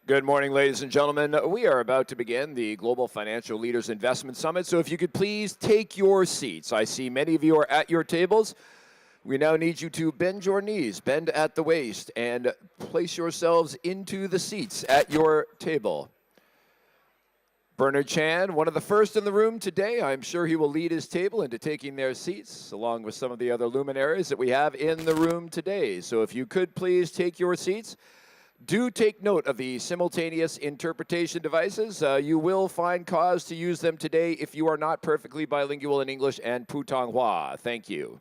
Good morning, ladies and gentlemen. We are about to begin the Global Financial Leaders Investment Summit, so if you could please take your seats. I see many of you are at your tables. We now need you to bend your knees, bend at the waist, and place yourselves into the seats at your table. Bernard Chan, one of the first in the room today. I'm sure he will lead his table into taking their seats, along with some of the other luminaries that we have in the room today. So if you could please take your seats. Do take note of the simultaneous interpretation devices. You will find cause to use them today if you are not perfectly bilingual in English and Putonghua. Thank you.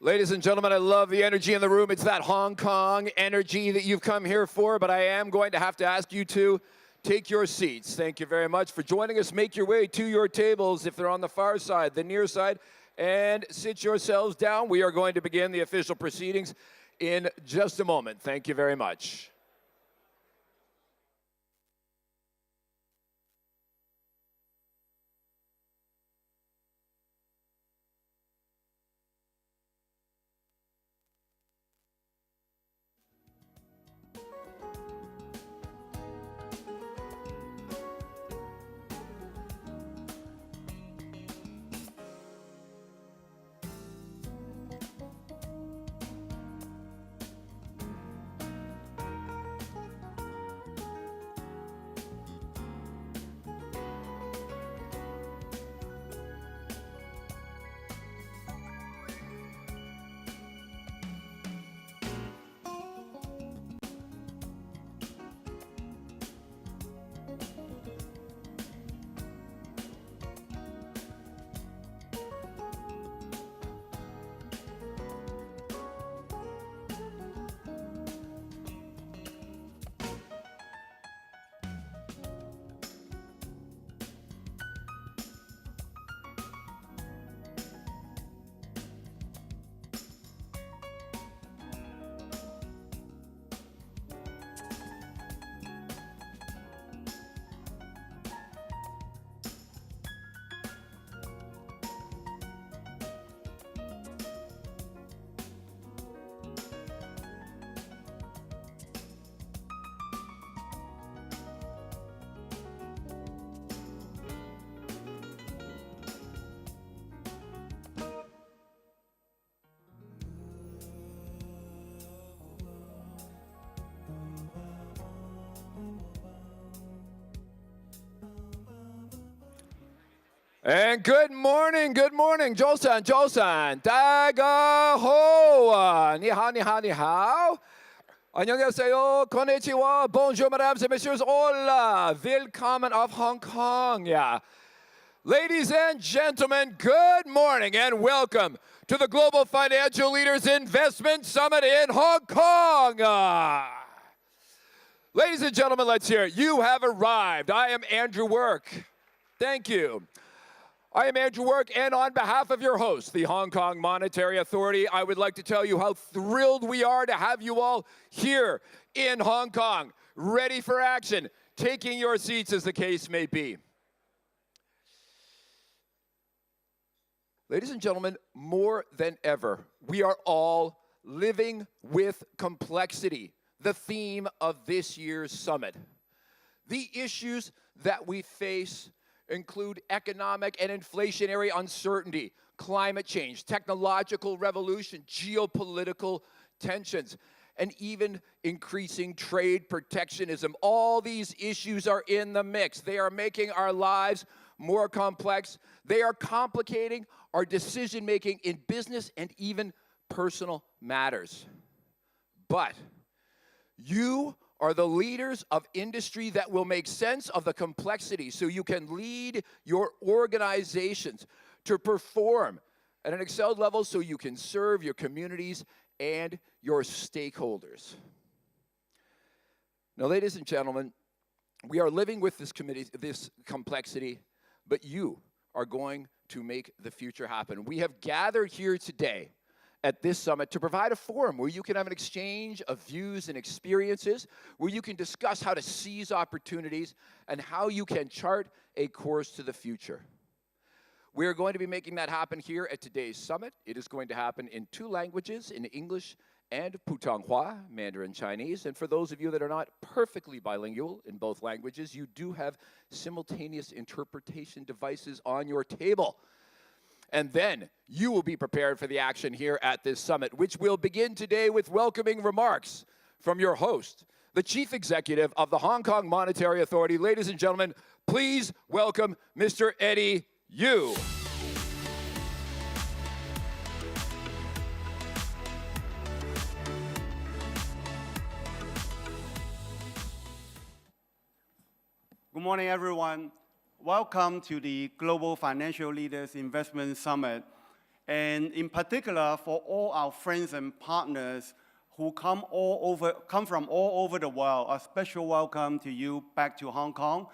Ladies and gentlemen, I love the energy in the room. It's that Hong Kong energy that you've come here for, but I am going to have to ask you to take your seats. Thank you very much for joining us. Make your way to your tables if they're on the far side, the near side, and sit yourselves down. We are going to begin the official proceedings in just a moment. Thank you very much. And good morning, Joseon, Joseon, 다가호, 니하오, 니하오, 니하오. 안녕하세요, konnichiwa, bonjour, mesdames et messieurs, hola, willkommen of Hong Kong. Yeah. Ladies and gentlemen, good morning and welcome to the Global Financial Leaders Investment Summit in Hong Kong. Ladies and gentlemen, let's hear it. You have arrived. I am Andrew Work. Thank you. I am Andrew Work, and on behalf of your host, the Hong Kong Monetary Authority, I would like to tell you how thrilled we are to have you all here in Hong Kong, ready for action, taking your seats as the case may be. Ladies and gentlemen, more than ever, we are all living with complexity, the theme of this year's summit. The issues that we face include economic and inflationary uncertainty, climate change, technological revolution, geopolitical tensions, and even increasing trade protectionism. All these issues are in the mix. They are making our lives more complex. They are complicating our decision-making in business and even personal matters. But you are the leaders of industry that will make sense of the complexity so you can lead your organizations to perform at an excelled level so you can serve your communities and your stakeholders. Now, ladies and gentlemen, we are living with this complexity, but you are going to make the future happen. We have gathered here today at this summit to provide a forum where you can have an exchange of views and experiences, where you can discuss how to seize opportunities and how you can chart a course to the future. We are going to be making that happen here at today's summit. It is going to happen in 2 languages, in English and Putonghua, Mandarin Chinese. And for those of you that are not perfectly bilingual in both languages, you do have simultaneous interpretation devices on your table. And then you will be prepared for the action here at this summit, which will begin today with welcoming remarks from your host, the Chief Executive of the Hong Kong Monetary Authority. Ladies and gentlemen, please welcome Mr. Eddie Yu. Good morning, everyone. Welcome to the Global Financial Leaders Investment Summit. And in particular, for all our friends and partners who come from all over the world, a special welcome to you back to Hong Kong.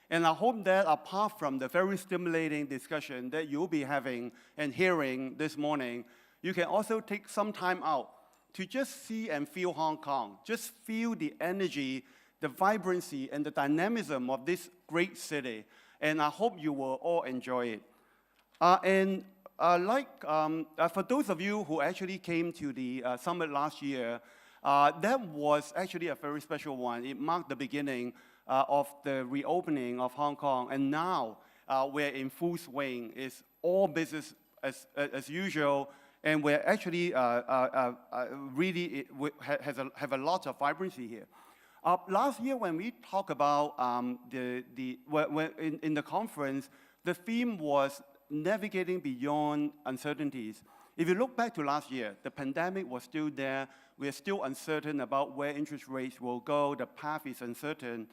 And I hope that apart from the very stimulating discussion that you'll be having and hearing this morning, you can also take some time out to just see and feel Hong Kong, just feel the energy, the vibrancy, and the dynamism of this great city. And I hope you will all enjoy it. For those of you who actually came to the summit last year, that was actually a very special one. It marked the beginning of the reopening of Hong Kong, and now we're in full swing. It's all business as usual, and we're actually really have a lot of vibrancy here. Last year, when we talked about in the conference, the theme was navigating beyond uncertainties. If you look back to last year, the pandemic was still there. We are still uncertain about where interest rates will go. The path is uncertain.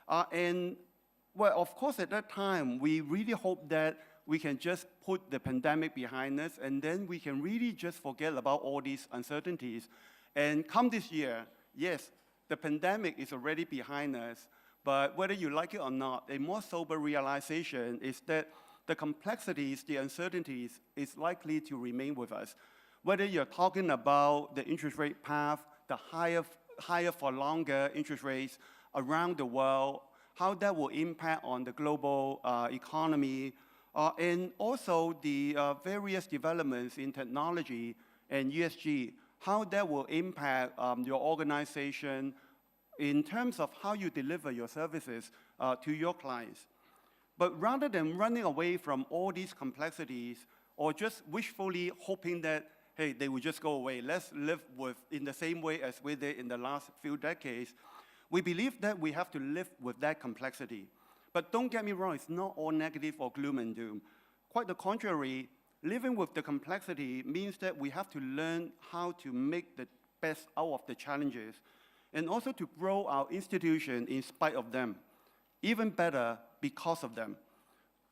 Of course, at that time, we really hoped that we can just put the pandemic behind us, and then we can really just forget about all these uncertainties. And come this year, yes, the pandemic is already behind us, but whether you like it or not, a more sober realization is that the complexities, the uncertainties, is likely to remain with us. Whether you're talking about the interest rate path, the higher for longer interest rates around the world, how that will impact on the global economy, and also the various developments in technology and ESG, how that will impact your organization in terms of how you deliver your services to your clients. But rather than running away from all these complexities or just wishfully hoping that, hey, they will just go away, let's live in the same way as we did in the last few decades, we believe that we have to live with that complexity. But don't get me wrong, it's not all negative or gloom and doom. Quite the contrary, living with the complexity means that we have to learn how to make the best out of the challenges and also to grow our institution in spite of them, even better because of them.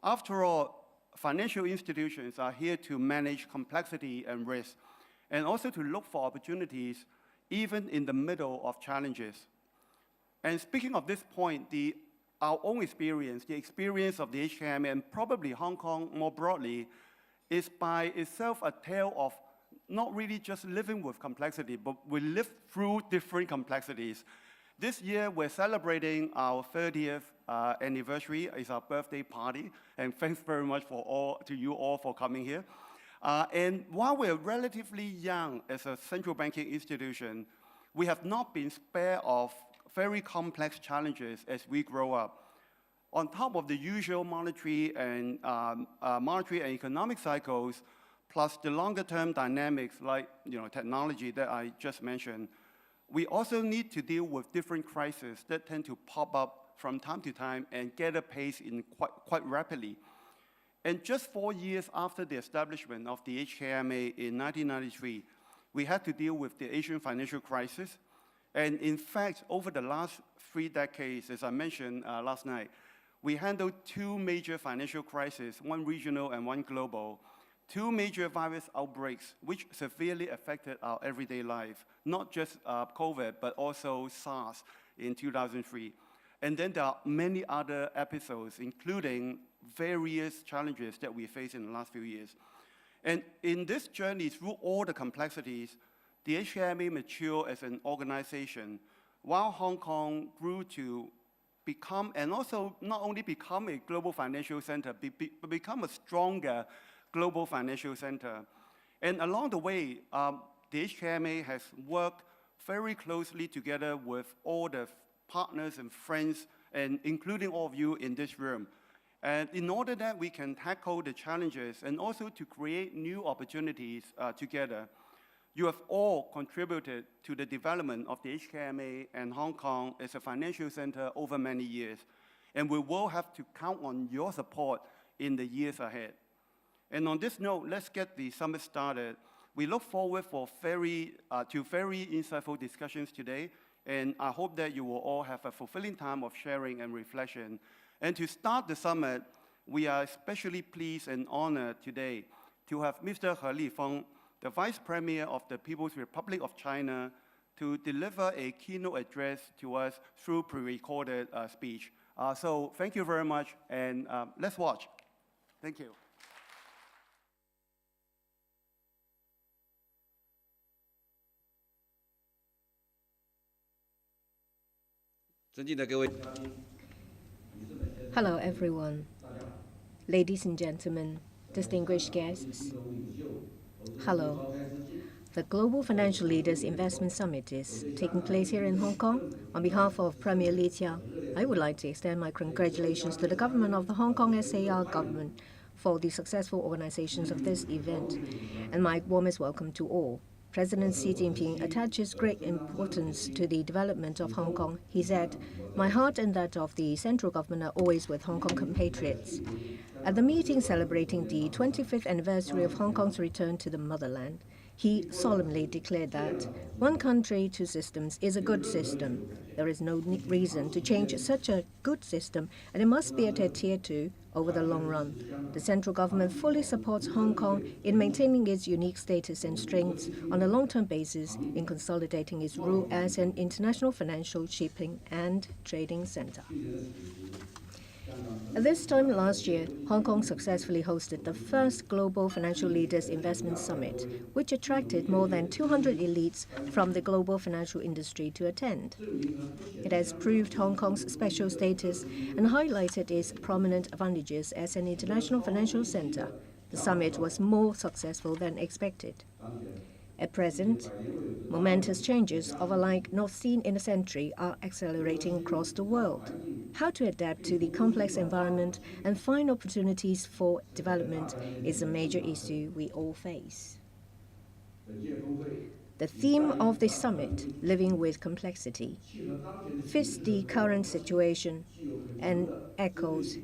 After all, financial institutions are here to manage complexity and risk, and also to look for opportunities even in the middle of challenges. And speaking of this point, the our own experience, the experience of the HKMA, and probably Hong Kong more broadly, is by itself a tale of not really just living with complexity, but we live through different complexities. This year, we're celebrating our 30th anniversary. It's our birthday party, and thanks very much to you all for coming here. And while we're relatively young as a central banking institution, we have not been spared of very complex challenges as we grow up. On top of the usual monetary and economic cycles, plus the longer-term dynamics like technology that I just mentioned, we also need to deal with different crises that tend to pop up from time to time and gather pace in quite rapidly. And just 4 years after the establishment of the HKMA in 1993, we had to deal with the Asian financial crisis. And in fact, over the last 3 decades, as I mentioned last night, we handled 2 major financial crises, one regional and one global, 2 major virus outbreaks which severely affected our everyday life, not just COVID, but also SARS in 2003. And then there are many other episodes, including various challenges that we faced in the last few years. And in this journey through all the complexities, the HKMA matured as an organization, while Hong Kong grew to become, and also not only become a global financial center, but become a stronger global financial center. And along the way, the HKMA has worked very closely together with all the partners and friends, and including all of you in this room. And in order that we can tackle the challenges and also to create new opportunities together, you have all contributed to the development of the HKMA and Hong Kong as a financial center over many years. And we will have to count on your support in the years ahead. And on this note, let's get the summit started. We look forward to very insightful discussions today, and I hope that you will all have a fulfilling time of sharing and reflection. And to start the summit, we are especially pleased and honored today to have Mr. He Lifeng, the Vice Premier of the People's Republic of China, to deliver a keynote address to us through pre-recorded speech. So thank you very much, and let's watch. Thank you. 尊敬的各位， Hello, everyone. Ladies and gentlemen, distinguished guests. Hello. The Global Financial Leaders Investment Summit is taking place here in Hong Kong. On behalf of Premier Li Qiang, I would like to extend my congratulations to the government of the Hong Kong SAR government for the successful organizations of this event, and my warmest welcome to all. President Xi Jinping attaches great importance to the development of Hong Kong. He said, "My heart and that of the central government are always with Hong Kong compatriots." At the meeting celebrating the 25th anniversary of Hong Kong's return to the motherland, he solemnly declared that one country, two systems is a good system. There is no reason to change such a good system, and it must be adhered to over the long run. The central government fully supports Hong Kong in maintaining its unique status and strengths on a long-term basis in consolidating its role as an international financial, shipping, and trading center. At this time last year, Hong Kong successfully hosted the first Global Financial Leaders Investment Summit, which attracted more than 200 elites from the global financial industry to attend. It has proved Hong Kong's special status and highlighted its prominent advantages as an international financial center. The summit was more successful than expected. At present, momentous changes of a like not seen in a century are accelerating across the world. How to adapt to the complex environment and find opportunities for development is a major issue we all face. The theme of the summit, Living with Complexity, fits the current situation and echoes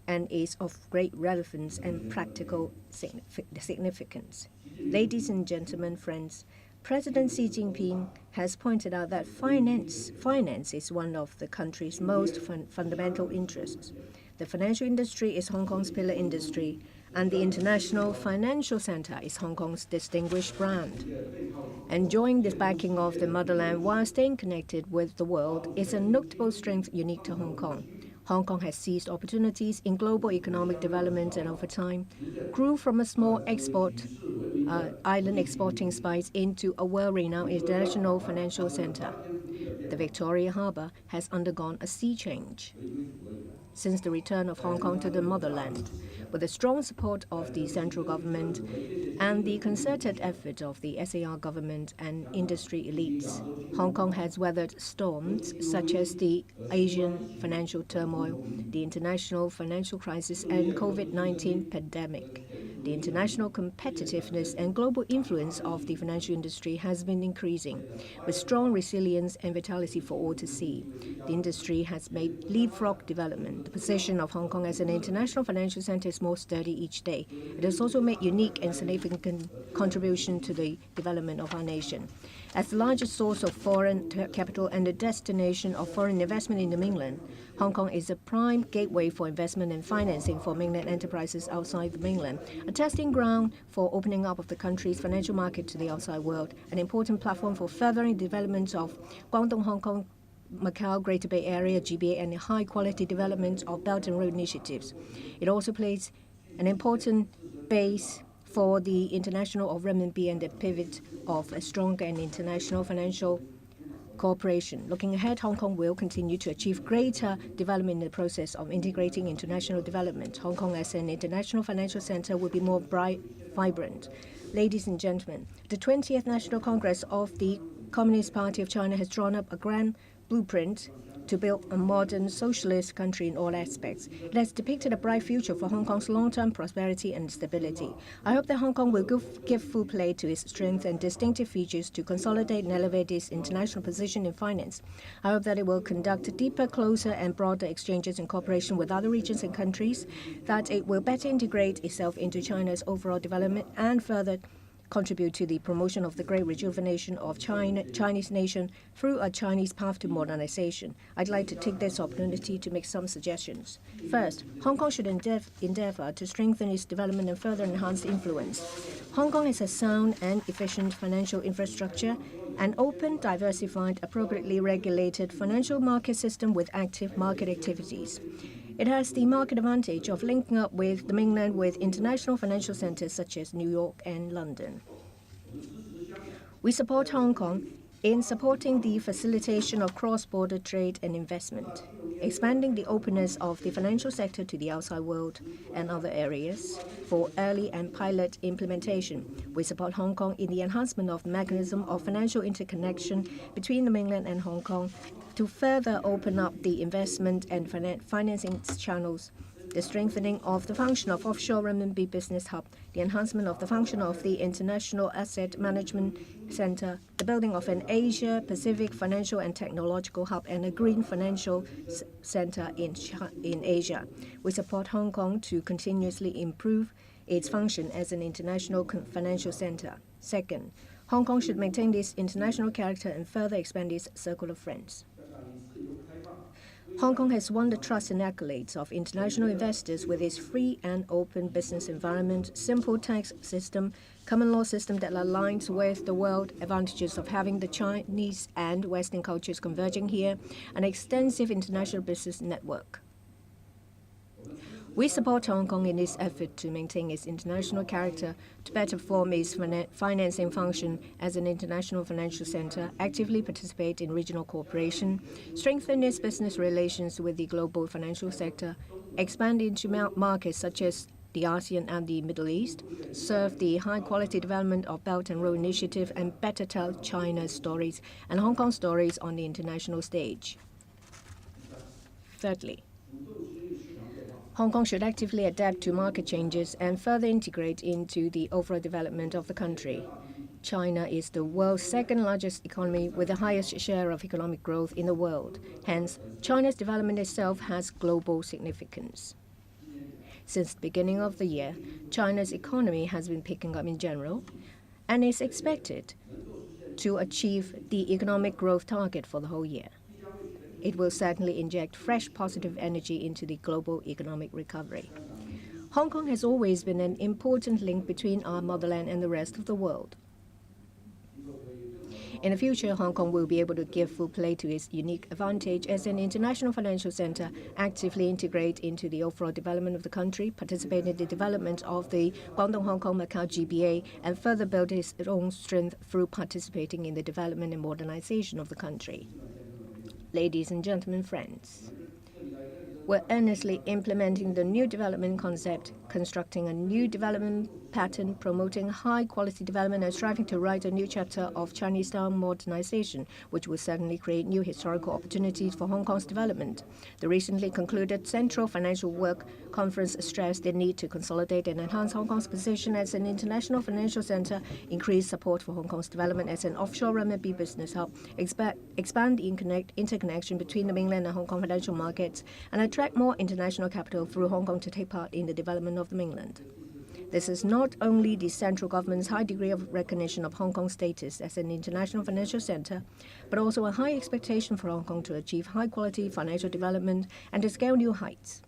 and is of great relevance and practical significance. Ladies and gentlemen, friends, President Xi Jinping has pointed out that finance is one of the country's most fundamental interests. The financial industry is Hong Kong's pillar industry, and the International Financial Center is Hong Kong's distinguished brand. Enjoying this backing of the motherland while staying connected with the world is a notable strength unique to Hong Kong. Hong Kong has seized opportunities in global economic development and over time grew from a small island exporting spice into a well-renowned international financial center. The Victoria Harbour has undergone a sea change since the return of Hong Kong to the motherland. With the strong support of the central government and the concerted effort of the SAR government and industry elites, Hong Kong has weathered storms such as the Asian financial turmoil, the international financial crisis, and COVID-19 pandemic. The international competitiveness and global influence of the financial industry has been increasing, with strong resilience and vitality for all to see. The industry has made leapfrog development. The position of Hong Kong as an international financial center is more sturdy each day. It has also made unique and significant contribution to the development of our nation. As the largest source of foreign capital and a destination of foreign investment in the mainland, Hong Kong is a prime gateway for investment and financing for mainland enterprises outside the mainland, a testing ground for opening up of the country's financial market to the outside world, an important platform for furthering development of Guangdong, Hong Kong, Macau, Greater Bay Area, GBA, and the high-quality development of Belt and Road initiatives. It also plays an important base for the international of renminbi and the pivot of a stronger and international financial cooperation. Looking ahead, Hong Kong will continue to achieve greater development in the process of integrating international development. Hong Kong as an international financial center will be more vibrant. Ladies and gentlemen, the 20th National Congress of the Communist Party of China has drawn up a grand blueprint to build a modern socialist country in all aspects. It has depicted a bright future for Hong Kong's long-term prosperity and stability. I hope that Hong Kong will give full play to its strengths and distinctive features to consolidate and elevate its international position in finance. I hope that it will conduct deeper, closer, and broader exchanges and cooperation with other regions and countries, that it will better integrate itself into China's overall development and further contribute to the promotion of the great rejuvenation of Chinese nation through a Chinese path to modernization. I'd like to take this opportunity to make some suggestions. First, Hong Kong should endeavor to strengthen its development and further enhance influence. Hong Kong has a sound and efficient financial infrastructure, an open, diversified, appropriately regulated financial market system with active market activities. It has the market advantage of linking up with the mainland with international financial centers such as New York and London. We support Hong Kong in supporting the facilitation of cross-border trade and investment, expanding the openness of the financial sector to the outside world and other areas for early and pilot implementation. We support Hong Kong in the enhancement of the mechanism of financial interconnection between the mainland and Hong Kong to further open up the investment and financing channels, the strengthening of the function of offshore renminbi business hub, the enhancement of the function of the International Asset Management Center, the building of an Asia-Pacific financial and technological hub, and a green financial center in Asia. We support Hong Kong to continuously improve its function as an international financial center. Second, Hong Kong should maintain this international character and further expand its circle of friends. Hong Kong has won the trust and accolades of international investors with its free and open business environment, simple tax system, common law system that aligns with the world advantages of having the Chinese and Western cultures converging here, an extensive international business network. We support Hong Kong in its effort to maintain its international character, to better perform its financing function as an international financial center, actively participate in regional cooperation, strengthen its business relations with the global financial sector, expand into markets such as the ASEAN and the Middle East, serve the high-quality development of Belt and Road Initiative, and better tell China's stories and Hong Kong's stories on the international stage. Thirdly, Hong Kong should actively adapt to market changes and further integrate into the overall development of the country. China is the world's second-largest economy with the highest share of economic growth in the world. Hence, China's development itself has global significance. Since the beginning of the year, China's economy has been picking up in general and is expected to achieve the economic growth target for the whole year. It will certainly inject fresh positive energy into the global economic recovery. Hong Kong has always been an important link between our motherland and the rest of the world. In the future, Hong Kong will be able to give full play to its unique advantage as an international financial center, actively integrate into the overall development of the country, participate in the development of the Guangdong-Hong Kong-Macau GBA, and further build its own strength through participating in the development and modernization of the country. Ladies and gentlemen, friends, we're earnestly implementing the new development concept, constructing a new development pattern, promoting high-quality development, and striving to write a new chapter of Chinese-style modernization, which will certainly create new historical opportunities for Hong Kong's development. The recently concluded Central Financial Work Conference stressed the need to consolidate and enhance Hong Kong's position as an international financial center, increase support for Hong Kong's development as an offshore renminbi business hub, expand the interconnection between the mainland and Hong Kong financial markets, and attract more international capital through Hong Kong to take part in the development of the mainland. This is not only the central government's high degree of recognition of Hong Kong's status as an international financial center, but also a high expectation for Hong Kong to achieve high-quality financial development and to scale new heights.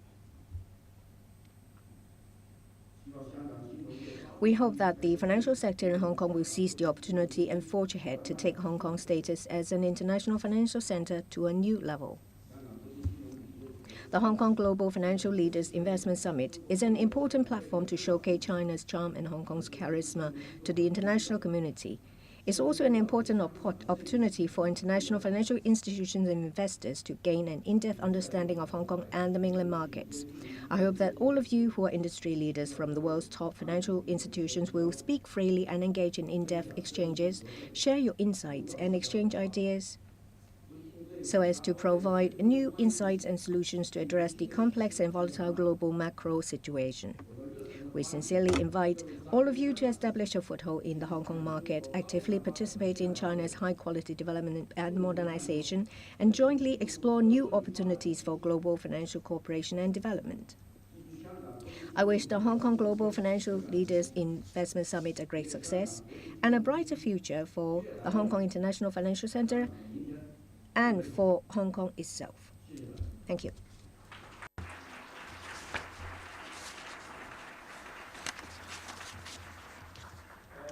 We hope that the financial sector in Hong Kong will seize the opportunity and forge ahead to take Hong Kong's status as an international financial center to a new level. The Hong Kong Global Financial Leaders Investment Summit is an important platform to showcase China's charm and Hong Kong's charisma to the international community. It's also an important opportunity for international financial institutions and investors to gain an in-depth understanding of Hong Kong and the mainland markets. I hope that all of you who are industry leaders from the world's top financial institutions will speak freely and engage in in-depth exchanges, share your insights, and exchange ideas, so as to provide new insights and solutions to address the complex and volatile global macro situation. We sincerely invite all of you to establish a foothold in the Hong Kong market, actively participate in China's high-quality development and modernization, and jointly explore new opportunities for global financial cooperation and development. I wish the Hong Kong Global Financial Leaders Investment Summit a great success and a brighter future for the Hong Kong International Financial Center and for Hong Kong itself. Thank you.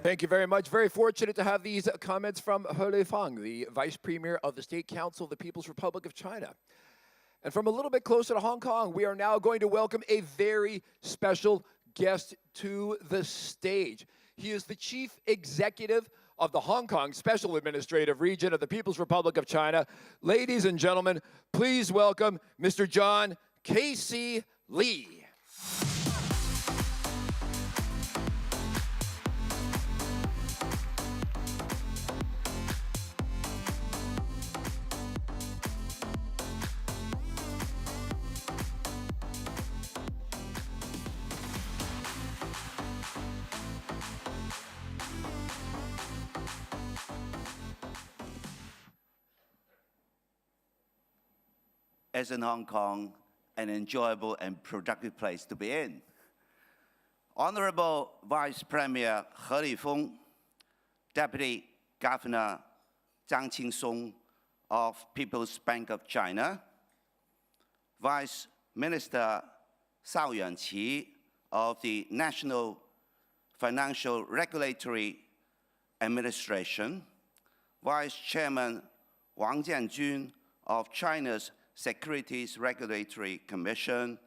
Thank you very much. Very fortunate to have these comments from He Lifang, the Vice Premier of the State Council of the People's Republic of China. And from a little bit closer to Hong Kong, we are now going to welcome a very special guest to the stage. He is the Chief Executive of the Hong Kong Special Administrative Region of the People's Republic of China. Ladies and gentlemen, please welcome Mr. John K.C. Lee. As in Hong Kong, an enjoyable and productive place to be in. Honorable Vice Premier He Lifang, Deputy Governor Zhang Qingsong of People's Bank of China, Vice Minister Cao Yuanqi of the National Financial Regulatory Administration, Vice Chairman Wang Jianjun of China's Securities Regulatory Commission,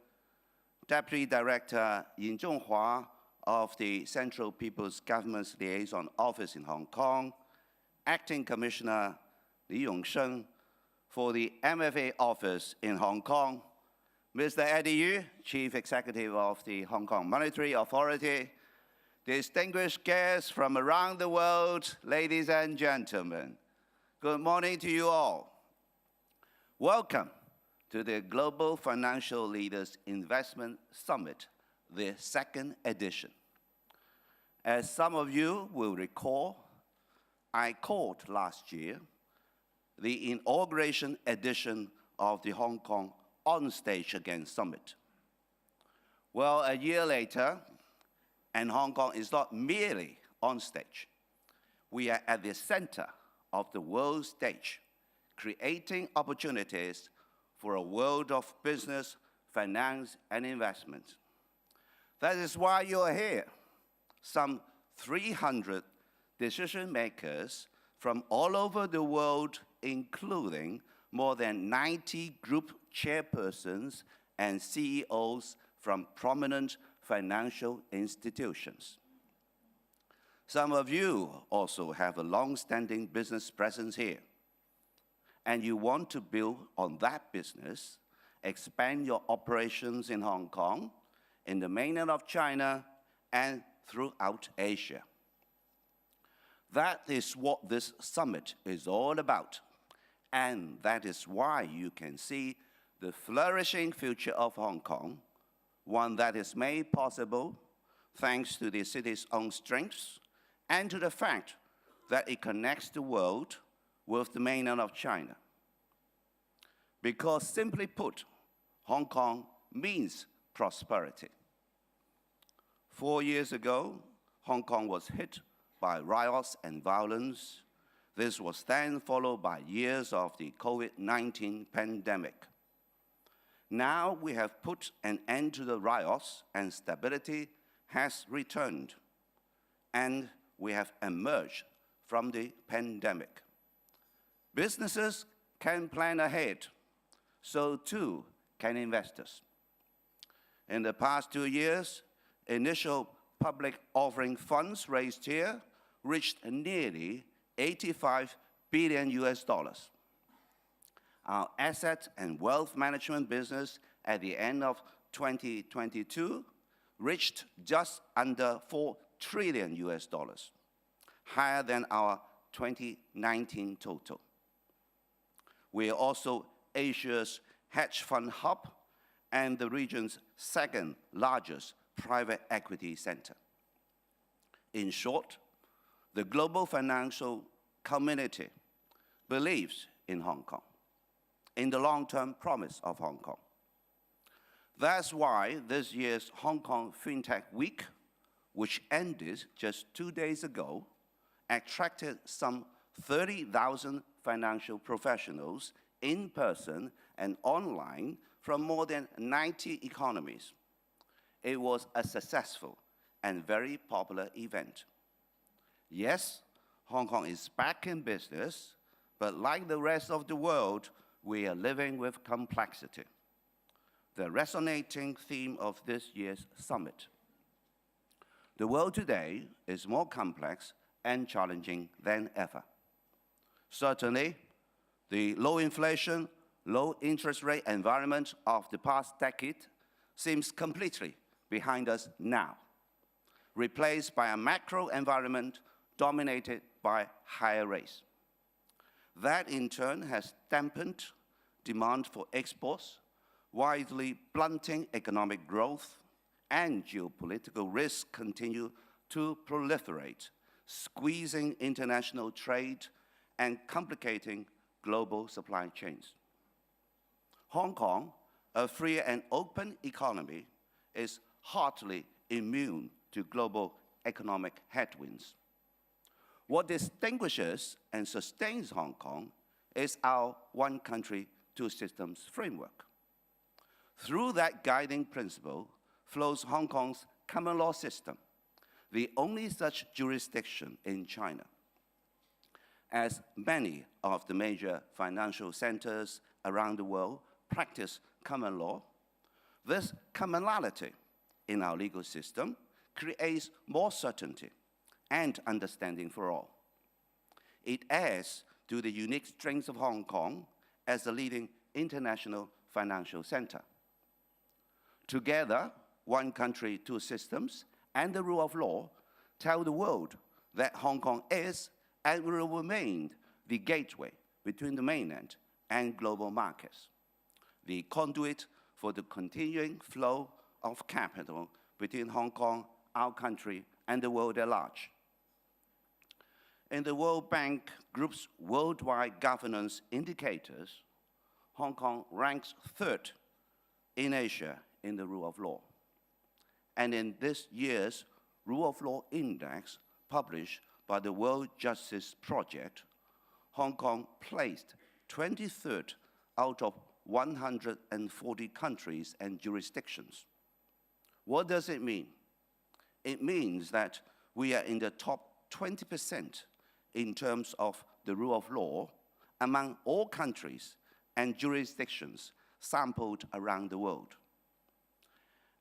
Deputy Director Yin Zhonghua of the Central People's Government's Liaison Office in Hong Kong, Acting Commissioner Li Yongsheng for the MFA Office in Hong Kong, Mr. Eddie Yu, Chief Executive of the Hong Kong Monetary Authority, distinguished guests from around the world, ladies and gentlemen, good morning to you all. Welcome to the Global Financial Leaders Investment Summit, the second edition. As some of you will recall, I called last year the inauguration edition of the Hong Kong On Stage Again Summit. Well, a year later, and Hong Kong is not merely on stage. We are at the center of the world stage, creating opportunities for a world of business, finance, and investment. That is why you are here. Some 300 decision makers from all over the world, including more than 90 group chairpersons and CEOs from prominent financial institutions. Some of you also have a long-standing business presence here, and you want to build on that business, expand your operations in Hong Kong, in the mainland of China, and throughout Asia. That is what this summit is all about, and that is why you can see the flourishing future of Hong Kong, one that is made possible thanks to the city's own strengths and to the fact that it connects the world with the mainland of China. Because simply put, Hong Kong means prosperity. 4 years ago, Hong Kong was hit by riots and violence. This was then followed by years of the COVID-19 pandemic. Now we have put an end to the riots and stability has returned, and we have emerged from the pandemic. Businesses can plan ahead, so too can investors. In the past 2 years, initial public offering funds raised here reached nearly $85 billion. Our asset and wealth management business at the end of 2022 reached just under $4 trillion, higher than our 2019 total. We are also Asia's hedge fund hub and the region's second largest private equity center. In short, the global financial community believes in Hong Kong, in the long-term promise of Hong Kong. That's why this year's Hong Kong FinTech Week, which ended just 2 days ago, attracted some 30,000 financial professionals in person and online from more than 90 economies. It was a successful and very popular event. Yes, Hong Kong is back in business, but like the rest of the world, we are living with complexity, the resonating theme of this year's summit. The world today is more complex and challenging than ever. Certainly, the low inflation, low interest rate environment of the past decade seems completely behind us now, replaced by a macro environment dominated by higher rates. That in turn has dampened demand for exports, widely blunting economic growth, and geopolitical risks continue to proliferate, squeezing international trade and complicating global supply chains. Hong Kong, a free and open economy, is hardly immune to global economic headwinds. What distinguishes and sustains Hong Kong is our one country, two systems framework. Through that guiding principle flows Hong Kong's common law system, the only such jurisdiction in China. As many of the major financial centers around the world practice common law, this commonality in our legal system creates more certainty and understanding for all. It adds to the unique strengths of Hong Kong as a leading international financial center. Together, one country, two systems, and the rule of law tell the world that Hong Kong is and will remain the gateway between the mainland and global markets, the conduit for the continuing flow of capital between Hong Kong, our country, and the world at large. In the World Bank Group's worldwide governance indicators, Hong Kong ranks third in Asia in the rule of law. And in this year's Rule of Law Index, published by the World Justice Project, Hong Kong placed 23rd out of 140 countries and jurisdictions. What does it mean? It means that we are in the top 20% in terms of the rule of law among all countries and jurisdictions sampled around the world.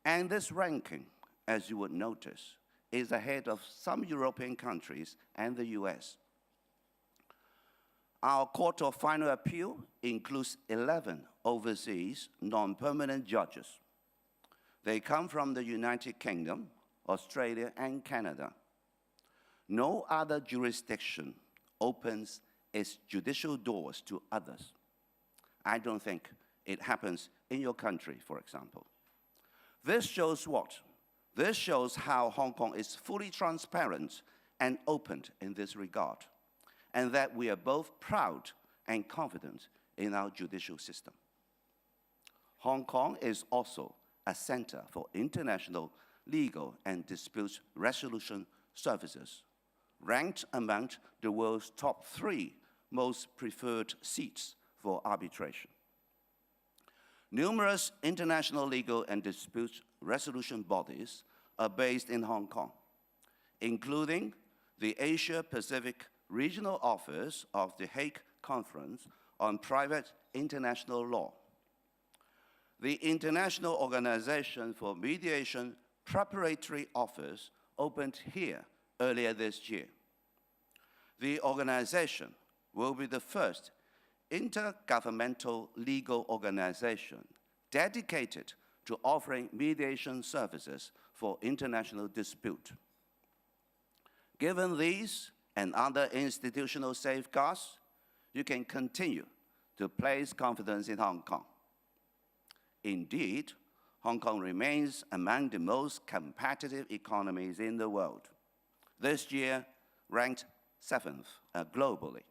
And this ranking, as you would notice, is ahead of some European countries and the US. Our Court of Final Appeal includes 11 overseas non-permanent judges. They come from the United Kingdom, Australia, and Canada. No other jurisdiction opens its judicial doors to others. I don't think it happens in your country, for example. This shows what? This shows how Hong Kong is fully transparent and open in this regard, and that we are both proud and confident in our judicial system. Hong Kong is also a center for international legal and dispute resolution services, ranked among the world's top 3 most preferred seats for arbitration. Numerous international legal and dispute resolution bodies are based in Hong Kong, including the Asia-Pacific Regional Office of the Hague Conference on Private International Law, the International Organization for Mediation Preparatory Office opened here earlier this year. The organization will be the first intergovernmental legal organization dedicated to offering mediation services for international dispute. Given these and other institutional safeguards, you can continue to place confidence in Hong Kong. Indeed, Hong Kong remains among the most competitive economies in the world. This year, ranked 7th globally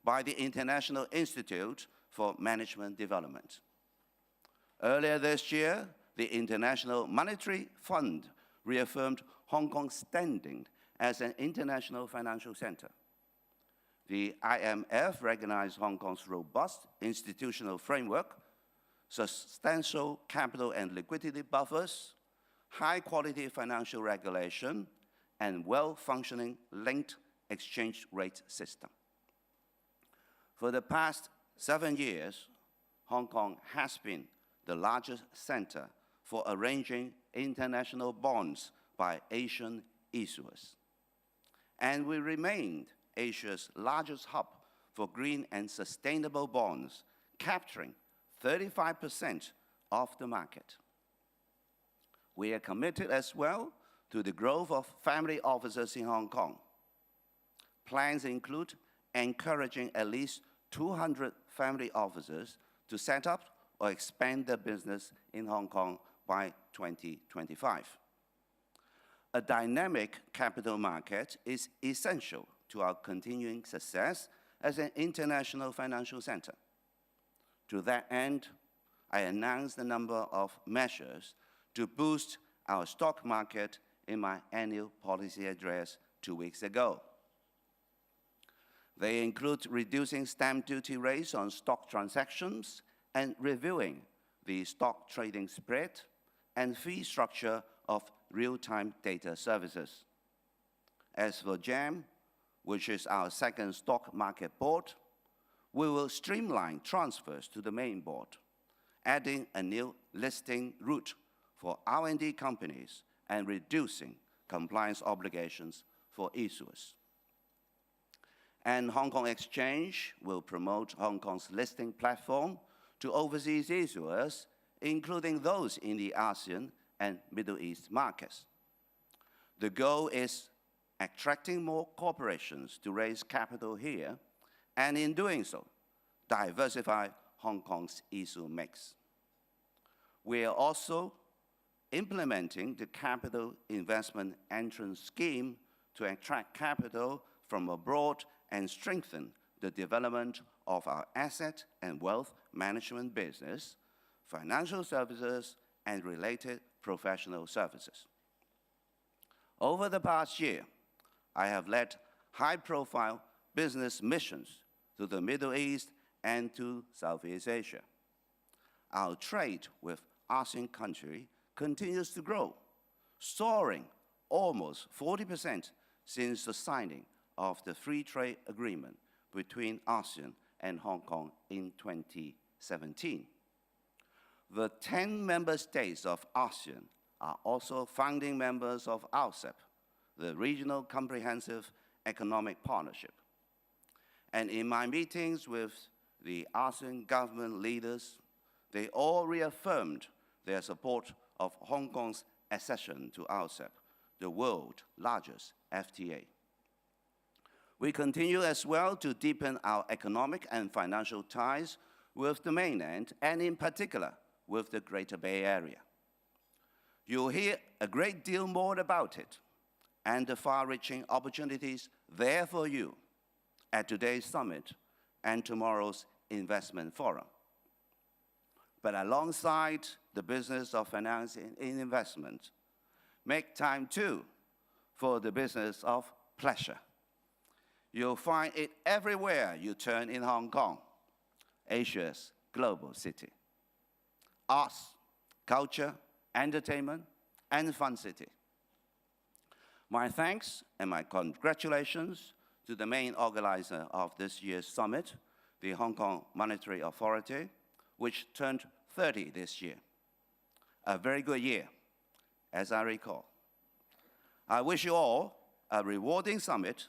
by the International Institute for Management Development. Earlier this year, the International Monetary Fund reaffirmed Hong Kong's standing as an international financial center. The IMF recognized Hong Kong's robust institutional framework, substantial capital and liquidity buffers, high-quality financial regulation, and well-functioning linked exchange rate system. For the past 7 years, Hong Kong has been the largest center for arranging international bonds by Asian issuers. And we remained Asia's largest hub for green and sustainable bonds, capturing 35% of the market. We are committed as well to the growth of family offices in Hong Kong. Plans include encouraging at least 200 family offices to set up or expand their business in Hong Kong by 2025. A dynamic capital market is essential to our continuing success as an international financial center. To that end, I announced a number of measures to boost our stock market in my annual policy address 2 weeks ago. They include reducing stamp duty rates on stock transactions and reviewing the stock trading spread and fee structure of real-time data services. As for GEM, which is our second stock market board, we will streamline transfers to the main board, adding a new listing route for R&D companies and reducing compliance obligations for issuers. And Hong Kong Exchange will promote Hong Kong's listing platform to overseas issuers, including those in the ASEAN and Middle East markets. The goal is attracting more corporations to raise capital here, and in doing so, diversify Hong Kong's issue mix. We are also implementing the Capital Investment Entrance Scheme to attract capital from abroad and strengthen the development of our asset and wealth management business, financial services, and related professional services. Over the past year, I have led high-profile business missions to the Middle East and to Southeast Asia. Our trade with ASEAN countries continues to grow, soaring almost 40% since the signing of the free trade agreement between ASEAN and Hong Kong in 2017. The 10 member states of ASEAN are also founding members of RCEP, the Regional Comprehensive Economic Partnership. And in my meetings with the ASEAN government leaders, they all reaffirmed their support of Hong Kong's accession to RCEP, the world's largest FTA. We continue as well to deepen our economic and financial ties with the mainland, and in particular with the Greater Bay Area. You'll hear a great deal more about it and the far-reaching opportunities there for you at today's summit and tomorrow's investment forum. But alongside the business of financing and investment, make time too for the business of pleasure. You'll find it everywhere you turn in Hong Kong, Asia's global city. Arts, culture, entertainment, and fun city. My thanks and my congratulations to the main organizer of this year's summit, the Hong Kong Monetary Authority, which turned 30 this year. A very good year, as I recall. I wish you all a rewarding summit,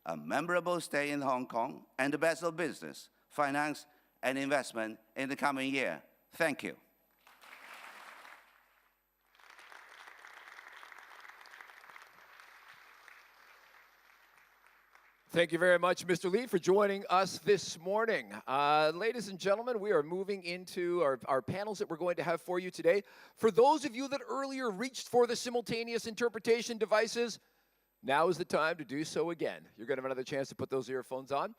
a memorable stay in Hong Kong, and the best of business, finance, and investment in the coming year. Thank you. Thank you very much, Mr. Lee, for joining us this morning. Ladies and gentlemen, we are moving into our panels that we're going to have for you today. For those of you that earlier reached for the simultaneous interpretation devices, now is the time to do so again. You're going to have another chance to put those earphones on.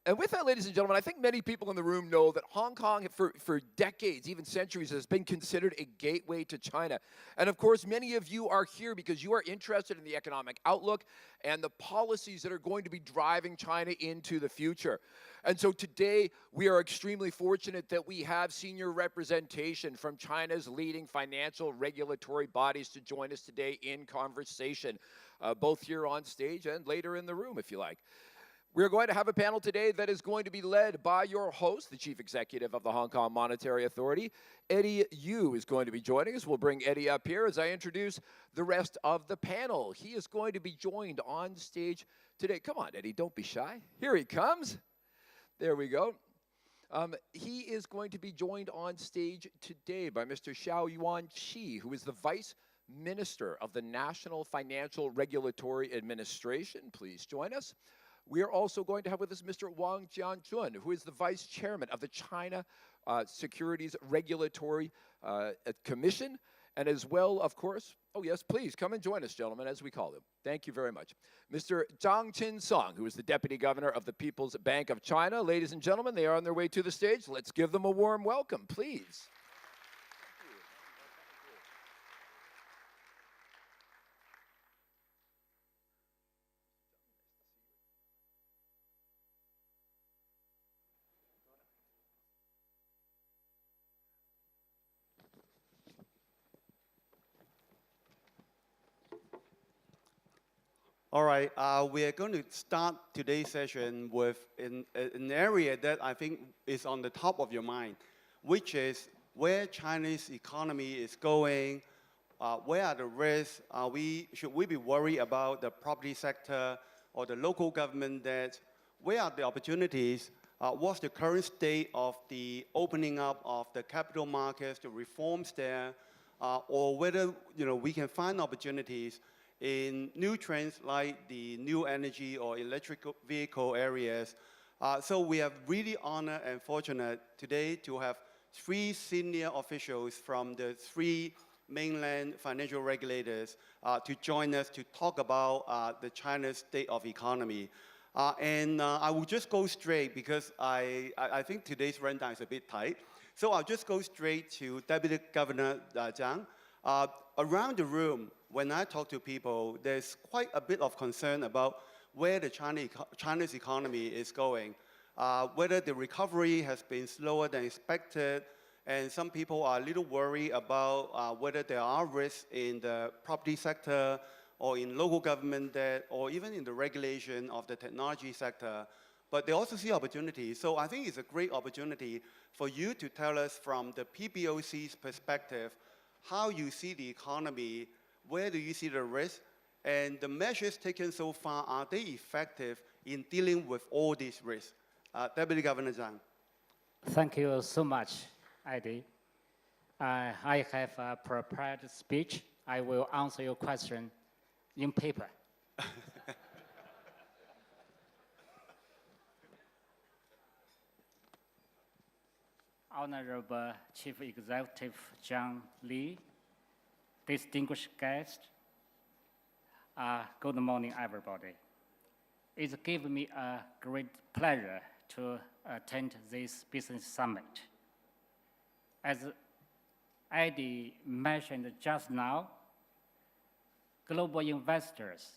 And with that, ladies and gentlemen, I think many people in the room know that Hong Kong, for decades, even centuries, has been considered a gateway to China. And of course, many of you are here because you are interested in the economic outlook and the policies that are going to be driving China into the future. And so today, we are extremely fortunate that we have senior representation from China's leading financial regulatory bodies to join us today in conversation, both here on stage and later in the room, if you like. We're going to have a panel today that is going to be led by your host, the Chief Executive of the Hong Kong Monetary Authority. Eddie Yu is going to be joining us. We'll bring Eddie up here as I introduce the rest of the panel. He is going to be joined on stage today. Come on, Eddie, don't be shy. Here he comes. There we go. He is going to be joined on stage today by Mr. Xiao Yuan Qi, who is the Vice Minister of the National Financial Regulatory Administration. Please join us. We are also going to have with us Mr. Wang Jianjun, who is the Vice Chairman of the China Securities Regulatory Commission, and as well, of course, oh yes, please come and join us, gentlemen, as we call them. Thank you very much. Mr. Zhang Qinsong, who is the Deputy Governor of the People's Bank of China. Ladies and gentlemen, they are on their way to the stage. Let's give them a warm welcome, please. All right, we are going to start today's session with an area that I think is on the top of your mind, which is where China's economy is going, where are the risks, should we be worried about the property sector or the local government debt, where are the opportunities, what's the current state of the opening up of the capital markets, the reforms there, or whether we can find opportunities in new trends like the new energy or electric vehicle areas. So we are really honored and fortunate today to have three senior officials from the three mainland financial regulators to join us to talk about the China's state of economy. And I will just go straight because I think today's rundown is a bit tight. So I'll just go straight to Deputy Governor Zhang. Around the room, when I talk to people, there's quite a bit of concern about where the China's economy is going, whether the recovery has been slower than expected, And some people are a little worried about whether there are risks in the property sector or in local government debt or even in the regulation of the technology sector. But they also see opportunities. So I think it's a great opportunity for you to tell us from the PBOC's perspective how you see the economy, where do you see the risk, and the measures taken so far, are they effective in dealing with all these risks? Deputy Governor Zhang. Thank you so much, Eddie. I have a prepared speech. I will answer your question in paper. Honorable Chief Executive John Lee, distinguished guests, good morning, everybody. It's given me a great pleasure to attend this business summit. As Eddie mentioned just now, global investors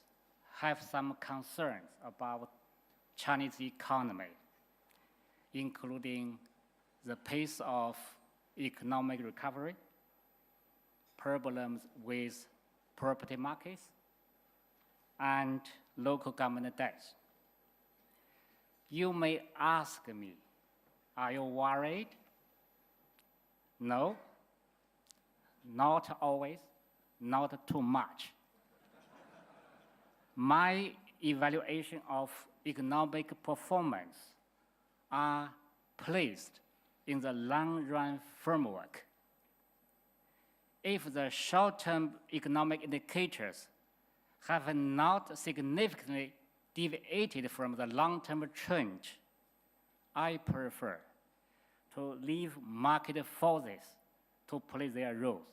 have some concerns about Chinese economy, including the pace of economic recovery, problems with property markets, and local government debt. You may ask me, are you worried? No, not always, not too much. My evaluation of economic performance are placed in the long-run framework. If the short-term economic indicators have not significantly deviated from the long-term trend, I prefer to leave market forces to play their roles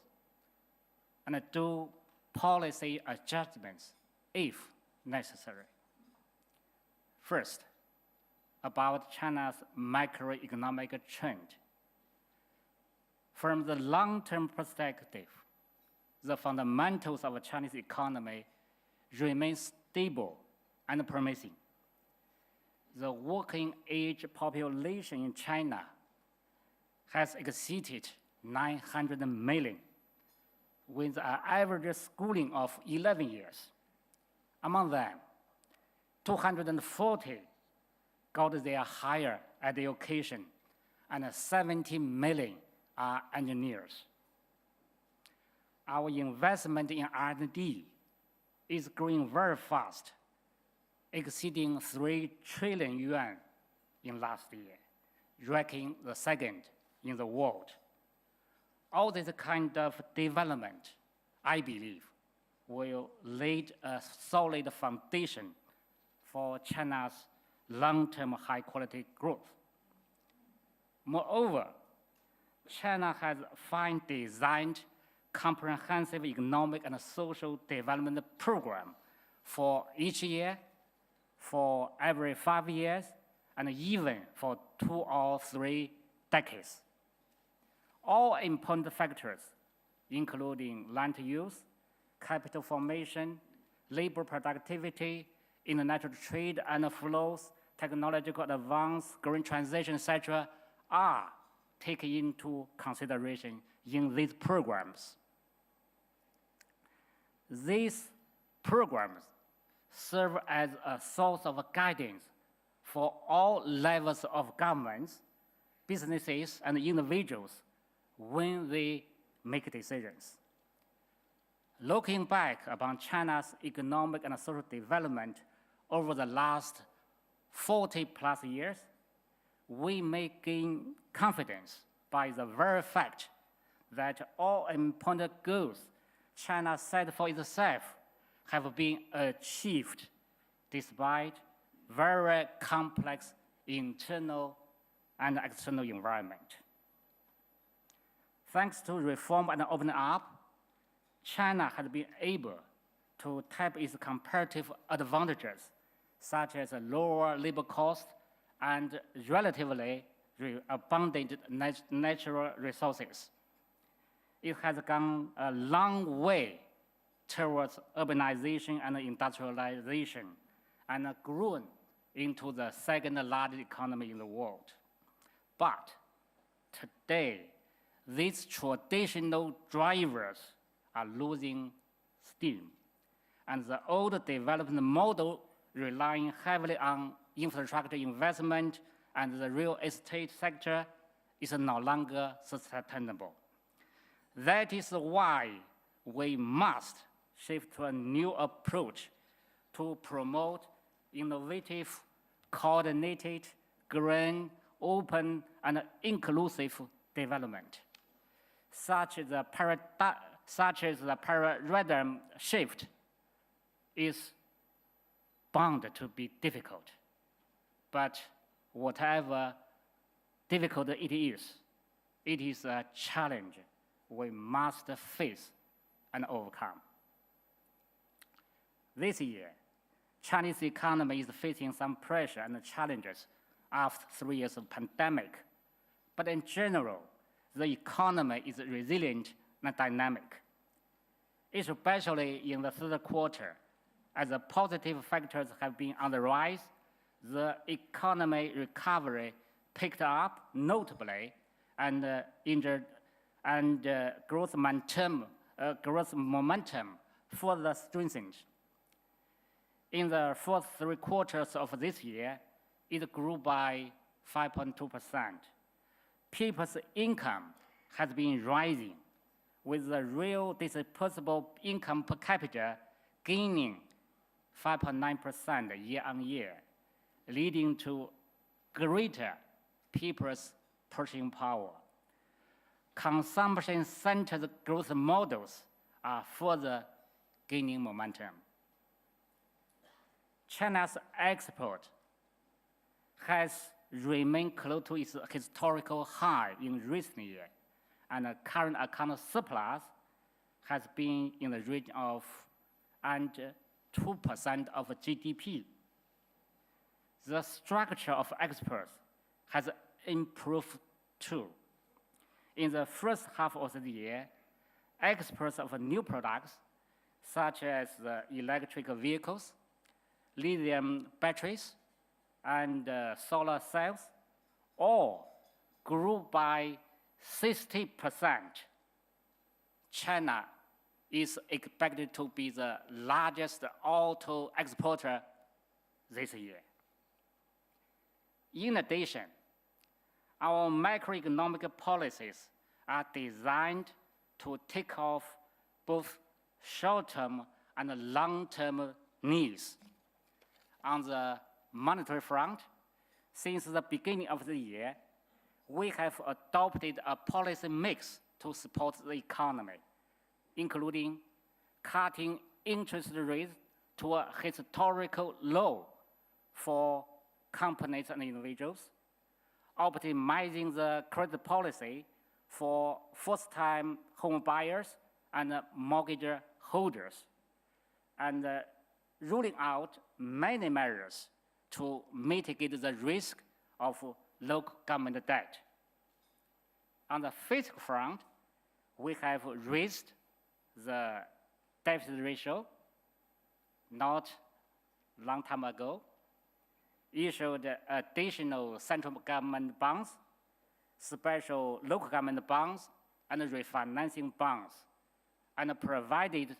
and do policy adjustments if necessary. First, about China's macroeconomic trend. From the long-term perspective, the fundamentals of the Chinese economy remain stable and promising. The working age population in China has exceeded 900 million, with an average schooling of 11 years. Among them, 240 got their higher education, and 70 million are engineers. Our investment in R&D is growing very fast, exceeding 3 trillion yuan in last year, ranking the second in the world. All this kind of development, I believe, will lay a solid foundation for China's long-term high-quality growth. Moreover, China has finely designed comprehensive economic and social development program for each year, for every 5 years, and even for 2 or 3 decades. All important factors, including land use, capital formation, labor productivity, international trade and flows, technological advance, green transition, etc., are taken into consideration in these programs. These programs serve as a source of guidance for all levels of governments, businesses, and individuals when they make decisions. Looking back upon China's economic and social development over the last 40+ years, we may gain confidence by the very fact that all important goals China set for itself have been achieved despite very complex internal and external environment. Thanks to reform and opening up, China has been able to tap its comparative advantages, such as lower labor costs and relatively abundant natural resources. It has gone a long way towards urbanization and industrialization and grown into the second largest economy in the world. But today, these traditional drivers are losing steam, and the old development model relying heavily on infrastructure investment and the real estate sector is no longer sustainable. That is why we must shift to a new approach to promote innovative, coordinated, green, open, and inclusive development. Such as the paradigm shift is bound to be difficult. But whatever difficult it is a challenge we must face and overcome. This year, Chinese economy is facing some pressure and challenges after 3 years of pandemic. But in general, the economy is resilient and dynamic, especially in the third quarter. As the positive factors have been on the rise, the economy recovery picked up notably, and growth momentum further strengthened. In the first 3 quarters of this year, it grew by 5.2%. People's income has been rising, with the real disposable income per capita gaining 5.9% year-on-year, leading to greater people's purchasing power. Consumption-centered growth models are further gaining momentum. China's export has remained close to its historical high in recent years, and the current account surplus has been in the range of 2% of GDP. The structure of exports has improved too. In the first half of the year, exports of new products, such as electric vehicles, lithium batteries, and solar cells, all grew by 60%. China is expected to be the largest auto exporter this year. In addition, our macroeconomic policies are designed to take off both short-term and long-term needs. On the monetary front, since the beginning of the year, we have adopted a policy mix to support the economy, including cutting interest rates to a historical low for companies and individuals, optimizing the credit policy for first-time home buyers and mortgage holders, and ruling out many measures to mitigate the risk of local government debt. On the fiscal front, we have raised the deficit ratio not long time ago, issued additional central government bonds, special local government bonds, and refinancing bonds, and provided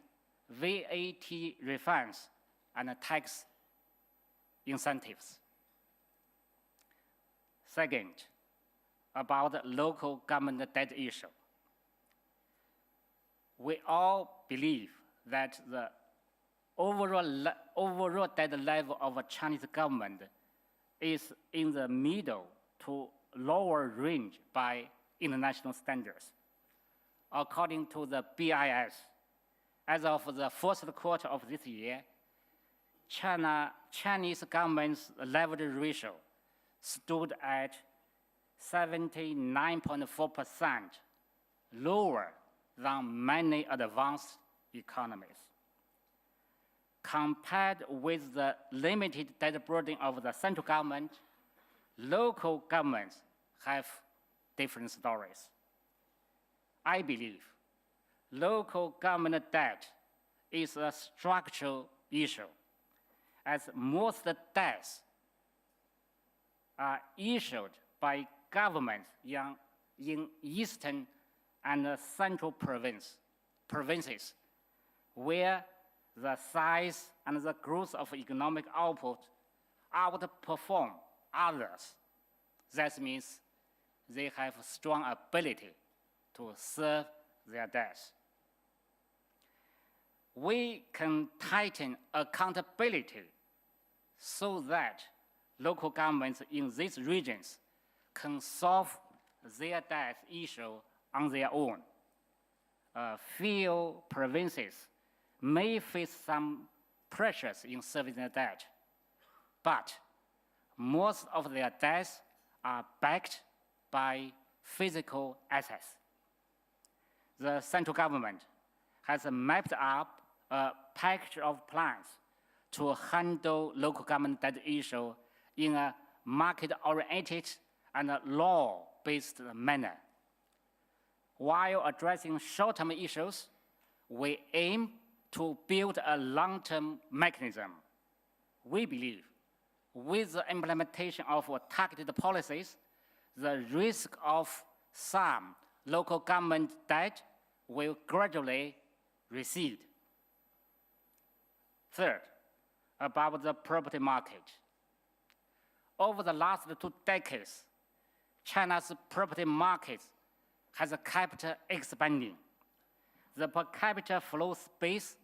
VAT refunds and tax incentives. Second, about the local government debt issue. We all believe that the overall debt level of a Chinese government is in the middle to lower range by international standards. According to the BIS, as of the first quarter of this year, Chinese government's leverage ratio stood at 79.4%, lower than many advanced economies. Compared with the limited debt burden of the central government, local governments have different stories. I believe local government debt is a structural issue, as most debts are issued by governments in Eastern and central provinces, where the size and the growth of economic output outperform others. That means they have strong ability to serve their debts. We can tighten accountability so that local governments in these regions can solve their debt issue on their own. Few provinces may face some pressures in servicing their debt, but most of their debts are backed by physical assets. The central government has mapped up a package of plans to handle local government debt issue in a market-oriented and a law-based manner. While addressing short-term issues, we aim to build a long-term mechanism. We believe with the implementation of targeted policies, the risk of some local government debt will gradually recede. Third, about the property market. Over the last 2 decades, China's property market has kept expanding. The per capita floor space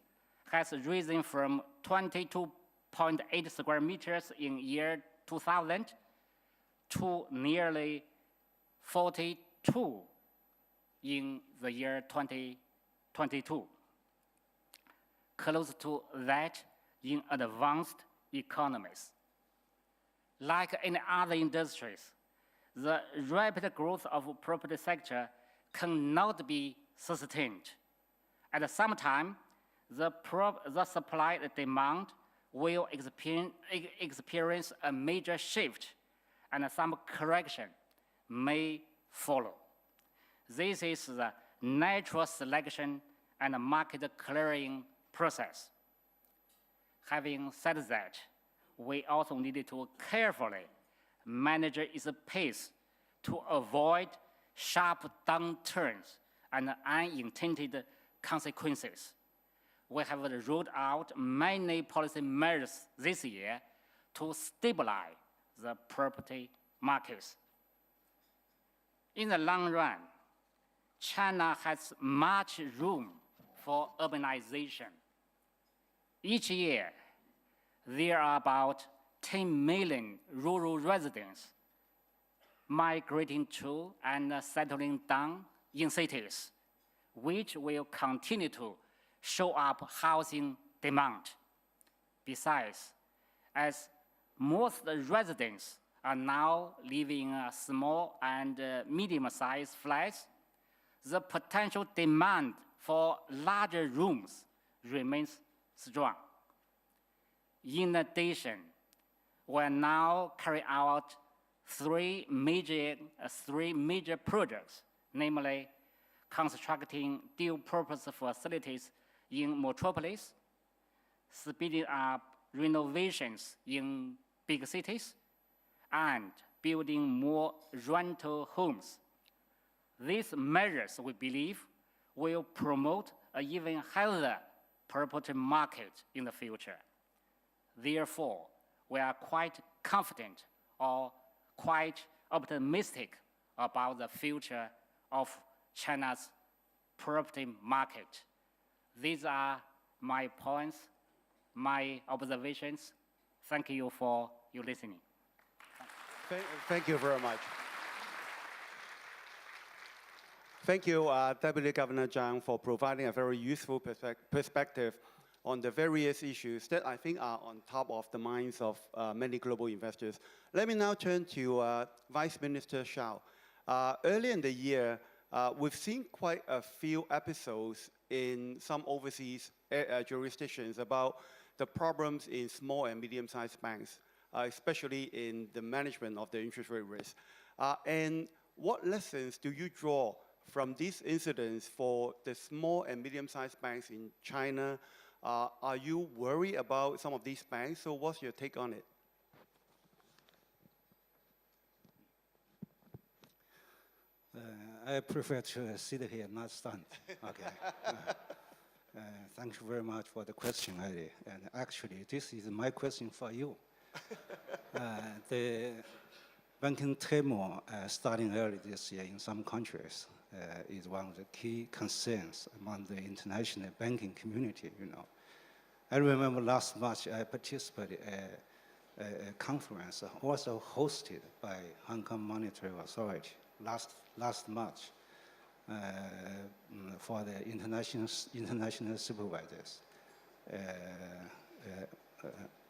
has risen from 22.8 square meters in year 2000 to nearly 42 in the year 2022, close to that in advanced economies. Like in other industries, the rapid growth of the property sector cannot be sustained. At some time, the supply and demand will experience a major shift, and some correction may follow. This is the natural selection and market clearing process. Having said that, we also needed to carefully manage its pace to avoid sharp downturns and unintended consequences. We have rolled out many policy measures this year to stabilize the property markets. In the long run, China has much room for urbanization. Each year, there are about 10 million rural residents migrating to and settling down in cities, which will continue to show up housing demand. Besides, as most residents are now living in small and medium-sized flats, the potential demand for larger rooms remains strong. In addition, we're now carrying out three major projects, namely constructing dual-purpose facilities in metropolis, speeding up renovations in big cities, and building more rental homes. These measures, we believe, will promote an even healthier property market in the future. Therefore, we are quite confident or quite optimistic about the future of China's property market. These are my points, my observations. Thank you for your listening. Thank you very much. Thank you, Deputy Governor Zhang, for providing a very useful perspective on the various issues that I think are on top of the minds of many global investors. Let me now turn to Vice Minister Shao. Earlier in the year, we've seen quite a few episodes in some overseas jurisdictions about the problems in small and medium-sized banks, especially in the management of the interest rate risk. And what lessons do you draw from these incidents for the small and medium-sized banks in China? Are you worried about some of these banks? So what's your take on it? I prefer to sit here, not stand. Okay. Thank you very much for the question, Eddie. And actually, this is my question for you. The banking turmoil starting early this year in some countries is one of the key concerns among the international banking community, you know. I remember last March I participated in a conference also hosted by Hong Kong Monetary Authority last March for the international supervisors.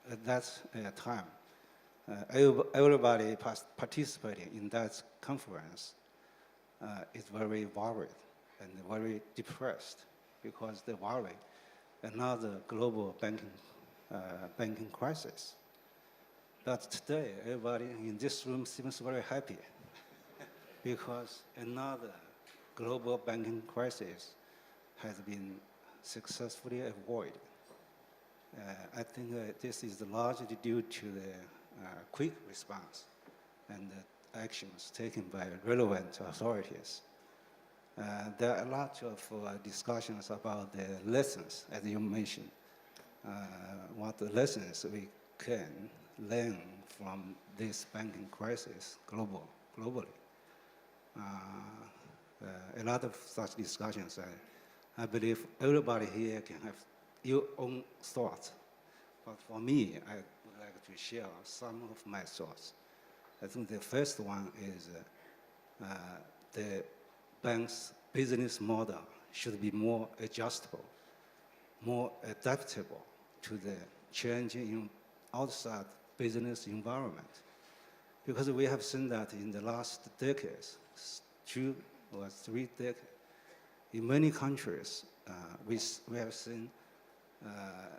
At that time, everybody participating in that conference is very worried and very depressed because they worry another global banking crisis. But today, everybody in this room seems very happy because another global banking crisis has been successfully avoided. I think this is largely due to the quick response and the actions taken by relevant authorities. There are a lot of discussions about the lessons, as you mentioned, what the lessons we can learn from this banking crisis globally. A lot of such discussions, I believe everybody here can have your own thoughts. But for me, I would like to share some of my thoughts. I think the first one is the bank's business model should be more adjustable, more adaptable to the changing outside business environment. Because we have seen that in the last decades, 2 or 3 decades, in many countries, we have seen a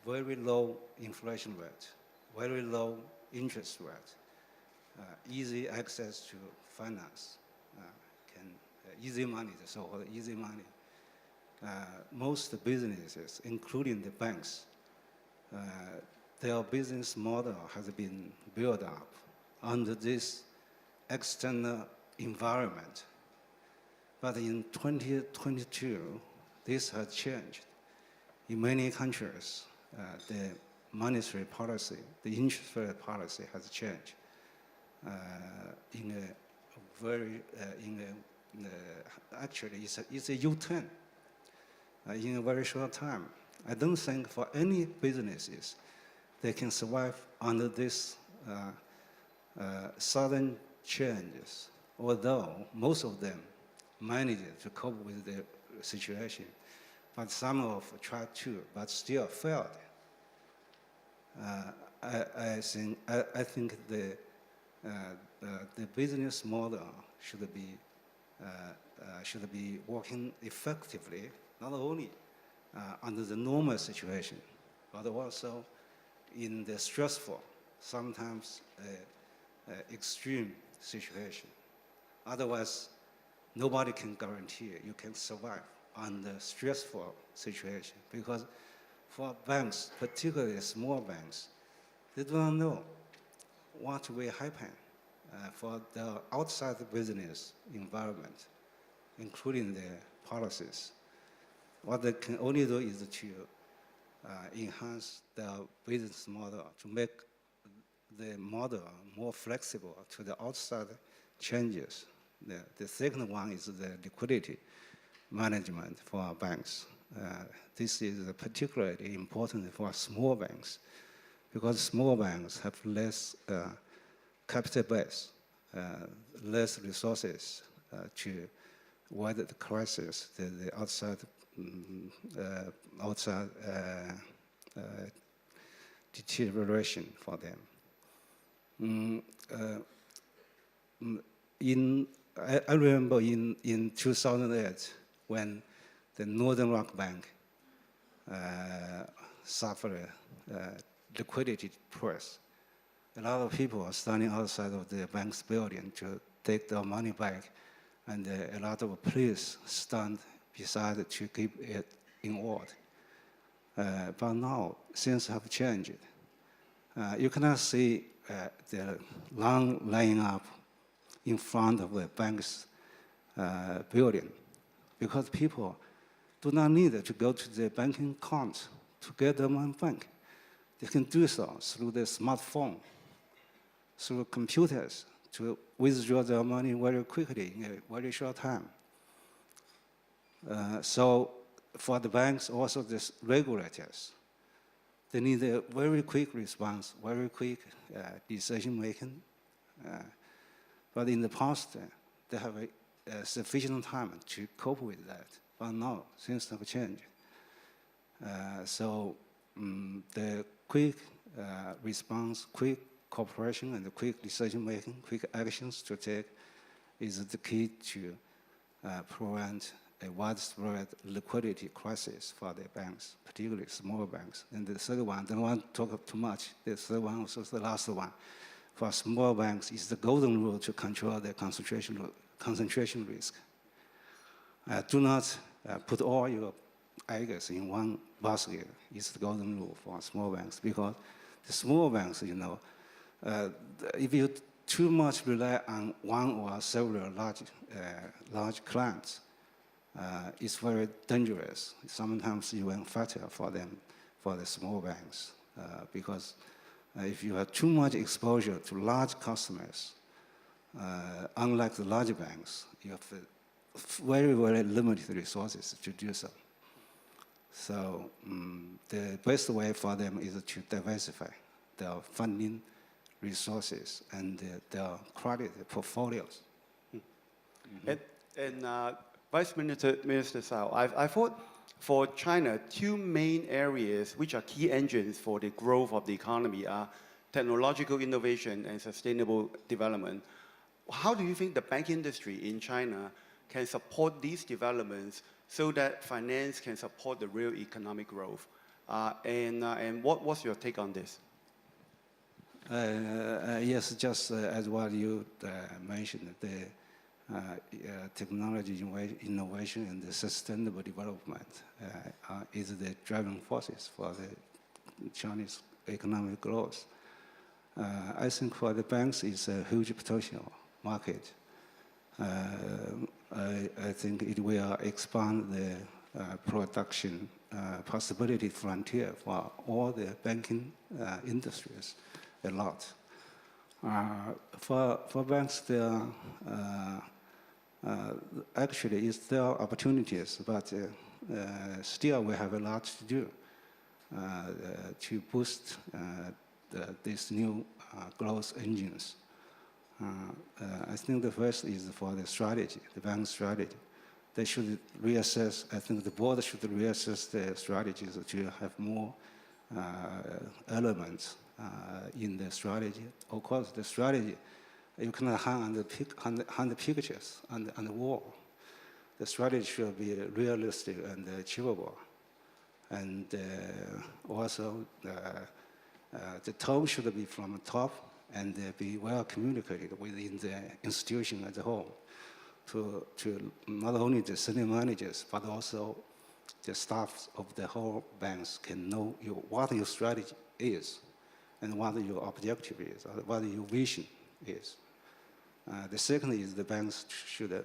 very low inflation rate, very low interest rate, easy access to finance, easy money, the so-called easy money. Most businesses, including the banks, their business model has been built up under this external environment. But in 2022, this has changed. In many countries, the monetary policy, the interest rate policy has changed actually it's a U-turn in a very short time. I don't think for any businesses they can survive under this sudden changes, although most of them managed to cope with the situation. But some of tried to, but still failed. I think the business model should be working effectively, not only under the normal situation, but also in the stressful, sometimes extreme situation. Otherwise, nobody can guarantee you can survive under stressful situation, because for banks, particularly small banks, they do not know what will happen for the outside business environment, including the policies. What they can only do is to enhance the business model, to make the model more flexible to the outside changes. The second one is the liquidity management for our banks. This is particularly important for small banks, because small banks have less capital base, less resources to weather the crisis, the outside deterioration for them. I remember in 2008 when the Northern Rock Bank suffered liquidity press. A lot of people are standing outside of the bank's building to take their money back, and a lot of police stand beside to keep it in order. But now things have changed. You cannot see the long line up in front of the bank's building, because people do not need to go to the banking account to get the money bank. They can do so through the smartphone, through computers, to withdraw their money very quickly in a very short time. So for the banks, also the regulators, they need a very quick response, very quick decision making. But in the past, they have sufficient time to cope with that. But now, things have changed. So the quick response, quick cooperation, and the quick decision making, quick actions to take is the key to prevent a widespread liquidity crisis for the banks, particularly small banks. And the third one, I don't want to talk too much. The third one, also the last one, for small banks is the golden rule to control the concentration risk. Do not put all your eggs in one basket. It's the golden rule for small banks, because the small banks, you know, if you too much rely on one or several large clients, it's very dangerous. Sometimes even fatal for them, for the small banks, because if you have too much exposure to large customers, unlike the large banks, you have very, very limited resources to do so. So the best way for them is to diversify their funding resources and their credit portfolios. And Vice Minister Cao, I thought for China, two main areas which are key engines for the growth of the economy are technological innovation and sustainable development. How do you think the bank industry in China can support these developments so that finance can support the real economic growth? And what's your take on this? Yes, just as what you mentioned, the technology innovation and the sustainable development is the driving forces for the Chinese economic growth. I think for the banks, it's a huge potential market. I think it will expand the production possibility frontier for all the banking industries a lot. For banks, there actually is there are opportunities, but still we have a lot to do to boost these new growth engines. I think the first is for the strategy, the bank strategy. They should reassess, I think the board should reassess the strategies to have more elements in the strategy. Of course, the strategy, you cannot hang on the pictures on the wall. The strategy should be realistic and achievable. And also, the tone should be from the top and be well communicated within the institution as a whole to not only the senior managers, but also the staff of the whole banks can know what your strategy is and what your objective is, or what your vision is. The second is the banks should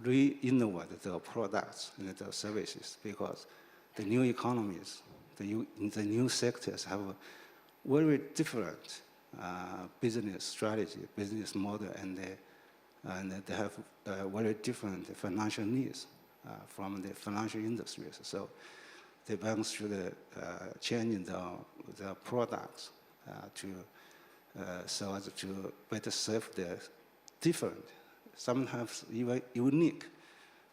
re-innovate their products and their services, because the new economies, the new sectors have a very different business strategy, business model, and they have very different financial needs from the financial industries. So the banks should change their products so as to better serve the different, sometimes even unique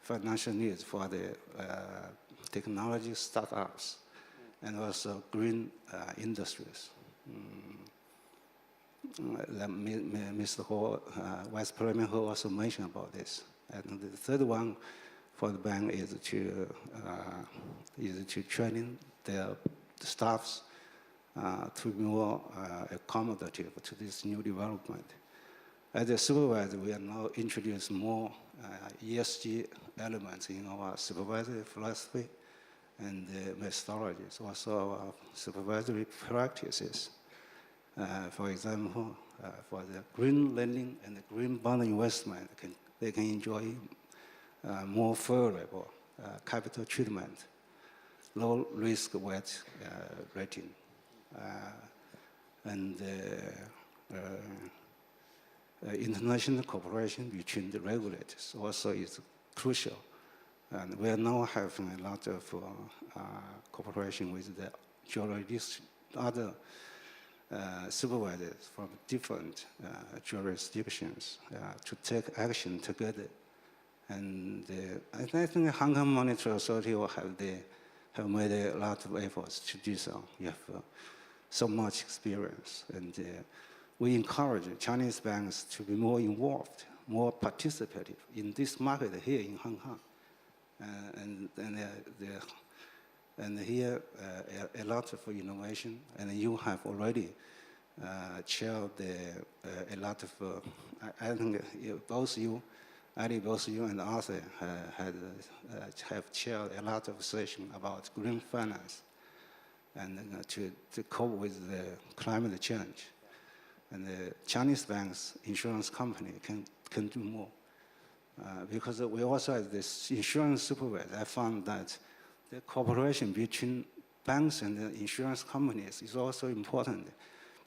financial needs for the technology startups and also green industries. Mr. Ho, Vice President Ho also mentioned about this. And the third one for the bank is to train their staffs to be more accommodative to this new development. As a supervisor, we are now introducing more ESG elements in our supervisory philosophy and methodologies, also our supervisory practices. For example, for the green lending and the green bond investment, they can enjoy more favorable capital treatment, low risk weight rating, and international cooperation between the regulators also is crucial. And we are now having a lot of cooperation with the other supervisors from different jurisdictions to take action together. And I think the Hong Kong Monetary Authority will have made a lot of efforts to do so. We have so much experience, and we encourage Chinese banks to be more involved, more participative in this market here in Hong Kong. And here a lot of innovation, and you have already chaired a lot of. I think both you and Arthur have chaired a lot of sessions about green finance and to cope with the climate change. And the Chinese banks, insurance company can do more. Because we also, as this insurance supervisor, I found that the cooperation between banks and the insurance companies is also important,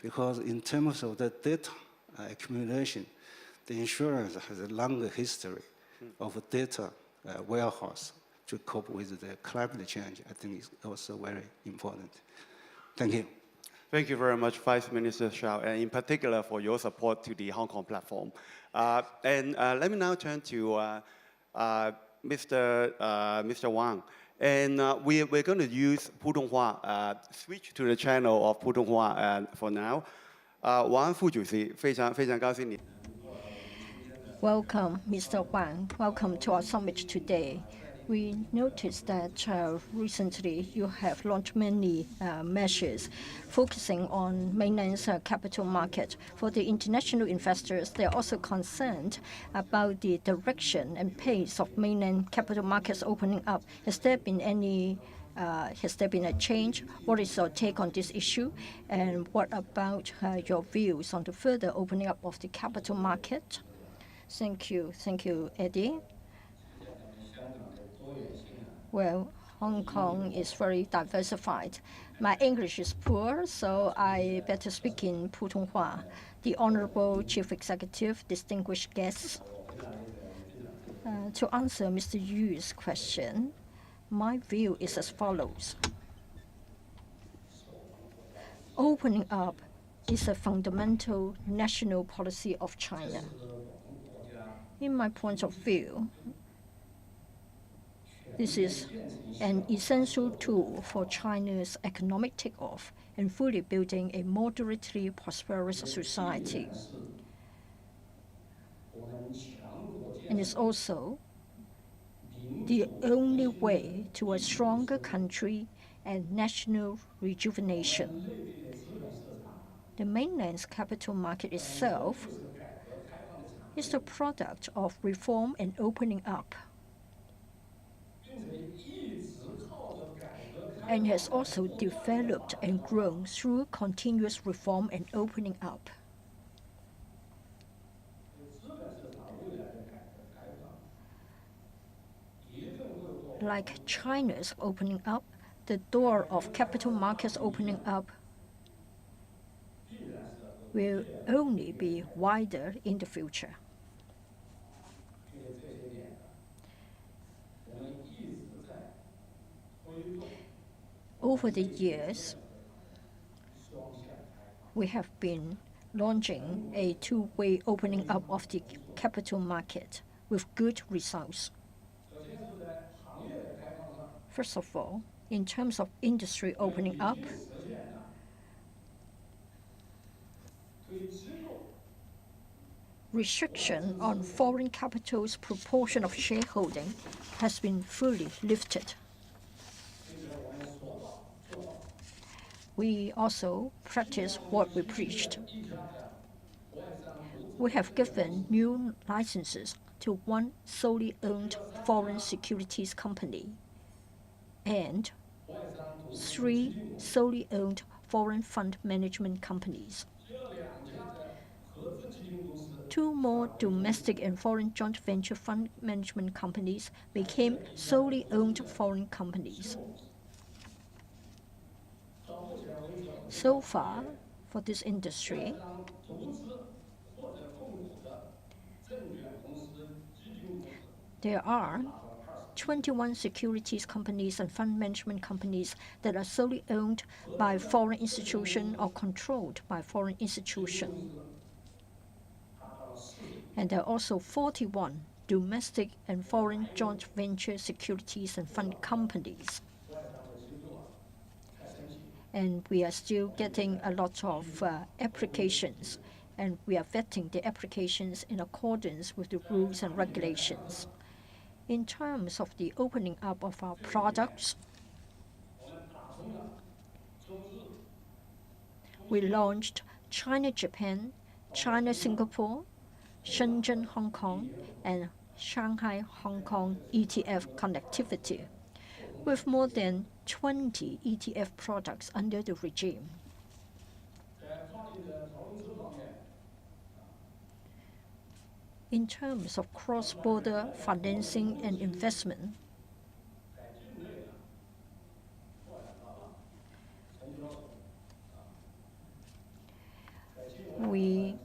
because in terms of the data accumulation, the insurance has a longer history of data warehouse to cope with the climate change. I think it's also very important. Thank you. Thank you very much, Vice Minister Shao, and in particular for your support to the Hong Kong platform. Let me now turn to Mr. Wang. And we're going to use Putonghua, switch to the channel of Putonghua for now. Wang 副主席，非常高兴你。Welcome, Mr. Wang. Welcome to our summit today. We noticed that recently you have launched many measures focusing on mainland's capital market. For the international investors, they are also concerned about the direction and pace of mainland capital markets opening up. Has there been a change? What is your take on this issue? And what about your views on the further opening up of the capital market? Thank you, Eddie. Well, Hong Kong is very diversified. My English is poor, so I better speak in Putonghua. The Honorable Chief Executive, distinguished guests, to answer Mr. Yu's question, my view is as follows. Opening up is a fundamental national policy of China. In my point of view, this is an essential tool for China's economic takeoff and fully building a moderately prosperous society. And it's also the only way to a stronger country and national rejuvenation. The mainland's capital market itself is the product of reform and opening up, and has also developed and grown through continuous reform and opening up. Like China's opening up, the door of capital markets opening up will only be wider in the future. Over the years, we have been launching a two-way opening up of the capital market with good results. First of all, in terms of industry opening up, restriction on foreign capital's proportion of shareholding has been fully lifted. We also practice what we preached. We have given new licenses to one solely owned foreign securities company and 3 solely owned foreign fund management companies. 2 more domestic and foreign joint venture fund management companies became solely owned foreign companies. So far, for this industry, there are 21 securities companies and fund management companies that are solely owned by foreign institutions or controlled by foreign institutions. And there are also 41 domestic and foreign joint venture securities and fund companies. And we are still getting a lot of applications, and we are vetting the applications in accordance with the rules and regulations. In terms of the opening up of our products, we launched China-Japan, China-Singapore, Shenzhen-Hong Kong, and Shanghai-Hong Kong ETF connectivity, with more than 20 ETF products under the regime. In terms of cross-border financing and investment, we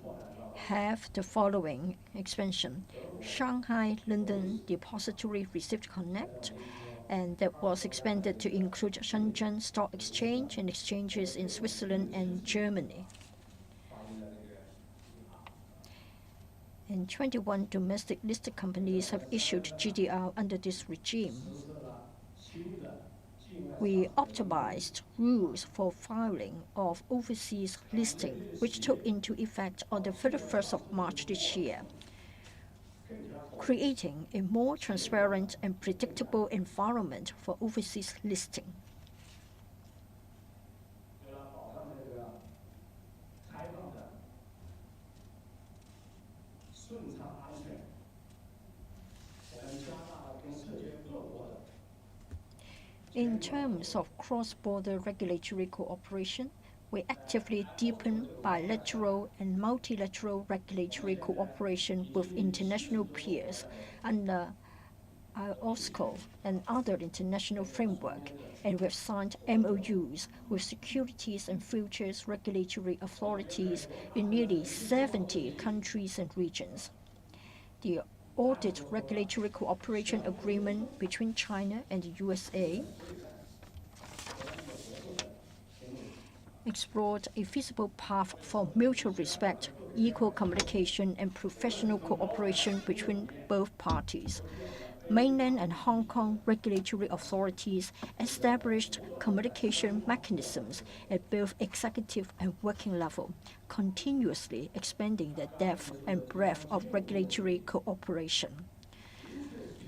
have the following expansion: Shanghai-London Depository Receipt Connect, and that was expanded to include Shenzhen Stock Exchange and exchanges in Switzerland and Germany. And 21 domestic listed companies have issued GDR under this regime. We optimized rules for filing of overseas listing, which took into effect on the 31st of March this year, creating a more transparent and predictable environment for overseas listing. In terms of cross-border regulatory cooperation, we actively deepen bilateral and multilateral regulatory cooperation with international peers under OSCO and other international framework, and we have signed MOUs with securities and futures regulatory authorities in nearly 70 countries and regions. The Audit Regulatory Cooperation Agreement between China and the USA explored a feasible path for mutual respect, equal communication, and professional cooperation between both parties. Mainland and Hong Kong regulatory authorities established communication mechanisms at both executive and working level, continuously expanding the depth and breadth of regulatory cooperation.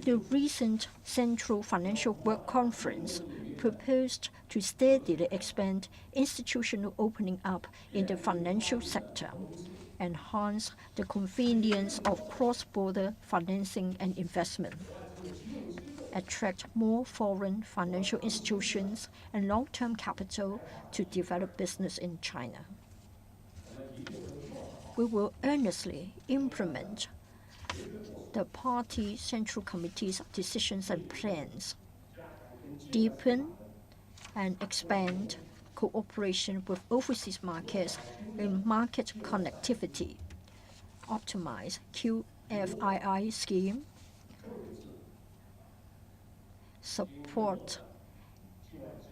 The recent Central Financial Work Conference proposed to steadily expand institutional opening up in the financial sector, enhance the convenience of cross-border financing and investment, attract more foreign financial institutions and long-term capital to develop business in China. We will earnestly implement the Party Central Committee's decisions and plans, deepen and expand cooperation with overseas markets in market connectivity, optimize QFII scheme, support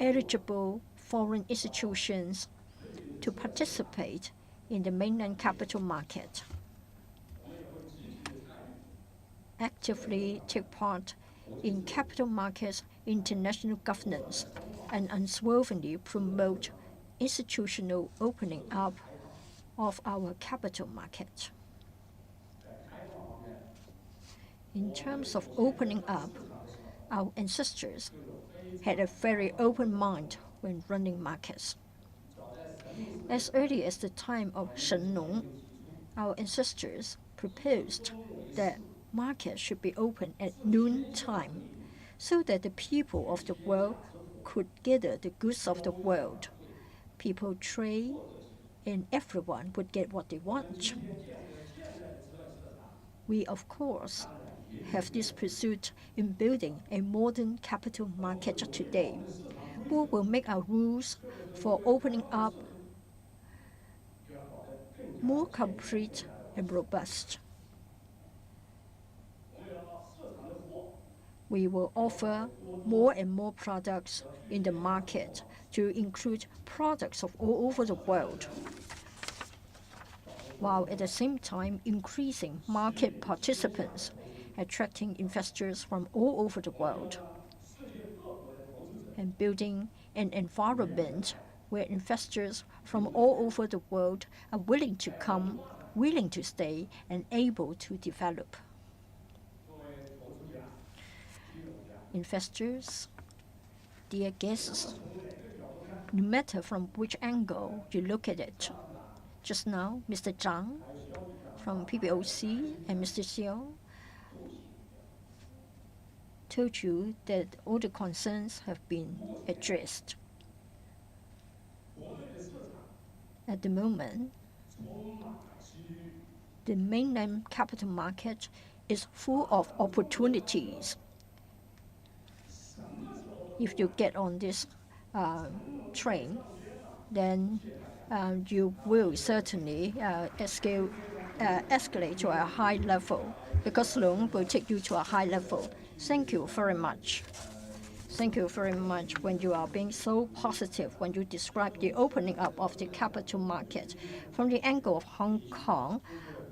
eligible foreign institutions to participate in the mainland capital market, actively take part in capital markets international governance, and unswervingly promote institutional opening up of our capital market. In terms of opening up, our ancestors had a very open mind when running markets. As early as the time of Shen Nong, our ancestors proposed that markets should be open at noon time so that the people of the world could gather the goods of the world. People trade, and everyone would get what they want. We, of course, have this pursuit in building a modern capital market today. We will make our rules for opening up more complete and robust. We will offer more and more products in the market to include products of all over the world, while at the same time increasing market participants, attracting investors from all over the world, and building an environment where investors from all over the world are willing to come, willing to stay, and able to develop. Investors, dear guests, no matter from which angle you look at it, just now, Mr. Zhang from PBOC and Mr. Xiao told you that all the concerns have been addressed. At the moment, the mainland capital market is full of opportunities. If you get on this train, then you will certainly escalate to a high level, because loan will take you to a high level. Thank you very much. Thank you very much when you are being so positive when you describe the opening up of the capital market. From the angle of Hong Kong,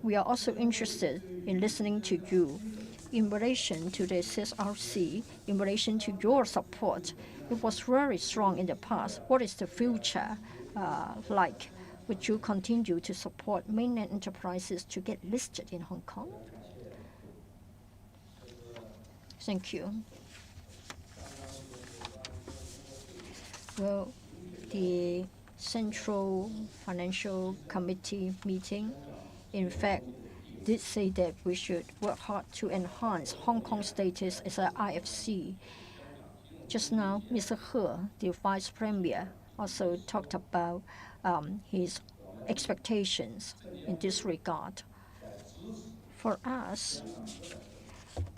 we are also interested in listening to you. In relation to the CSRC, in relation to your support, it was very strong in the past. What is the future like? Would you continue to support mainland enterprises to get listed in Hong Kong? Thank you. Well, the Central Financial Committee meeting, in fact, did say that we should work hard to enhance Hong Kong's status as an IFC. Just now, Mr. He, the Vice Premier, also talked about his expectations in this regard. For us,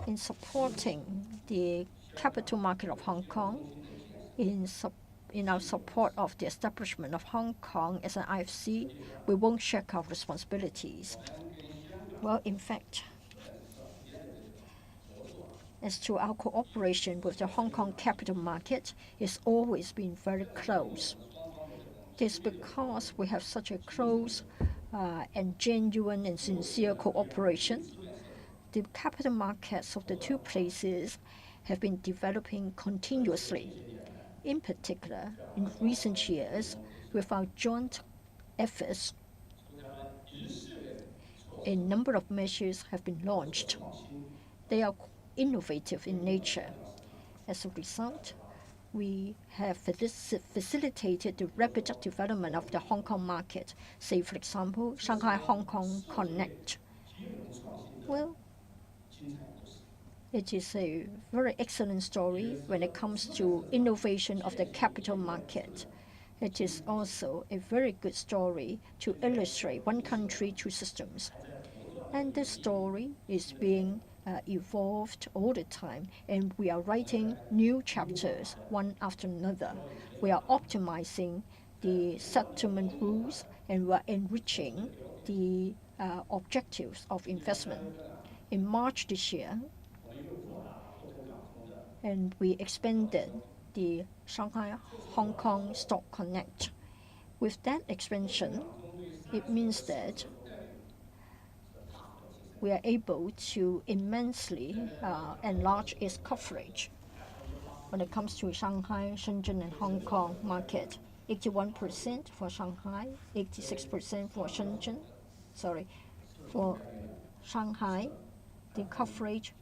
in supporting the capital market of Hong Kong, in our support of the establishment of Hong Kong as an IFC, we won't shirk our responsibilities. Well, in fact, as to our cooperation with the Hong Kong capital market, it's always been very close. It is because we have such a close and genuine and sincere cooperation. The capital markets of the two places have been developing continuously. In particular, in recent years, with our joint efforts, a number of measures have been launched. They are innovative in nature. As a result, we have facilitated the rapid development of the Hong Kong market. Say, for example, Shanghai-Hong Kong Connect. Well, it is a very excellent story when it comes to innovation of the capital market. It is also a very good story to illustrate one country, two systems. And this story is being evolved all the time, and we are writing new chapters one after another. We are optimizing the settlement rules, and we are enriching the objectives of investment. In March this year, and we expanded the Shanghai-Hong Kong Stock Connect. With that expansion, it means that we are able to immensely enlarge its coverage when it comes to Shanghai, Shenzhen, and Hong Kong market. 81% for Shanghai, 86% for Shenzhen. For Shanghai, the coverage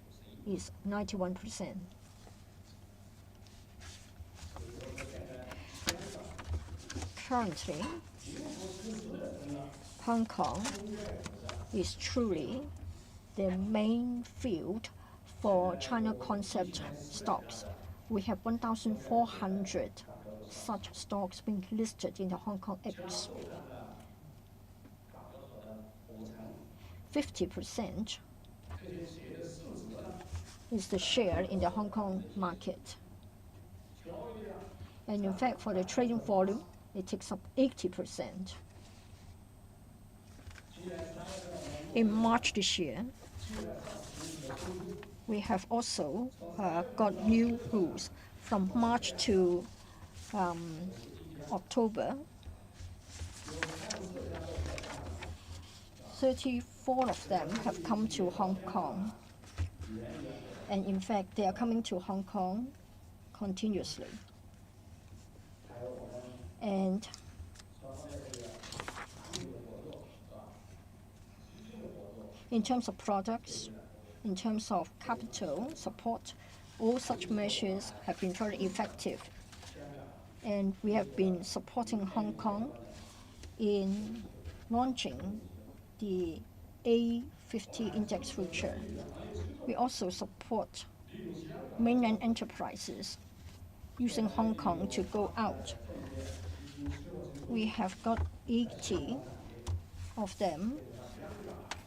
is 91%. Currently, Hong Kong is truly the main field for China concept stocks. We have 1,400 such stocks being listed in the Hong Kong X. 50% is the share in the Hong Kong market. And in fact, for the trading volume, it takes up 80%. In March this year, we have also got new rules. From March to October, 34 of them have come to Hong Kong. And in fact, they are coming to Hong Kong continuously. And in terms of products, in terms of capital support, all such measures have been very effective. And we have been supporting Hong Kong in launching the A50 index future. We also support mainland enterprises using Hong Kong to go out. We have got 80 of them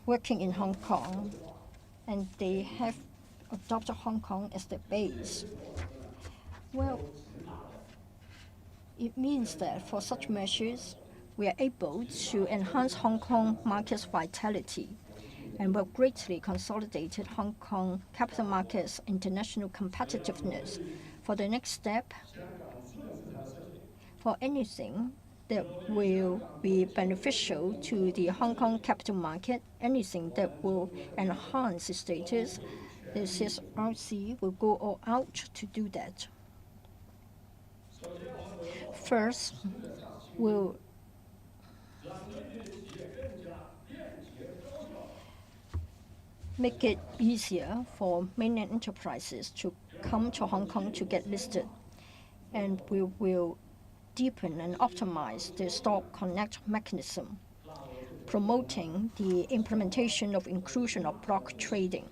working in Hong Kong, and they have adopted Hong Kong as their base. Well, it means that for such measures, we are able to enhance Hong Kong market's vitality and will greatly consolidate Hong Kong capital markets' international competitiveness. For the next step, for anything that will be beneficial to the Hong Kong capital market, anything that will enhance its status, the CSRC will go all out to do that. First, we'll make it easier for mainland enterprises to come to Hong Kong to get listed. And we will deepen and optimize the Stock Connect mechanism, promoting the implementation of inclusion of block trading.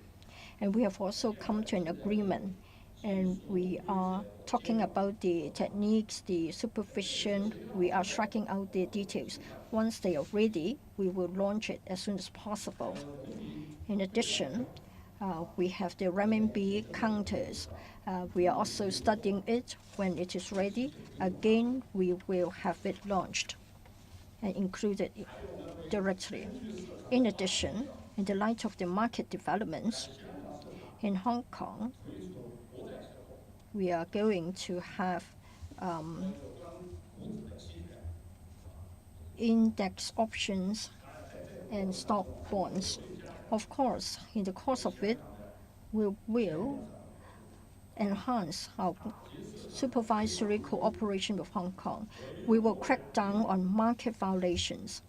And we have also come to an agreement, and we are talking about the techniques, the supervision. We are tracking out the details. Once they are ready, we will launch it as soon as possible. In addition, we have the renminbi counters. We are also studying it. When it is ready, again, we will have it launched and included directly. In addition, in the light of the market developments in Hong Kong, we are going to have index options and stock bonds. Of course, in the course of it, we will enhance our supervisory cooperation with Hong Kong. We will crack down on market violations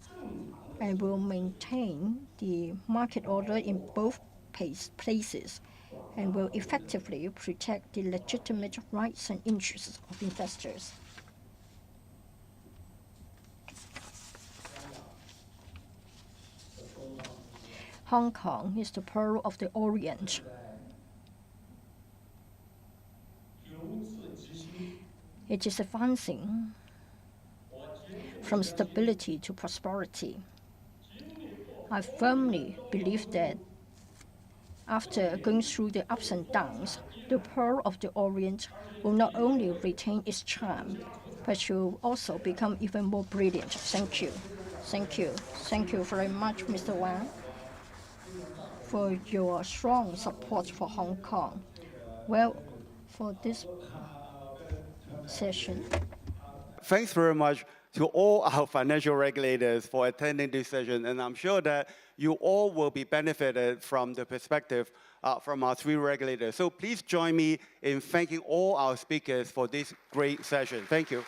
and will maintain the market order in both places and will effectively protect the legitimate rights and interests of investors. Hong Kong is the pearl of the Orient. It is advancing from stability to prosperity. I firmly believe that after going through the ups and downs, the pearl of the Orient will not only retain its charm, but will also become even more brilliant. Thank you. Thank you. Thank you very much, Mr. Wang, for your strong support for Hong Kong. Well, for this session. Thanks very much to all our financial regulators for attending this session, and I'm sure that you all will be benefited from the perspective from our three regulators. So please join me in thanking all our speakers for this great session. Thank you.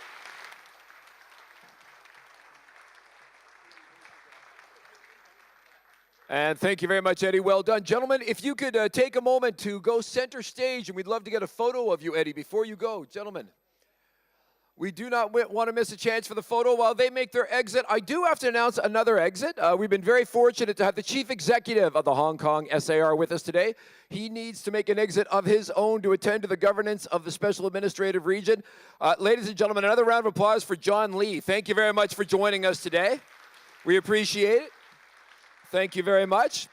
And thank you very much, Eddie. Well done. Gentlemen, if you could take a moment to go center stage, and we'd love to get a photo of you, Eddie, before you go. Gentlemen, we do not want to miss a chance for the photo while they make their exit. I do have to announce another exit. We've been very fortunate to have the chief executive of the Hong Kong SAR with us today. He needs to make an exit of his own to attend to the governance of the Special Administrative Region. Ladies and gentlemen, another round of applause for John Lee. Thank you very much for joining us today. We appreciate it. Thank you very much.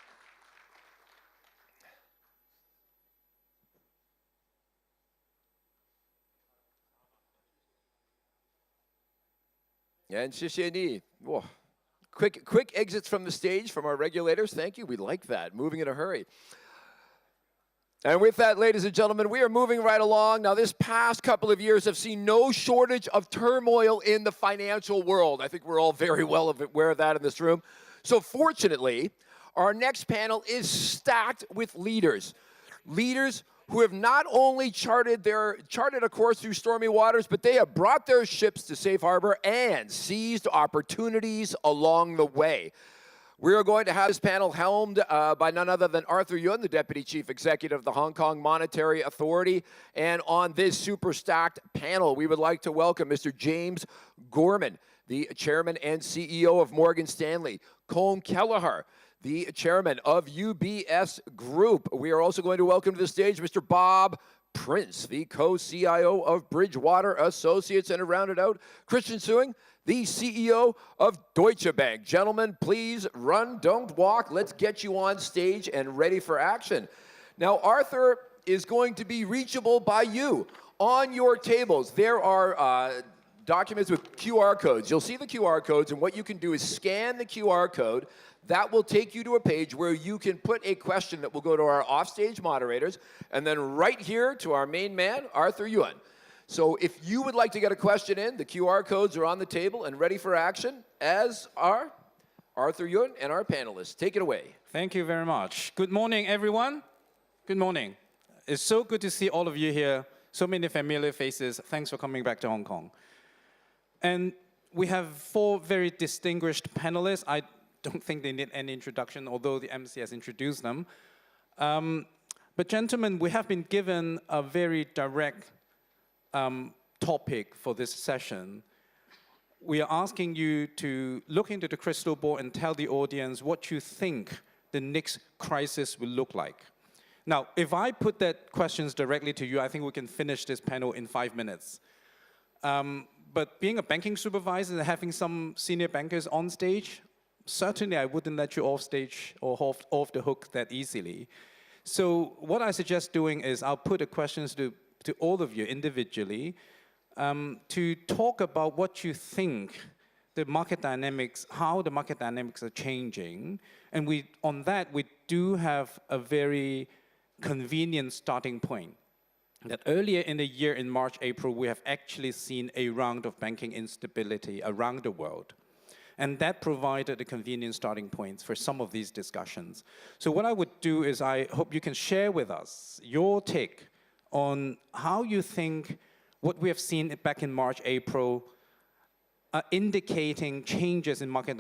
And 谢谢你. Whoa. Quick exits from the stage from our regulators. Thank you. We like that. Moving in a hurry. And with that, ladies and gentlemen, we are moving right along. Now, this past couple of years have seen no shortage of turmoil in the financial world. I think we're all very well aware of that in this room. So fortunately, our next panel is stacked with leaders. Leaders who have not only charted a course through stormy waters, but they have brought their ships to safe harbor and seized opportunities along the way. We are going to have this panel helmed by none other than Arthur Yun, the Deputy Chief Executive of the Hong Kong Monetary Authority. And on this super stacked panel, we would like to welcome Mr. James Gorman, the Chairman and CEO of Morgan Stanley, Colm Kelleher, the Chairman of UBS Group. We are also going to welcome to the stage Mr. Bob Prince, the co-CIO of Bridgewater Associates, and to round it out, Christian Sewing, the CEO of Deutsche Bank. Gentlemen, please run, don't walk. Let's get you on stage and ready for action. Now, Arthur is going to be reachable by you. On your tables, there are documents with QR codes. You'll see the QR codes, and what you can do is scan the QR code. That will take you to a page where you can put a question that will go to our offstage moderators, and then right here to our main man, Arthur Yun. So if you would like to get a question in, the QR codes are on the table and ready for action, as are Arthur Yun and our panelists. Take it away. Thank you very much. Good morning, everyone. Good morning. It's so good to see all of you here. So many familiar faces. Thanks for coming back to Hong Kong. And we have 4 very distinguished panelists. I don't think they need any introduction, although the MC has introduced them. But gentlemen, we have been given a very direct topic for this session. We are asking you to look into the crystal ball and tell the audience what you think the next crisis will look like. Now, if I put that questions directly to you, I think we can finish this panel in 5 minutes. But being a banking supervisor and having some senior bankers on stage, certainly I wouldn't let you off stage or off the hook that easily. So what I suggest doing is I'll put the questions to all of you individually to talk about what you think the market dynamics, how the market dynamics are changing. And on that, we do have a very convenient starting point. That earlier in the year, in March, April, we have actually seen a round of banking instability around the world. And that provided a convenient starting point for some of these discussions. So what I would do is I hope you can share with us your take on how you think what we have seen back in March, April, are indicating changes in market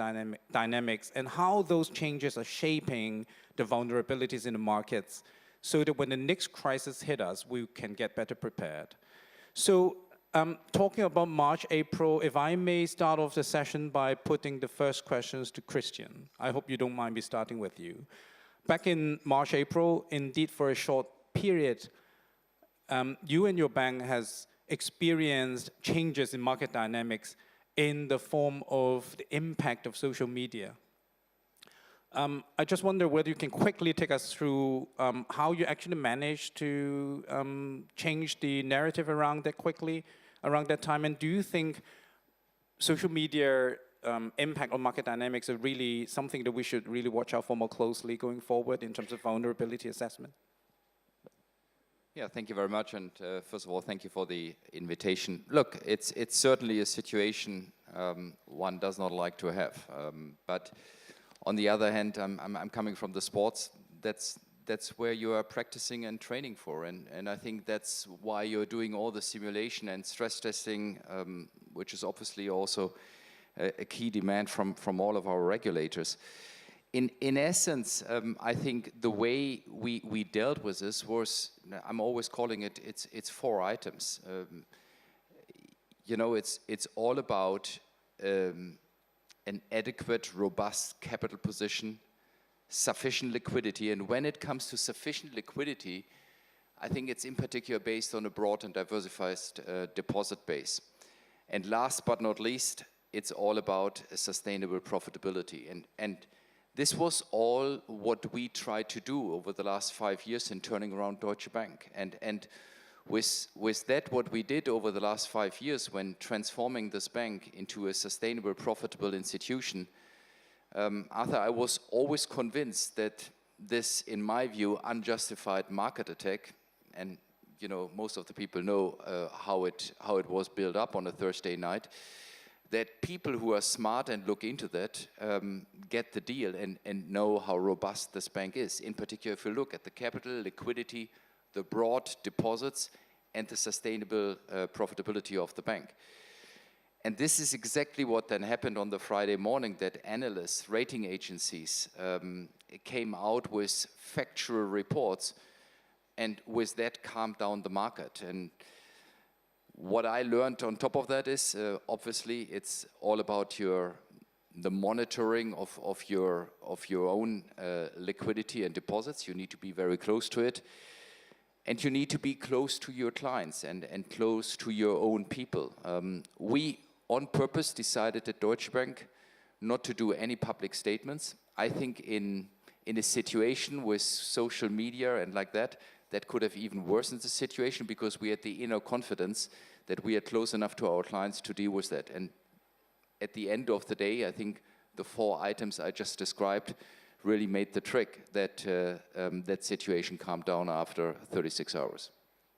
dynamics and how those changes are shaping the vulnerabilities in the markets so that when the next crisis hit us, we can get better prepared. So talking about March, April, if I may start off the session by putting the first questions to Christian. I hope you don't mind me starting with you. Back in March, April, indeed for a short period, you and your bank has experienced changes in market dynamics in the form of the impact of social media. I just wonder whether you can quickly take us through how you actually managed to change the narrative around that quickly, around that time, and do you think social media impact on market dynamics are really something that we should really watch out for more closely going forward in terms of vulnerability assessment? Yeah, thank you very much, and first of all, thank you for the invitation. Look, it's certainly a situation one does not like to have, but on the other hand, I'm coming from the sports. That's where you are practicing and training for, and I think that's why you're doing all the simulation and stress testing, which is obviously also a key demand from all of our regulators. In essence, I think the way we dealt with this was, I'm always calling it's 4 items. You know, it's all about an adequate, robust capital position, sufficient liquidity, and when it comes to sufficient liquidity, I think it's in particular based on a broad and diversified deposit base. And last but not least, it's all about a sustainable profitability. And this was all what we tried to do over the last 5 years in turning around Deutsche Bank. And With that, what we did over the last 5 years when transforming this bank into a sustainable, profitable institution, Arthur, I was always convinced that this, in my view, unjustified market attack, and you know, most of the people know how it was built up on a Thursday night, that people who are smart and look into that get the deal and know how robust this bank is. In particular, if you look at the capital, liquidity, the broad deposits, and the sustainable profitability of the bank. And this is exactly what then happened on the Friday morning, that analysts, rating agencies came out with factual reports, and with that calmed down the market. And what I learned on top of that is, obviously, it's all about the monitoring of your own liquidity and deposits. You need to be very close to it. And you need to be close to your clients and close to your own people. We, on purpose, decided at Deutsche Bank not to do any public statements. I think in a situation with social media and like that could have even worsened the situation, because we had the inner confidence that we are close enough to our clients to deal with that. And at the end of the day, I think the 4 items I just described really made the trick that that situation calmed down after 36 hours.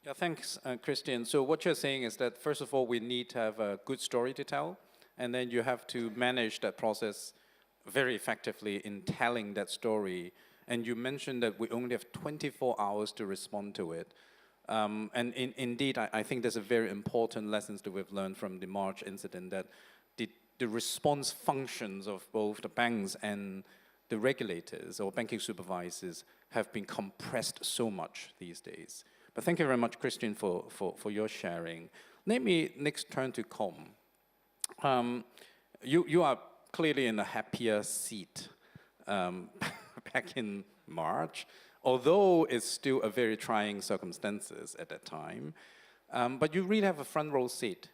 Yeah, thanks, Christian. So what you're saying is that, first of all, we need to have a good story to tell, and then you have to manage that process very effectively in telling that story. And you mentioned that we only have 24 hours to respond to it. And indeed, I think there's a very important lessons that we've learned from the March incident, that the response functions of both the banks and the regulators or banking supervisors have been compressed so much these days. But thank you very much, Christian, for your sharing. Let me next turn to Com. You are clearly in a happier seat back in March, although it's still a very trying circumstances at that time. But you really have a front row seat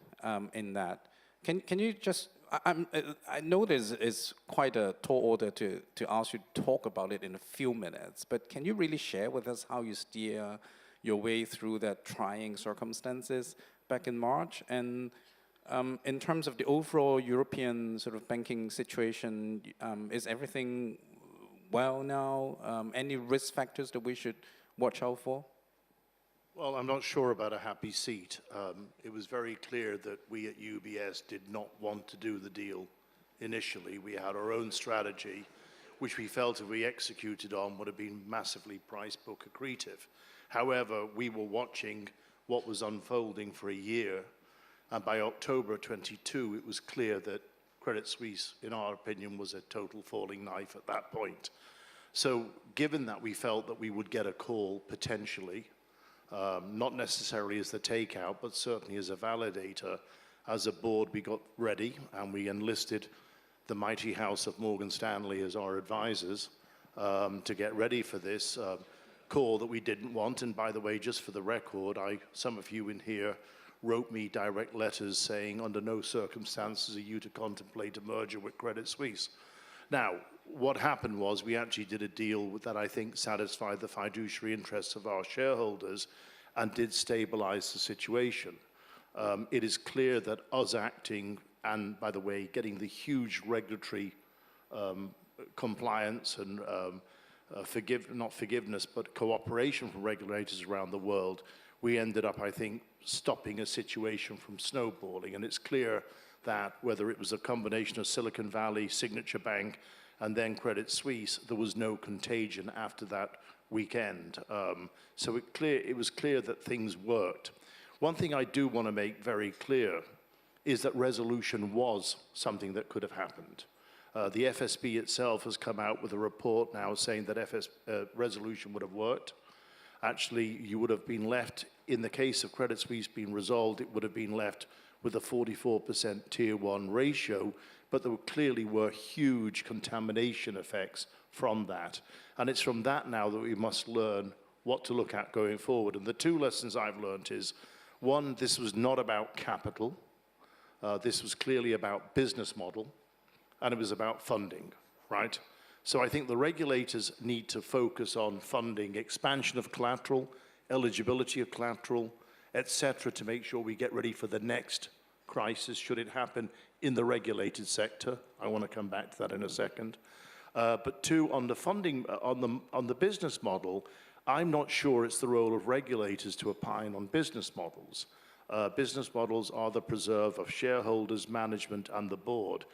in that. Can you just, I know this is quite a tall order to ask you to talk about it in a few minutes, but can you really share with us how you steer your way through that trying circumstances back in March? And in terms of the overall European sort of banking situation, is everything well now? Any risk factors that we should watch out for? Well, I'm not sure about a happy seat. It was very clear that we at UBS did not want to do the deal initially. We had our own strategy, which we felt if we executed on would have been massively price book accretive. However, we were watching what was unfolding for a year, and by October 22, it was clear that Credit Suisse, in our opinion, was a total falling knife at that point. So given that we felt that we would get a call potentially, not necessarily as the takeout, but certainly as a validator, as a board we got ready and we enlisted the mighty house of Morgan Stanley as our advisors to get ready for this call that we didn't want. And by the way, just for the record, some of you in here wrote me direct letters saying under no circumstances are you to contemplate a merger with Credit Suisse. Now, what happened was we actually did a deal that I think satisfied the fiduciary interests of our shareholders and did stabilize the situation. It is clear that us acting, and by the way, getting the huge regulatory compliance and not forgiveness, but cooperation from regulators around the world, we ended up, I think, stopping a situation from snowballing. And it's clear that whether it was a combination of Silicon Valley, Signature Bank, and then Credit Suisse, there was no contagion after that weekend. So it was clear that things worked. One thing I do want to make very clear is that resolution was something that could have happened. The FSB itself has come out with a report now saying that resolution would have worked. Actually, you would have been left, in the case of Credit Suisse being resolved, it would have been left with a 44% Tier 1 ratio, but there clearly were huge contamination effects from that. And it's from that now that we must learn what to look at going forward. And the 2 lessons I've learned is, one, this was not about capital. This was clearly about business model, and it was about funding, right? So I think the regulators need to focus on funding, expansion of collateral, eligibility of collateral, etc., to make sure we get ready for the next crisis, should it happen in the regulated sector. I want to come back to that in a second. But two, on the funding, on the business model, I'm not sure it's the role of regulators to opine on business models. Business models are the preserve of shareholders, management, and the board,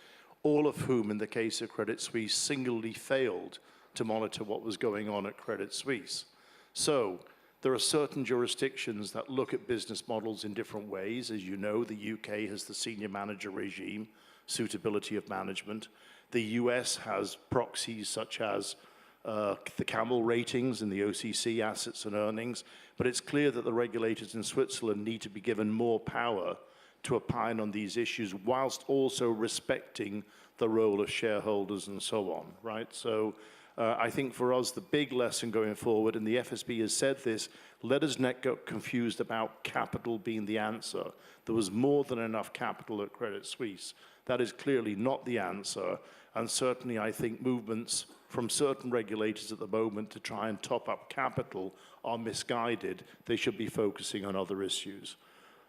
all of whom, in the case of Credit Suisse, singularly failed to monitor what was going on at Credit Suisse. So there are certain jurisdictions that look at business models in different ways. As you know, the UK has the senior manager regime, suitability of management. The US has proxies such as the Camel ratings and the OCC assets and earnings, but it's clear that the regulators in Switzerland need to be given more power to opine on these issues whilst also respecting the role of shareholders and so on, right? So I think for us, the big lesson going forward, and the FSB has said this, let us not get confused about capital being the answer. There was more than enough capital at Credit Suisse. That is clearly not the answer, and certainly I think movements from certain regulators at the moment to try and top up capital are misguided. They should be focusing on other issues.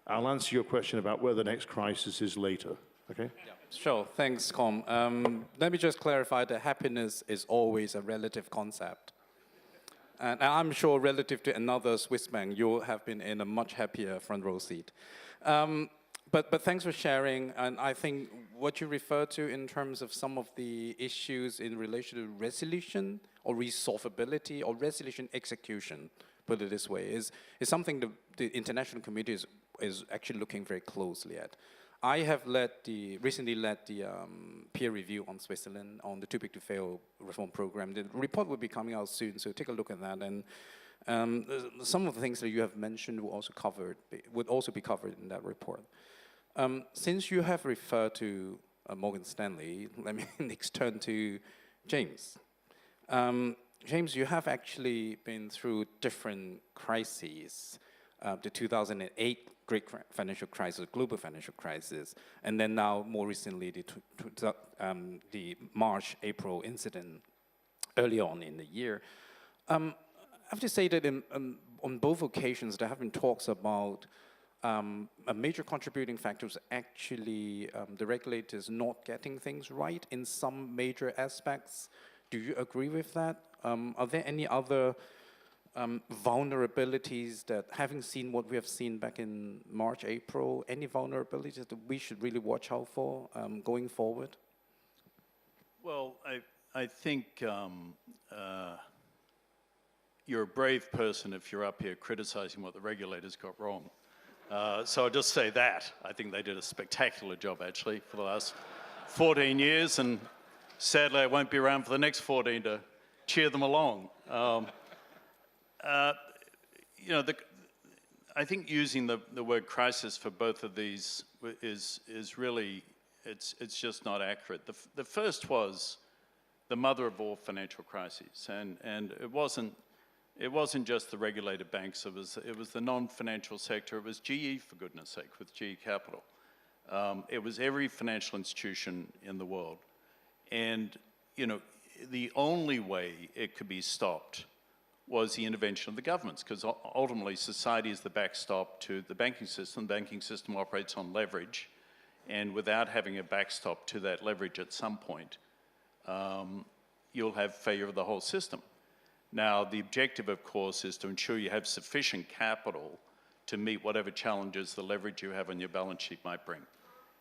I'll answer your question about where the next crisis is later, okay? Yeah, sure, thanks, Com. Let me just clarify that happiness is always a relative concept. And I'm sure relative to another Swiss bank, you have been in a much happier front row seat. But thanks for sharing, and I think what you refer to in terms of some of the issues in relation to resolution or resolvability or resolution execution, put it this way, is something the international community is actually looking very closely at. I have recently led the peer review on Switzerland on the Too Big to Fail reform program. The report will be coming out soon, so take a look at that. And some of the things that you have mentioned would also be covered in that report. Since you have referred to Morgan Stanley, let me next turn to James. James, you have actually been through different crises. The 2008 great financial crisis, global financial crisis, and then now more recently the March-April incident earlier on in the year. I have to say that on both occasions there have been talks about a major contributing factor is actually the regulators not getting things right in some major aspects. Do you agree with that? Are there any other vulnerabilities that, having seen what we have seen back in March, April, any vulnerabilities that we should really watch out for going forward? Well, I think you're a brave person if you're up here criticizing what the regulators got wrong. So I'll just say that. I think they did a spectacular job, actually, for the last 14 years, and sadly I won't be around for the next 14 to cheer them along. You know, I think using the word crisis for both of these is really, it's just not accurate. The first was the mother of all financial crises, and it wasn't just the regulated banks, it was the non-financial sector, it was GE, for goodness sake, with GE Capital. It was every financial institution in the world. And, you know, the only way it could be stopped was the intervention of the governments, because ultimately society is the backstop to the banking system. The banking system operates on leverage, and without having a backstop to that leverage at some point, you'll have failure of the whole system. Now, the objective, of course, is to ensure you have sufficient capital to meet whatever challenges the leverage you have on your balance sheet might bring.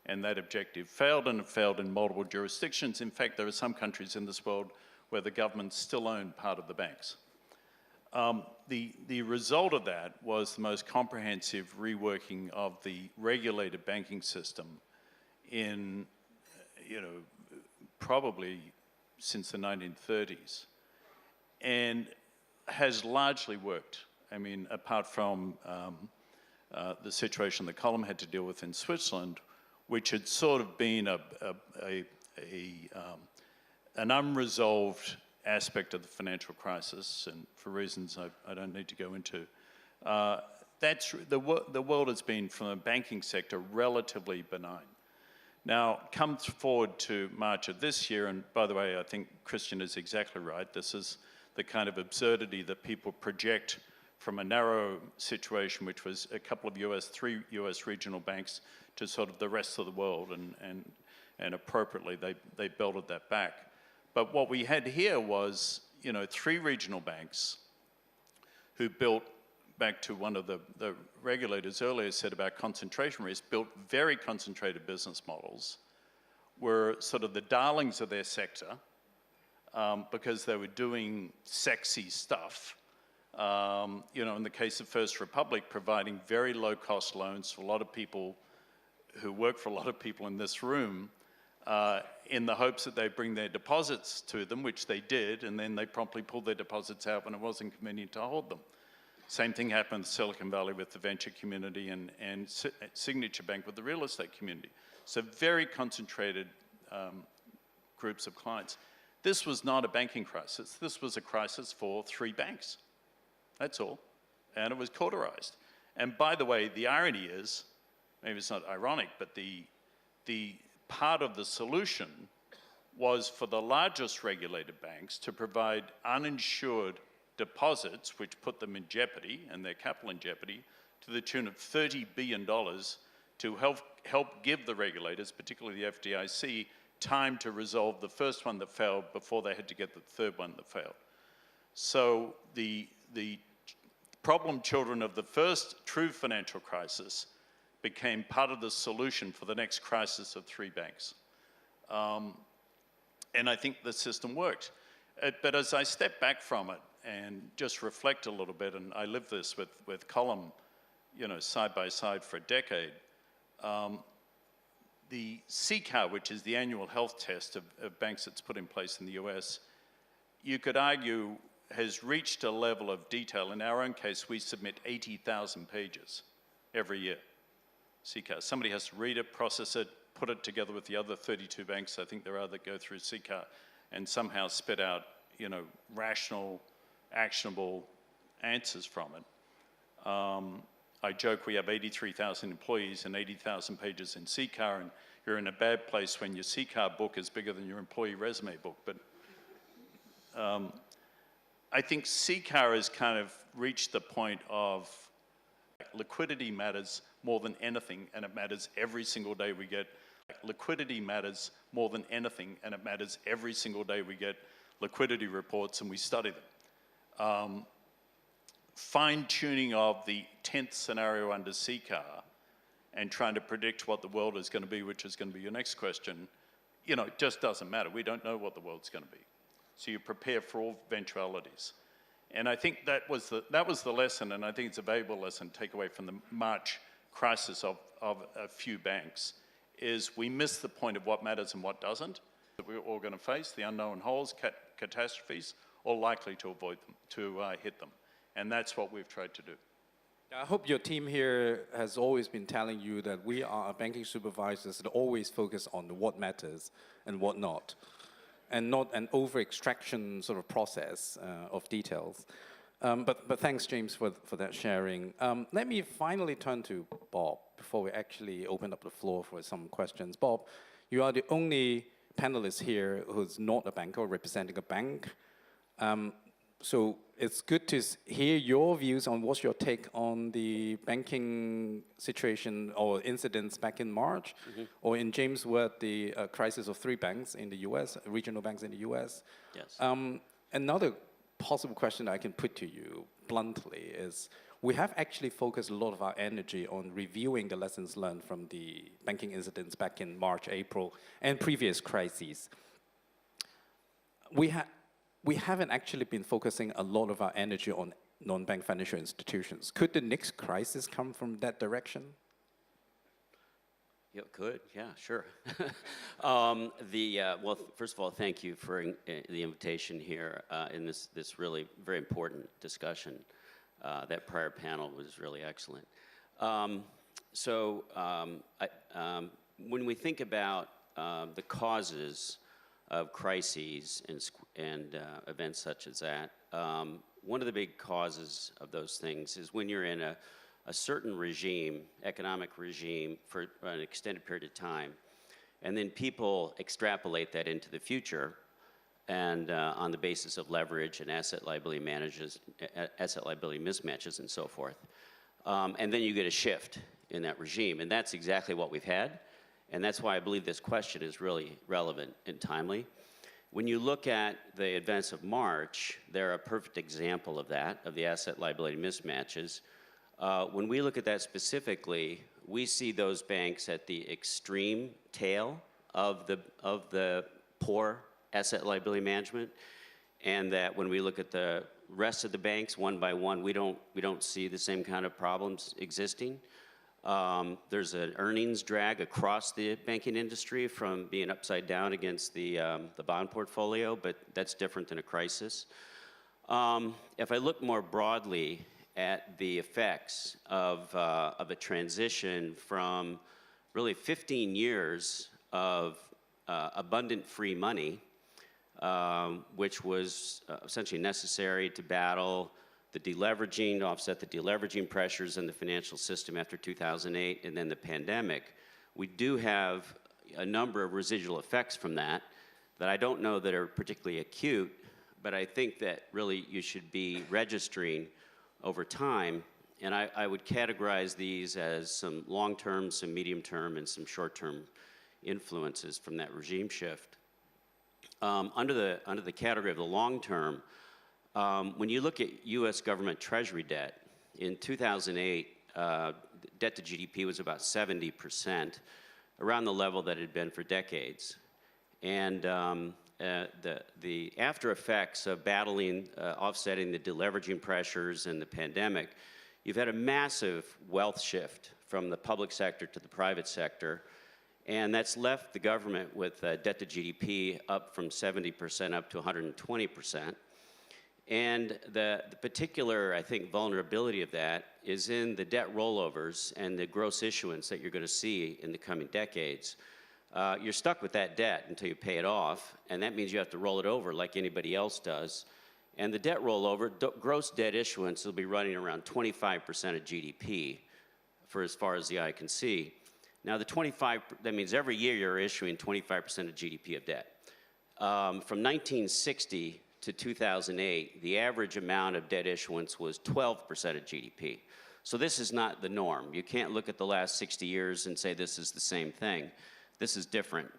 And that objective failed, and it failed in multiple jurisdictions. In fact, there are some countries in this world where the governments still own part of the banks. The result of that was the most comprehensive reworking of the regulated banking system in, you know, probably since the 1930s, and has largely worked. I mean, apart from the situation that Colm had to deal with in Switzerland, which had sort of been an unresolved aspect of the financial crisis, and for reasons I don't need to go into. The world has been, from the banking sector, relatively benign. Now, come forward to March of this year, and by the way, I think Christian is exactly right. This is the kind of absurdity that people project from a narrow situation, which was a couple of three US regional banks, to sort of the rest of the world, and appropriately they belted that back. But what we had here was, you know, three regional banks who built, back to one of the regulators earlier said about concentration risk, built very concentrated business models, were sort of the darlings of their sector because they were doing sexy stuff. You know, in the case of First Republic, providing very low-cost loans to a lot of people who work for a lot of people in this room, in the hopes that they'd bring their deposits to them, which they did, and then they promptly pulled their deposits out when it wasn't convenient to hold them. Same thing happened in Silicon Valley with the venture community, and Signature Bank with the real estate community. So very concentrated groups of clients. This was not a banking crisis. This was a crisis for three banks. That's all. And it was cauterized. And by the way, the irony is, maybe it's not ironic, but the part of the solution was for the largest regulated banks to provide uninsured deposits, which put them in jeopardy and their capital in jeopardy, to the tune of $30 billion to help give the regulators, particularly the FDIC, time to resolve the first one that failed before they had to get the third one that failed. So the problem children of the first true financial crisis became part of the solution for the next crisis of three banks. And I think the system worked. But as I step back from it and just reflect a little bit, and I lived this with Colin, you know, side by side for a decade, the CCAR, which is the annual health test of banks that's put in place in the US, you could argue has reached a level of detail. In our own case, we submit 80,000 pages every year. CCAR. Somebody has to read it, process it, put it together with the other 32 banks, I think there are, that go through CCAR, and somehow spit out, you know, rational, actionable answers from it. I joke we have 83,000 employees and 80,000 pages in CCAR, and you're in a bad place when your CCAR book is bigger than your employee resume book. But I think CCAR has kind of reached the point of liquidity matters more than anything, and it matters every single day we get. Liquidity matters more than anything, and it matters every single day we get liquidity reports and we study them. Fine-tuning of the 10th scenario under CCAR and trying to predict what the world is going to be, which is going to be your next question, you know, it just doesn't matter. We don't know what the world's going to be. So you prepare for all eventualities. And I think that was the lesson, and I think it's a valuable lesson to take away from the March crisis of a few banks, is we miss the point of what matters and what doesn't, that we're all going to face, the unknown holes, catastrophes, or likely to avoid them, to hit them. And that's what we've tried to do. I hope your team here has always been telling you that we are banking supervisors that always focus on what matters and what not, and not an over-extraction sort of process of details. But thanks, James, for that sharing. Let me finally turn to Bob before we actually open up the floor for some questions. Bob, you are the only panelist here who's not a banker or representing a bank. So it's good to hear your views on what's your take on the banking situation or incidents back in March, or in James' word, the crisis of three banks in the US, regional banks in the US. Yes. Another possible question I can put to you bluntly is, we have actually focused a lot of our energy on reviewing the lessons learned from the banking incidents back in March, April, and previous crises. We haven't actually been focusing a lot of our energy on non-bank financial institutions. Could the next crisis come from that direction? Yeah, it could. Yeah, sure. Well, first of all, thank you for the invitation here in this really very important discussion. That prior panel was really excellent. When we think about the causes of crises and events such as that, one of the big causes of those things is when you're in a certain regime, economic regime, for an extended period of time, and then people extrapolate that into the future, and on the basis of leverage and asset liability mismatches and so forth. And then you get a shift in that regime, and that's exactly what we've had, and that's why I believe this question is really relevant and timely. When you look at the events of March, they're a perfect example of that, of the asset liability mismatches. When we look at that specifically, we see those banks at the extreme tail of the poor asset liability management, and that when we look at the rest of the banks one by one, we don't see the same kind of problems existing. There's an earnings drag across the banking industry from being upside down against the bond portfolio, but that's different than a crisis. If I look more broadly at the effects of a transition from really 15 years of abundant free money, which was essentially necessary to battle the deleveraging, to offset the deleveraging pressures in the financial system after 2008 and then the pandemic. We do have a number of residual effects from that I don't know that are particularly acute, but I think that really you should be registering over time. And I would categorize these as some long-term, some medium-term, and some short-term influences from that regime shift. Under the category of the long-term, when you look at U.S. government treasury debt, in 2008, debt to GDP was about 70%, around the level that it had been for decades. And the after effects of battling, offsetting the deleveraging pressures and the pandemic, you've had a massive wealth shift from the public sector to the private sector, and that's left the government with debt to GDP up from 70% up to 120%. And the particular, I think, vulnerability of that is in the debt rollovers and the gross issuance that you're going to see in the coming decades. You're stuck with that debt until you pay it off, and that means you have to roll it over like anybody else does. And the debt rollover, gross debt issuance will be running around 25% of GDP for as far as the eye can see. Now, that means every year you're issuing 25% of GDP of debt. From 1960 to 2008, the average amount of debt issuance was 12% of GDP. So this is not the norm. You can't look at the last 60 years and say this is the same thing. This is different.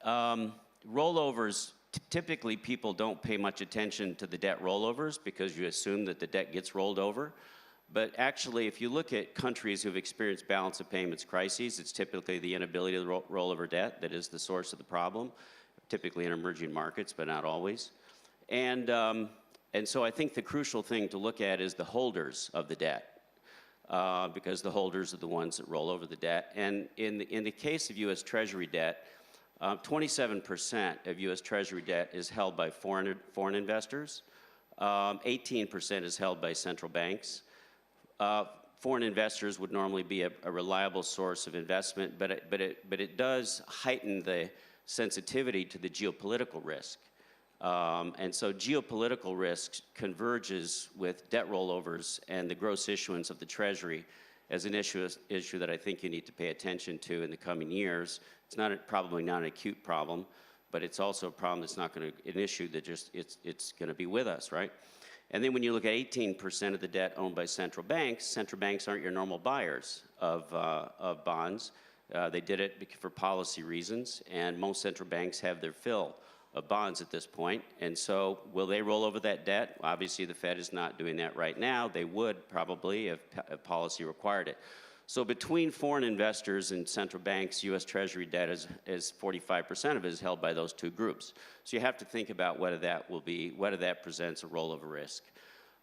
Rollovers, typically people don't pay much attention to the debt rollovers because you assume that the debt gets rolled over. But actually, if you look at countries who've experienced balance of payments crises, it's typically the inability to roll over debt that is the source of the problem, typically in emerging markets, but not always. And so I think the crucial thing to look at is the holders of the debt, because the holders are the ones that roll over the debt. And in the case of U.S. Treasury debt, 27% of U.S. Treasury debt is held by foreign investors. 18% is held by central banks. Foreign investors would normally be a reliable source of investment, but it does heighten the sensitivity to the geopolitical risk. And so geopolitical risk converges with debt rollovers and the gross issuance of the Treasury as an issue that I think you need to pay attention to in the coming years. It's probably not an acute problem, but it's also a problem that's not an issue that it's going to be with us, right? And then when you look at 18% of the debt owned by central banks aren't your normal buyers of bonds. They did it for policy reasons, and most central banks have their fill of bonds at this point. And so will they roll over that debt? Obviously, the Fed is not doing that right now. They would probably if policy required it. So between foreign investors and central banks, U.S. Treasury debt is 45% of it is held by those two groups. So you have to think about whether that presents a rollover risk.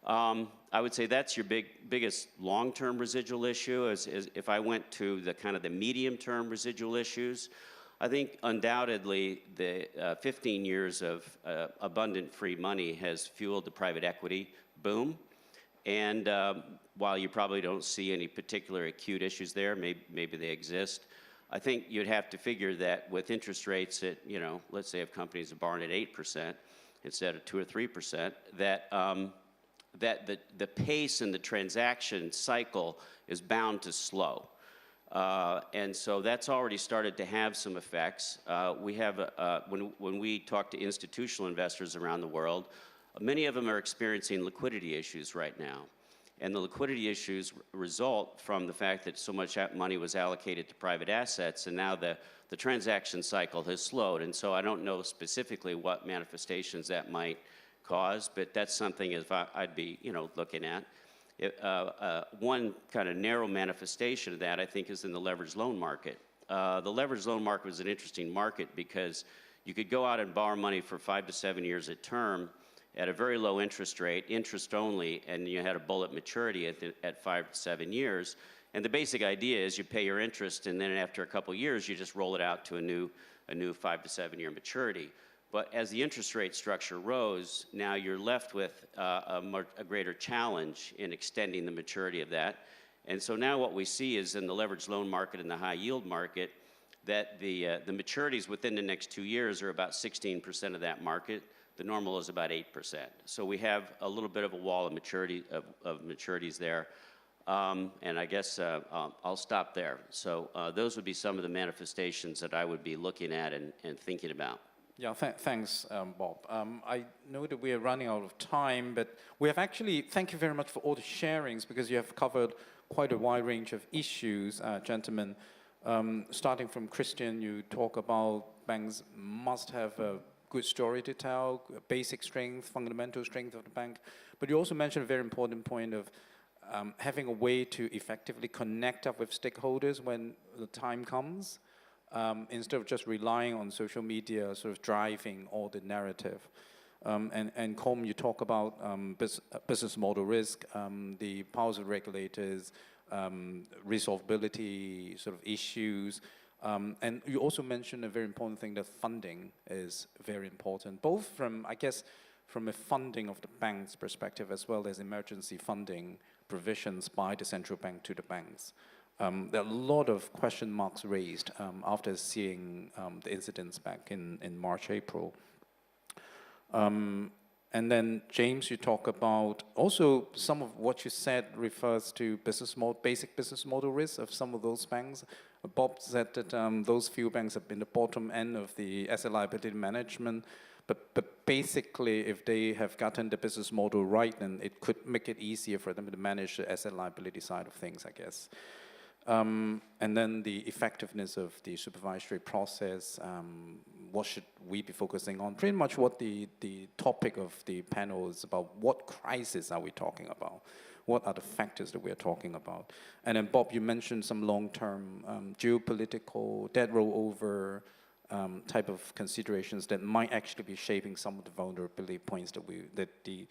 I would say that's your biggest long-term residual issue. Is if I went to the kind of the medium-term residual issues, I think undoubtedly the 15 years of abundant free money has fueled the private equity boom. And while you probably don't see any particular acute issues there, maybe they exist, I think you'd have to figure that with interest rates at, let's say if companies are borrowing at 8% instead of 2 or 3%, that the pace and the transaction cycle is bound to slow. And so that's already started to have some effects. We have, when we talk to institutional investors around the world, many of them are experiencing liquidity issues right now. And the liquidity issues result from the fact that so much money was allocated to private assets, and now the transaction cycle has slowed. And so I don't know specifically what manifestations that might cause, but that's something I'd be, looking at. One kind of narrow manifestation of that, I think, is in the leveraged loan market. The leveraged loan market was an interesting market because you could go out and borrow money for 5 to 7 years at term at a very low interest rate, interest only, and you had a bullet maturity at 5 to 7 years. And the basic idea is you pay your interest, and then after a couple years, you just roll it out to a new 5 to 7 year maturity. But as the interest rate structure rose, now you're left with a greater challenge in extending the maturity of that. And so now what we see is in the leveraged loan market and the high yield market that the maturities within the next 2 years are about 16% of that market. The normal is about 8%. So we have a little bit of a wall of maturities there. And I guess I'll stop there. So those would be some of the manifestations that I would be looking at and thinking about. Yeah, thanks, Bob. I know that we are running out of time, but we have actually, thank you very much for all the sharings, because you have covered quite a wide range of issues, gentlemen. Starting from Christian, you talk about banks must have a good story to tell, basic strength, fundamental strength of the bank. But you also mentioned a very important point of having a way to effectively connect up with stakeholders when the time comes, instead of just relying on social media, sort of driving all the narrative. And Com, you talk about business model risk, the powers of regulators, resolvability sort of issues. And you also mentioned a very important thing, that funding is very important, both from, I guess, from a funding of the bank's perspective as well as emergency funding provisions by the central bank to the banks. There are a lot of question marks raised after seeing the incidents back in March, April. And then, James, you talk about also some of what you said refers to basic business model risks of some of those banks. Bob said that those few banks have been the bottom end of the asset liability management, but basically, if they have gotten the business model right, then it could make it easier for them to manage the asset liability side of things, I guess. And then the effectiveness of the supervisory process, what should we be focusing on? Pretty much what the topic of the panel is about. What crisis are we talking about? What are the factors that we're talking about? And then, Bob, you mentioned some long-term geopolitical, debt rollover type of considerations that might actually be shaping some of the vulnerability points that the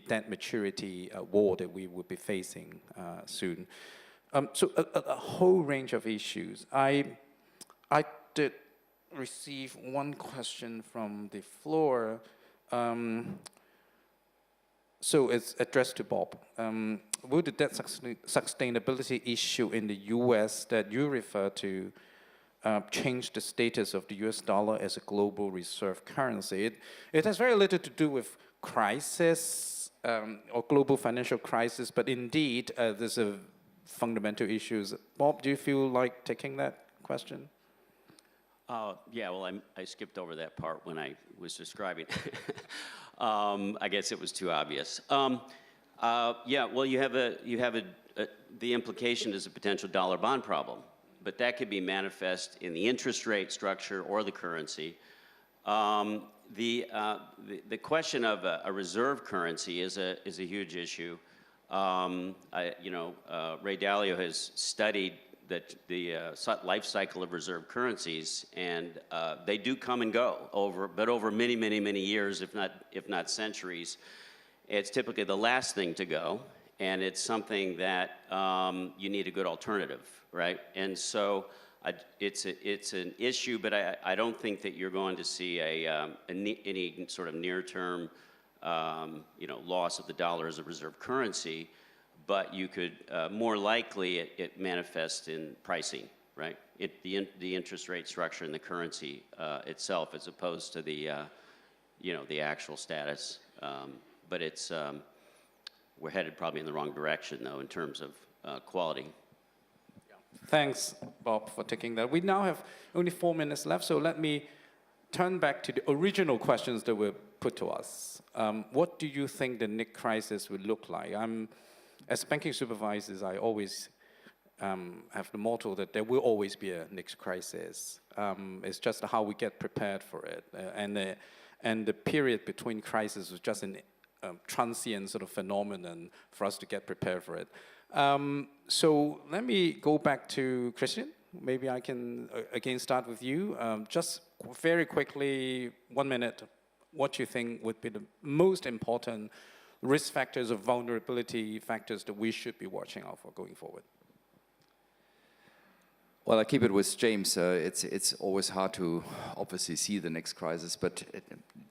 debt maturity war that we will be facing soon. So a whole range of issues. I did receive one question from the floor. So it's addressed to Bob. Will the debt sustainability issue in the US that you refer to change the status of the US dollar as a global reserve currency? It has very little to do with crisis or global financial crisis, but indeed there's a fundamental issues. Bob, do you feel like taking that question? Yeah, well, I skipped over that part when I was describing. I guess it was too obvious. Yeah, well, you have the implication is a potential dollar bond problem, but that could be manifest in the interest rate structure or the currency. The question of a reserve currency is a huge issue. Ray Dalio has studied the life cycle of reserve currencies, and they do come and go over many, many, many years, if not centuries. It's typically the last thing to go, and it's something that you need a good alternative, right? And so it's an issue, but I don't think that you're going to see any sort of near-term loss of the dollar as a reserve currency, but you could more likely it manifests in pricing, right? The interest rate structure and the currency itself, as opposed to the actual status. But we're headed probably in the wrong direction though in terms of quality. Thanks, Bob, for taking that. We now have only 4 minutes left, so let me turn back to the original questions that were put to us. What do you think the next crisis will look like? As banking supervisors, I always have the motto that there will always be a next crisis. It's just how we get prepared for it. And the period between crises was just a transient sort of phenomenon for us to get prepared for it. So let me go back to Christian. Maybe I can, again, start with you. Just very quickly, 1 minute, what you think would be the most important risk factors or vulnerability factors that we should be watching out for going forward? Well, I keep it with James. It's always hard to obviously see the next crisis, but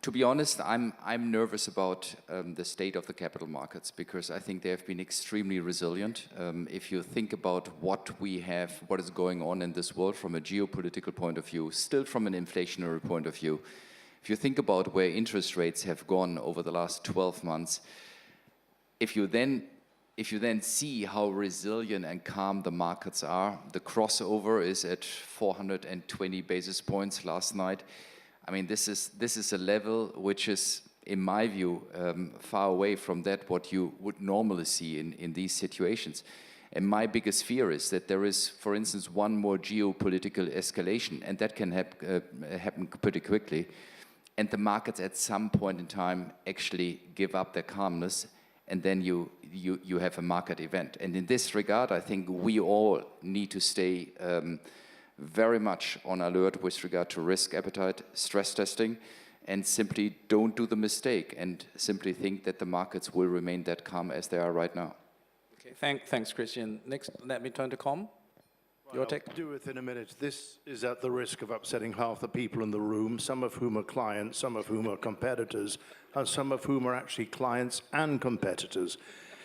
to be honest, I'm nervous about the state of the capital markets because I think they have been extremely resilient. If you think about what we have, what is going on in this world from a geopolitical point of view, still from an inflationary point of view, if you think about where interest rates have gone over the last 12 months, if you then see how resilient and calm the markets are, the crossover is at 420 basis points last night. I mean, this is a level which is, in my view, far away from that what you would normally see in these situations. And my biggest fear is that there is, for instance, one more geopolitical escalation, and that can happen pretty quickly. And the markets at some point in time actually give up their calmness, and then you have a market event. And in this regard, I think we all need to stay very much on alert with regard to risk appetite, stress testing, and simply don't do the mistake and simply think that the markets will remain that calm as they are right now. Okay, thanks, Christian. Next, let me turn to Com. Your take? I'll do it in a minute. This is at the risk of upsetting half the people in the room, some of whom are clients, some of whom are competitors, and some of whom are actually clients and competitors.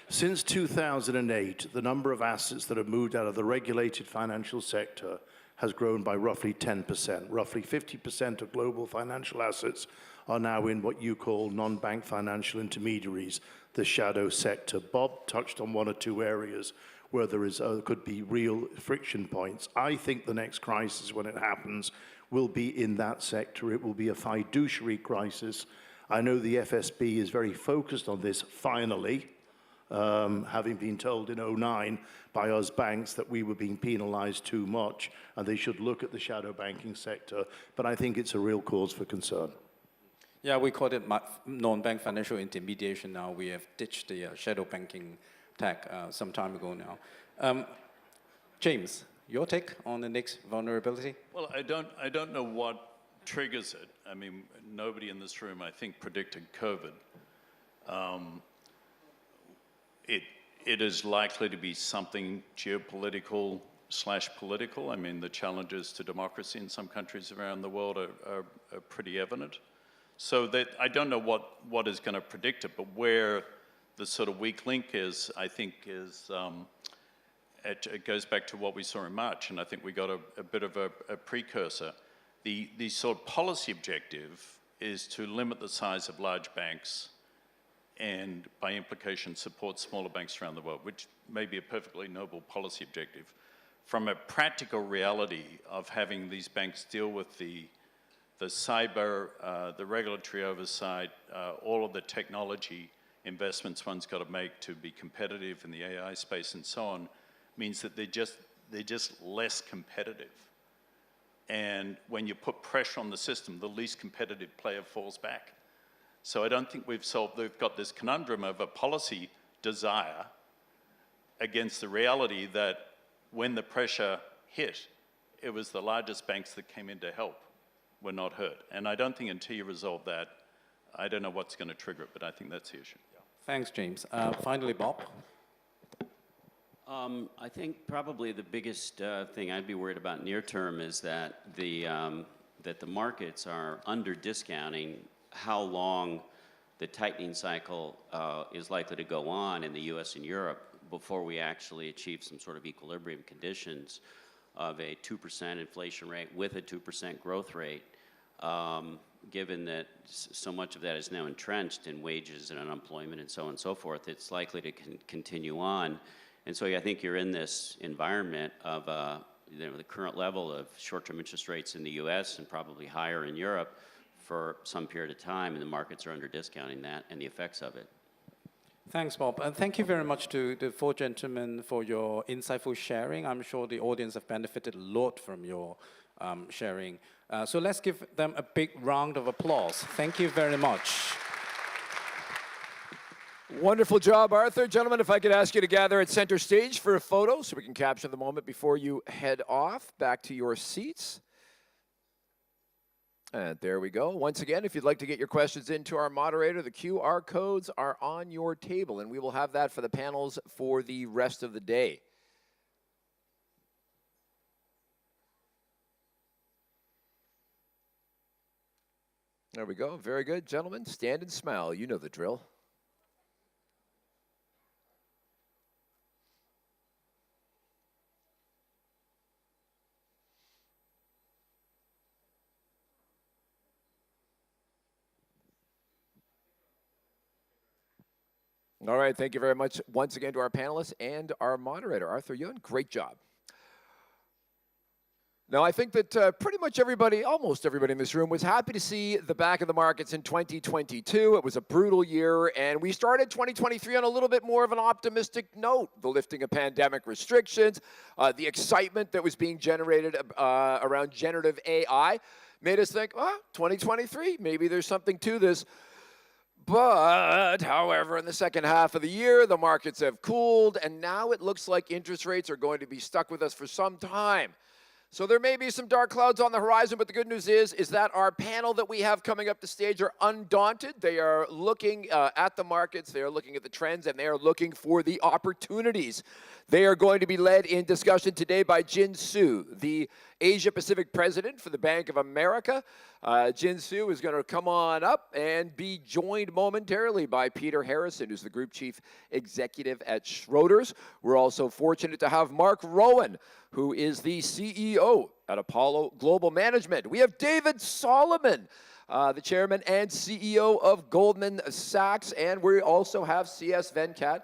Since 2008, the number of assets that have moved out of the regulated financial sector has grown by roughly 10%. Roughly 50% of global financial assets are now in what you call non-bank financial intermediaries, the shadow sector. Bob touched on one or two areas where there could be real friction points. I think the next crisis, when it happens, will be in that sector. It will be a fiduciary crisis. I know the FSB is very focused on this, finally, having been told in 2009 by us banks that we were being penalized too much, and they should look at the shadow banking sector. But I think it's a real cause for concern. Yeah, we called it non-bank financial intermediation now. We have ditched the shadow banking tag some time ago now. James, your take on the next vulnerability? Well, I don't know what triggers it. I mean, nobody in this room, I think, predicted COVID. It is likely to be something geopolitical/political. I mean, the challenges to democracy in some countries around the world are pretty evident. So that I don't know what is going to predict it, but where the sort of weak link is, I think, is it goes back to what we saw in March, and I think we got a bit of a precursor. The sort of policy objective is to limit the size of large banks and, by implication, support smaller banks around the world, which may be a perfectly noble policy objective. From a practical reality of having these banks deal with the cyber, the regulatory oversight, all of the technology investments one's got to make to be competitive in the AI space and so on, means that they're just less competitive. And when you put pressure on the system, the least competitive player falls back. So I don't think we've got this conundrum of a policy desire against the reality that when the pressure hit, it was the largest banks that came in to help were not hurt. And I don't think until you resolve that, I don't know what's going to trigger it, but I think that's the issue. Thanks, James. Finally, Bob. I think probably the biggest thing I'd be worried about near term is that the markets are under discounting how long the tightening cycle is likely to go on in the US and Europe before we actually achieve some sort of equilibrium conditions of a 2% inflation rate with a 2% growth rate, given that so much of that is now entrenched in wages and unemployment and so on and so forth. It's likely to continue on. And so I think you're in this environment of the current level of short-term interest rates in the US and probably higher in Europe for some period of time, and the markets are under discounting that and the effects of it. Thanks, Bob. And thank you very much to the four gentlemen for your insightful sharing. I'm sure the audience have benefited a lot from your sharing. So let's give them a big round of applause. Thank you very much. Wonderful job, Arthur. Gentlemen, if I could ask you to gather at center stage for a photo so we can capture the moment before you head off back to your seats. And there we go. Once again, if you'd like to get your questions into our moderator, the QR codes are on your table, and we will have that for the panels for the rest of the day. There we go. Very good. Gentlemen, stand and smile. You know the drill. All right, thank you very much once again to our panelists and our moderator, Arthur Yun. Great job. Now, I think that pretty much everybody, almost everybody in this room, was happy to see the back of the markets in 2022. It was a brutal year, and we started 2023 on a little bit more of an optimistic note. The lifting of pandemic restrictions, the excitement that was being generated around generative AI made us think, 2023, maybe there's something to this. But, however, in the second half of the year, the markets have cooled, and now it looks like interest rates are going to be stuck with us for some time. So there may be some dark clouds on the horizon, but the good news is that our panel that we have coming up the stage are undaunted. They are looking at the markets, they are looking at the trends, and they are looking for the opportunities. They are going to be led in discussion today by Jin Su, the Asia-Pacific President for the Bank of America. Jin Su is going to come on up and be joined momentarily by Peter Harrison, who's the Group Chief Executive at Schroders. We're also fortunate to have Mark Rowan, who is the CEO at Apollo Global Management. We have David Solomon, the Chairman and CEO of Goldman Sachs, and we also have C.S. Venkat,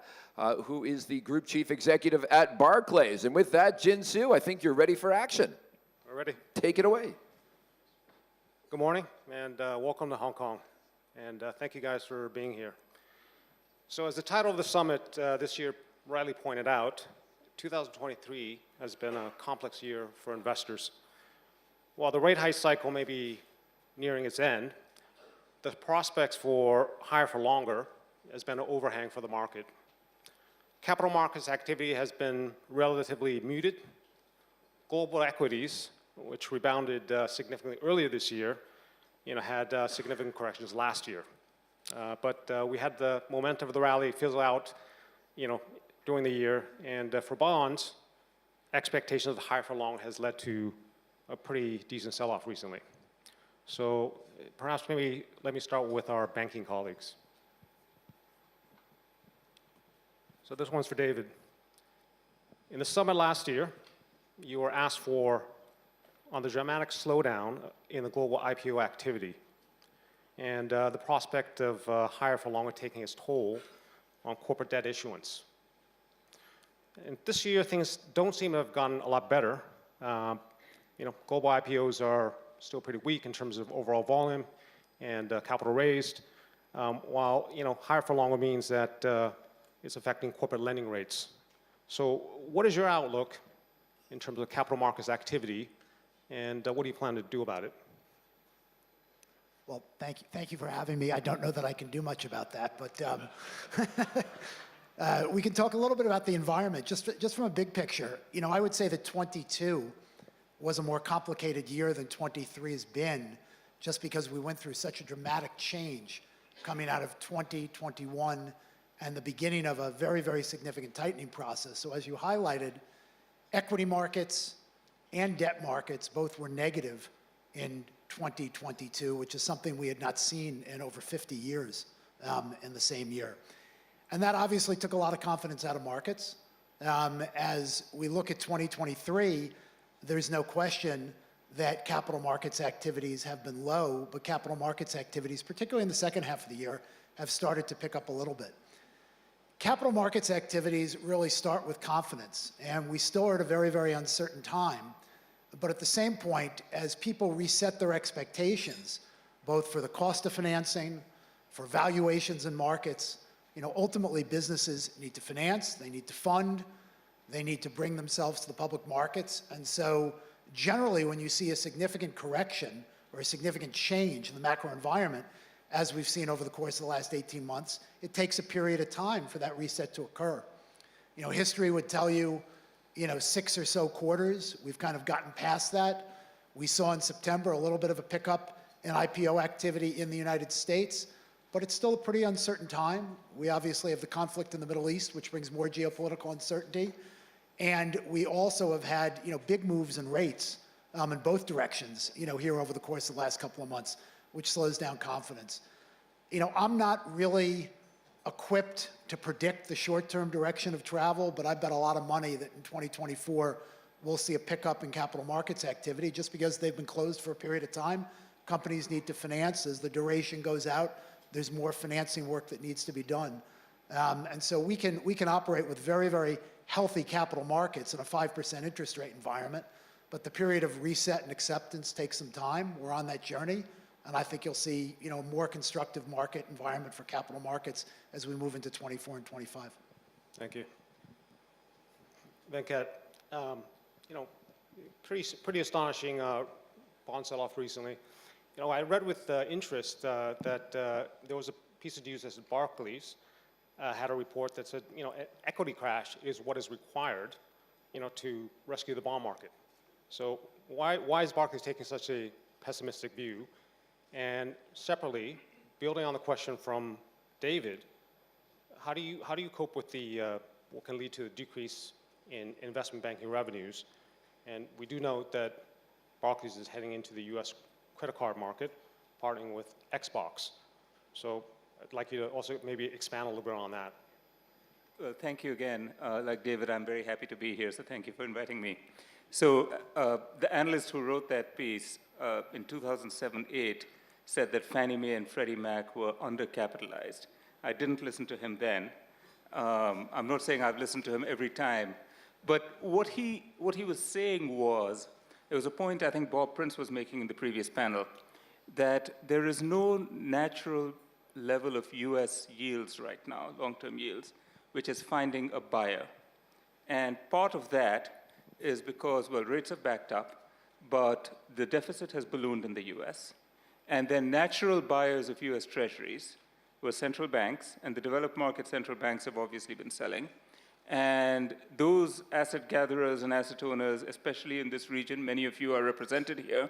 who is the Group Chief Executive at Barclays. And with that, Jin Su, I think you're ready for action. We're ready. Take it away. Good morning, and welcome to Hong Kong. And thank you guys for being here. So as the title of the summit this year rightly pointed out, 2023 has been a complex year for investors. While the rate hike cycle may be nearing its end, the prospects for higher for longer has been an overhang for the market. Capital markets activity has been relatively muted. Global equities, which rebounded significantly earlier this year, had significant corrections last year. But we had the momentum of the rally fizzle out, during the year, and for bonds, expectations of higher for long has led to a pretty decent sell-off recently. So perhaps maybe let me start with our banking colleagues. So this one's for David. In the summit last year, you were asked on the dramatic slowdown in the global IPO activity and the prospect of higher for longer taking its toll on corporate debt issuance. And this year, things don't seem to have gotten a lot better. Global IPOs are still pretty weak in terms of overall volume and capital raised, while higher for longer means that it's affecting corporate lending rates. So what is your outlook in terms of capital markets activity, and what do you plan to do about it? Well, thank you for having me. I don't know that I can do much about that, but we can talk a little bit about the environment, just from a big picture. I would say that 22 was a more complicated year than 23 has been, just because we went through such a dramatic change coming out of 2021 and the beginning of a very, very significant tightening process. So as you highlighted, equity markets and debt markets both were negative in 2022, which is something we had not seen in over 50 years in the same year. And that obviously took a lot of confidence out of markets. As we look at 2023, there's no question that capital markets activities have been low, but capital markets activities, particularly in the second half of the year, have started to pick up a little bit. Capital markets activities really start with confidence, and we still are at a very, very uncertain time. But at the same point, as people reset their expectations, both for the cost of financing, for valuations in markets, ultimately businesses need to finance, they need to fund, they need to bring themselves to the public markets. And so generally, when you see a significant correction or a significant change in the macro environment, as we've seen over the course of the last 18 months, it takes a period of time for that reset to occur. History would tell you, 6 or so quarters, we've kind of gotten past that. We saw in September a little bit of a pickup in IPO activity in the United States, but it's still a pretty uncertain time. We obviously have the conflict in the Middle East, which brings more geopolitical uncertainty. And we also have had, big moves in rates in both directions, here over the course of the last couple of months, which slows down confidence. I'm not really equipped to predict the short-term direction of travel, but I bet a lot of money that in 2024, we'll see a pickup in capital markets activity just because they've been closed for a period of time. Companies need to finance. As the duration goes out, there's more financing work that needs to be done. And so we can operate with very, very healthy capital markets in a 5% interest rate environment, but the period of reset and acceptance takes some time. We're on that journey, and I think you'll see, a more constructive market environment for capital markets as we move into 24 and 25. Thank you. Venkat, pretty astonishing bond sell-off recently. I read with interest that there was a piece of news that said Barclays had a report that said, equity crash is what is required, to rescue the bond market. So why is Barclays taking such a pessimistic view? And separately, building on the question from David, how do you cope with the what can lead to a decrease in investment banking revenues? And we do note that Barclays is heading into the U.S. credit card market, partnering with Xbox. So I'd like you to also maybe expand a little bit on that. Thank you again. Like David, I'm very happy to be here, so thank you for inviting me. So the analyst who wrote that piece in 2007-8 said that Fannie Mae and Freddie Mac were undercapitalized. I didn't listen to him then. I'm not saying I've listened to him every time, but what he was saying was, there was a point I think Bob Prince was making in the previous panel, that there is no natural level of US yields right now, long-term yields, which is finding a buyer. And part of that is because, well, rates have backed up, but the deficit has ballooned in the US. And then natural buyers of US treasuries were central banks, and the developed market central banks have obviously been selling. And those asset gatherers and asset owners, especially in this region, many of you are represented here,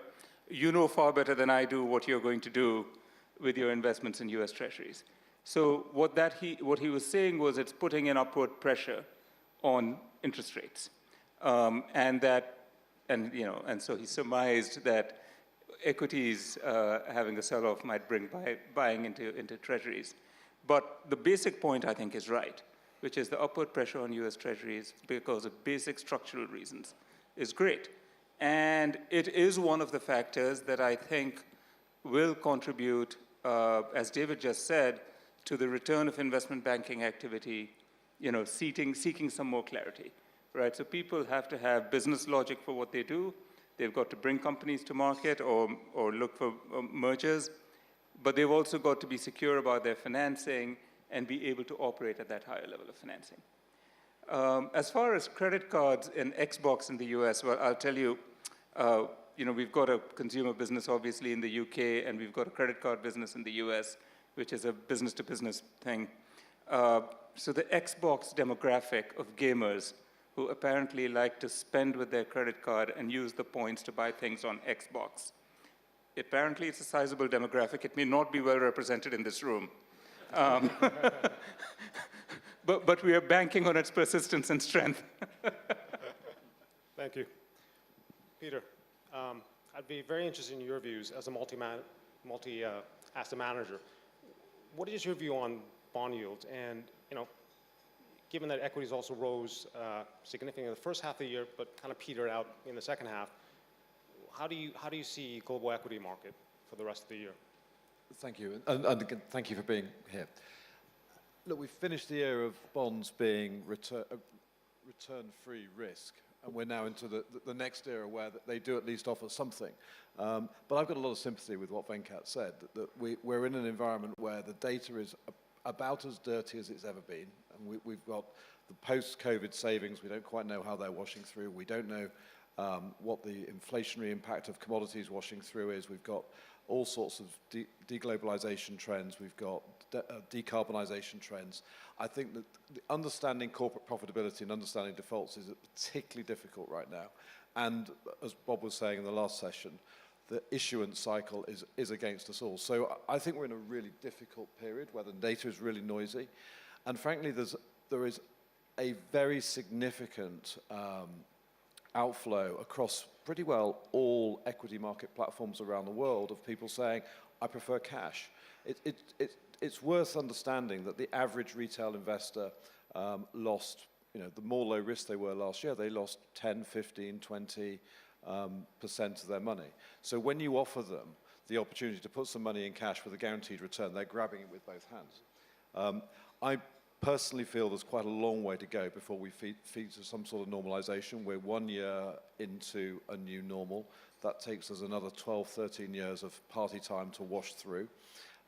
you know far better than I do what you're going to do with your investments in US treasuries. So what he was saying was it's putting an upward pressure on interest rates. And so he surmised that equities having a sell-off might bring buying into treasuries. But the basic point, I think, is right, which is the upward pressure on US treasuries because of basic structural reasons is great. And it is one of the factors that I think will contribute, as David just said, to the return of investment banking activity, seeking some more clarity, right? So people have to have business logic for what they do. They've got to bring companies to market or look for mergers, but they've also got to be secure about their financing and be able to operate at that higher level of financing. As far as credit cards and Xbox in the US, well, I'll tell you, we've got a consumer business, obviously, in the UK, and we've got a credit card business in the US, which is a business-to-business thing. So the Xbox demographic of gamers who apparently like to spend with their credit card and use the points to buy things on Xbox. Apparently, it's a sizable demographic. It may not be well represented in this room. But we are banking on its persistence and strength. Thank you. Peter, I'd be very interested in your views as a multi-asset manager. What is your view on bond yields? And given that equities also rose significantly in the first half of the year, but kind of petered out in the second half, how do you see global equity market for the rest of the year? Thank you, and thank you for being here. look, we've finished the era of bonds being return-free risk, and we're now into the next era where they do at least offer something. But I've got a lot of sympathy with what Venkat said, that we're in an environment where the data is about as dirty as it's ever been, and we've got the post-COVID savings. We don't quite know how they're washing through. We don't know what the inflationary impact of commodities washing through is. We've got all sorts of deglobalization trends. We've got decarbonization trends. I think that understanding corporate profitability and understanding defaults is particularly difficult right now. And as Bob was saying in the last session, the issuance cycle is against us all. So I think we're in a really difficult period where the data is really noisy. And frankly, there is a very significant outflow across pretty well all equity market platforms around the world of people saying, I prefer cash. It's worth understanding that the average retail investor lost, the more low risk they were last year, they lost 10, 15, 20% of their money. So when you offer them the opportunity to put some money in cash with a guaranteed return, they're grabbing it with both hands. I personally feel there's quite a long way to go before we feed to some sort of normalization. We're 1 year into a new normal. That takes us another 12, 13 years of party time to wash through.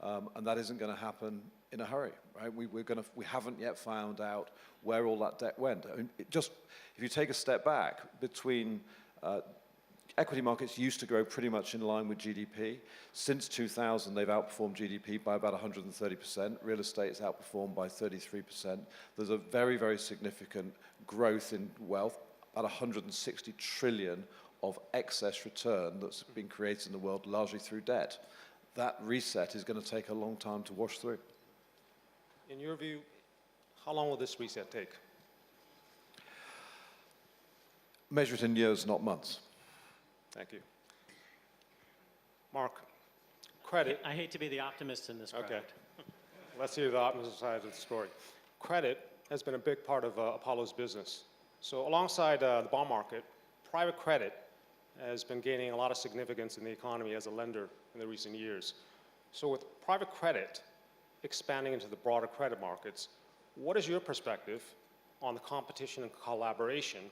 And that isn't going to happen in a hurry, right? We haven't yet found out where all that debt went. I mean, if you take a step back, between equity markets used to grow pretty much in line with GDP. Since 2000, they've outperformed GDP by about 130%. Real estate's outperformed by 33%. There's a very, very significant growth in wealth, about 160 trillion of excess return that's been created in the world, largely through debt. That reset is going to take a long time to wash through. In your view, how long will this reset take? Measure it in years, not months. Thank you. Mark, credit. I hate to be the optimist in this crowd. Okay. Let's hear the opposite side of the story. Credit has been a big part of Apollo's business. So alongside the bond market, private credit has been gaining a lot of significance in the economy as a lender in the recent years. So with private credit expanding into the broader credit markets, what is your perspective on the competition and collaboration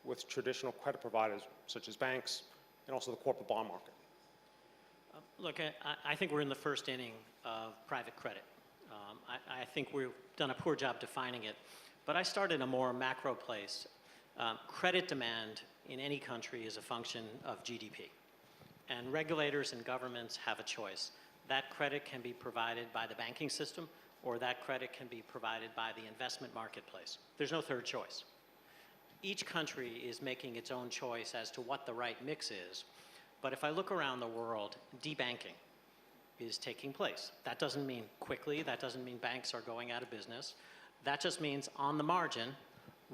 with traditional credit providers such as banks and also the corporate bond market? Look, I think we're in the first inning of private credit. I think we've done a poor job defining it, but I start in a more macro place. Credit demand in any country is a function of GDP, and regulators and governments have a choice. That credit can be provided by the banking system, or that credit can be provided by the investment marketplace. There's no third choice. Each country is making its own choice as to what the right mix is. But if I look around the world, debanking is taking place. That doesn't mean quickly. That doesn't mean banks are going out of business. That just means on the margin,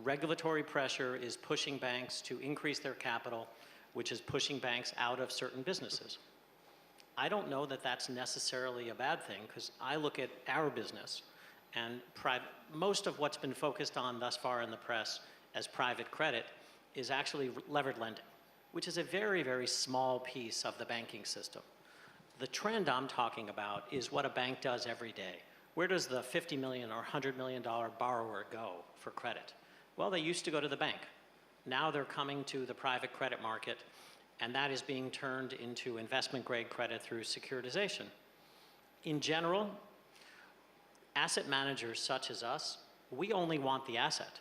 regulatory pressure is pushing banks to increase their capital, which is pushing banks out of certain businesses. I don't know that that's necessarily a bad thing, because I look at our business, and most of what's been focused on thus far in the press as private credit is actually levered lending, which is a very, very small piece of the banking system. The trend I'm talking about is what a bank does every day. Where does the $50 million or $100 million borrower go for credit? Well, they used to go to the bank. Now they're coming to the private credit market, and that is being turned into investment-grade credit through securitization. In general, asset managers such as us, we only want the asset.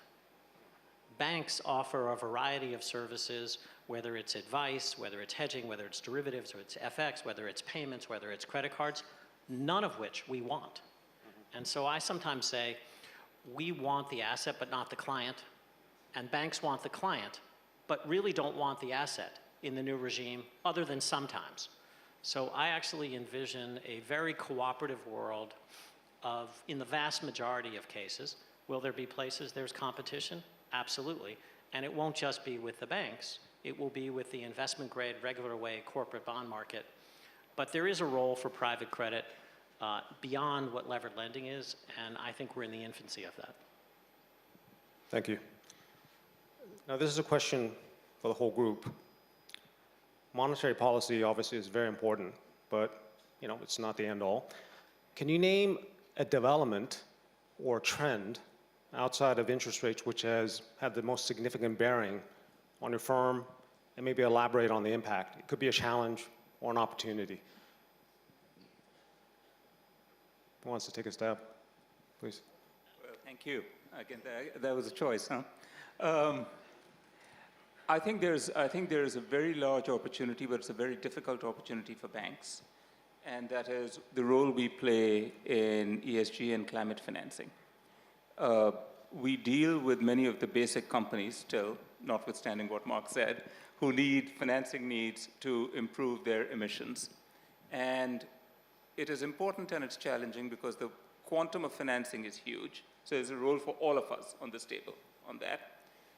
Banks offer a variety of services, whether it's advice, whether it's hedging, whether it's derivatives, or it's FX, whether it's payments, whether it's credit cards, none of which we want. And so I sometimes say, we want the asset but not the client, and banks want the client but really don't want the asset in the new regime, other than sometimes. So I actually envision a very cooperative world of, in the vast majority of cases, will there be places there's competition? Absolutely. And it won't just be with the banks. It will be with the investment-grade, regular way corporate bond market. But there is a role for private credit beyond what levered lending is, and I think we're in the infancy of that. Thank you. Now, this is a question for the whole group. Monetary policy obviously is very important, but it's not the end all. Can you name a development or trend outside of interest rates which has had the most significant bearing on your firm, and maybe elaborate on the impact? It could be a challenge or an opportunity. Who wants to take a stab, please? Well, thank you. Again, that was a choice, huh? I think there's a very large opportunity, but it's a very difficult opportunity for banks, and that is the role we play in ESG and climate financing. We deal with many of the basic companies still, notwithstanding what Mark said, who need financing needs to improve their emissions. And it is important and it's challenging because the quantum of financing is huge. So there's a role for all of us on this table on that.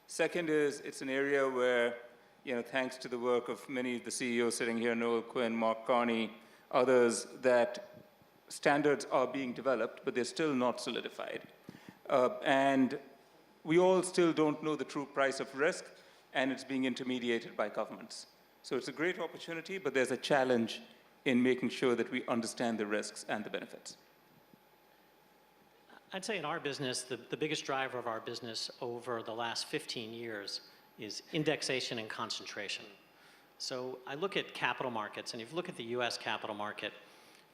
Second is, it's an area where, thanks to the work of many of the CEOs sitting here, Noel Quinn, Mark Carney, others, that standards are being developed, but they're still not solidified. And we all still don't know the true price of risk, and it's being intermediated by governments. So it's a great opportunity, but there's a challenge in making sure that we understand the risks and the benefits. I'd say in our business, the biggest driver of our business over the last 15 years is indexation and concentration. So I look at capital markets, and if you look at the US capital market,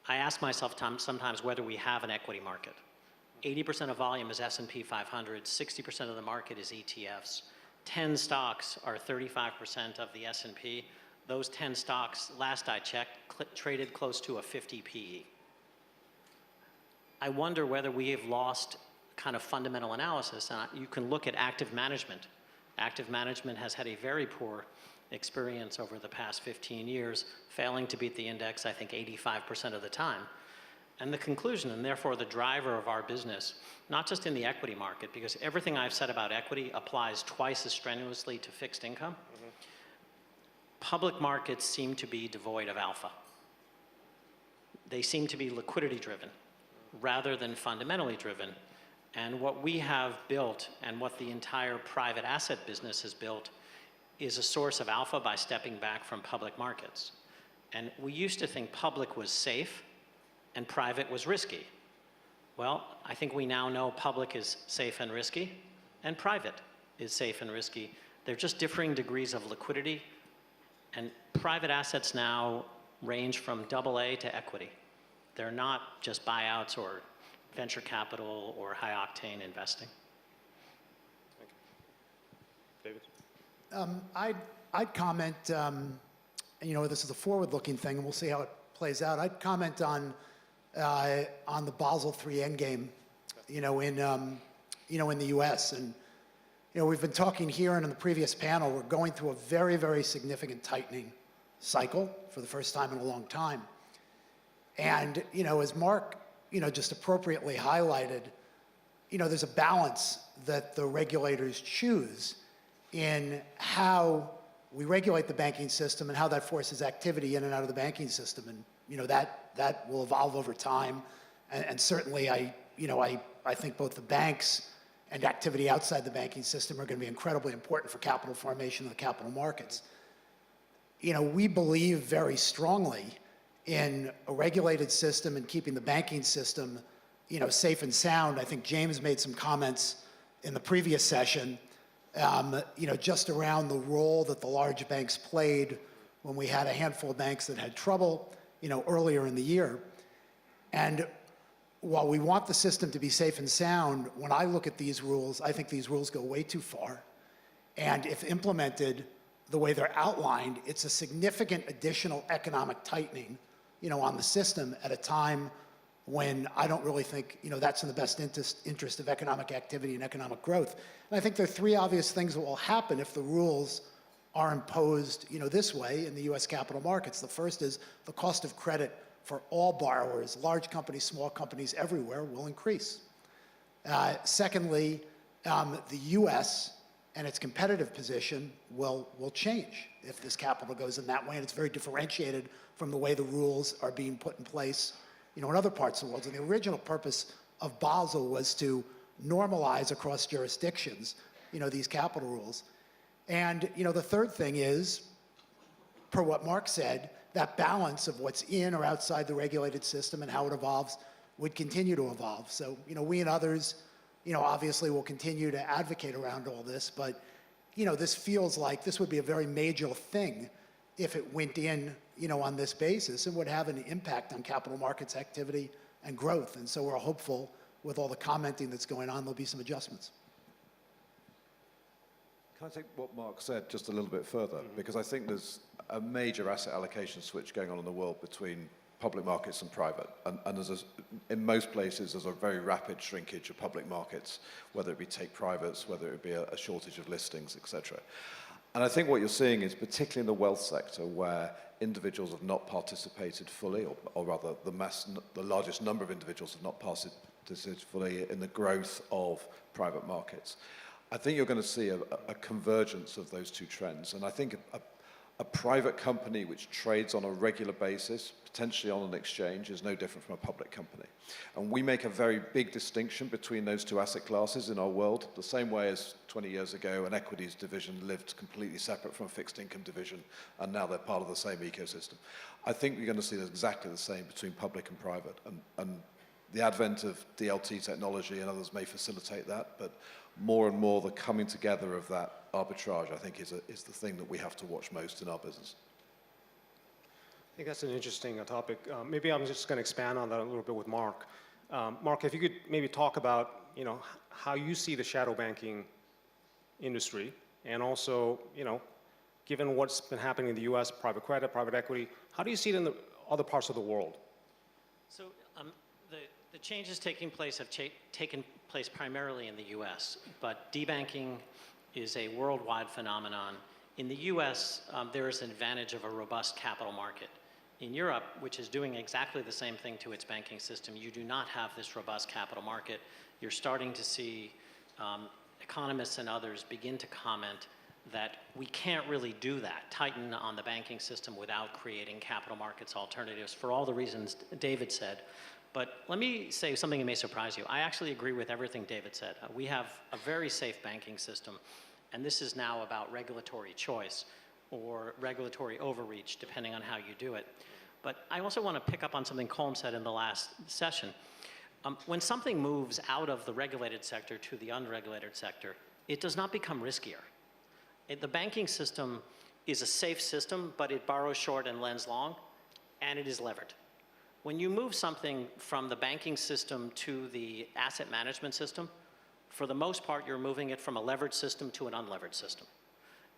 I ask myself sometimes whether we have an equity market. 80% of volume is S&P 500, 60% of the market is ETFs. 10 stocks are 35% of the S&P. Those 10 stocks, last I checked, traded close to a 50 PE. I wonder whether we have lost kind of fundamental analysis. You can look at active management. Active management has had a very poor experience over the past 15 years, failing to beat the index, I think, 85% of the time. And the conclusion, and therefore the driver of our business, not just in the equity market, because everything I've said about equity applies twice as strenuously to fixed income. Public markets seem to be devoid of alpha. They seem to be liquidity driven rather than fundamentally driven. And what we have built and what the entire private asset business has built is a source of alpha by stepping back from public markets. And we used to think public was safe and private was risky. Well, I think we now know public is safe and risky, and private is safe and risky. They're just differing degrees of liquidity, and private assets now range from AA to equity. They're not just buyouts or venture capital or high-octane investing. David? I'd comment, this is a forward-looking thing, and we'll see how it plays out. I'd comment on the Basel III endgame, in the U.S. And we've been talking here and in the previous panel. We're going through a very, very significant tightening cycle for the first time in a long time. And as Mark just appropriately highlighted, there's a balance that the regulators choose in how we regulate the banking system and how that forces activity in and out of the banking system. And that will evolve over time. And certainly I think both the banks and activity outside the banking system are going to be incredibly important for capital formation in the capital markets. We believe very strongly in a regulated system and keeping the banking system, safe and sound. I think James made some comments in the previous session, just around the role that the large banks played when we had a handful of banks that had trouble, earlier in the year. And while we want the system to be safe and sound, when I look at these rules, I think these rules go way too far. And if implemented the way they're outlined, it's a significant additional economic tightening, on the system at a time when I don't really think, that's in the best interest of economic activity and economic growth. And I think there are three obvious things that will happen if the rules are imposed, this way in the U.S. capital markets. The first is the cost of credit for all borrowers, large companies, small companies, everywhere, will increase. Secondly, the U.S. and its competitive position will change if this capital goes in that way, and it's very differentiated from the way the rules are being put in place, in other parts of the world. And the original purpose of Basel was to normalize across jurisdictions, these capital rules. And, the third thing is, per what Mark said, that balance of what's in or outside the regulated system and how it evolves would continue to evolve. So, we and others, obviously will continue to advocate around all this, but, this feels like this would be a very major thing if it went in, on this basis, and would have an impact on capital markets activity and growth. And so we're hopeful with all the commenting that's going on, there'll be some adjustments. Can I take what Mark said just a little bit further? Because I think there's a major asset allocation switch going on in the world between public markets and private. And in most places, there's a very rapid shrinkage of public markets, whether it be take privates, whether it be a shortage of listings, etc. And I think what you're seeing is, particularly in the wealth sector, where individuals have not participated fully, or rather the largest number of individuals have not participated fully in the growth of private markets. I think you're going to see a convergence of those two trends. And I think a private company which trades on a regular basis, potentially on an exchange, is no different from a public company. And we make a very big distinction between those two asset classes in our world, the same way as 20 years ago an equities division lived completely separate from a fixed income division, and now they're part of the same ecosystem. I think you're going to see exactly the same between public and private. And the advent of DLT technology and others may facilitate that, but more and more the coming together of that arbitrage, I think, is the thing that we have to watch most in our business. I think that's an interesting topic. Maybe I'm just going to expand on that a little bit with Mark. Mark, if you could maybe talk about, how you see the shadow banking industry, and also, given what's been happening in the U.S., private credit, private equity, how do you see it in the other parts of the world? So the changes taking place have taken place primarily in the U.S., but debanking is a worldwide phenomenon. In the U.S., there is an advantage of a robust capital market. In Europe, which is doing exactly the same thing to its banking system, you do not have this robust capital market. You're starting to see economists and others begin to comment that we can't really do that, tighten on the banking system without creating capital markets alternatives for all the reasons David said. But let me say something that may surprise you. I actually agree with everything David said. We have a very safe banking system, and this is now about regulatory choice or regulatory overreach, depending on how you do it. But I also want to pick up on something Colm said in the last session. When something moves out of the regulated sector to the unregulated sector, it does not become riskier. The banking system is a safe system, but it borrows short and lends long, and it is levered. When you move something from the banking system to the asset management system, for the most part, you're moving it from a levered system to an unlevered system.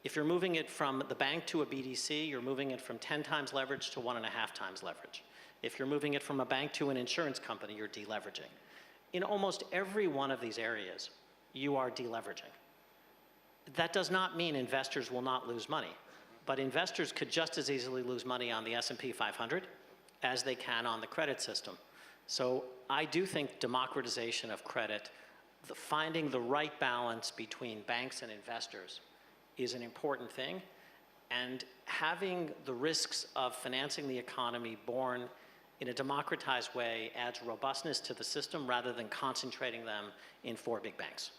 If you're moving it from the bank to a BDC, you're moving it from 10 times leverage to 1.5 times leverage. If you're moving it from a bank to an insurance company, you're deleveraging. In almost every one of these areas, you are deleveraging. That does not mean investors will not lose money, but investors could just as easily lose money on the S&P 500 as they can on the credit system. So I do think democratization of credit, finding the right balance between banks and investors is an important thing, and having the risks of financing the economy borne in a democratized way adds robustness to the system rather than concentrating them in 4 big banks.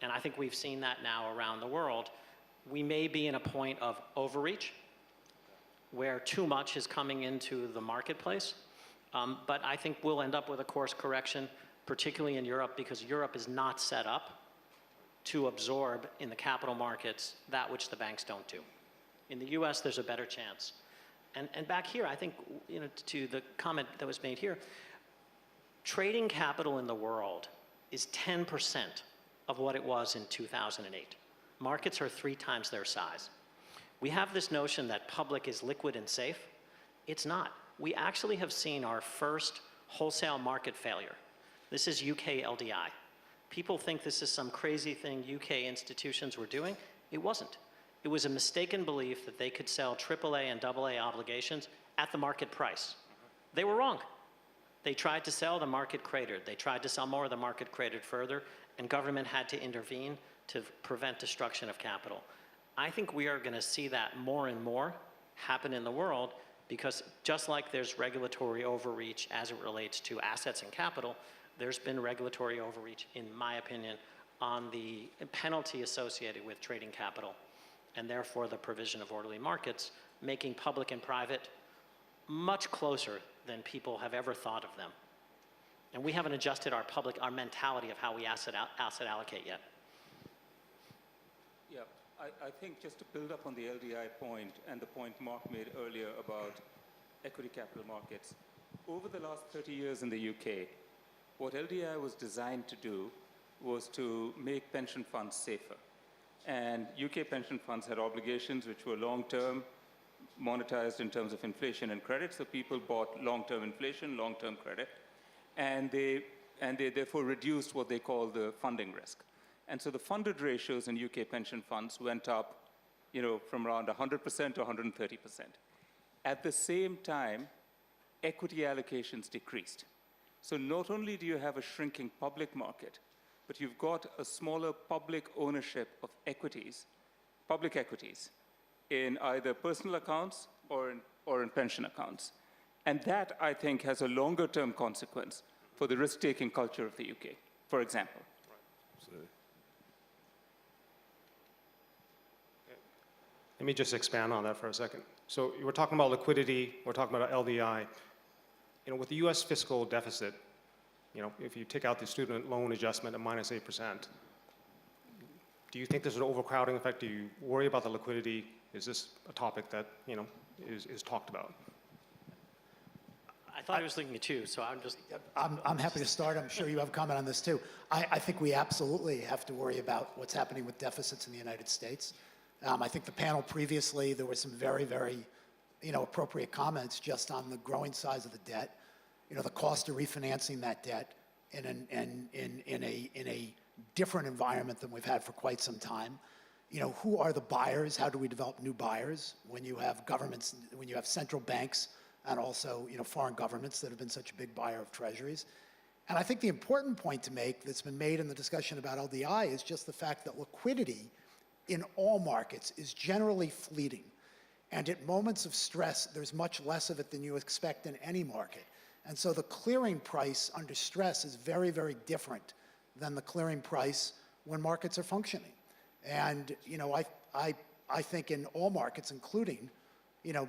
And I think we've seen that now around the world. We may be in a point of overreach, where too much is coming into the marketplace. But I think we'll end up with a course correction, particularly in Europe, because Europe is not set up to absorb in the capital markets that which the banks don't do. In the US, there's a better chance. And back here, I think, to the comment that was made here, trading capital in the world is 10% of what it was in 2008. Markets are 3 times their size. We have this notion that public is liquid and safe. It's not. We actually have seen our first wholesale market failure. This is UK LDI. People think this is some crazy thing UK institutions were doing. It wasn't. It was a mistaken belief that they could sell AAA and AA obligations at the market price. They were wrong. They tried to sell, the market cratered. They tried to sell more, the market cratered further, and government had to intervene to prevent destruction of capital. I think we are going to see that more and more happen in the world, because just like there's regulatory overreach as it relates to assets and capital, there's been regulatory overreach, in my opinion, on the penalty associated with trading capital, and therefore the provision of orderly markets, making public and private much closer than people have ever thought of them. And we haven't adjusted our mentality of how we asset allocate yet. Yeah, I think just to build up on the LDI point and the point Mark made earlier about equity capital markets, over the last 30 years in the UK, what LDI was designed to do was to make pension funds safer. And UK pension funds had obligations which were long-term, monetized in terms of inflation and credit, so people bought long-term inflation, long-term credit, and they therefore reduced what they call the funding risk. And so the funded ratios in UK pension funds went up, from around 100% to 130%. At the same time, equity allocations decreased. So not only do you have a shrinking public market, but you've got a smaller public ownership of equities, public equities, in either personal accounts or in pension accounts. And that, I think, has a longer-term consequence for the risk-taking culture of the UK, for example. Absolutely. Let me just expand on that for a second. So we're talking about liquidity, we're talking about LDI. With the US fiscal deficit, if you take out the student loan adjustment at minus 8%, do you think there's an overcrowding effect? Do you worry about the liquidity? Is this a topic that, is talked about? I thought I was thinking it too, so I'm just... I'm happy to start. I'm sure you have a comment on this too. I think we absolutely have to worry about what's happening with deficits in the United States. I think the panel previously, there were some very, very, appropriate comments just on the growing size of the debt, the cost of refinancing that debt in a different environment than we've had for quite some time. Who are the buyers? How do we develop new buyers when you have governments, when you have central banks and also, foreign governments that have been such a big buyer of treasuries? And I think the important point to make that's been made in the discussion about LDI is just the fact that liquidity in all markets is generally fleeting. And at moments of stress, there's much less of it than you expect in any market. And so the clearing price under stress is very, very different than the clearing price when markets are functioning. And, I think in all markets, including,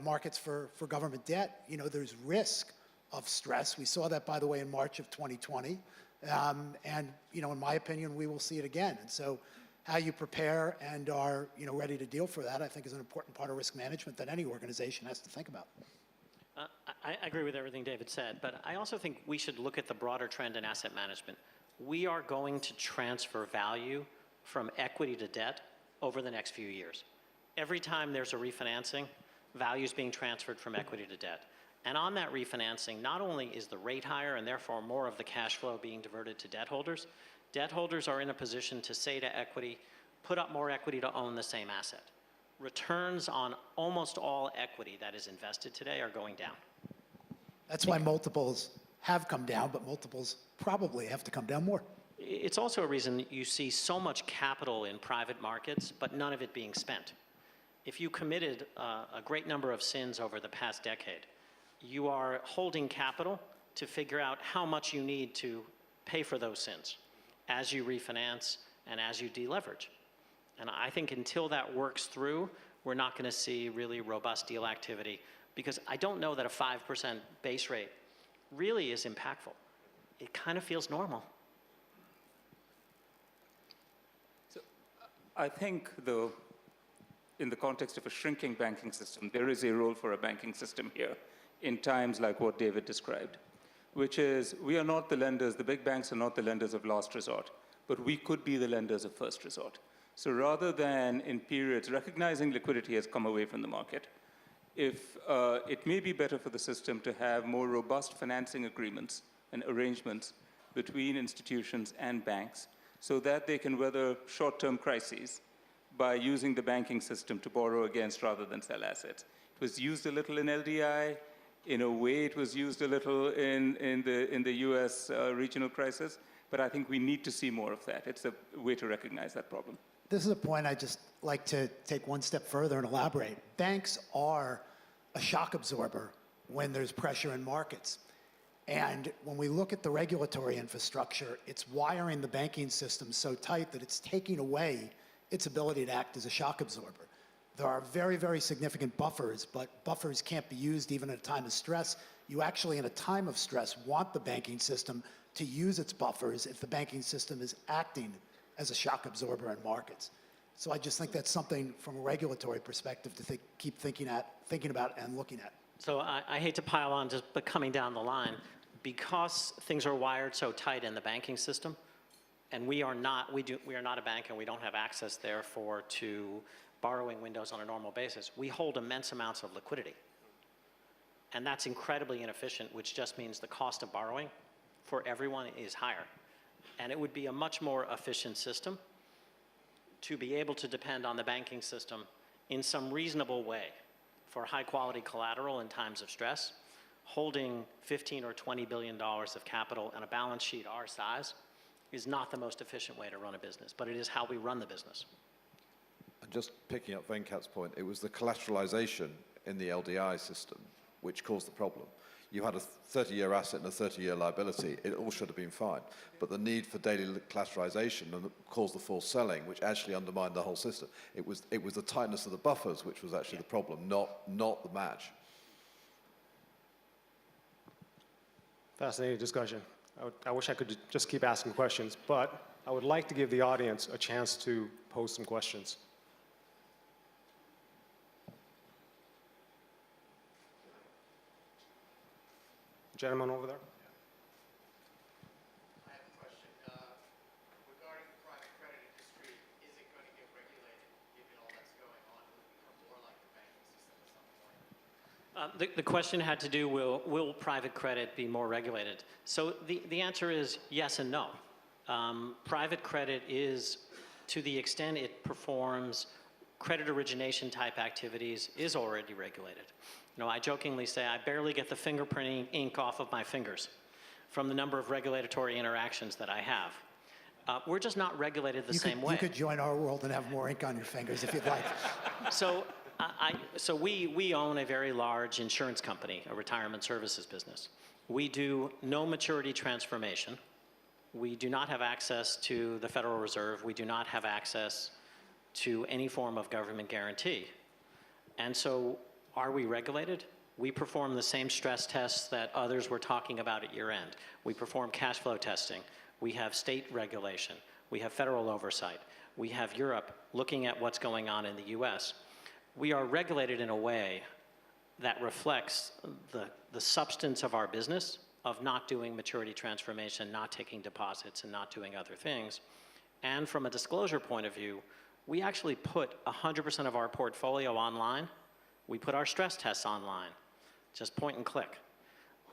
markets for government debt, there's risk of stress. We saw that, by the way, in March of 2020. And, in my opinion, we will see it again. And so how you prepare and are, ready to deal for that, I think is an important part of risk management that any organization has to think about. I agree with everything David said, but I also think we should look at the broader trend in asset management. We are going to transfer value from equity to debt over the next few years. Every time there's a refinancing, value is being transferred from equity to debt. And on that refinancing, not only is the rate higher and therefore more of the cash flow being diverted to debt holders are in a position to say to equity, put up more equity to own the same asset. Returns on almost all equity that is invested today are going down. That's why multiples have come down, but multiples probably have to come down more. It's also a reason you see so much capital in private markets, but none of it being spent. If you committed a great number of sins over the past decade, you are holding capital to figure out how much you need to pay for those sins as you refinance and as you deleverage. And I think until that works through, we're not going to see really robust deal activity, because I don't know that a 5% base rate really is impactful. It kind of feels normal. So I think, though, in the context of a shrinking banking system, there is a role for a banking system here in times like what David described, which is we are not the lenders, the big banks are not the lenders of last resort, but we could be the lenders of first resort. So rather than in periods recognizing liquidity has come away from the market, if it may be better for the system to have more robust financing agreements and arrangements between institutions and banks so that they can weather short-term crises by using the banking system to borrow against rather than sell assets. It was used a little in LDI. In a way, it was used a little in the US regional crisis, but I think we need to see more of that. It's a way to recognize that problem. This is a point I'd just like to take one step further and elaborate. Banks are a shock absorber when there's pressure in markets. And when we look at the regulatory infrastructure, it's wiring the banking system so tight that it's taking away its ability to act as a shock absorber. There are very, very significant buffers, but buffers can't be used even at a time of stress You actually, in a time of stress, want the banking system to use its buffers if the banking system is acting as a shock absorber in markets. So I just think that's something from a regulatory perspective to keep thinking about and looking at. So I hate to pile on, but coming down the line, because things are wired so tight in the banking system, and we are not a bank and we don't have access, therefore, to borrowing windows on a normal basis, we hold immense amounts of liquidity. And that's incredibly inefficient, which just means the cost of borrowing for everyone is higher. And it would be a much more efficient system to be able to depend on the banking system in some reasonable way for high quality collateral in times of stress. Holding $15 or $20 billion of capital and a balance sheet our size is not the most efficient way to run a business, but it is how we run the business. And just picking up Venkat's point, it was the collateralization in the LDI system which caused the problem. You had a 30-year asset and a 30-year liability. It all should have been fine. But the need for daily collateralization caused the false selling, which actually undermined the whole system. It was the tightness of the buffers which was actually the problem, not the match. Fascinating discussion. I wish I could just keep asking questions, but I would like to give the audience a chance to pose some questions. Gentleman over there. I have a question. Regarding the private credit industry, is it going to get regulated given all that's going on? Will it become more like the banking system at some point? The question had to do, will private credit be more regulated? So the answer is yes and no. Private credit is, to the extent it performs credit origination type activities, is already regulated. You know, I jokingly say I barely get the fingerprinting ink off of my fingers from the number of regulatory interactions that I have. We're just not regulated the same way. You could join our world and have more ink on your fingers if you'd like. So we own a very large insurance company, a retirement services business. We do no maturity transformation. We do not have access to the Federal Reserve. We do not have access to any form of government guarantee. And so are we regulated? We perform the same stress tests that others were talking about at year end. We perform cash flow testing. We have state regulation. We have federal oversight. We have Europe looking at what's going on in the US. We are regulated in a way that reflects the substance of our business of not doing maturity transformation, not taking deposits, and not doing other things. And from a disclosure point of view, we actually put 100% of our portfolio online. We put our stress tests online, just point and click.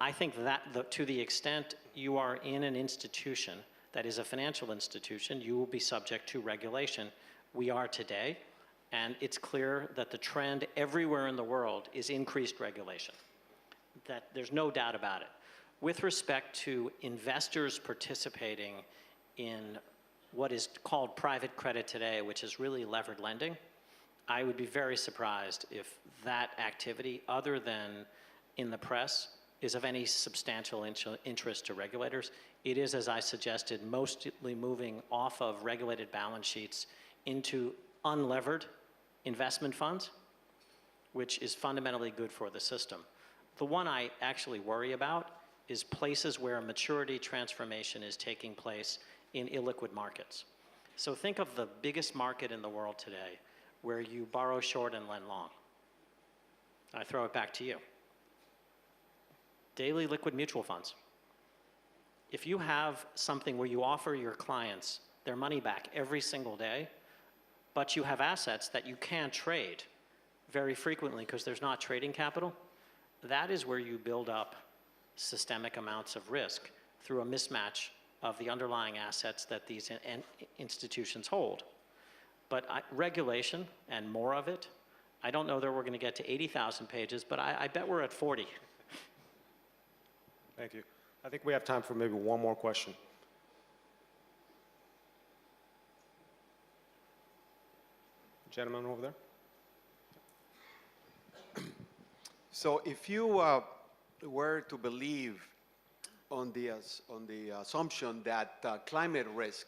I think that to the extent you are in an institution that is a financial institution, you will be subject to regulation. We are today, and it's clear that the trend everywhere in the world is increased regulation. That there's no doubt about it. With respect to investors participating in what is called private credit today, which is really levered lending, I would be very surprised if that activity, other than in the press, is of any substantial interest to regulators. It is, as I suggested, mostly moving off of regulated balance sheets into unlevered investment funds, which is fundamentally good for the system. The one I actually worry about is places where maturity transformation is taking place in illiquid markets. So think of the biggest market in the world today, where you borrow short and lend long. I throw it back to you. Daily liquid mutual funds. If you have something where you offer your clients their money back every single day, but you have assets that you can't trade very frequently because there's not trading capital, that is where you build up systemic amounts of risk through a mismatch of the underlying assets that these institutions hold. But regulation, and more of it, I don't know that we're going to get to 80,000 pages, but I bet we're at 40. Thank you. I think we have time for maybe one more question. Gentleman over there. So if you were to believe on the assumption that climate risk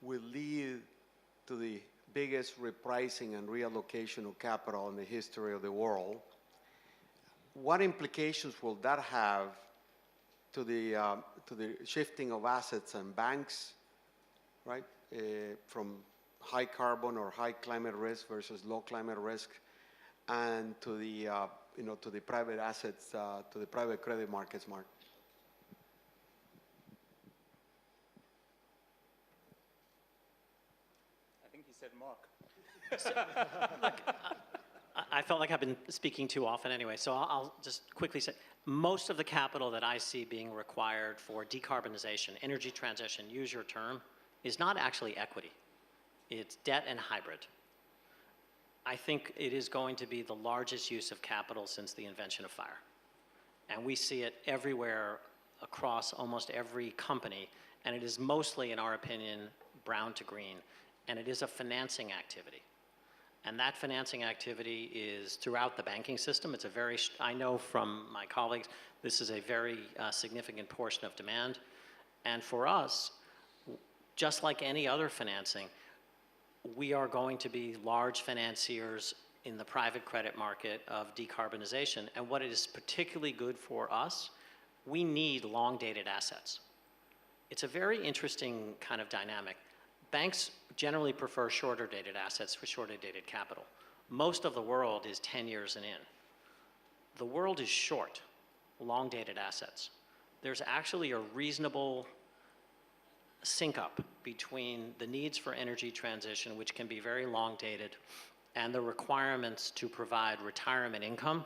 will lead to the biggest repricing and reallocation of capital in the history of the world, what implications will that have to the shifting of assets and banks, right? From high carbon or high climate risk versus low climate risk, and to the to the private assets, to the private credit markets, Mark. I think he said Mark. I felt like I've been speaking too often anyway, so I'll just quickly say, most of the capital that I see being required for decarbonization, energy transition, use your term, is not actually equity. It's debt and hybrid. I think it is going to be the largest use of capital since the invention of fire. And we see it everywhere across almost every company, and it is mostly, in our opinion, brown to green, and it is a financing activity. And that financing activity is throughout the banking system. It's a very, I know from my colleagues, this is a very significant portion of demand. And for us, just like any other financing, we are going to be large financiers in the private credit market of decarbonization. And what is particularly good for us, we need long-dated assets. It's a very interesting kind of dynamic. Banks generally prefer shorter-dated assets for shorter-dated capital. Most of the world is 10 years and in. The world is short, long-dated assets. There's actually a reasonable sync-up between the needs for energy transition, which can be very long-dated, and the requirements to provide retirement income,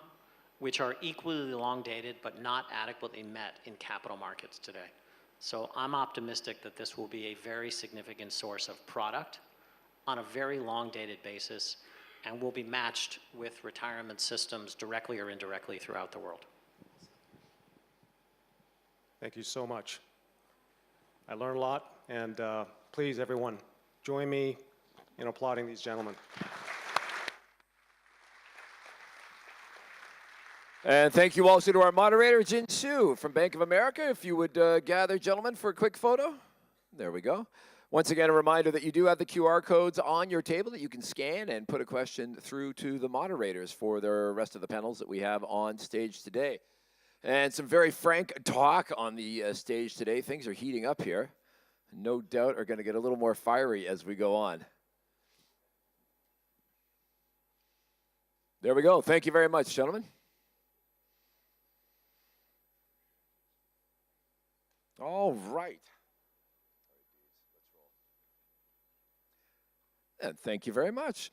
which are equally long-dated but not adequately met in capital markets today. So I'm optimistic that this will be a very significant source of product on a very long-dated basis and will be matched with retirement systems directly or indirectly throughout the world. Thank you so much. I learned a lot, and please, everyone, join me in applauding these gentlemen. And thank you also to our moderator, Jin Su from Bank of America. If you would gather, gentlemen, for a quick photo. There we go. Once again, a reminder that you do have the QR codes on your table that you can scan and put a question through to the moderators for the rest of the panels that we have on stage today. And some very frank talk on the stage today. Things are heating up here. No doubt are going to get a little more fiery as we go on. There we go. Thank you very much, gentlemen. All right. And thank you very much.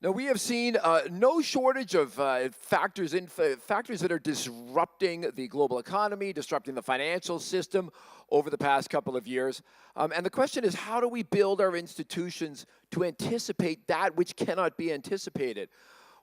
Now, we have seen no shortage of factors that are disrupting the global economy, disrupting the financial system over the past couple of years. And the question is, how do we build our institutions to anticipate that which cannot be anticipated?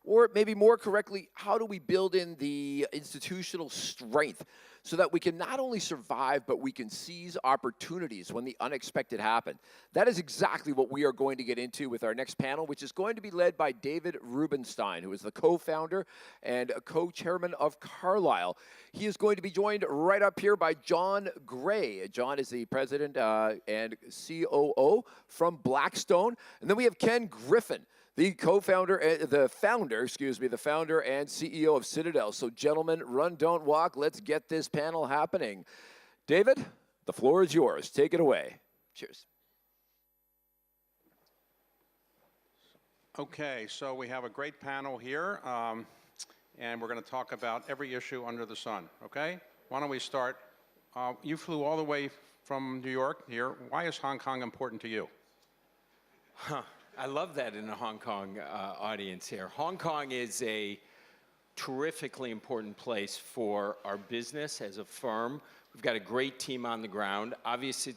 Or maybe more correctly, how do we build in the institutional strength so that we can not only survive, but we can seize opportunities when the unexpected happen? That is exactly what we are going to get into with our next panel, which is going to be led by David Rubenstein, who is the co-founder and co-chairman of Carlyle. He is going to be joined right up here by John Gray. John is the president and COO from Blackstone. And then we have Ken Griffin, the founder and CEO of Citadel. So gentlemen, run, don't walk. Let's get this panel happening. David, the floor is yours. Take it away. Cheers. Okay, so we have a great panel here, and we're going to talk about every issue under the sun, okay? Why don't we start? You flew all the way from New York here. Why is Hong Kong important to you? I love that in a Hong Kong audience here. Hong Kong is a terrifically important place for our business as a firm. We've got a great team on the ground. Obviously,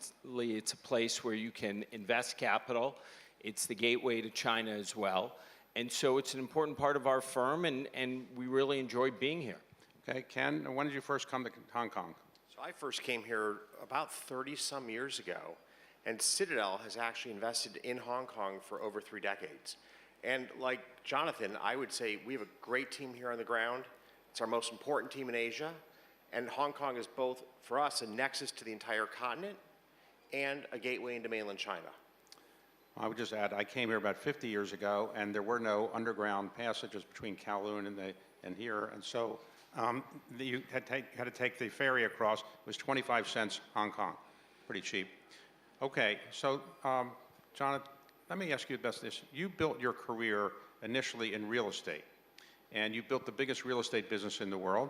it's a place where you can invest capital. It's the gateway to China as well. And so it's an important part of our firm, and we really enjoy being here. Okay, Ken, when did you first come to Hong Kong? So I first came here about 30-some years ago. And Citadel has actually invested in Hong Kong for over 3 decades. And like Jonathan, I would say we have a great team here on the ground. It's our most important team in Asia. And Hong Kong is both, for us, a nexus to the entire continent and a gateway into mainland China. I would just add, I came here about 50 years ago, and there were no underground passages between Kowloon and here, and so you had to take the ferry across. It was 25 cents Hong Kong, pretty cheap. Okay, so Jonathan, let me ask you about this. You built your career initially in real estate, and you built the biggest real estate business in the world,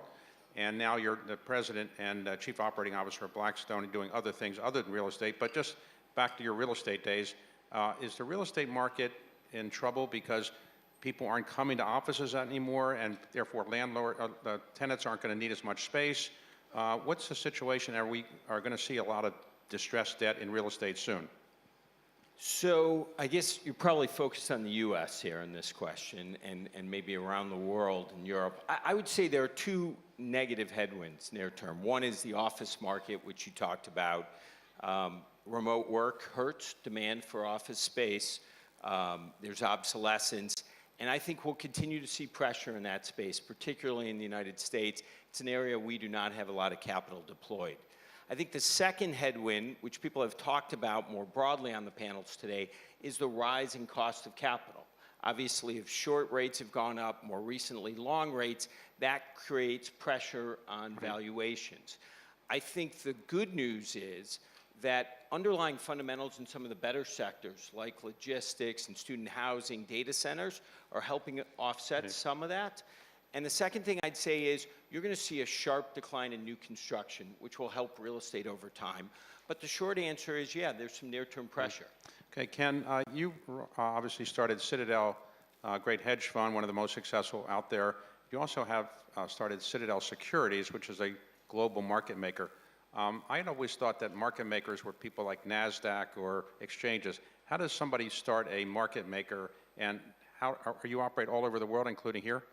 and now you're the president and chief operating officer of Blackstone and doing other things other than real estate. But just back to your real estate days, is the real estate market in trouble because people aren't coming to offices anymore, and therefore the tenants aren't going to need as much space? What's the situation? Are we going to see a lot of distressed debt in real estate soon? So I guess you're probably focused on the U.S. here in this question, and maybe around the world in Europe. I would say there are two negative headwinds near term. One is the office market, which you talked about. Remote work hurts demand for office space. There's obsolescence. And I think we'll continue to see pressure in that space, particularly in the United States. It's an area we do not have a lot of capital deployed. I think the second headwind, which people have talked about more broadly on the panels today, is the rising cost of capital. Obviously, if short rates have gone up, more recently long rates, that creates pressure on valuations. I think the good news is that underlying fundamentals in some of the better sectors, like logistics and student housing, data centers, are helping offset some of that. And the second thing I'd say is you're going to see a sharp decline in new construction, which will help real estate over time. But the short answer is, yeah, there's some near-term pressure. Okay, Ken, you obviously started Citadel, great hedge fund, one of the most successful out there. You also have started Citadel Securities, which is a global market maker. I had always thought that market makers were people like NASDAQ or exchanges. How does somebody start a market maker, and how you operate all over the world, including here?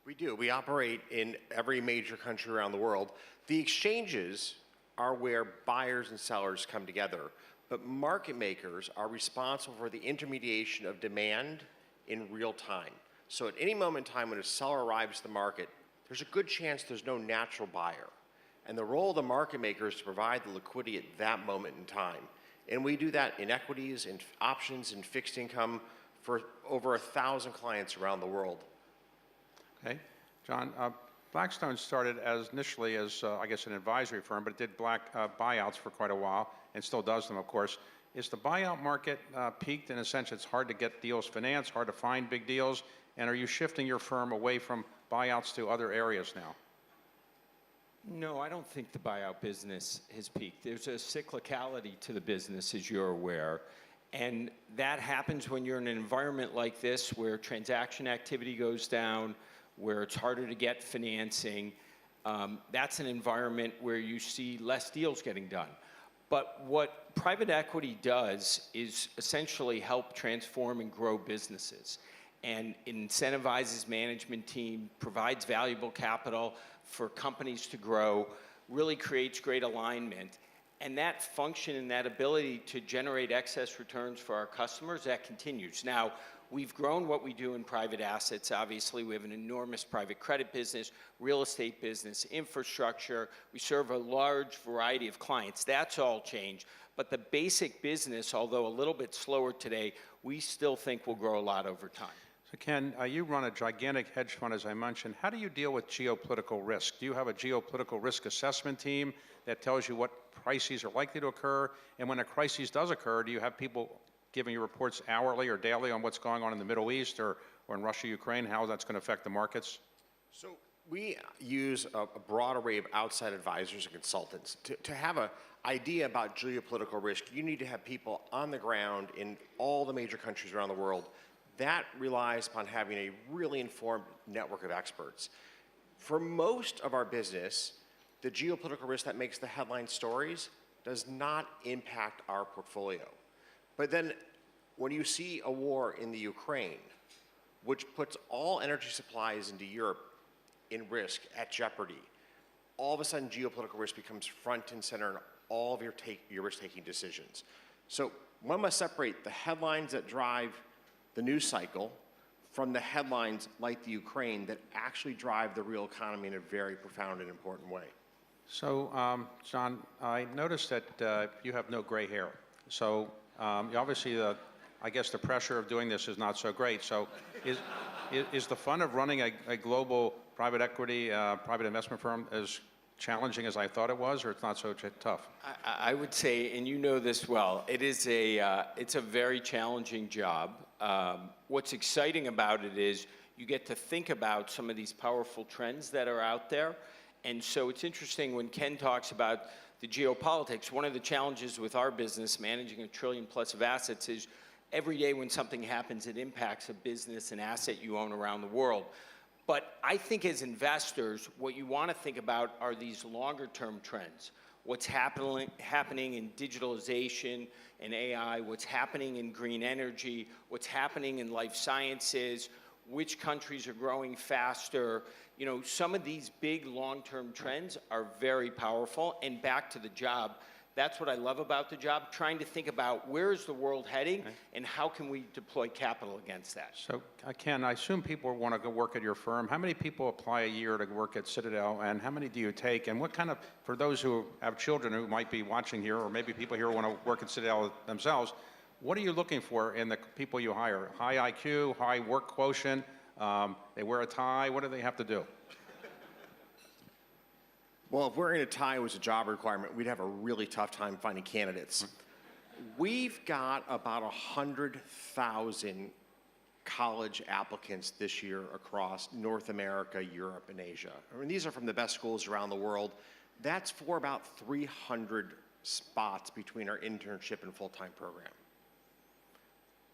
We do. We operate in every major country around the world. The exchanges are where buyers and sellers come together, but market makers are responsible for the intermediation of demand in real time. So at any moment in time when a seller arrives to the market, there's a good chance there's no natural buyer. And the role of the market maker is to provide the liquidity at that moment in time. And we do that in equities, in options, in fixed income for over 1,000 clients around the world. Okay. John, Blackstone started initially as, I guess, an advisory firm, but it did buyouts for quite a while and still does them, of course. Is the buyout market peaked in a sense? It's hard to get deals financed, hard to find big deals, and are you shifting your firm away from buyouts to other areas now? No, I don't think the buyout business has peaked. There's a cyclicality to the business, as you're aware. And that happens when you're in an environment like this where transaction activity goes down, where it's harder to get financing. That's an environment where you see less deals getting done. But what private equity does is essentially help transform and grow businesses. And it incentivizes management team, provides valuable capital for companies to grow, really creates great alignment. And that function and that ability to generate excess returns for our customers, that continues. Now, we've grown what we do in private assets. Obviously, we have an enormous private credit business, real estate business, infrastructure. We serve a large variety of clients. That's all changed. But the basic business, although a little bit slower today, we still think will grow a lot over time. So Ken, you run a gigantic hedge fund, as I mentioned. How do you deal with geopolitical risk? Do you have a geopolitical risk assessment team that tells you what crises are likely to occur? And when a crisis does occur, do you have people giving you reports hourly or daily on what's going on in the Middle East or in Russia, Ukraine, how that's going to affect the markets? So we use a broad array of outside advisors and consultants. To have an idea about geopolitical risk, you need to have people on the ground in all the major countries around the world. That relies upon having a really informed network of experts. For most of our business, the geopolitical risk that makes the headline stories does not impact our portfolio. But then when you see a war in the Ukraine, which puts all energy supplies into Europe in risk, at jeopardy, all of a sudden geopolitical risk becomes front and center in all of your risk-taking decisions. So one must separate the headlines that drive the news cycle from the headlines like the Ukraine that actually drive the real economy in a very profound and important way. So, John, I noticed that you have no gray hair. So, obviously, I guess the pressure of doing this is not so great. So is the fun of running a global private equity, private investment firm as challenging as I thought it was, or it's not so tough? I would say, and you know this well, it's a very challenging job. What's exciting about it is you get to think about some of these powerful trends that are out there. And so it's interesting when Ken talks about the geopolitics, one of the challenges with our business, managing $1 trillion plus of assets, is every day when something happens, it impacts a business, an asset you own around the world. But I think as investors, what you want to think about are these longer term trends. What's happening in digitalization and AI, what's happening in green energy, what's happening in life sciences, which countries are growing faster. You know, some of these big long-term trends are very powerful. And back to the job, that's what I love about the job, trying to think about where is the world heading and how can we deploy capital against that. So, Ken, I assume people want to go work at your firm. How many people apply a year to work at Citadel, and how many do you take? And what kind of, for those who have children who might be watching here, or maybe people here who want to work at Citadel themselves, what are you looking for in the people you hire? High IQ, high work quotient, they wear a tie, what do they have to do? Well, if wearing a tie was a job requirement, we'd have a really tough time finding candidates. We've got about 100,000 college applicants this year across North America, Europe, and Asia. I mean, these are from the best schools around the world. That's for about 300 spots between our internship and full-time program.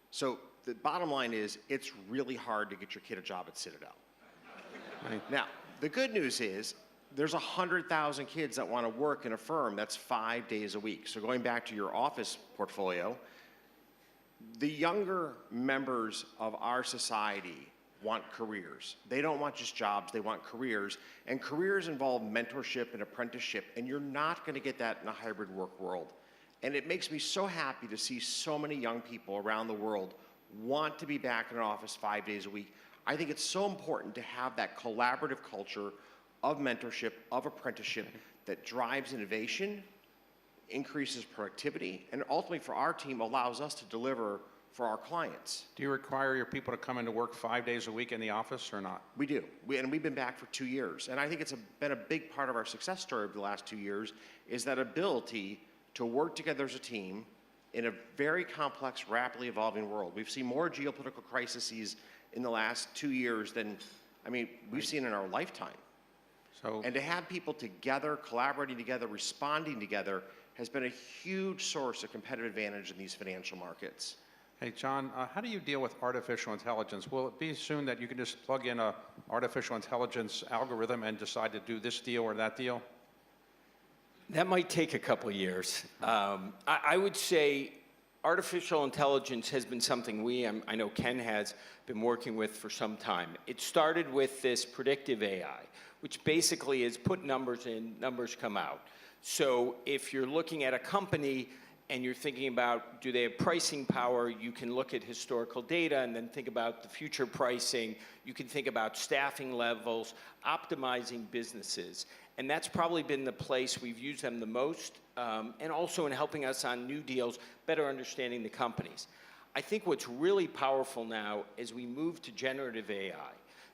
So the bottom line is, it's really hard to get your kid a job at Citadel. Now, the good news is, there's 100,000 kids that want to work in a firm that's 5 days a week. So going back to your office portfolio, the younger members of our society want careers. They don't want just jobs, they want careers. And careers involve mentorship and apprenticeship, and you're not going to get that in a hybrid work world. And it makes me so happy to see so many young people around the world want to be back in an office 5 days a week. I think it's so important to have that collaborative culture of mentorship, of apprenticeship that drives innovation, increases productivity, and ultimately for our team allows us to deliver for our clients. Do you require your people to come into work 5 days a week in the office or not? We do, and we've been back for 2 years. And I think it's been a big part of our success story over the last 2 years is that ability to work together as a team in a very complex, rapidly evolving world. We've seen more geopolitical crises in the last 2 years than, I mean, we've seen in our lifetime. And to have people together, collaborating together, responding together, has been a huge source of competitive advantage in these financial markets. Hey, John, how do you deal with artificial intelligence? Will it be soon that you can just plug in an artificial intelligence algorithm and decide to do this deal or that deal? That might take a couple of years. I would say artificial intelligence has been something I know Ken has been working with for some time. It started with this predictive AI, which basically is put numbers in, numbers come out. So if you're looking at a company and you're thinking about, do they have pricing power, you can look at historical data and then think about the future pricing. You can think about staffing levels, optimizing businesses. And that's probably been the place we've used them the most, and also in helping us on new deals, better understanding the companies. I think what's really powerful now as we move to generative AI,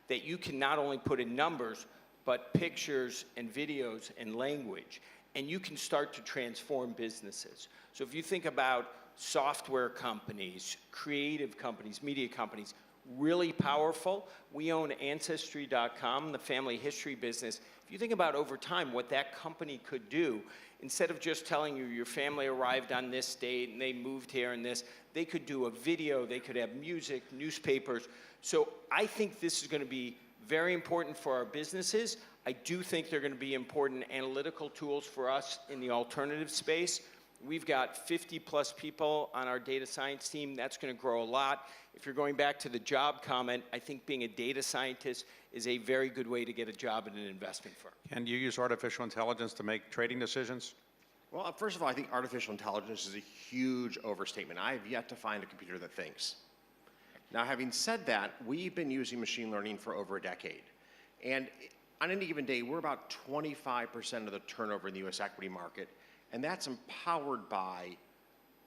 that you can not only put in numbers, but pictures and videos and language, and you can start to transform businesses. So if you think about software companies, creative companies, media companies, really powerful. We own Ancestry.com, the family history business. If you think about over time what that company could do, instead of just telling you your family arrived on this date and they moved here and this, they could do a video, they could have music, newspapers. So I think this is going to be very important for our businesses. I do think they're going to be important analytical tools for us in the alternative space. We've got 50 plus people on our data science team. That's going to grow a lot. If you're going back to the job comment, I think being a data scientist is a very good way to get a job at an investment firm. Can you use artificial intelligence to make trading decisions? Well, first of all, I think artificial intelligence is a huge overstatement. I have yet to find a computer that thinks. Now, having said that, we've been using machine learning for over a decade. And on any given day, we're about 25% of the turnover in the US equity market. And that's empowered by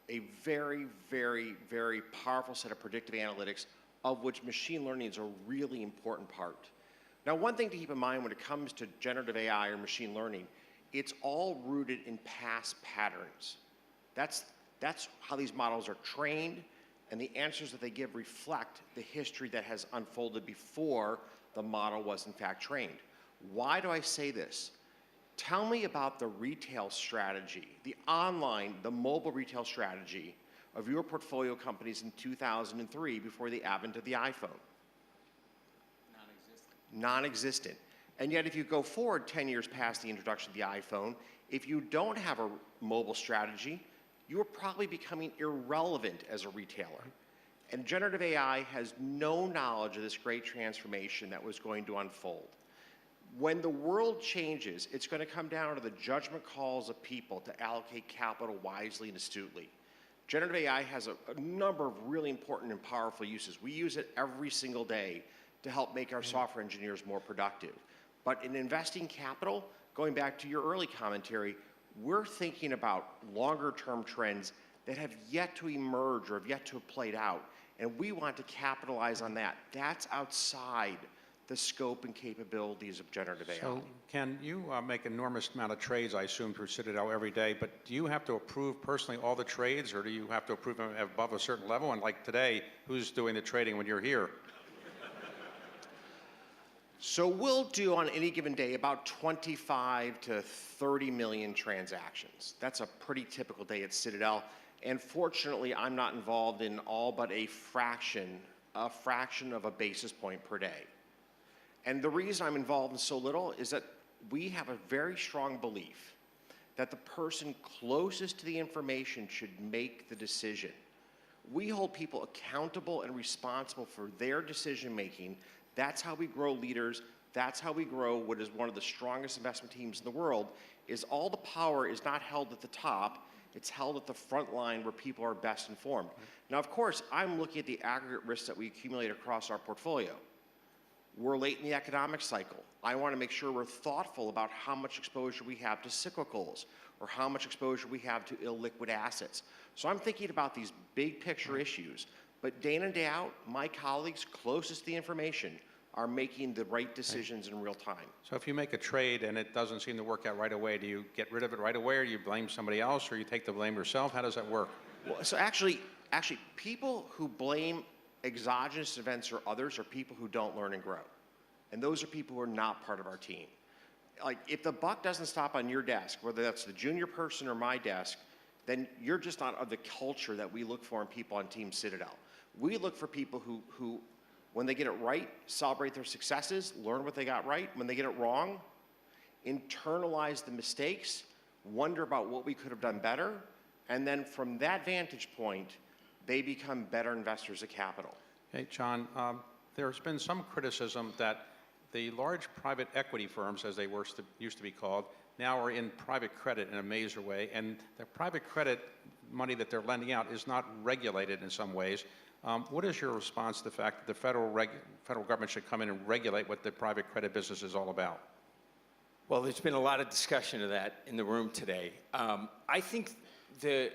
a very, very, very powerful set of predictive analytics, of which machine learning is a really important part. Now, one thing to keep in mind when it comes to generative AI or machine learning, it's all rooted in past patterns. That's how these models are trained, and the answers that they give reflect the history that has unfolded before the model was in fact trained. Why do I say this? Tell me about the retail strategy, the online, the mobile retail strategy of your portfolio companies in 2003 before the advent of the iPhone. Non-existent. And yet if you go forward 10 years past the introduction of the iPhone, if you don't have a mobile strategy, you are probably becoming irrelevant as a retailer. And generative AI has no knowledge of this great transformation that was going to unfold. When the world changes, it's going to come down to the judgment calls of people to allocate capital wisely and astutely. Generative AI has a number of really important and powerful uses. We use it every single day to help make our software engineers more productive. But in investing capital, going back to your early commentary, we're thinking about longer-term trends that have yet to emerge or have yet to have played out, and we want to capitalize on that. That's outside the scope and capabilities of generative AI. So, Ken, you make an enormous amount of trades, I assume, through Citadel every day, but do you have to approve personally all the trades, or do you have to approve them above a certain level? And like today, who's doing the trading when you're here? So we'll do on any given day about 25 to 30 million transactions. That's a pretty typical day at Citadel. And fortunately, I'm not involved in all but a fraction of a basis point per day. And the reason I'm involved in so little is that we have a very strong belief that the person closest to the information should make the decision. We hold people accountable and responsible for their decision making. That's how we grow leaders. That's how we grow what is one of the strongest investment teams in the world, is all the power is not held at the top, it's held at the front line where people are best informed. Now, of course, I'm looking at the aggregate risks that we accumulate across our portfolio. We're late in the economic cycle. I want to make sure we're thoughtful about how much exposure we have to cyclicals or how much exposure we have to illiquid assets. So I'm thinking about these big picture issues. But day in and day out, my colleagues closest to the information are making the right decisions in real time. So if you make a trade and it doesn't seem to work out right away, do you get rid of it right away, or do you blame somebody else, or you take the blame yourself? How does that work? Well, so actually, people who blame exogenous events or others are people who don't learn and grow. And those are people who are not part of our team. Like, if the buck doesn't stop on your desk, whether that's the junior person or my desk, then you're just not of the culture that we look for in people on Team Citadel. We look for people who, when they get it right, celebrate their successes, learn what they got right. When they get it wrong, internalize the mistakes, wonder about what we could have done better, and then from that vantage point, they become better investors of capital. Hey, John, there's been some criticism that the large private equity firms, as they used to be called, now are in private credit in a major way, and the private credit money that they're lending out is not regulated in some ways. What is your response to the fact that the federal government should come in and regulate what the private credit business is all about? Well, there's been a lot of discussion of that in the room today. I think the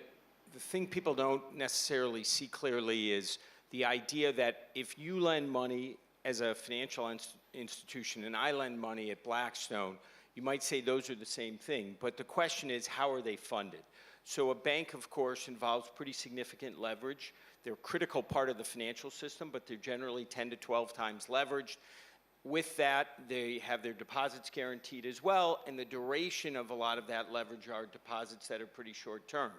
thing people don't necessarily see clearly is the idea that if you lend money as a financial institution and I lend money at Blackstone, you might say those are the same thing. But the question is, how are they funded? So a bank, of course, involves pretty significant leverage. They're a critical part of the financial system, but they're generally 10 to 12 times leveraged. With that, they have their deposits guaranteed as well, and the duration of a lot of that leverage are deposits that are pretty short term.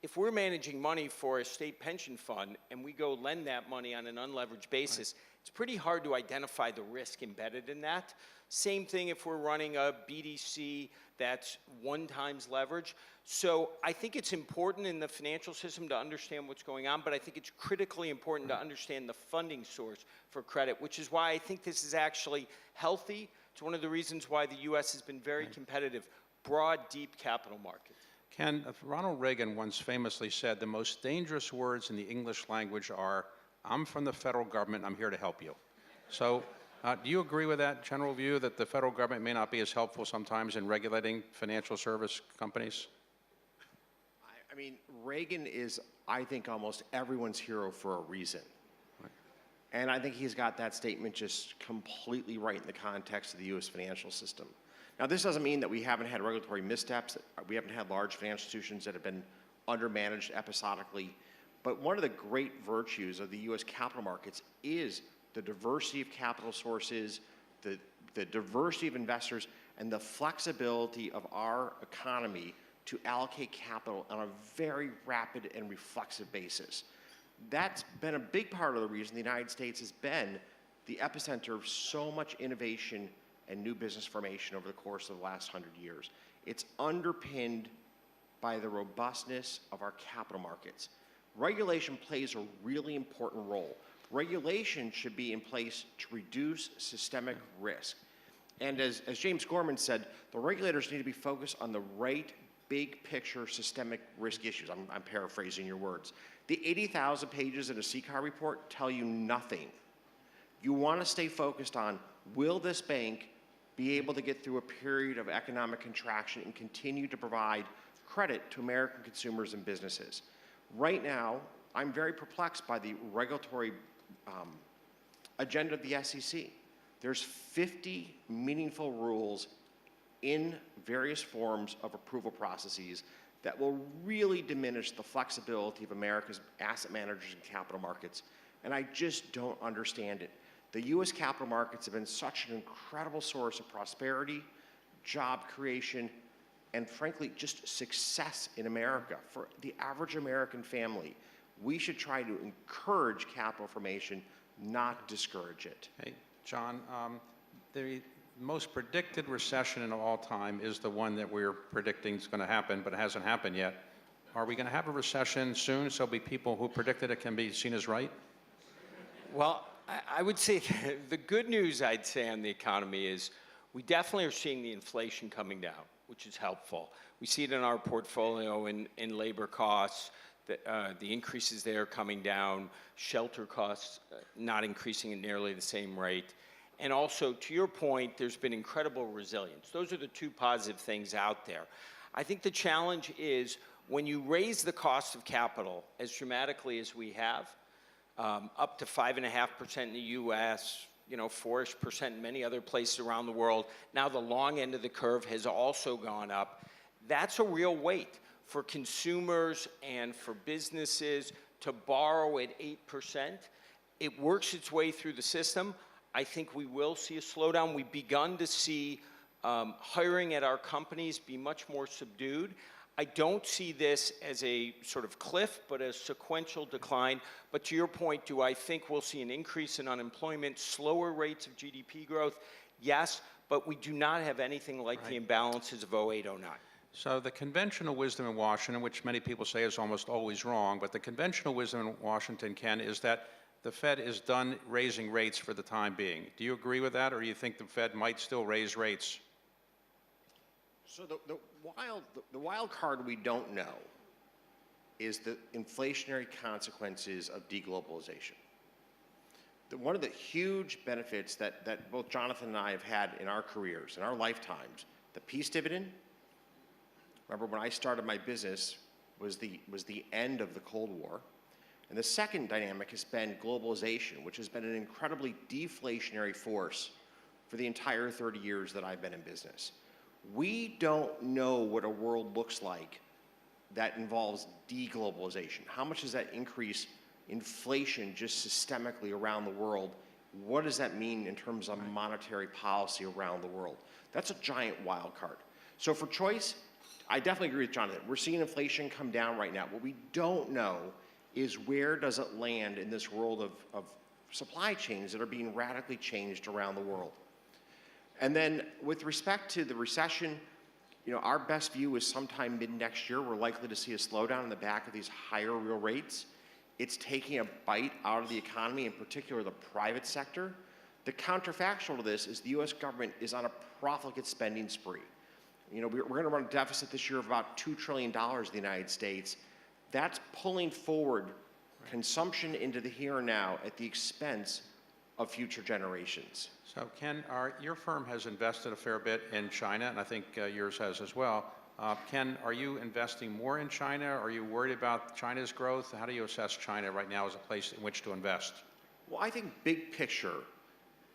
If we're managing money for a state pension fund and we go lend that money on an unleveraged basis, it's pretty hard to identify the risk embedded in that. Same thing if we're running a BDC that's 1 times leverage. So I think it's important in the financial system to understand what's going on, but I think it's critically important to understand the funding source for credit, which is why I think this is actually healthy. It's one of the reasons why the U.S. has been very competitive. Broad, deep capital markets. Ken, Ronald Reagan once famously said the most dangerous words in the English language are, "I'm from the federal government, I'm here to help you." So do you agree with that general view that the federal government may not be as helpful sometimes in regulating financial service companies? mean, Reagan is, I think, almost everyone's hero for a reason. And I think he's got that statement just completely right in the context of the U.S. financial system. Now, this doesn't mean that we haven't had regulatory missteps, that we haven't had large financial institutions that have been undermanaged episodically. But one of the great virtues of the U.S. capital markets is the diversity of capital sources, the diversity of investors, and the flexibility of our economy to allocate capital on a very rapid and reflexive basis. That's been a big part of the reason the United States has been the epicenter of so much innovation and new business formation over the course of the last 100 years. It's underpinned by the robustness of our capital markets. Regulation plays a really important role. Regulation should be in place to reduce systemic risk. And as James Gorman said, the regulators need to be focused on the right big picture systemic risk issues. I'm paraphrasing your words. The 80,000 pages in a CCAR report tell you nothing. You want to stay focused on, will this bank be able to get through a period of economic contraction and continue to provide credit to American consumers and businesses? Right now, I'm very perplexed by the regulatory agenda of the SEC. There's 50 meaningful rules in various forms of approval processes that will really diminish the flexibility of America's asset managers and capital markets. And I just don't understand it. The U.S. capital markets have been such an incredible source of prosperity, job creation, and frankly, just success in America. For the average American family, we should try to encourage capital formation, not discourage it. Hey, John, the most predicted recession in all time is the one that we're predicting is going to happen, but it hasn't happened yet. Are we going to have a recession soon so be people who predicted it can be seen as right? Well, I would say the good news I'd say on the economy is we definitely are seeing the inflation coming down, which is helpful. We see it in our portfolio in labor costs, the increases there coming down, shelter costs not increasing at nearly the same rate. And also, to your point, there's been incredible resilience. Those are the two positive things out there. I think the challenge is when you raise the cost of capital as dramatically as we have, up to 5.5% in the US, 4-ish% in many other places around the world. Now the long end of the curve has also gone up. That's a real weight for consumers and for businesses to borrow at 8%. It works its way through the system. I think we will see a slowdown. We've begun to see hiring at our companies be much more subdued. I don't see this as a sort of cliff, but a sequential decline. But to your point, do I think we'll see an increase in unemployment, slower rates of GDP growth? Yes, but we do not have anything like the imbalances of 08, 09. So the conventional wisdom in Washington, which many people say is almost always wrong, but the conventional wisdom in Washington, Ken, is that the Fed is done raising rates for the time being. Do you agree with that, or do you think the Fed might still raise rates? So the wild card we don't know is the inflationary consequences of deglobalization. One of the huge benefits that both Jonathan and I have had in our careers, in our lifetimes, the peace dividend. Remember when I started my business was the end of the Cold War. And the second dynamic has been globalization, which has been an incredibly deflationary force for the entire 30 years that I've been in business. We don't know what a world looks like that involves deglobalization. How much does that increase inflation just systemically around the world? What does that mean in terms of monetary policy around the world? That's a giant wild card. So for choice, I definitely agree with Jonathan. We're seeing inflation come down right now. What we don't know is where does it land in this world of supply chains that are being radically changed around the world. And then with respect to the recession, our best view is sometime mid-next year, we're likely to see a slowdown in the back of these higher real rates. It's taking a bite out of the economy, in particular the private sector. The counterfactual to this is the U.S. government is on a profligate spending spree. We're going to run a deficit this year of about $2 trillion in the United States. That's pulling forward consumption into the here and now at the expense of future generations. So Ken, your firm has invested a fair bit in China, and I think yours has as well. Ken, are you investing more in China? Are you worried about China's growth? How do you assess China right now as a place in which to invest? Well, I think big picture,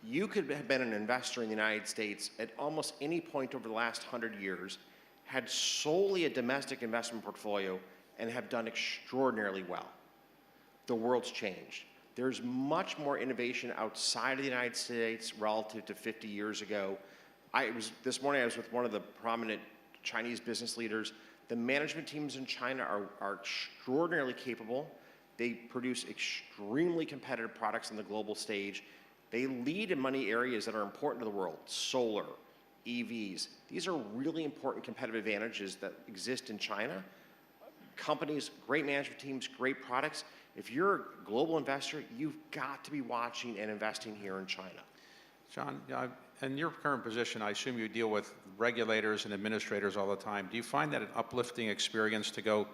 you could have been an investor in the United States at almost any point over the last 100 years, had solely a domestic investment portfolio, and have done extraordinarily well. The world's changed. There's much more innovation outside of the United States relative to 50 years ago. This morning I was with one of the prominent Chinese business leaders. The management teams in China are extraordinarily capable. They produce extremely competitive products on the global stage. They lead in many areas that are important to the world: solar, EVs. These are really important competitive advantages that exist in China. Companies, great management teams, great products. If you're a global investor, you've got to be watching and investing here in China. John, in your current position, I assume you deal with regulators and administrators all the time. Do you find that an uplifting experience to go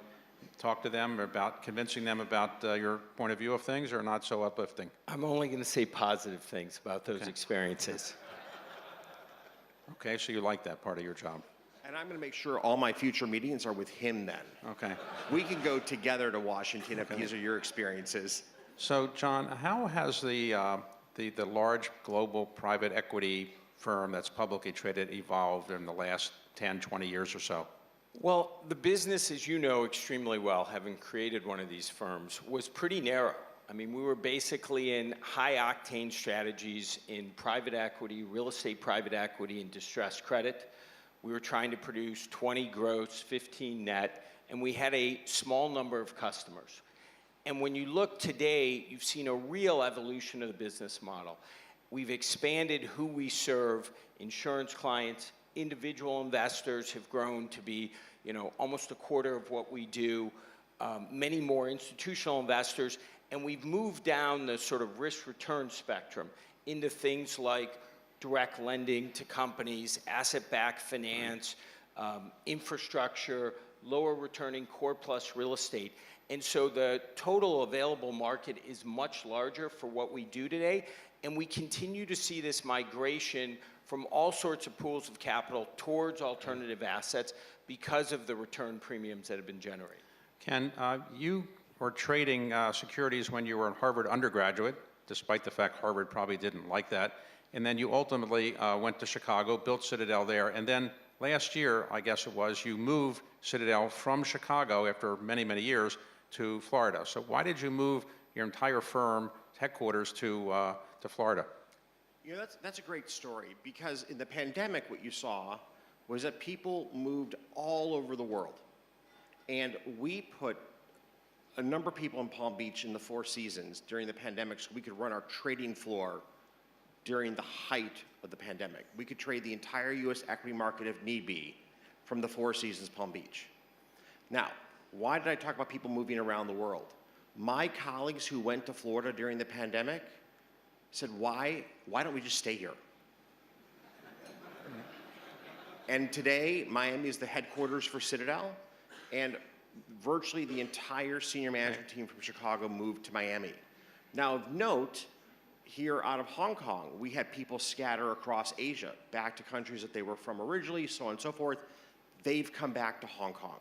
talk to them about convincing them about your point of view of things, or not so uplifting? I'm only going to say positive things about those experiences. Okay, so you like that part of your job. And I'm going to make sure all my future meetings are with him then. Okay. We can go together to Washington if these are your experiences. So, John, how has the large global private equity firm that's publicly traded evolved in the last 10, 20 years or so? Well, the business, as you know extremely well, having created one of these firms, was pretty narrow. I mean, we were basically in high-octane strategies in private equity, real estate private equity, and distressed credit. We were trying to produce 20 gross, 15 net, and we had a small number of customers. And when you look today, you've seen a real evolution of the business model. We've expanded who we serve, insurance clients, individual investors have grown to be, almost a quarter of what we do, many more institutional investors, and we've moved down the sort of risk-return spectrum into things like direct lending to companies, asset-backed finance, infrastructure, lower returning core plus real estate. And so the total available market is much larger for what we do today, and we continue to see this migration from all sorts of pools of capital towards alternative assets because of the return premiums that have been generated. Ken, you were trading securities when you were a Harvard undergraduate, despite the fact Harvard probably didn't like that. And then you ultimately went to Chicago, built Citadel there, and then last year, I guess it was, you moved Citadel from Chicago after many, many years to Florida. So why did you move your entire firm headquarters to Florida? That's a great story, because in the pandemic what you saw was that people moved all over the world. And we put a number of people in Palm Beach in the Four Seasons during the pandemic so we could run our trading floor during the height of the pandemic. We could trade the entire US equity market if need be from the Four Seasons Palm Beach. Now, why did I talk about people moving around the world? My colleagues who went to Florida during the pandemic said, why don't we just stay here? And today, Miami is the headquarters for Citadel, and virtually the entire senior management team from Chicago moved to Miami. Now, of note, here out of Hong Kong, we had people scatter across Asia, back to countries that they were from originally, so on and so forth. They've come back to Hong Kong.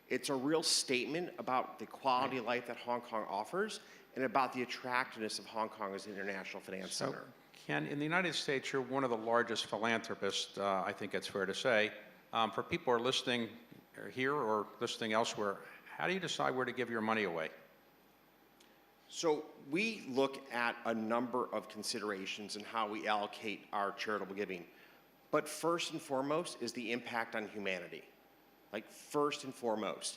It's a real statement about the quality of life that Hong Kong offers and about the attractiveness of Hong Kong as an international finance center. Ken, in the United States, you're one of the largest philanthropists, I think it's fair to say. For people who are listening here or listening elsewhere, how do you decide where to give your money away? So we look at a number of considerations in how we allocate our charitable giving. But first and foremost is the impact on humanity. Like, first and foremost.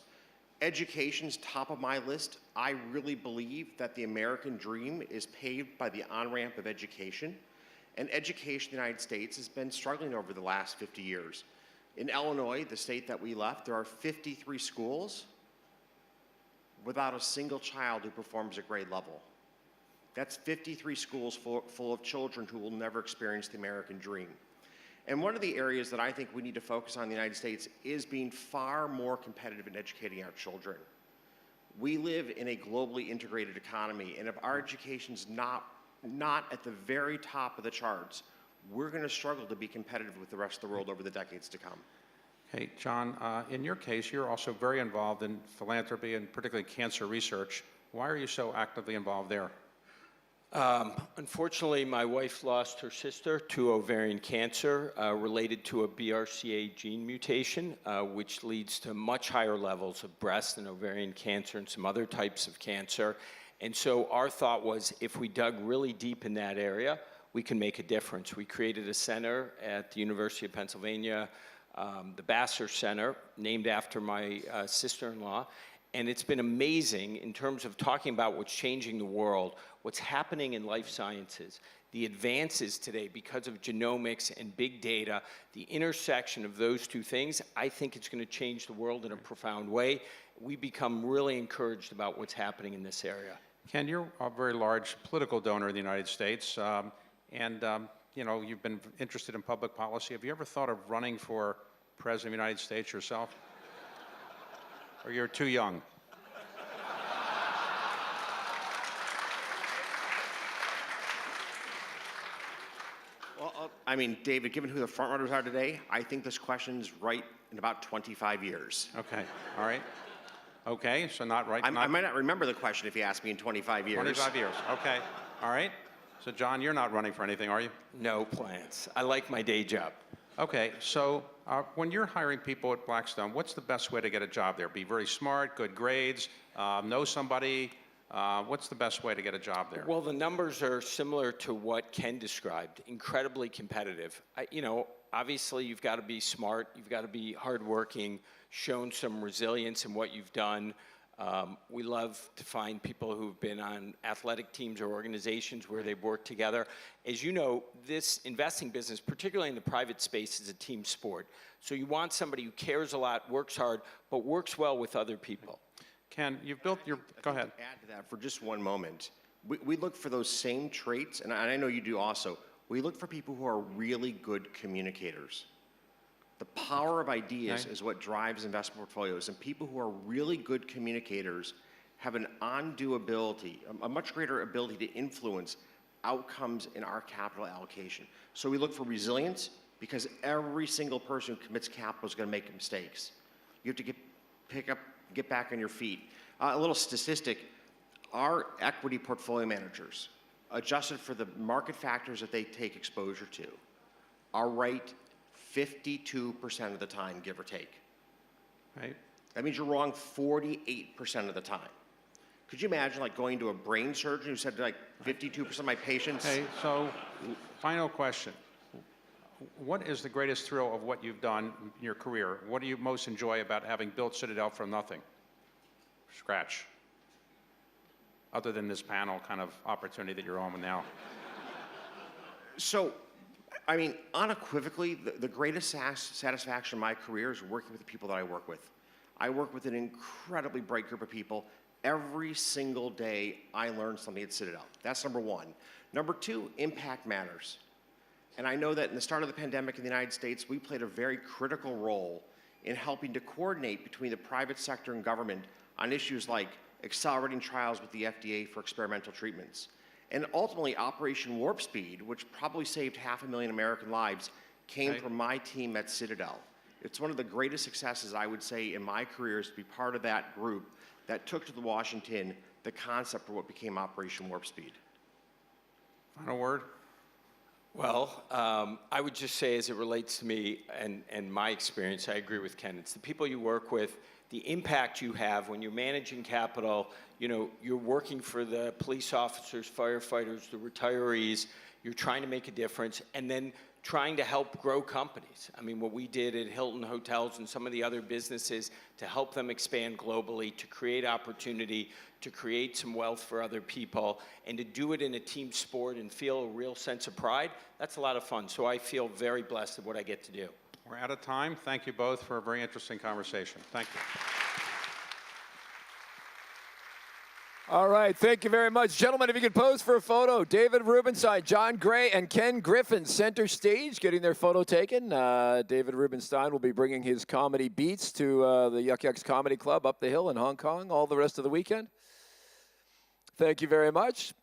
Education's top of my list. I really believe that the American dream is paved by the on-ramp of education. And education in the United States has been struggling over the last 50 years. In Illinois, the state that we left, there are 53 schools without a single child who performs at grade level. That's 53 schools full of children who will never experience the American dream. And one of the areas that I think we need to focus on in the United States is being far more competitive in educating our children. We live in a globally integrated economy, and if our education's not at the very top of the charts, we're going to struggle to be competitive with the rest of the world over the decades to come. Okay, John, in your case, you're also very involved in philanthropy and particularly cancer research. Why are you so actively involved there? Unfortunately, my wife lost her sister to ovarian cancer related to a BRCA gene mutation, which leads to much higher levels of breast and ovarian cancer and some other types of cancer. And so our thought was, if we dug really deep in that area, we can make a difference. We created a center at the University of Pennsylvania, the Bassler Center, named after my sister-in-law. And it's been amazing in terms of talking about what's changing the world, what's happening in life sciences, the advances today because of genomics and big data, the intersection of those two things. I think it's going to change the world in a profound way. We become really encouraged about what's happening in this area. Ken, you're a very large political donor in the United States, you know, you've been interested in public policy. Have you ever thought of running for President of the United States yourself? Or you're too young? Well, I mean, David, given who the front runners are today, I think this question's right in about 25 years. Okay, all right. Okay, so not right. I might not remember the question if you ask me in 25 years. 25 years, okay, all right. So John, you're not running for anything, are you? No plans. I like my day job. Okay, so when you're hiring people at Blackstone, what's the best way to get a job there? Be very smart, good grades, know somebody. What's the best way to get a job there? Well, the numbers are similar to what Ken described, incredibly competitive. You know, obviously you've got to be smart, you've got to be hardworking, shown some resilience in what you've done. We love to find people who've been on athletic teams or organizations where they've worked together. As you know, this investing business, particularly in the private space, is a team sport. So you want somebody who cares a lot, works hard, but works well with other people. Ken, you've built your, go ahead. To add to that for just one moment, we look for those same traits, and I know you do also. We look for people who are really good communicators. The power of ideas is what drives investment portfolios, and people who are really good communicators have an undue ability, a much greater ability to influence outcomes in our capital allocation. So we look for resilience because every single person who commits capital is going to make mistakes. You have to get back on your feet. A little statistic, our equity portfolio managers, adjusted for the market factors that they take exposure to, are right 52% of the time, give or take. Right. That means you're wrong 48% of the time. Could you imagine like going to a brain surgeon who said like 52% of my patients? Okay, so final question. What is the greatest thrill of what you've done in your career? What do you most enjoy about having built Citadel from nothing? Scratch. Other than this panel kind of opportunity that you're on with now. So, I mean, unequivocally, the greatest satisfaction in my career is working with the people that I work with. I work with an incredibly bright group of people. Every single day, I learn something at Citadel. That's number one. Number two, impact matters. And I know that in the start of the pandemic in the United States, we played a very critical role in helping to coordinate between the private sector and government on issues like accelerating trials with the FDA for experimental treatments. And ultimately, Operation Warp Speed, which probably saved 500,000 American lives, came from my team at Citadel. It's one of the greatest successes, I would say, in my career is to be part of that group that took to the Washington the concept of what became Operation Warp Speed. Final word? Well, I would just say as it relates to me and my experience, I agree with Ken. It's the people you work with, the impact you have when you're managing capital. You know, you're working for the police officers, firefighters, the retirees. You're trying to make a difference and then trying to help grow companies. I mean, what we did at Hilton Hotels and some of the other businesses to help them expand globally, to create opportunity, to create some wealth for other people, and to do it in a team sport and feel a real sense of pride, that's a lot of fun. So I feel very blessed at what I get to do. We're out of time. Thank you both for a very interesting conversation. Thank you. All right, thank you very much. Gentlemen, if you could pose for a photo. David Rubenstein, John Gray, and Ken Griffin, center stage, getting their photo taken. David Rubenstein will be bringing his comedy beats to the Yuck Yucks Comedy Club up the hill in Hong Kong all the rest of the weekend. Thank you very much.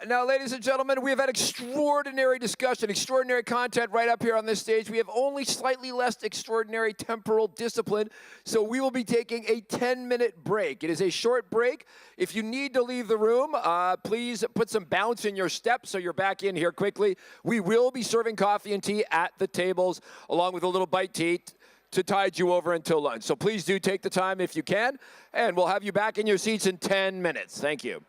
Now, ladies and gentlemen, we have had extraordinary discussion, extraordinary content right up here on this stage. We have only slightly less extraordinary temporal discipline, so we will be taking a 10-minute break. It is a short break. If you need to leave the room, please put some bounce in your step so you're back in here quickly. We will be serving coffee and tea at the tables, along with a little bite to eat to tide you over until lunch. So please do take the time if you can, and we'll have you back in your seats in 10 minutes. Thank you.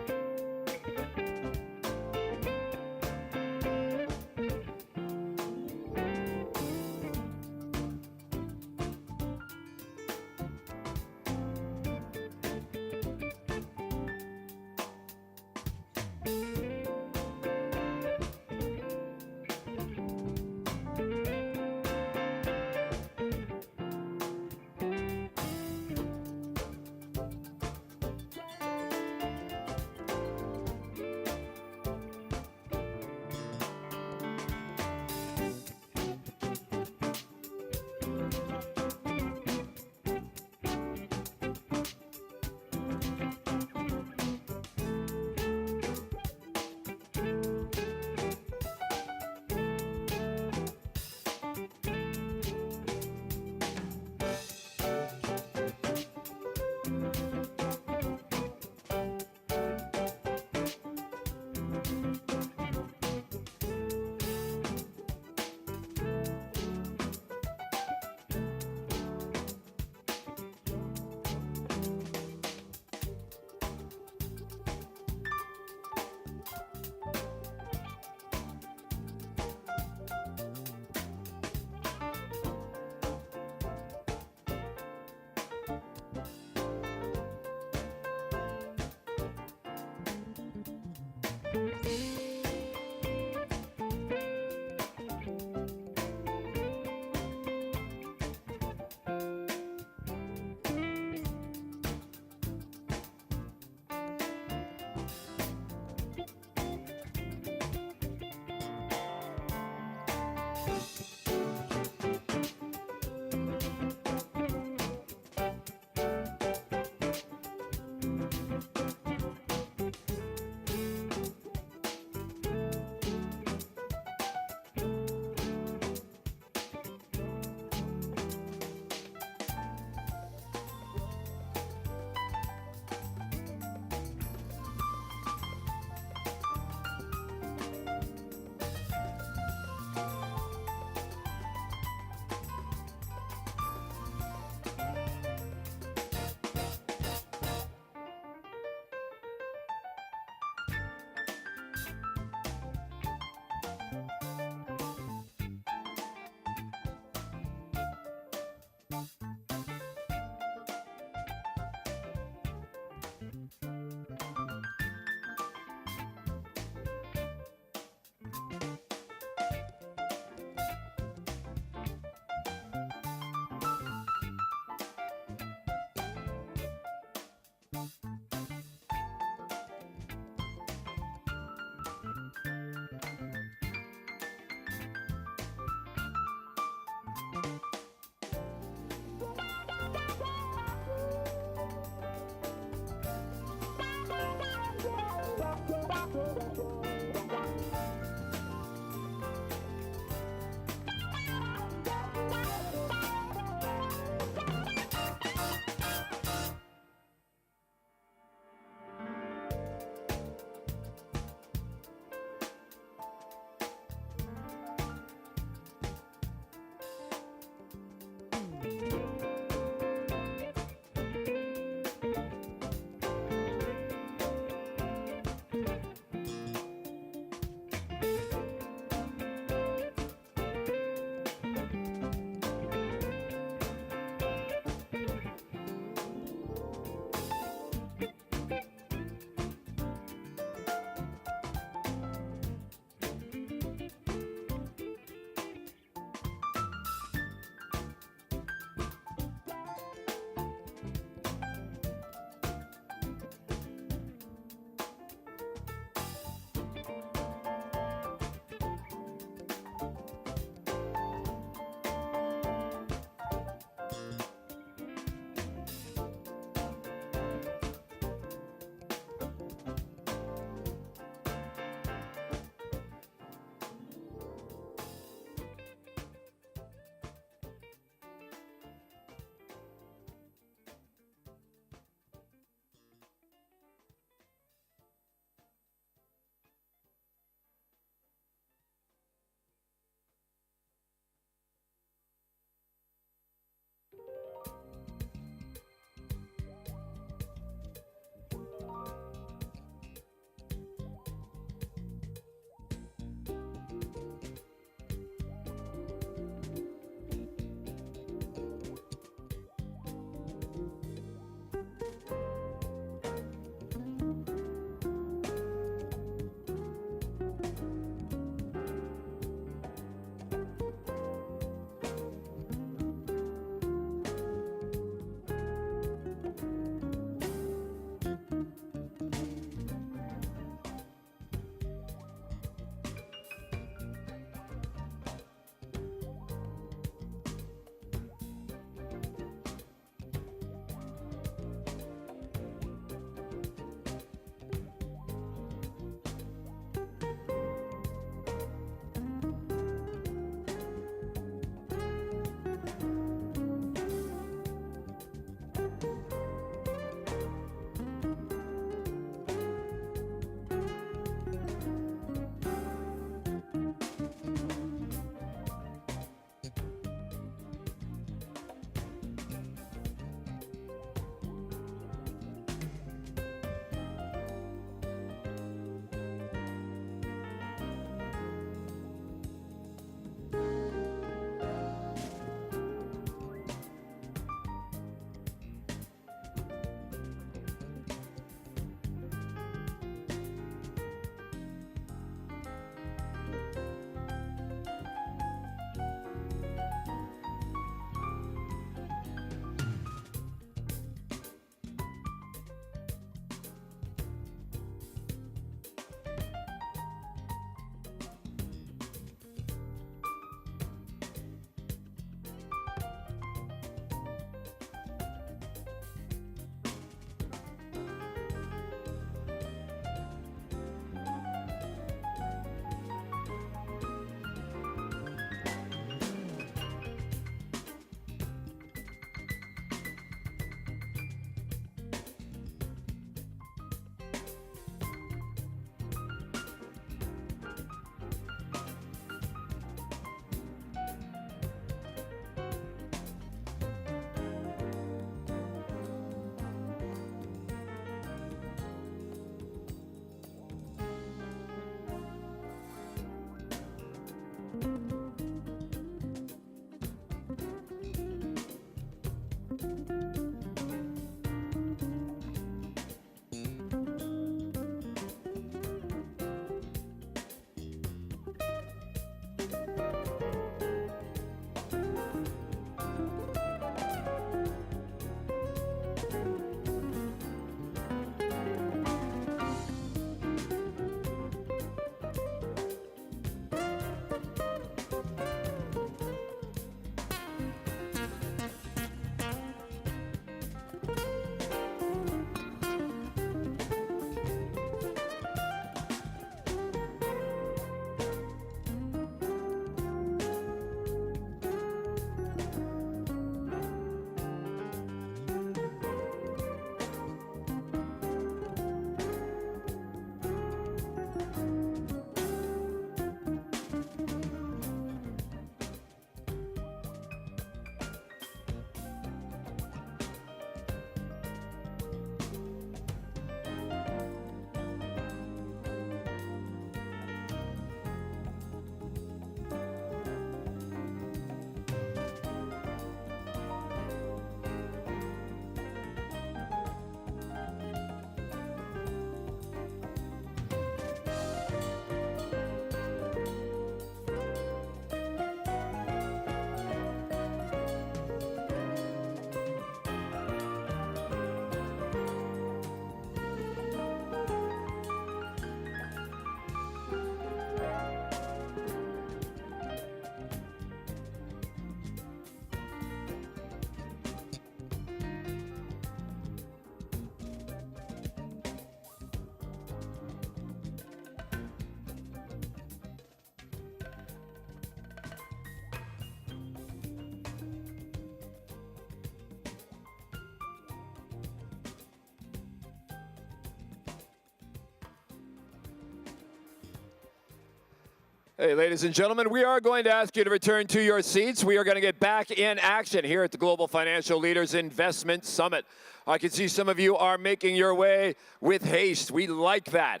Hey, ladies and gentlemen, we are going to ask you to return to your seats. We are going to get back in action here at the Global Financial Leaders Investment Summit. I can see some of you are making your way with haste. We like that.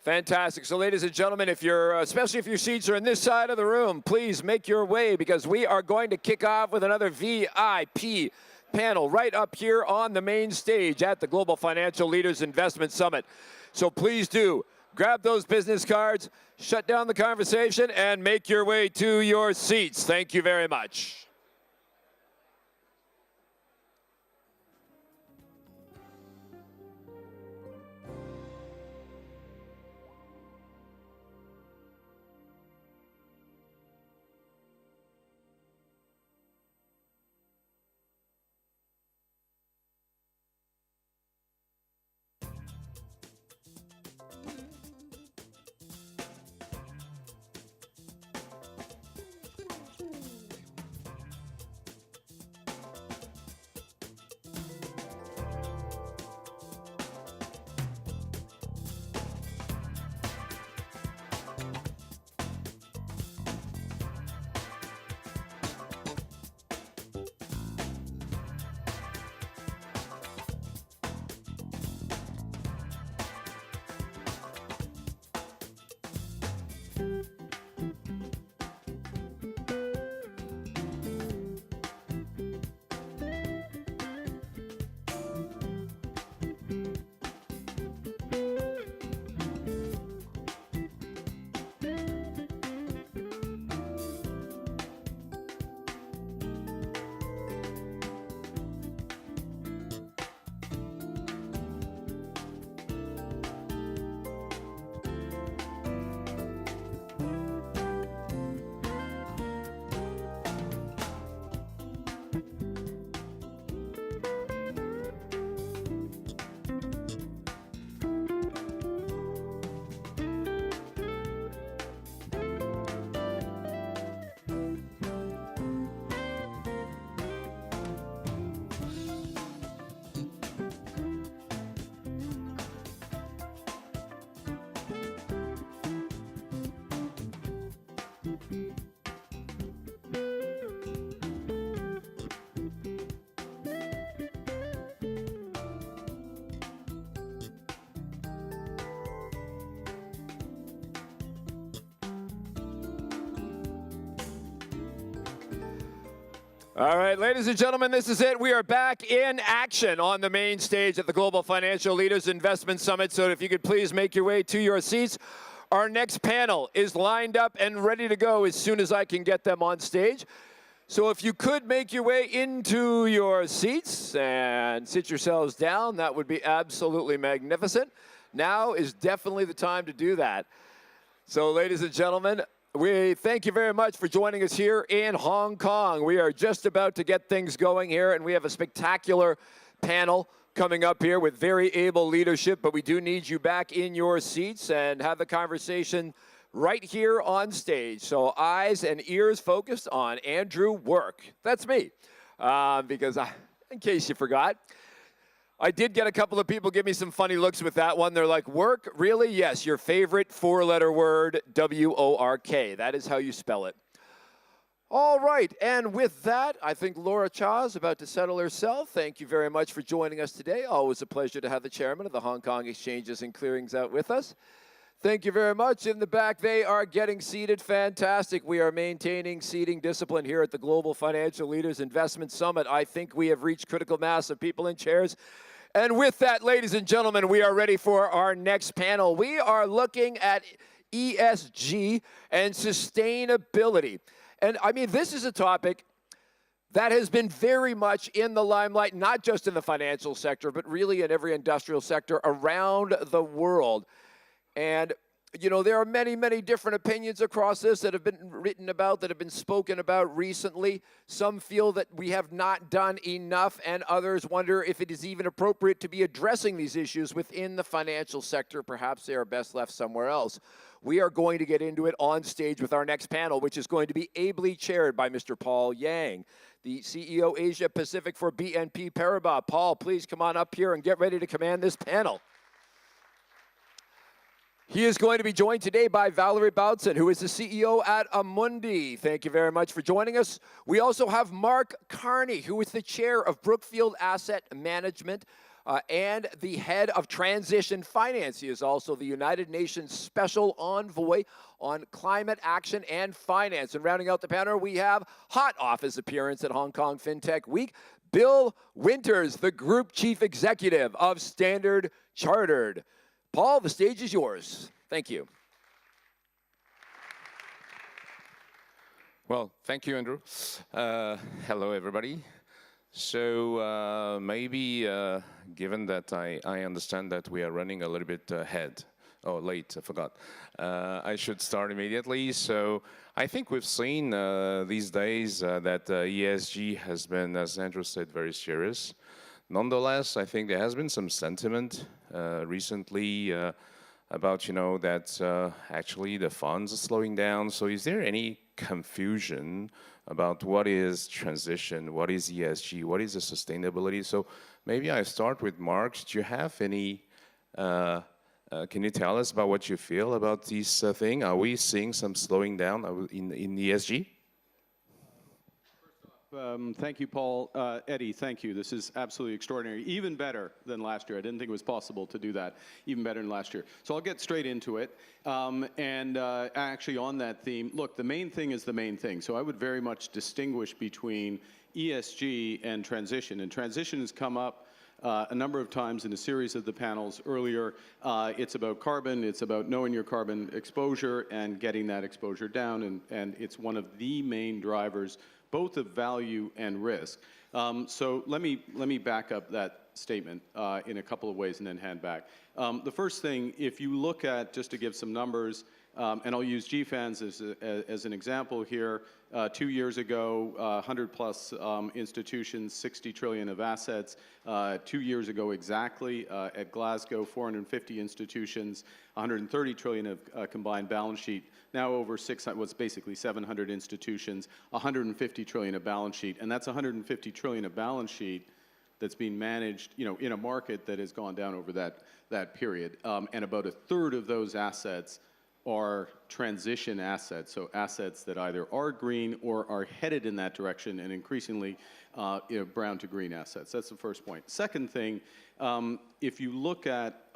Fantastic. So, ladies and gentlemen, if you're, especially if your seats are in this side of the room, please make your way because we are going to kick off with another VIP panel right up here on the main stage at the Global Financial Leaders Investment Summit. So please do grab those business cards, shut down the conversation, and make your way to your seats. Thank you very much. All right, ladies and gentlemen, this is it. We are back in action on the main stage at the Global Financial Leaders Investment Summit. So if you could please make your way to your seats. Our next panel is lined up and ready to go as soon as I can get them on stage. So if you could make your way into your seats and sit yourselves down, that would be absolutely magnificent. Now is definitely the time to do that. So ladies and gentlemen, we thank you very much for joining us here in Hong Kong. We are just about to get things going here, and we have a spectacular panel coming up here with very able leadership, but we do need you back in your seats and have the conversation right here on stage. So eyes and ears focused on Andrew Work. That's me, because in case you forgot, I did get a couple of people give me some funny looks with that one. They're like, work? Really? Yes, your favorite four-letter word, W-O-R-K. That is how you spell it. All right, and with that, I think Laura Cha is about to settle herself. Thank you very much for joining us today. Always a pleasure to have the chairman of the Hong Kong Exchanges and Clearings out with us. Thank you very much. In the back, they are getting seated. Fantastic. We are maintaining seating discipline here at the Global Financial Leaders Investment Summit. I think we have reached critical mass of people in chairs. And with that, ladies and gentlemen, we are ready for our next panel. We are looking at ESG and sustainability. And I mean, this is a topic that has been very much in the limelight, not just in the financial sector, but really in every industrial sector around the world. And, you know, there are many, many different opinions across this that have been written about, that have been spoken about recently. Some feel that we have not done enough, and others wonder if it is even appropriate to be addressing these issues within the financial sector. Perhaps they are best left somewhere else. We are going to get into it on stage with our next panel, which is going to be ably chaired by Mr. Paul Yang, the CEO Asia Pacific for BNP Paribas. Paul, please come on up here and get ready to command this panel. He is going to be joined today by Valerie Bautsen, who is the CEO at Amundi. Thank you very much for joining us. We also have Mark Carney, who is the chair of Brookfield Asset Management and the head of Transition Finance. He is also the United Nations Special Envoy on Climate Action and Finance. And rounding out the panel, we have hot office appearance at Hong Kong FinTech Week, Bill Winters, the Group Chief Executive of Standard Chartered. Paul, the stage is yours. Thank you. Well, thank you, Andrew. Hello, everybody. So maybe, given that I understand that we are running a little bit late, I forgot. I should start immediately. So I think we've seen these days that ESG has been, as Andrew said, very serious. Nonetheless, I think there has been some sentiment recently about, you know, that actually the funds are slowing down. So is there any confusion about what is transition, what is ESG, what is the sustainability? So maybe I start with Mark. Do you have any, can you tell us about what you feel about this thing? Are we seeing some slowing down in ESG? Thank you, Paul. Eddie, thank you. This is absolutely extraordinary. Even better than last year. I didn't think it was possible to do that. Even better than last year. So I'll get straight into it. Actually on that theme, look, the main thing is the main thing. So I would very much distinguish between ESG and transition. And transition has come up a number of times in a series of the panels earlier. It's about carbon, it's about knowing your carbon exposure and getting that exposure down, and it's one of the main drivers both of value and risk. So let me back up that statement in a couple of ways and then hand back. The first thing, if you look at, just to give some numbers, and I'll use GFANZ as an example here. 2 years ago, 100 plus institutions, 60 trillion of assets. 2 years ago exactly, at Glasgow, 450 institutions, 130 trillion of combined balance sheet. Now over what's basically 700 institutions, 150 trillion of balance sheet. And that's 150 trillion of balance sheet that's being managed, you know, in a market that has gone down over that period. And about a third of those assets are transition assets, so assets that either are green or are headed in that direction, and increasingly brown to green assets. That's the first point. Second thing, if you look at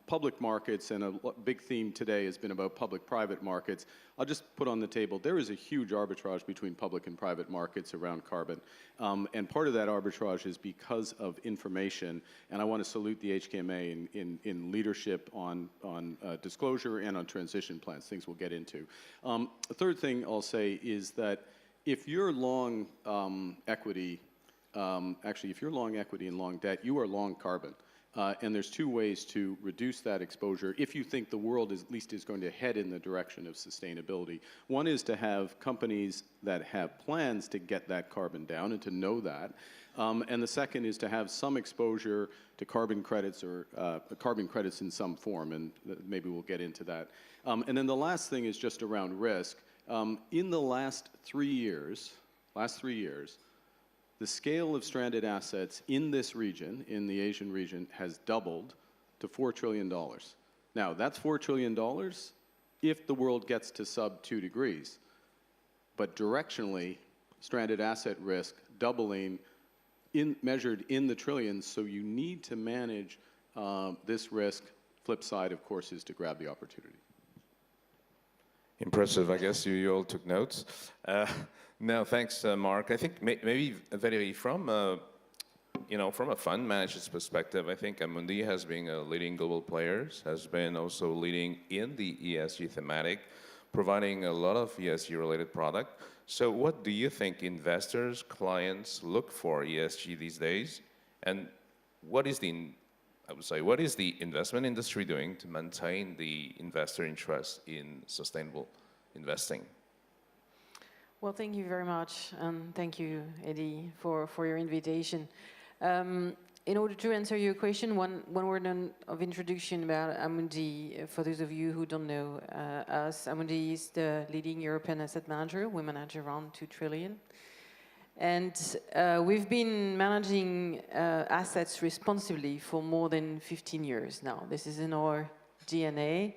public markets, and a big theme today has been about public-private markets, I'll just put on the table, there is a huge arbitrage between public and private markets around carbon. And part of that arbitrage is because of information, and I want to salute the HKMA in leadership on disclosure and on transition plans, things we'll get into. The third thing I'll say is that if you're long equity, actually if you're long equity and long debt, you are long carbon. And there's two ways to reduce that exposure if you think the world at least is going to head in the direction of sustainability. One is to have companies that have plans to get that carbon down and to know that. And the second is to have some exposure to carbon credits or carbon credits in some form, and maybe we'll get into that. And then the last thing is just around risk. In the last 3 years, the scale of stranded assets in this region, in the Asian region, has doubled to $4 trillion. Now, that's $4 trillion if the world gets to sub 2 degrees. But directionally, stranded asset risk doubling measured in the trillions, so you need to manage this risk. Flip side, of course, is to grab the opportunity. Impressive. I guess you all took notes. No, thanks, Mark. I think maybe Valerie, from a fund manager's perspective, I think Amundi has been a leading global player, has been also leading in the ESG thematic, providing a lot of ESG-related product. So what do you think investors, clients look for ESG these days? And what is the investment industry doing to maintain the investor interest in sustainable investing? Well, thank you very much, and thank you, Eddie, for your invitation. In order to answer your question, one word of introduction about Amundi. For those of you who don't know us, Amundi is the leading European asset manager. We manage around 2 trillion. And we've been managing assets responsibly for more than 15 years now. This is in our DNA.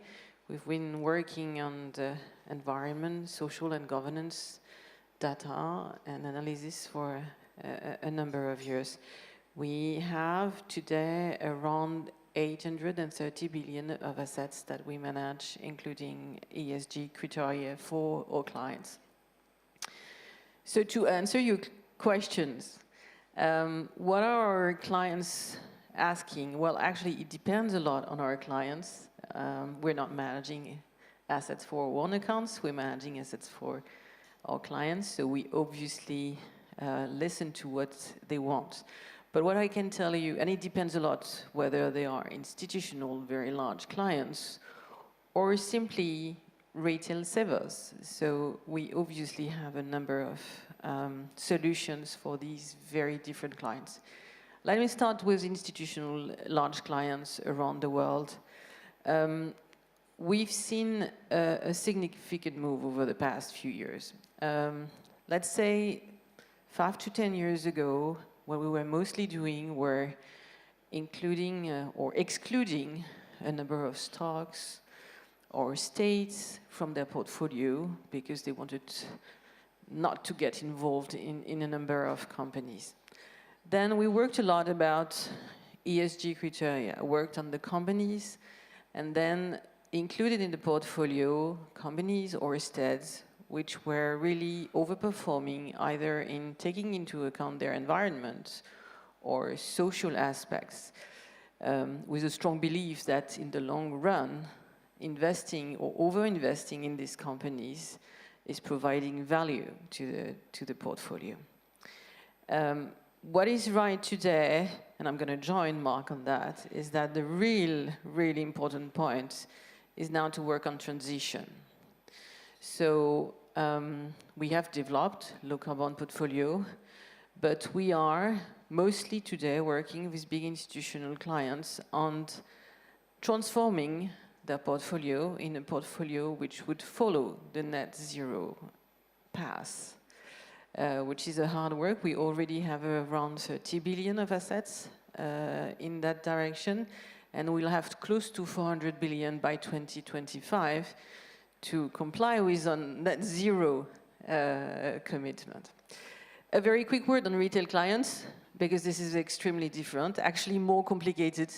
We've been working on the environment, social and governance, data and analysis for a number of years. We have today around 830 billion of assets that we manage, including ESG criteria for our clients. So to answer your questions, what are our clients asking? Well, actually, it depends a lot on our clients. We're not managing assets for our own accounts. We're managing assets for our clients, so we obviously listen to what they want. But what I can tell you, and it depends a lot whether they are institutional, very large clients, or simply retail savers. So we obviously have a number of solutions for these very different clients. Let me start with institutional large clients around the world. We've seen a significant move over the past few years. Let's say 5 to 10 years ago, what we were mostly doing were including or excluding a number of stocks or states from their portfolio because they wanted not to get involved in a number of companies. Then we worked a lot about ESG criteria, worked on the companies, and then included in the portfolio companies or estates which were really overperforming either in taking into account their environment or social aspects, with a strong belief that in the long run, investing or over-investing in these companies is providing value to the portfolio. What is right today, and I'm going to join Mark on that, is that the really important point is now to work on transition. So we have developed low carbon portfolio, but we are mostly today working with big institutional clients on transforming their portfolio in a portfolio which would follow the net zero path, which is a hard work. We already have around 30 billion of assets in that direction, and we'll have close to 400 billion by 2025 to comply with on net zero commitment. A very quick word on retail clients, because this is extremely different, actually more complicated,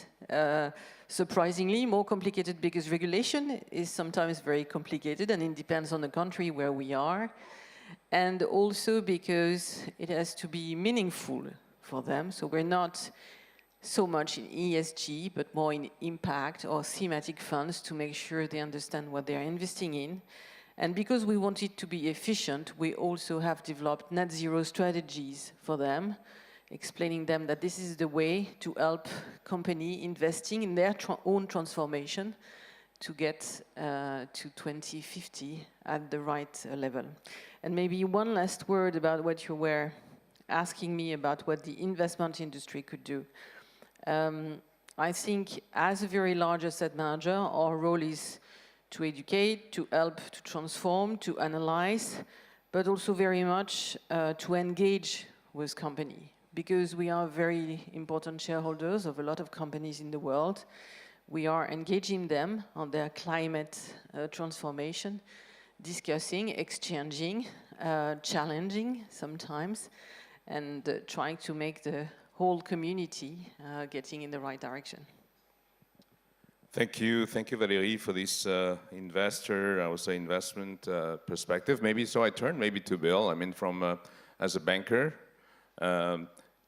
surprisingly more complicated, because regulation is sometimes very complicated and it depends on the country where we are, and also because it has to be meaningful for them. So we're not so much in ESG, but more in impact or thematic funds to make sure they understand what they are investing in. And because we want it to be efficient, we also have developed net zero strategies for them, explaining them that this is the way to help company investing in their own transformation to get to 2050 at the right level. And maybe one last word about what you were asking me about what the investment industry could do. I think as a very large asset manager, our role is to educate, to help, to transform, to analyze, but also very much to engage with company, because we are very important shareholders of a lot of companies in the world. We are engaging them on their climate transformation, discussing, exchanging, challenging sometimes, and trying to make the whole community getting in the right direction. Thank you, Valérie, for this investor, I would say, investment perspective. Maybe so I turn maybe to Bill. I mean, from as a banker,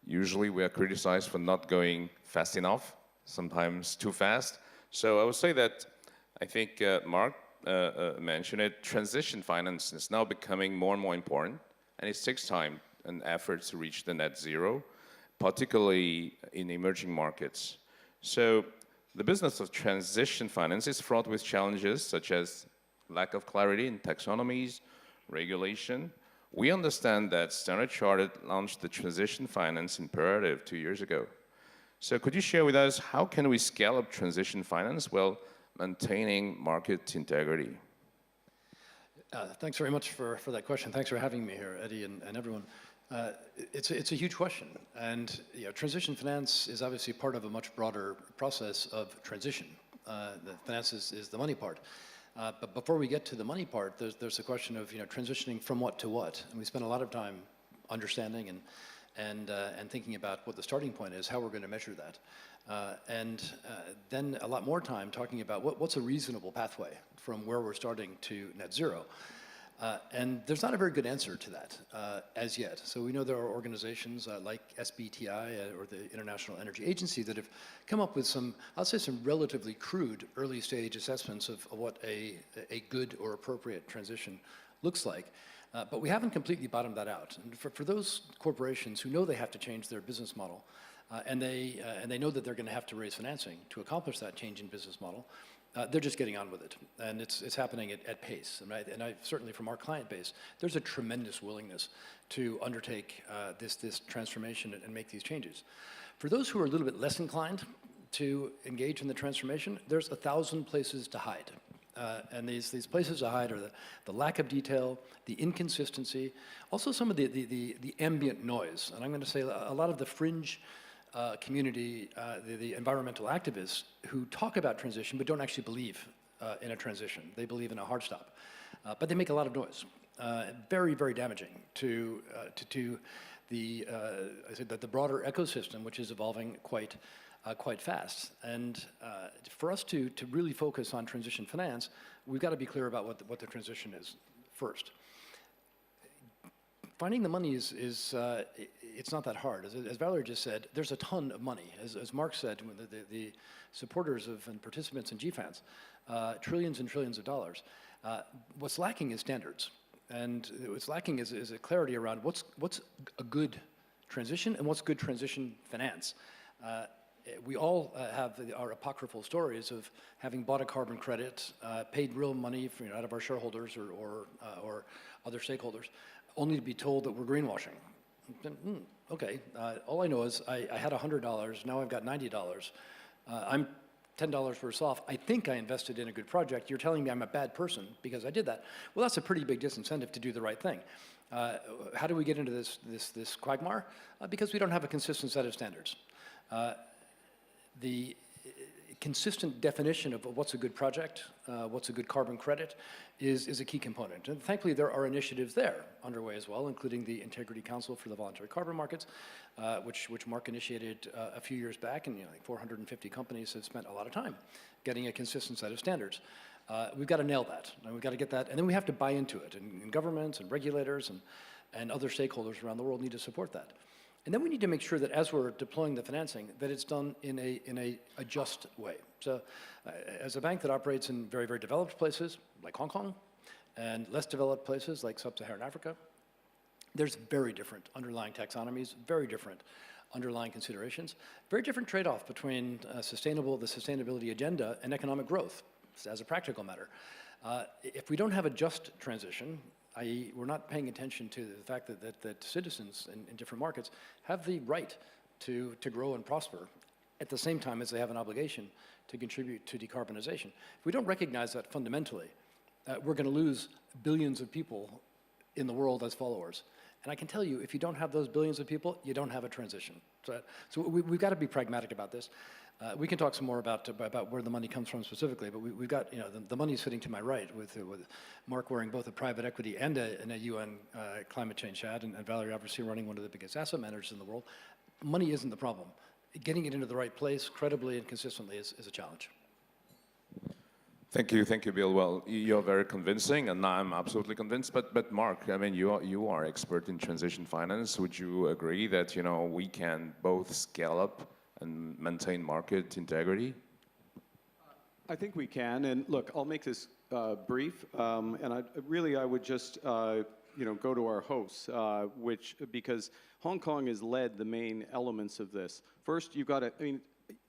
usually we are criticized for not going fast enough, sometimes too fast. So I would say that I think Mark mentioned it. Transition finance is now becoming more and more important, and it takes time and effort to reach the net zero, particularly in emerging markets. So the business of transition finance is fraught with challenges such as lack of clarity in taxonomies, regulation. We understand that Standard Chartered launched the transition finance imperative 2 years ago. So could you share with us how can we scale up transition finance while maintaining market integrity? Thanks very much for that question. Thanks for having me here, Eddie, and everyone. It's a huge question, and transition finance is obviously part of a much broader process of transition. The finance is the money part, but before we get to the money part, there's the question of transitioning from what to what, and we spend a lot of time understanding and thinking about what the starting point is, how we're going to measure that, and then a lot more time talking about what's a reasonable pathway from where we're starting to net zero. And there's not a very good answer to that as yet. So we know there are organizations like SBTI or the International Energy Agency that have come up with some, I'll say some relatively crude early stage assessments of what a good or appropriate transition looks like. But we haven't completely bottomed that out. And for those corporations who know they have to change their business model and they know that they're going to have to raise financing to accomplish that change in business model, they're just getting on with it, and it's happening at pace. And I certainly, from our client base, there's a tremendous willingness to undertake this transformation and make these changes. For those who are a little bit less inclined to engage in the transformation, there's 1,000 places to hide. And these places to hide are the lack of detail, the inconsistency, also some of the ambient noise. And I'm going to say a lot of the fringe community, the environmental activists who talk about transition but don't actually believe in a transition. They believe in a hard stop. But they make a lot of noise. Very, very damaging to the broader ecosystem, which is evolving quite fast. And for us to really focus on transition finance, we've got to be clear about what the transition is first. Finding the money it's not that hard. As Valerie just said, there's a ton of money. As Mark said, the supporters of and participants in GFANZ, trillions and trillions of dollars. What's lacking is standards. And what's lacking is a clarity around what's a good transition and what's good transition finance. We all have our apocryphal stories of having bought a carbon credit, paid real money out of our shareholders or other stakeholders, only to be told that we're greenwashing. Okay, all I know is I had $100, now I've got $90. I'm $10 worse off. I think I invested in a good project. You're telling me I'm a bad person because I did that. Well, that's a pretty big disincentive to do the right thing. How do we get into this quagmire? Because we don't have a consistent set of standards. consistent definition of what's a good project, what's a good carbon credit, is a key component. And thankfully, there are initiatives there underway as well, including the Integrity Council for the Voluntary Carbon Markets, which Mark initiated a few years back, and like 450 companies have spent a lot of time getting a consistent set of standards. We've got to nail that, and we've got to get that, and then we have to buy into it, and governments and regulators and other stakeholders around the world need to support that. And then we need to make sure that as we're deploying the financing, that it's done in a just way. So as a bank that operates in very, very developed places like Hong Kong and less developed places like Sub-Saharan Africa, there's very different underlying taxonomies, very different underlying considerations, very different trade-off between the sustainability agenda and economic growth as a practical matter. If we don't have a just transition, i.e. we're not paying attention to the fact that citizens in different markets have the right to grow and prosper at the same time as they have an obligation to contribute to decarbonization. If we don't recognize that fundamentally, we're going to lose billions of people in the world as followers. And I can tell you, if you don't have those billions of people, you don't have a transition. So we've got to be pragmatic about this. We can talk some more about where the money comes from specifically, but we've got, the money sitting to my right with Mark wearing both a private equity and a UN climate change hat, and Valerie obviously running one of the biggest asset managers in the world. Money isn't the problem. Getting it into the right place credibly and consistently is a challenge. Thank you, Bill. Well, you're very convincing, and I'm absolutely convinced. But Mark, I mean, you are expert in transition finance. Would you agree that we can both scale up and maintain market integrity? I think we can, and look, I'll make this brief, and I would just go to our hosts, because Hong Kong has led the main elements of this. First, you've got to,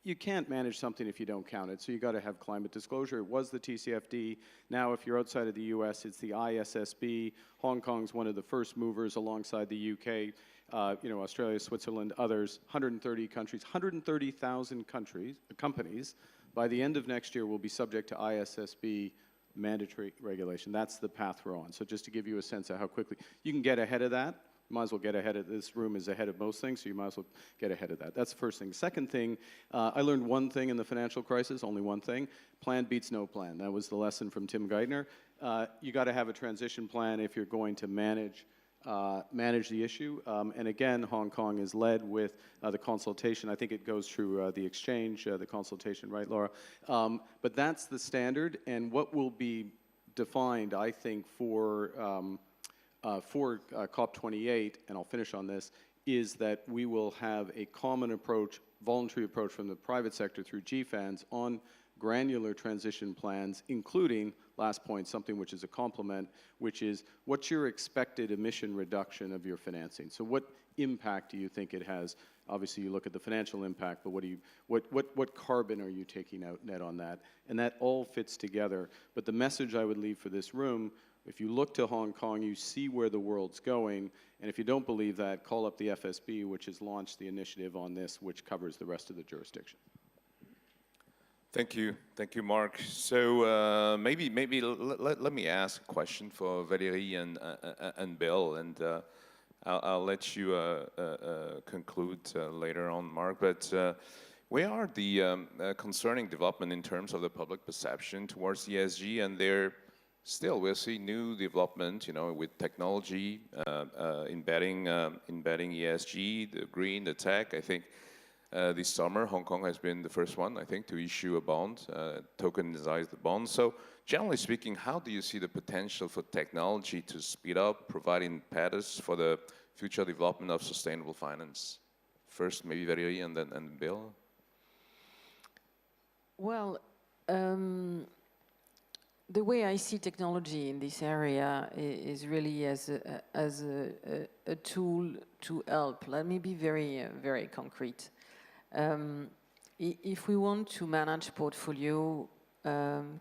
you can't manage something if you don't count it, so you got to have climate disclosure. It was the TCFD. Now, if you're outside of the U.S., it's the ISSB. Hong Kong's one of the first movers alongside the U.K., Australia, Switzerland, others, 130 countries, 130,000 companies. By the end of next year, will be subject to ISSB mandatory regulation. That's the path we're on. So just to give you a sense of how quickly you can get ahead of that. You might as well get ahead of this room is ahead of most things, so you might as well get ahead of that. That's the first thing. Second thing, I learned one thing in the financial crisis, only one thing: plan beats no plan. That was the lesson from Tim Geithner. You got to have a transition plan if you're going to manage the issue. And again, Hong Kong is led with the consultation. I think it goes through the exchange, the consultation, right, Laura? But that's the standard, and what will be defined, I think, for COP28, and I'll finish on this, is that we will have a common approach, voluntary approach from the private sector through GFANs on granular transition plans, including, last point, something which is a complement, which is what's your expected emission reduction of your financing? So what impact do you think it has? Obviously, you look at the financial impact, but what carbon are you taking out net on that? And that all fits together. But the message I would leave for this room, if you look to Hong Kong, you see where the world's going. And if you don't believe that, call up the FSB, which has launched the initiative on this, which covers the rest of the jurisdiction. Thank you, Mark. So maybe let me ask a question for Valérie and Bill, and I'll let you conclude later on, Mark. But where are the concerning development in terms of the public perception towards ESG? And we're seeing new development, with technology embedding ESG, the green, the tech. I think this summer, Hong Kong has been the first one, I think, to issue a bond, tokenize the bond. So generally speaking, how do you see the potential for technology to speed up, providing impetus for the future development of sustainable finance? First, maybe Valérie, and then Bill. Well, the way I see technology in this area is really as a tool to help. Let me be very, very concrete. If we want to manage portfolio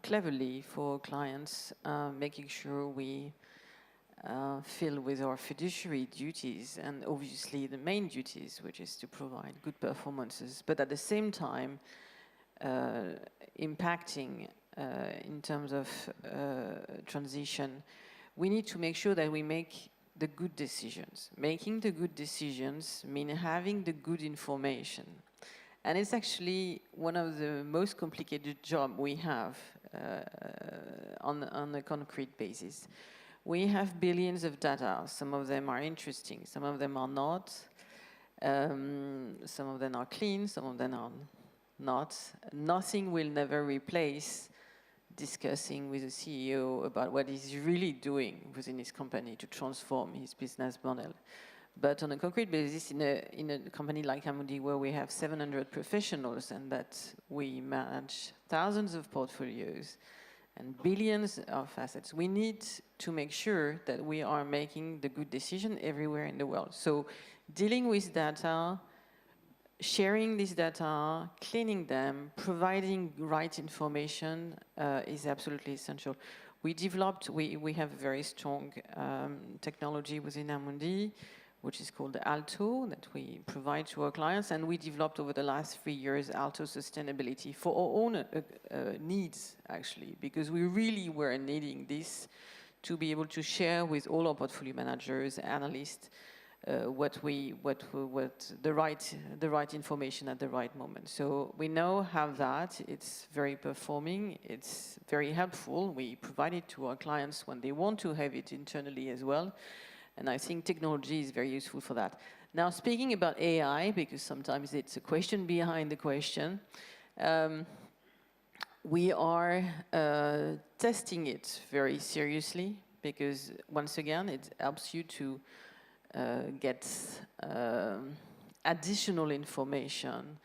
cleverly for clients, making sure we fill with our fiduciary duties, and obviously the main duties, which is to provide good performances, but at the same time impacting in terms of transition, we need to make sure that we make the good decisions. Making the good decisions means having the good information. And it's actually one of the most complicated jobs we have on a concrete basis. We have billions of data. Some of them are interesting, some of them are not. Some of them are clean, some of them are not. Nothing will never replace discussing with the CEO about what he's really doing within his company to transform his business model. But on a concrete basis, in a company like Amundi, where we have 700 professionals and that we manage thousands of portfolios and billions of assets, we need to make sure that we are making the good decision everywhere in the world. So dealing with data, sharing this data, cleaning them, providing right information is absolutely essential. We have a very strong technology within Amundi, which is called Alto, that we provide to our clients, and we developed over the last 3 years Alto Sustainability for our own needs, actually, because we really were needing this to be able to share with all our portfolio managers, analysts, the right information at the right moment. So we now have that. It's very performing. It's very helpful. We provide it to our clients when they want to have it internally as well. And I think technology is very useful for that. Now, speaking about AI, because sometimes it's a question behind the question, we are testing it very seriously because, once again, it helps you to get additional information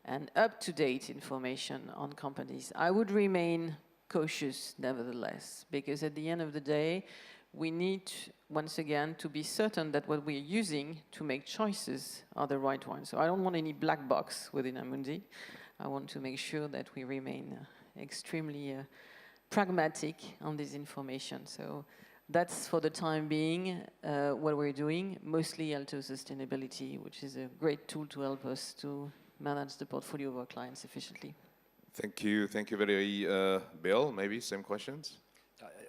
and up-to-date information on companies. I would remain cautious, nevertheless, because at the end of the day, we need, once again, to be certain that what we're using to make choices are the right ones. So I don't want any black box within Amundi. I want to make sure that we remain extremely pragmatic on this information. So that's, for the time being, what we're doing, mostly Alto Sustainability, which is a great tool to help us to manage the portfolio of our clients efficiently. Thank you very, Bill, maybe same questions?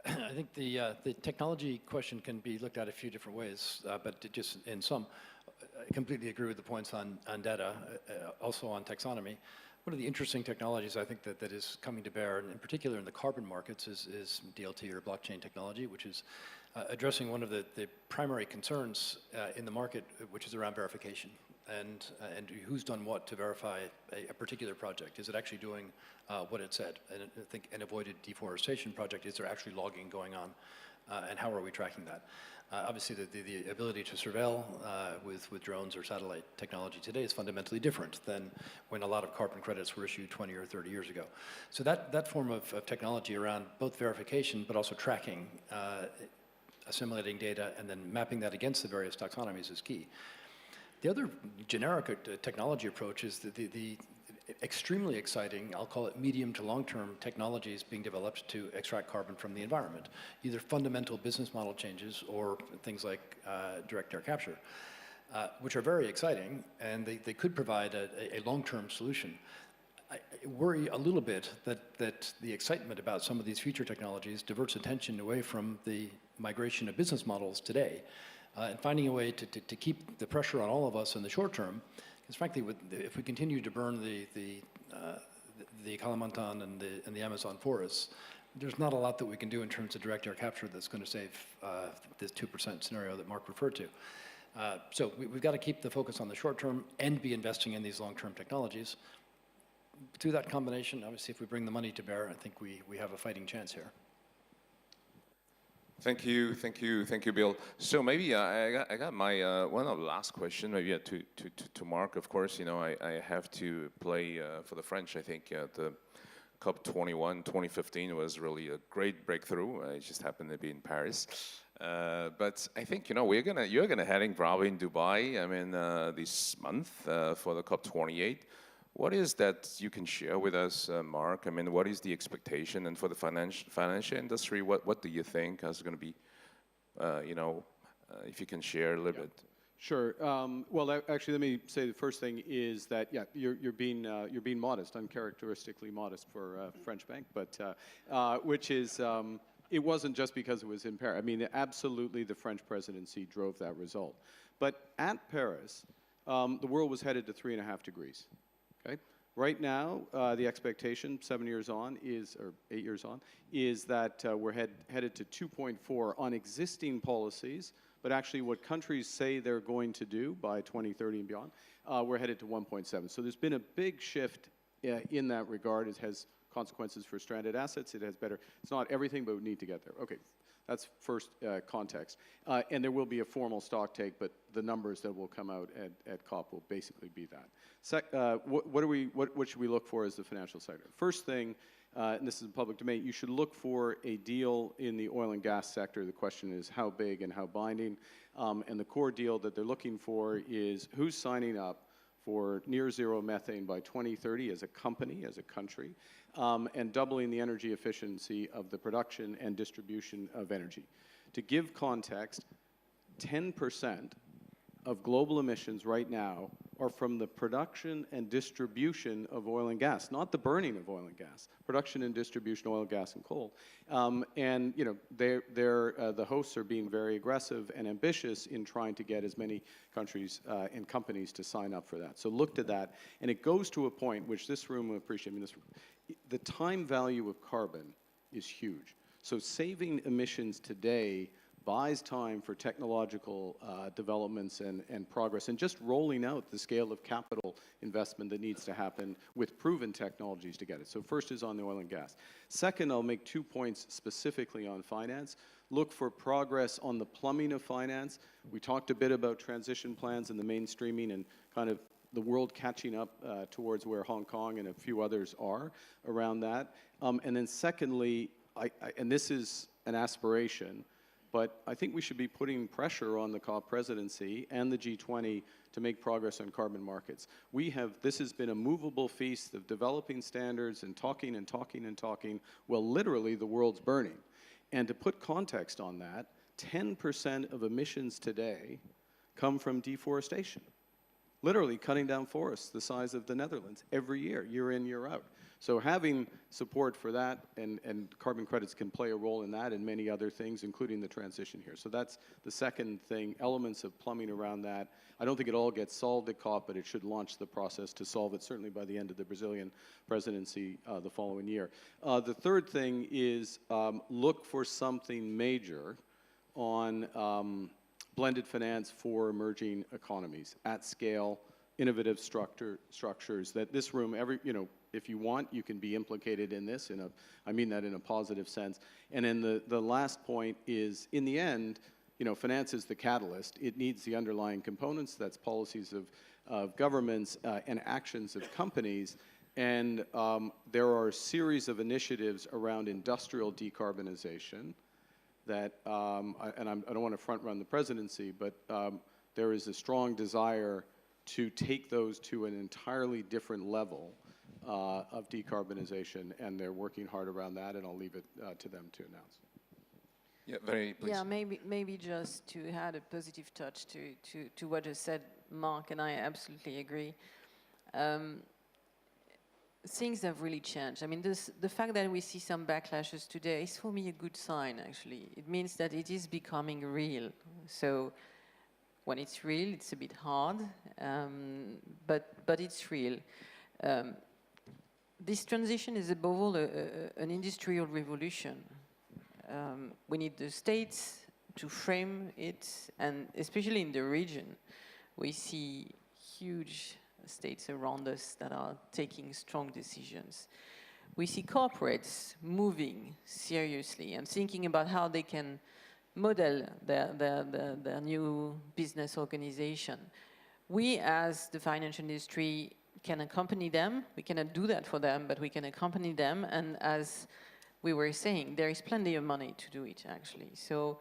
I think the technology question can be looked at a few different ways, but just in sum, I completely agree with the points on data, also on taxonomy. One of the interesting technologies I think that is coming to bear, and in particular in the carbon markets, is DLT or blockchain technology, which is addressing one of the primary concerns in the market, which is around verification and who's done what to verify a particular project. Is it actually doing what it said? And I think an avoided deforestation project, is there actually logging going on? And how are we tracking that? Obviously, the ability to surveil with drones or satellite technology today is fundamentally different than when a lot of carbon credits were issued 20 or 30 years ago. So that form of technology around both verification but also tracking, assimilating data, and then mapping that against the various taxonomies is key. The other generic technology approach is the extremely exciting, I'll call it medium to long-term technologies being developed to extract carbon from the environment, either fundamental business model changes or things like direct air capture, which are very exciting, and they could provide a long-term solution. I worry a little bit that the excitement about some of these future technologies diverts attention away from the migration of business models today, and finding a way to keep the pressure on all of us in the short term. Because frankly, if we continue to burn the Kalimantan and the Amazon forests, there's not a lot that we can do in terms of direct air capture that's going to save this 2% scenario that Mark referred to. So we've got to keep the focus on the short term and be investing in these long-term technologies. Through that combination, obviously, if we bring the money to bear, I think we have a fighting chance here. Thank you, Bill. So maybe I got my one of the last question, maybe to Mark. Of course, you know, I have to play for the French. I think the COP21 2015 was really a great breakthrough. It just happened to be in Paris. But I think, you know, you're gonna heading probably in Dubai, I mean, this month for the COP28. What is that you can share with us, Mark? I mean, what is the expectation? And for the financial industry, what do you think is going to be, you know, if you can share a little bit? Sure. Well, actually, let me say the first thing is that, yeah, you're being modest, uncharacteristically modest for a French bank, but which is, it wasn't just because it was in Paris. I mean, absolutely, the French presidency drove that result. But at Paris, the world was headed to 3.5 degrees. Okay. Right now, the expectation, 7 years on, or 8 years on, is that we're headed to 2.4 on existing policies, but actually what countries say they're going to do by 2030 and beyond, we're headed to 1.7. So there's been a big shift in that regard. It has consequences for stranded assets. It has better, it's not everything, but we need to get there. Okay, that's first context. And there will be a formal stock take, but the numbers that will come out at COP will basically be that. What should we look for as the financial sector? First thing, and this is in public domain, you should look for a deal in the oil and gas sector. The question is how big and how binding. And the core deal that they're looking for is who's signing up for near zero methane by 2030 as a company, as a country, and doubling the energy efficiency of the production and distribution of energy. To give context, 10% of global emissions right now are from the production and distribution of oil and gas, not the burning of oil and gas, production and distribution of oil, gas, and coal. And you know, the hosts are being very aggressive and ambitious in trying to get as many countries and companies to sign up for that. So look to that, and it goes to a point which this room will appreciate. I mean, the time value of carbon is huge. So saving emissions today buys time for technological developments and progress, and just rolling out the scale of capital investment that needs to happen with proven technologies to get it. So first is on the oil and gas. Second, I'll make 2 points specifically on finance. Look for progress on the plumbing of finance. We talked a bit about transition plans and the mainstreaming and kind of the world catching up towards where Hong Kong and a few others are around that. And then secondly, and this is an aspiration, but I think we should be putting pressure on the COP presidency and the G20 to make progress on carbon markets. This has been a movable feast of developing standards and talking and talking and talking. Well, literally, the world's burning. And to put context on that, 10% of emissions today come from deforestation. Literally cutting down forests the size of the Netherlands every year in, year out. So having support for that and carbon credits can play a role in that and many other things, including the transition here. So that's the second thing, elements of plumbing around that. I don't think it all gets solved at COP, but it should launch the process to solve it, certainly by the end of the Brazilian presidency the following year. The third thing is look for something major on blended finance for emerging economies at scale, innovative structures that this room, if you want, you can be implicated in this. I mean that in a positive sense. And then the last point is, in the end, finance is the catalyst. It needs the underlying components. That's policies of governments and actions of companies. And there are a series of initiatives around industrial decarbonization that, and I don't want to front run the presidency, but there is a strong desire to take those to an entirely different level of decarbonization, and they're working hard around that, and I'll leave it to them to announce. Yeah, please. Yeah, maybe just to add a positive touch to what you said, Mark, and I absolutely agree. Things have really changed. I mean, the fact that we see some backlashes today is for me a good sign, actually. It means that it is becoming real. So when it's real, it's a bit hard, but it's real. This transition is above all an industrial revolution. We need the states to frame it, and especially in the region, we see huge states around us that are taking strong decisions. We see corporates moving seriously and thinking about how they can model their new business organization. We, as the financial industry, can accompany them. We cannot do that for them, but we can accompany them. And as we were saying, there is plenty of money to do it, actually. So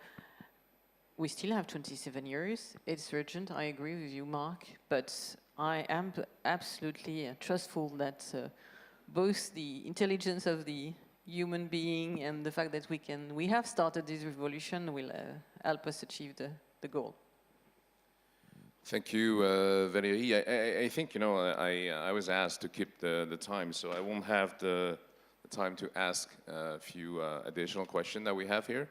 we still have 27 years. It's urgent. I agree with you, Mark. But I am absolutely trustful that both the intelligence of the human being and the fact that we have started this revolution will help us achieve the goal. Thank you, Valérie. I think, I was asked to keep the time, so I won't have the time to ask a few additional questions that we have here.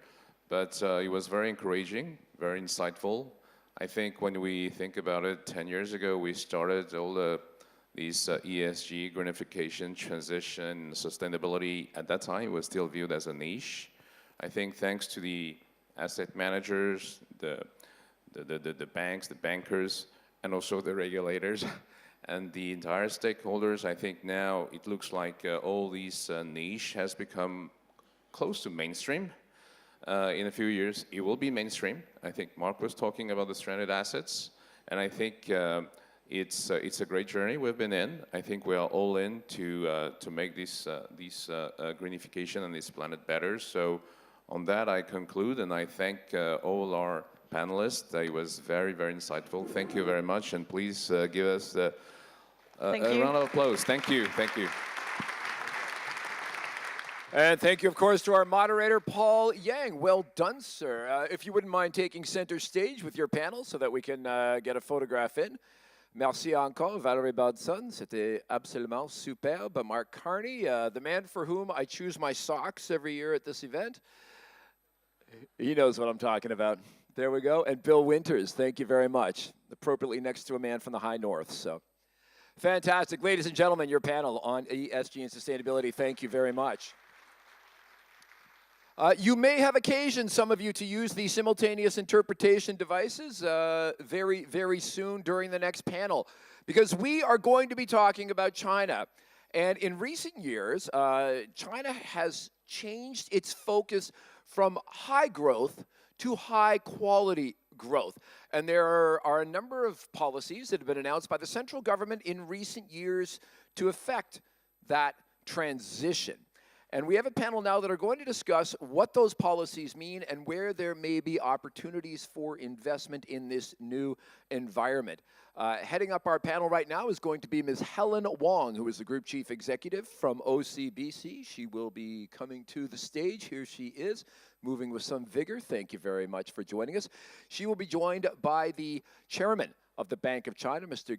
But it was very encouraging, very insightful. I think when we think about it, 10 years ago, we started all the these ESG, greenification, transition, sustainability, at that time was still viewed as a niche. I think thanks to the asset managers, the banks, the bankers, and also the regulators, and the entire stakeholders, I think now it looks like all these niche has become close to mainstream. In a few years, it will be mainstream. I think Mark was talking about the stranded assets, and I think it's a great journey we've been in. I think we are all in to make this greenification on this planet better. So on that, I conclude, and I thank all our panelists. It was very, very insightful. Thank you very much, and please give us a round of applause. Thank you. Thank you. And thank you, of course, to our moderator, Paul Yang. Well done, sir. If you wouldn't mind taking center stage with your panel so that we can get a photograph in. Merci encore, Valerie Bodson. C'était absolument superbe. Mark Carney, the man for whom I choose my socks every year at this event. He knows what I'm talking about. There we go. And Bill Winters, thank you very much. Appropriately next to a man from the high north. So fantastic. Ladies and gentlemen, your panel on ESG and sustainability, thank you very much. You may have occasion, some of you, to use the simultaneous interpretation devices very, very soon during the next panel, because we are going to be talking about China. And in recent years, China has changed its focus from high growth to high quality growth. And there are a number of policies that have been announced by the central government in recent years to effect that transition. And we have a panel now that are going to discuss what those policies mean and where there may be opportunities for investment in this new environment. Heading up our panel right now is going to be Ms. Helen Wong, who is the Group Chief Executive from OCBC. She will be coming to the stage. Here she is, moving with some vigor. Thank you very much for joining us. She will be joined by the Chairman of the Bank of China, Mr.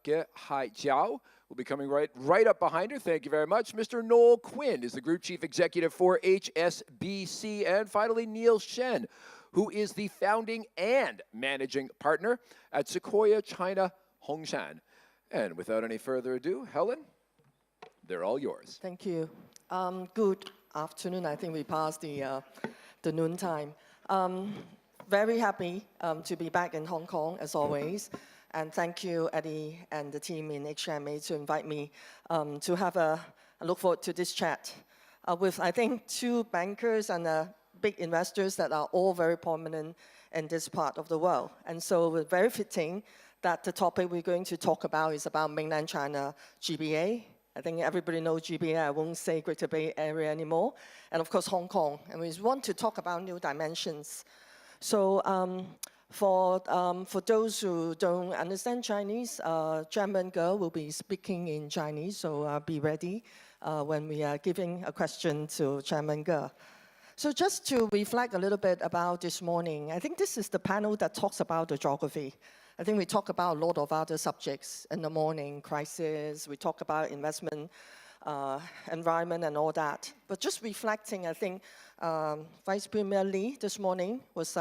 Ge Haijiao, will be coming right up behind her. Thank you very much. Mr. Noel Quinn is the Group Chief Executive for HSBC. And finally, Neil Shen, who is the founding and managing partner at Sequoia China Hongshan. And without any further ado, Helen, they're all yours. Thank you. Good afternoon. I think we passed the noon time. Very happy to be back in Hong Kong, as always. And thank you, Eddie, and the team in HMA to invite me to have I look forward to this chat with, I think, two bankers and big investors that are all very prominent in this part of the world. And so it's very fitting that the topic we're going to talk about is about mainland China GBA. I think everybody knows GBA. I won't say Greater Bay Area anymore. And of course, Hong Kong. And we want to talk about new dimensions. So for those who don't understand Chinese, Chairman Ge will be speaking in Chinese, so be ready when we are giving a question to Chairman Ge. So just to reflect a little bit about this morning, I think this is the panel that talks about the geography. I think we talk about a lot of other subjects in the morning, crisis, we talk about investment, environment and all that. But just reflecting, I think Vice Premier Lee this morning was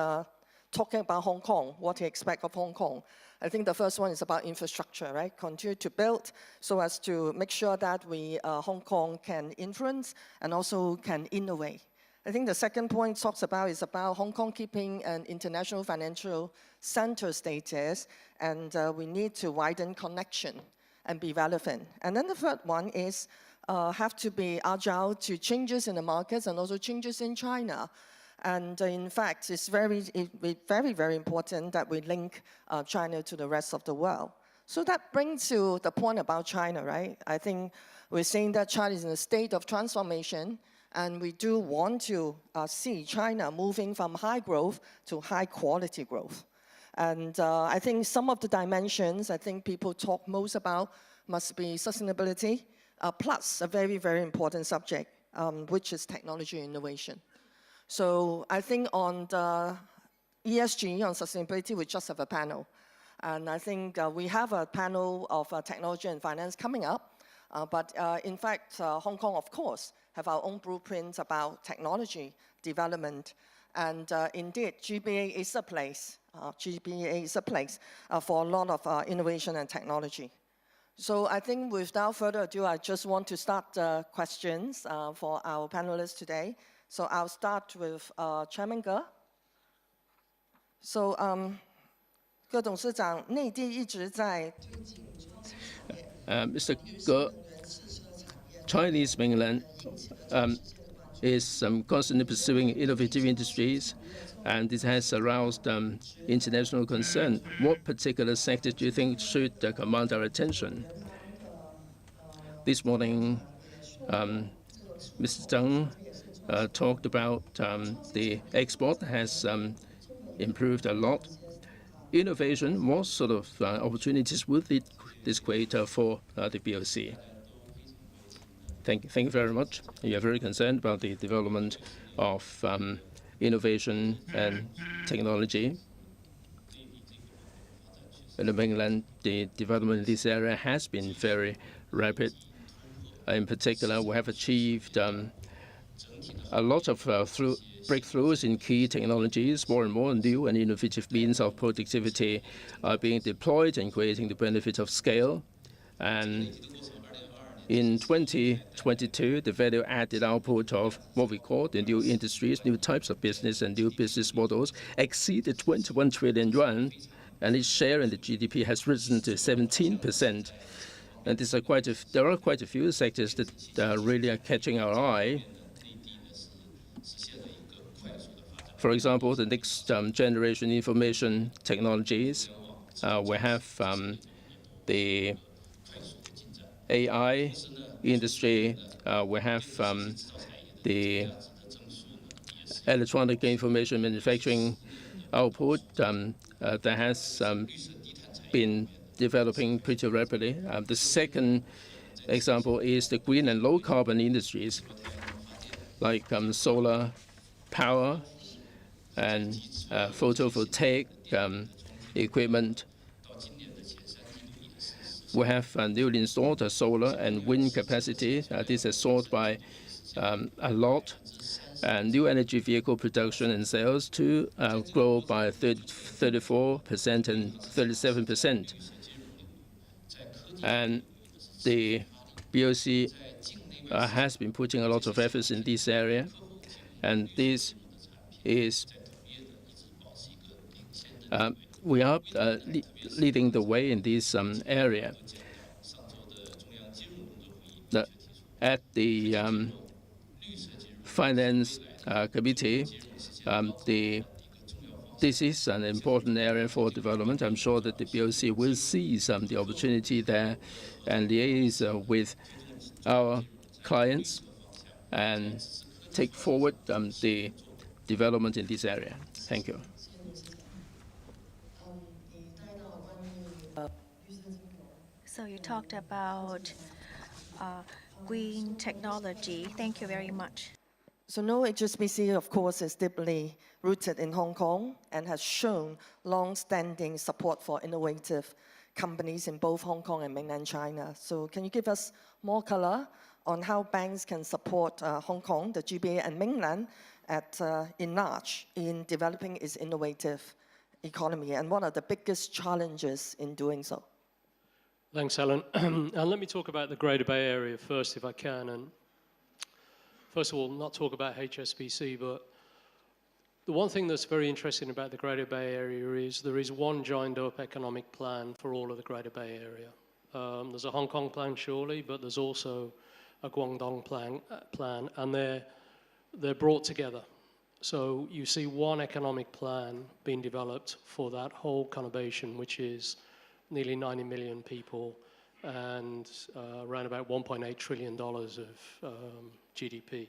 talking about Hong Kong, what he expects of Hong Kong. I think the first one is about infrastructure, right? Continue to build so as to make sure that Hong Kong can influence and also can innovate. I think the second point talks about is about Hong Kong keeping an international financial center status, and we need to widen connection and be relevant. And then the third one is have to be agile to changes in the markets and also changes in China. And in fact, it's very, very important that we link China to the rest of the world. So that brings to the point about China, right? I think we're saying that China is in a state of transformation, and we do want to see China moving from high growth to high quality growth. And I think some of the dimensions I think people talk most about must be sustainability, plus a very, very important subject, which is technology innovation. So I think on the ESG, on sustainability, we just have a panel. And I think we have a panel of technology and finance coming up. But in fact, Hong Kong, of course, have our own blueprints about technology development. And indeed, GBA is a place. GBA is a place for a lot of innovation and technology. So I think without further ado, I just want to start the questions for our panelists today. So I'll start with Chairman Ge. So, 葛董事长，内地一直在 Mr. Ge, Chinese mainland is constantly pursuing innovative industries, and this has aroused international concern. What particular sectors do you think should command our attention? This morning, Mr. Zhang talked about the export has improved a lot. Innovation, what sort of opportunities would this create for the BOC? Thank you very much. You are very concerned about the development of innovation and technology. In the mainland, the development in this area has been very rapid. In particular, we have achieved a lot of breakthroughs in key technologies. More and more new and innovative means of productivity are being deployed and creating the benefit of scale. And in 2022, the value-added output of what we call the new industries, new types of business and new business models exceeded 21 trillion yuan, and its share in the GDP has risen to 17%. And there are quite a few sectors that really are catching our eye. For example, the next generation information technologies. We have the AI industry. We have the electronic information manufacturing output that has been developing pretty rapidly. The second example is the green and low carbon industries, like solar power and photovoltaic equipment. We have newly installed solar and wind capacity. This has soared by a lot. And new energy vehicle production and sales to grow by 34% and 37%. And the BOC has been putting a lot of efforts in this area. And this is we are leading the way in this area. At the Finance Committee, this is an important area for development. I'm sure that the BOC will seize the opportunity there and liaise with our clients and take forward the development in this area. Thank you. So you talked about green technology. Thank you very much. So no HSBC, of course, is deeply rooted in Hong Kong and has shown long-standing support for innovative companies in both Hong Kong and mainland China. So can you give us more color on how banks can support Hong Kong, the GBA, and mainland in large in developing its innovative economy, and what are the biggest challenges in doing so? Thanks, Helen. And let me talk about the Greater Bay Area first, if I can. And first of all, not talk about HSBC, but the one thing that's very interesting about the Greater Bay Area is there is one joined-up economic plan for all of the Greater Bay Area. There's a Hong Kong plan, surely, but there's also a Guangdong plan, and they're brought together. So you see one economic plan being developed for that whole conurbation, which is nearly 90 million people and around about $1.8 trillion of GDP.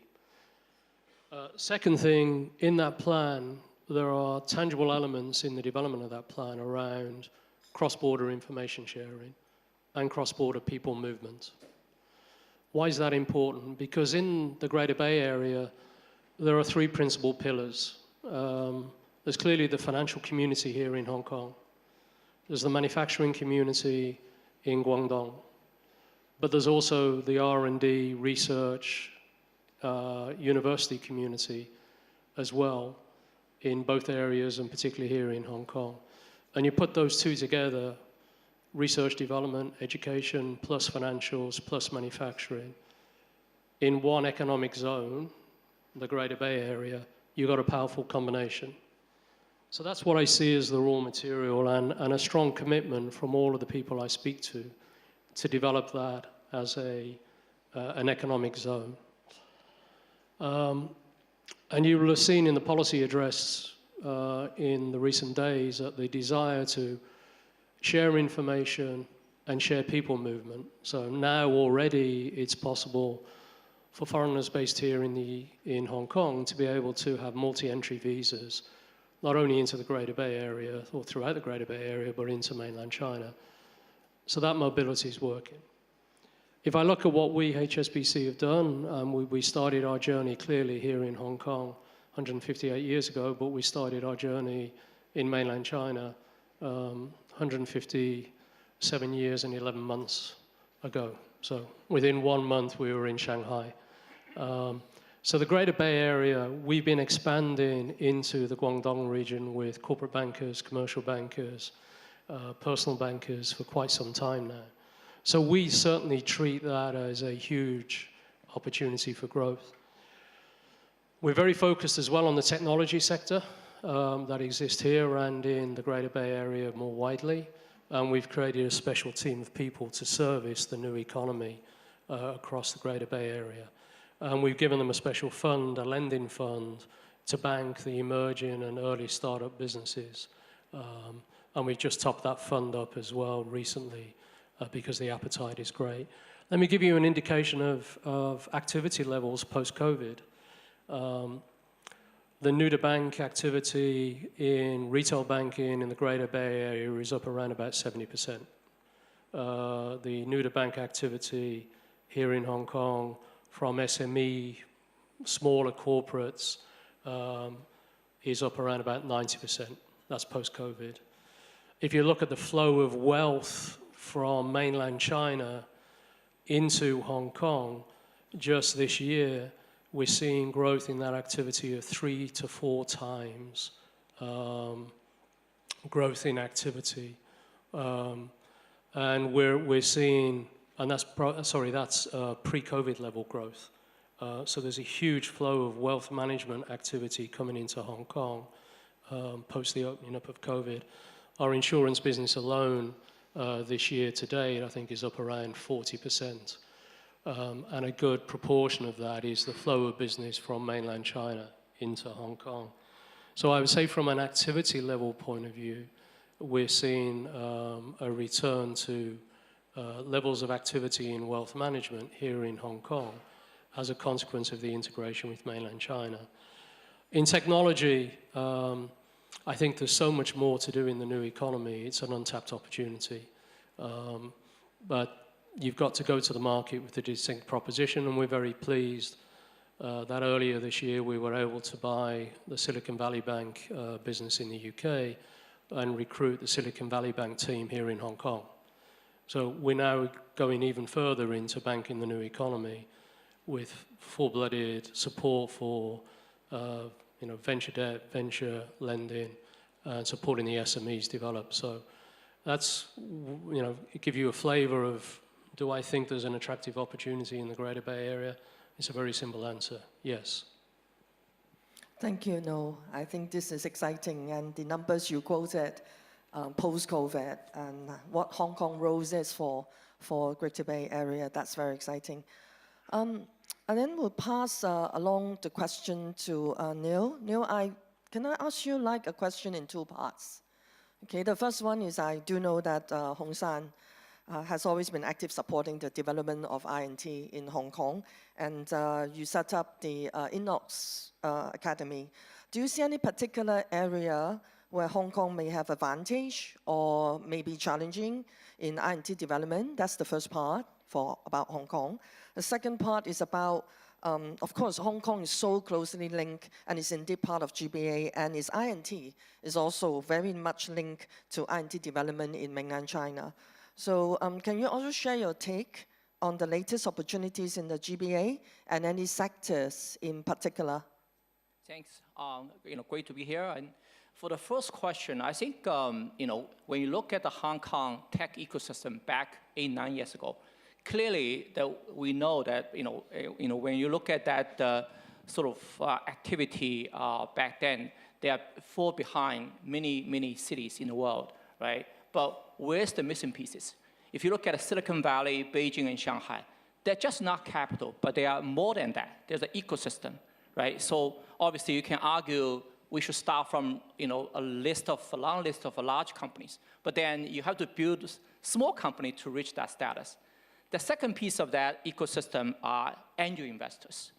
Second thing, in that plan, there are tangible elements in the development of that plan around cross-border information sharing and cross-border people movement. Why is that important? Because in the Greater Bay Area, there are three principal pillars. There's clearly the financial community here in Hong Kong. There's the manufacturing community in Guangdong. But there's also the R&D, research, university community as well in both areas, and particularly here in Hong Kong. And you put those two together, research development, education, plus financials, plus manufacturing, in one economic zone, the Greater Bay Area, you got a powerful combination. So that's what I see as the raw material, and a strong commitment from all of the people I speak to develop that as an economic zone. And you will have seen in the policy address in the recent days that the desire to share information and share people movement. So now already it's possible for foreigners based here in Hong Kong to be able to have multi-entry visas, not only into the Greater Bay Area or throughout the Greater Bay Area, but into mainland China. So that mobility is working. If I look at what we, HSBC, have done, we started our journey clearly here in Hong Kong 158 years ago, but we started our journey in mainland China 157 years and 11 months ago. So within 1 month, we were in Shanghai. So the Greater Bay Area, we've been expanding into the Guangdong region with corporate bankers, commercial bankers, personal bankers for quite some time now. So we certainly treat that as a huge opportunity for growth. We're very focused as well on the technology sector that exists here and in the Greater Bay Area more widely. And we've created a special team of people to service the new economy across the Greater Bay Area. And we've given them a special fund, a lending fund, to bank the emerging and early startup businesses. And we've just topped that fund up as well recently because the appetite is great. Let me give you an indication of activity levels post-COVID. The new-to-bank activity in retail banking in the Greater Bay Area is up around about 70%. The new-to-bank activity here in Hong Kong from SME, smaller corporates, is up around about 90%. That's post-COVID. If you look at the flow of wealth from mainland China into Hong Kong, just this year, we're seeing growth in that activity of 3 to 4 times growth in activity. And we're seeing, and that's pre-COVID level growth. So there's a huge flow of wealth management activity coming into Hong Kong post the opening up of COVID. Our insurance business alone this year to date, I think, is up around 40%. And a good proportion of that is the flow of business from mainland China into Hong Kong. So I would say from an activity level point of view, we're seeing a return to levels of activity in wealth management here in Hong Kong as a consequence of the integration with mainland China. In technology, I think there's so much more to do in the new economy. It's an untapped opportunity. But you've got to go to the market with a distinct proposition, and we're very pleased that earlier this year we were able to buy the Silicon Valley Bank business in the UK and recruit the Silicon Valley Bank team here in Hong Kong. So we're now going even further into banking the new economy with full-blooded support for venture debt, venture lending, and supporting the SMEs develop. So that's, give you a flavor of, do I think there's an attractive opportunity in the Greater Bay Area? It's a very simple answer, yes. Thank you, Noel. I think this is exciting, and the numbers you quoted post-COVID and what Hong Kong role is for Greater Bay Area, that's very exciting. And then we'll pass along the question to Neil. Neil, can I ask you a question in 2 parts? Okay, the first one is I do know that Hong San has always been active supporting the development of I&T in Hong Kong, and you set up the Inox Academy. Do you see any particular area where Hong Kong may have advantage or may be challenging in I&T development? That's the first part about Hong Kong. The second part is about, of course, Hong Kong is so closely linked and is indeed part of GBA, and its I&T is also very much linked to I&T development in mainland China. So can you also share your take on the latest opportunities in the GBA and any sectors in particular? Thanks. Great to be here. And For the first question, I think when you look at the Hong Kong tech ecosystem back 8-9 years ago, clearly we know that when you look at that sort of activity back then, they are far behind many cities in the world, right? But where's the missing pieces? If you look at Silicon Valley, Beijing, and Shanghai, they're just not capital, but they are more than that. There's an ecosystem, right? So obviously you can argue we should start from a long list of large companies, but then you have to build small company to reach that status. The second piece of that ecosystem are angel investors.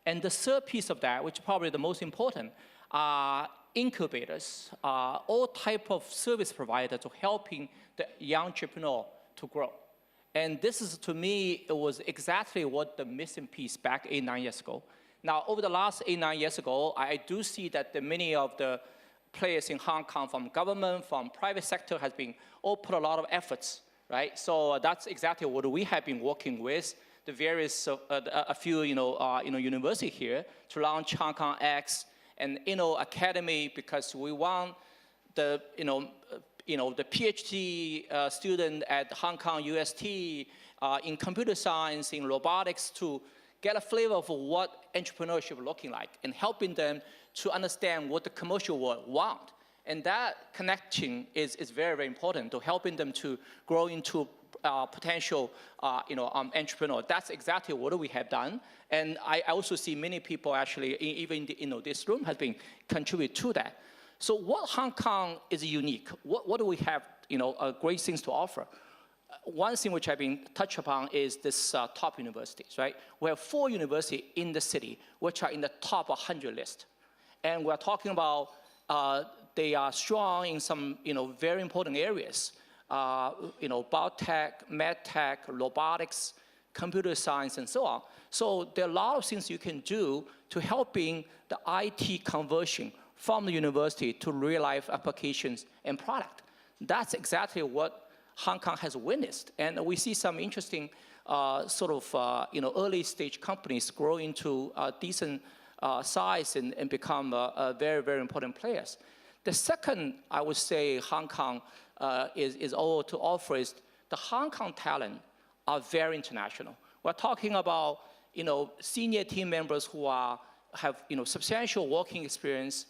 And the third piece of that, which is probably the most important, are incubators, all type of service providers to helping the young entrepreneur to grow. And this is, to me, it was exactly what the missing piece back 8-9 years ago. Now, over the last 8-9 years ago, I do see that many of the players in Hong Kong, from government, from private sector, has been all put a lot of efforts, right? So that's exactly what we have been working with the various, a few, university here to launch Hong Kong X and Academy, because we want the, the PhD student at Hong Kong UST in computer science, in robotics, to get a flavor of what entrepreneurship looking like and helping them to understand what the commercial world want. And that connection is very, very important to helping them to grow into potential entrepreneur. That's exactly what we have done. And I also see many people actually, even in this room, has been contribute to that. So what Hong Kong is unique? What do we have, great things to offer? One thing which I've been touched upon is this top universities, right? We have 4 universities in the city which are in the top 100 list. And we're talking about they are strong in some, very important areas. Biotech, medtech, robotics, computer science, and so on. So there are a lot of things you can do to helping the IT conversion from the university to real-life applications and product. That's exactly what Hong Kong has witnessed. And we see some interesting early-stage companies grow into decent size and become very, very important players. The second, I would say, Hong Kong is all to offer is the Hong Kong talent are very international. We're talking about senior team members who have substantial working experience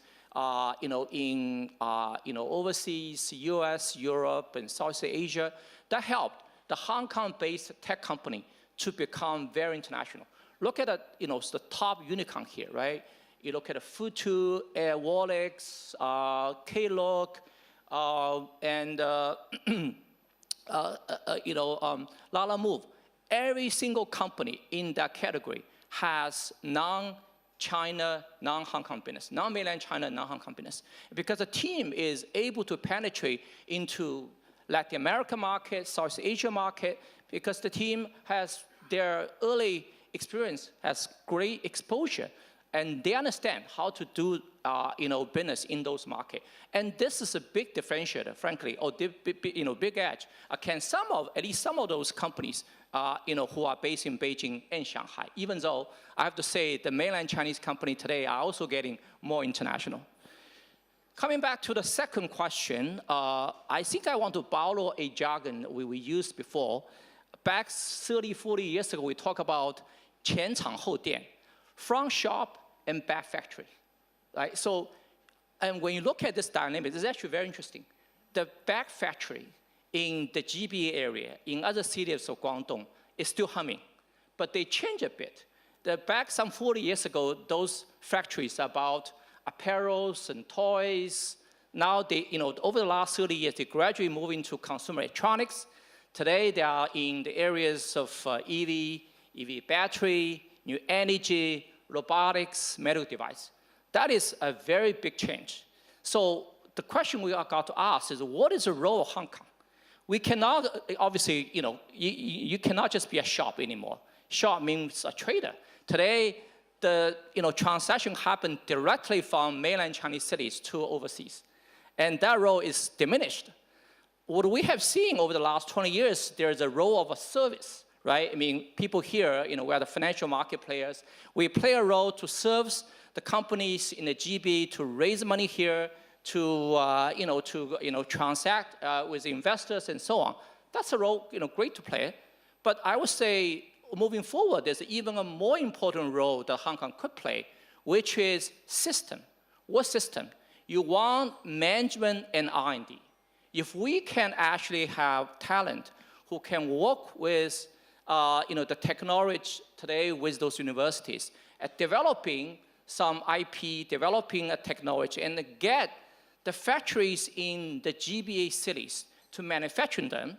in overseas, US, Europe, and Southeast Asia. That helped the Hong Kong-based tech company to become very international. Look at the top unicorn here, right? You look at Futu, Airwallex, Klook, and Lala Move. Every single company in that category has non-China, non-Hong Kong business, non-mainland China, non-Hong Kong business. Because the team is able to penetrate into Latin American market, South Asia market, because the team has their early experience, has great exposure, and they understand how to do business in those markets. And this is a big differentiator, frankly, or big edge. At least some of those companies, who are based in Beijing and Shanghai, even though I have to say the mainland Chinese company today are also getting more international. Coming back to the second question, I think I want to borrow a jargon we used before. Back 30, 40 years ago, we talked about 前厂后店, front shop and back factory, right? So, and when you look at this dynamic, it's actually very interesting. The back factory in the GBA area, in other cities of Guangdong, is still humming, but they change a bit. Back some 40 years ago, those factories about apparels and toys. Now they, over the last 30 years, they gradually move into consumer electronics. Today, they are in the areas of EV battery, new energy, robotics, medical device. That is a very big change. So the question we are got to ask is, what is the role of Hong Kong? We cannot, obviously, you cannot just be a shop anymore. Shop means a trader. Today, the transaction happen directly from mainland Chinese cities to overseas. And that role is diminished. What we have seen over the last 20 years, there's a role of a service, right? I mean, people here, we are the financial market players. We play a role to serve the companies in the GB to raise money here, to transact with investors and so on. That's a role, great to play. But I would say moving forward, there's even a more important role that Hong Kong could play, which is system. What system? You want management and R&D. If we can actually have talent who can work with the technology today with those universities at developing some IP, developing a technology, and get the factories in the GBA cities to manufacture them,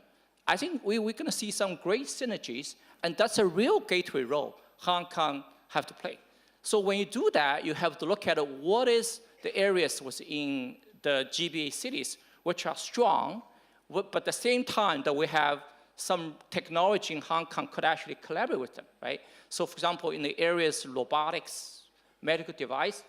I think we're going to see some great synergies, and that's a real gateway role Hong Kong have to play. So when you do that, you have to look at what is the areas within the GBA cities which are strong, but at the same time that we have some technology in Hong Kong could actually collaborate with them, right? So for example, in the areas robotics, medical device,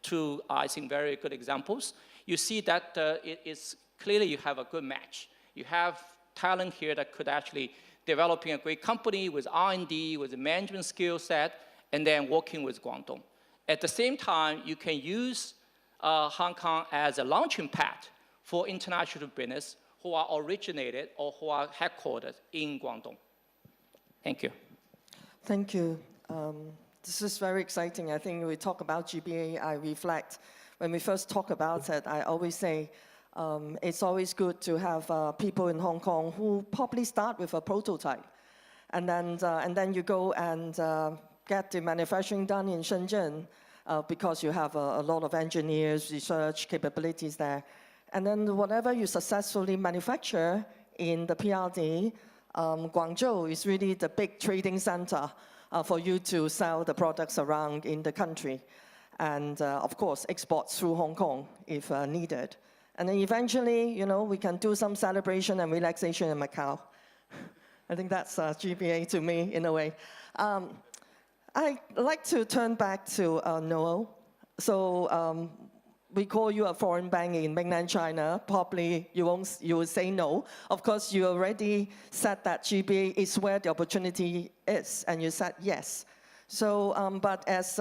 two, I think, very good examples. You see that it is clearly you have a good match. You have talent here that could actually developing a great company with R&D, with a management skill set, and then working with Guangdong. At the same time, you can use Hong Kong as a launching pad for international business who are originated or who are headquartered in Guangdong. Thank you. Thank you. This is very exciting. I think we talk about GBA, I reflect. When we first talk about it, I always say it's always good to have people in Hong Kong who probably start with a prototype. And then you go and get the manufacturing done in Shenzhen because you have a lot of engineers, research capabilities there. And then whatever you successfully manufacture in the PRD, Guangzhou is really the big trading center for you to sell the products around in the country. And of course, exports through Hong Kong if needed. And then eventually, we can do some celebration and relaxation in Macau. I think that's GBA to me, in a way. I'd like to turn back to Noel. So we call you a foreign bank in mainland China. Probably you will say no. Of course, you already said that GBA is where the opportunity is, and you said yes. So, but as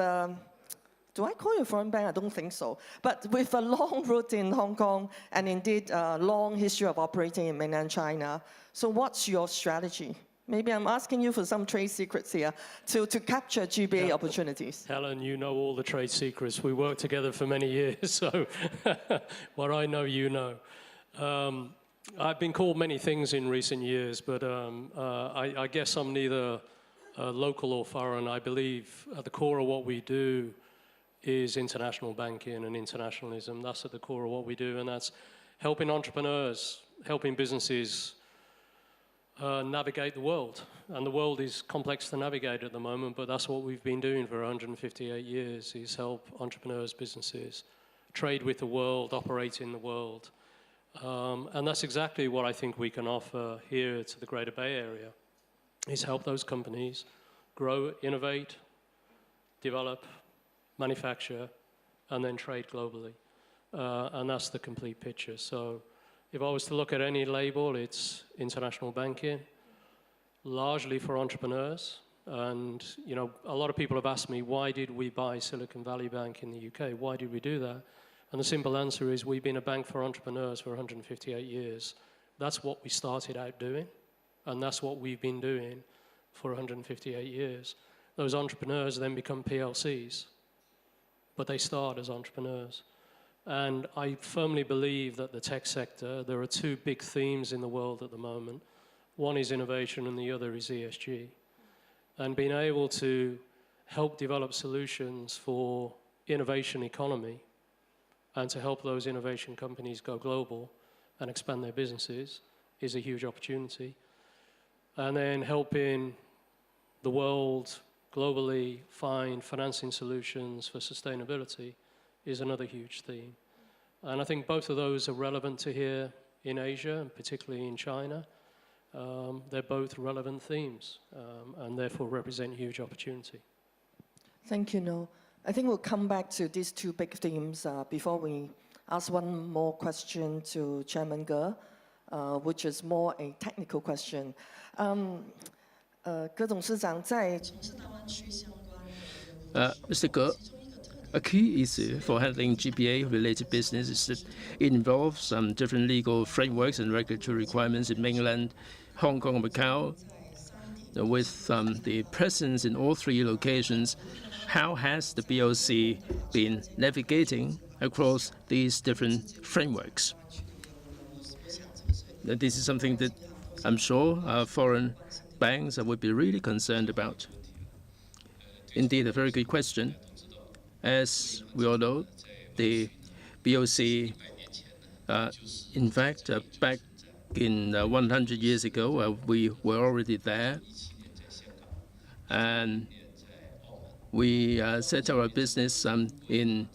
do I call you a foreign bank? I don't think so. But with a long route in Hong Kong and indeed a long history of operating in mainland China, so what's your strategy? Maybe I'm asking you for some trade secrets here to capture GBA opportunities. Helen, you know all the trade secrets. We worked together for many years, so what I know, you know. I've been called many things in recent years, but I guess I'm neither local or foreign. I believe at the core of what we do is international banking and internationalism. That's at the core of what we do, and that's helping entrepreneurs, helping businesses navigate the world. And the world is complex to navigate at the moment, but that's what we've been doing for 158 years, is help entrepreneurs, businesses trade with the world, operate in the world. And that's exactly what I think we can offer here to the Greater Bay Area, is help those companies grow, innovate, develop, manufacture, and then trade globally. And that's the complete picture. So if I was to look at any label, it's international banking, largely for entrepreneurs. And a lot of people have asked me, why did we buy Silicon Valley Bank in the UK? Why did we do that? And the simple answer is we've been a bank for entrepreneurs for 158 years. That's what we started out doing, and that's what we've been doing for 158 years. Those entrepreneurs then become PLCs, but they start as entrepreneurs. And I firmly believe that the tech sector, there are two big themes in the world at the moment. One is innovation and the other is ESG. And being able to help develop solutions for innovation economy and to help those innovation companies go global and expand their businesses is a huge opportunity. And then helping the world globally find financing solutions for sustainability is another huge theme. And I think both of those are relevant to here in Asia, and particularly in China. They're both relevant themes, and therefore represent huge opportunity. Thank you, Noel. I think we'll come back to these two big themes before we ask one more question to Chairman Ge, which is more a technical question. Mr. Ge, A key issue for handling GBA-related business is that it involves different legal frameworks and regulatory requirements in mainland Hong Kong and Macau. With the presence in all three locations, how has the BOC been navigating across these different frameworks? This is something that I'm sure foreign banks would be really concerned about. Indeed, a very good question. As we all know, the BOC, in fact, back in 100 years ago, we were already there. And we set our business in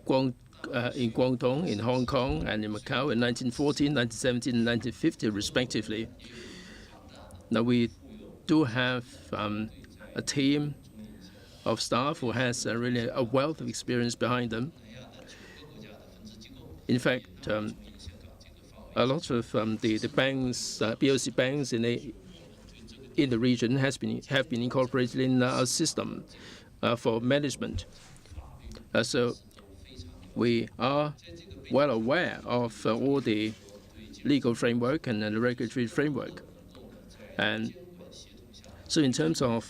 Guangdong, in Hong Kong, and in Macau in 1914, 1917, and 1950, respectively. Now, we do have a team of staff who has really a wealth of experience behind them. In fact, a lot of the banks, BOC banks in the region have been incorporated in our system for management. So we are well aware of all the legal framework and the regulatory framework. And so in terms of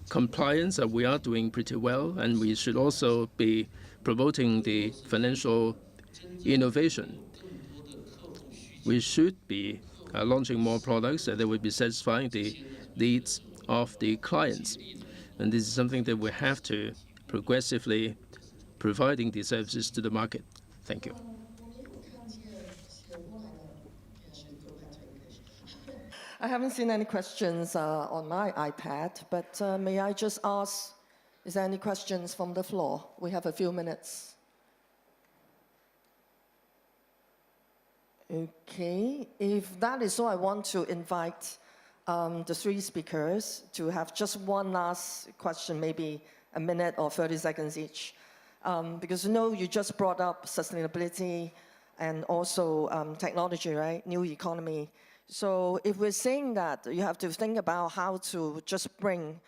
compliance, we are doing pretty well, and we should also be promoting the financial innovation. We should be launching more products that will be satisfying the needs of the clients. And this is something that we have to progressively providing these services to the market. Thank you. I haven't seen any questions on my iPad, but may I just ask, is there any questions from the floor? We have a few minutes. Okay, if that is so, I want to invite the three speakers to have just one last question, maybe a minute or 30 seconds each. Because you just brought up sustainability and also technology, right? New economy. So if we're saying that, you have to think about how to just bring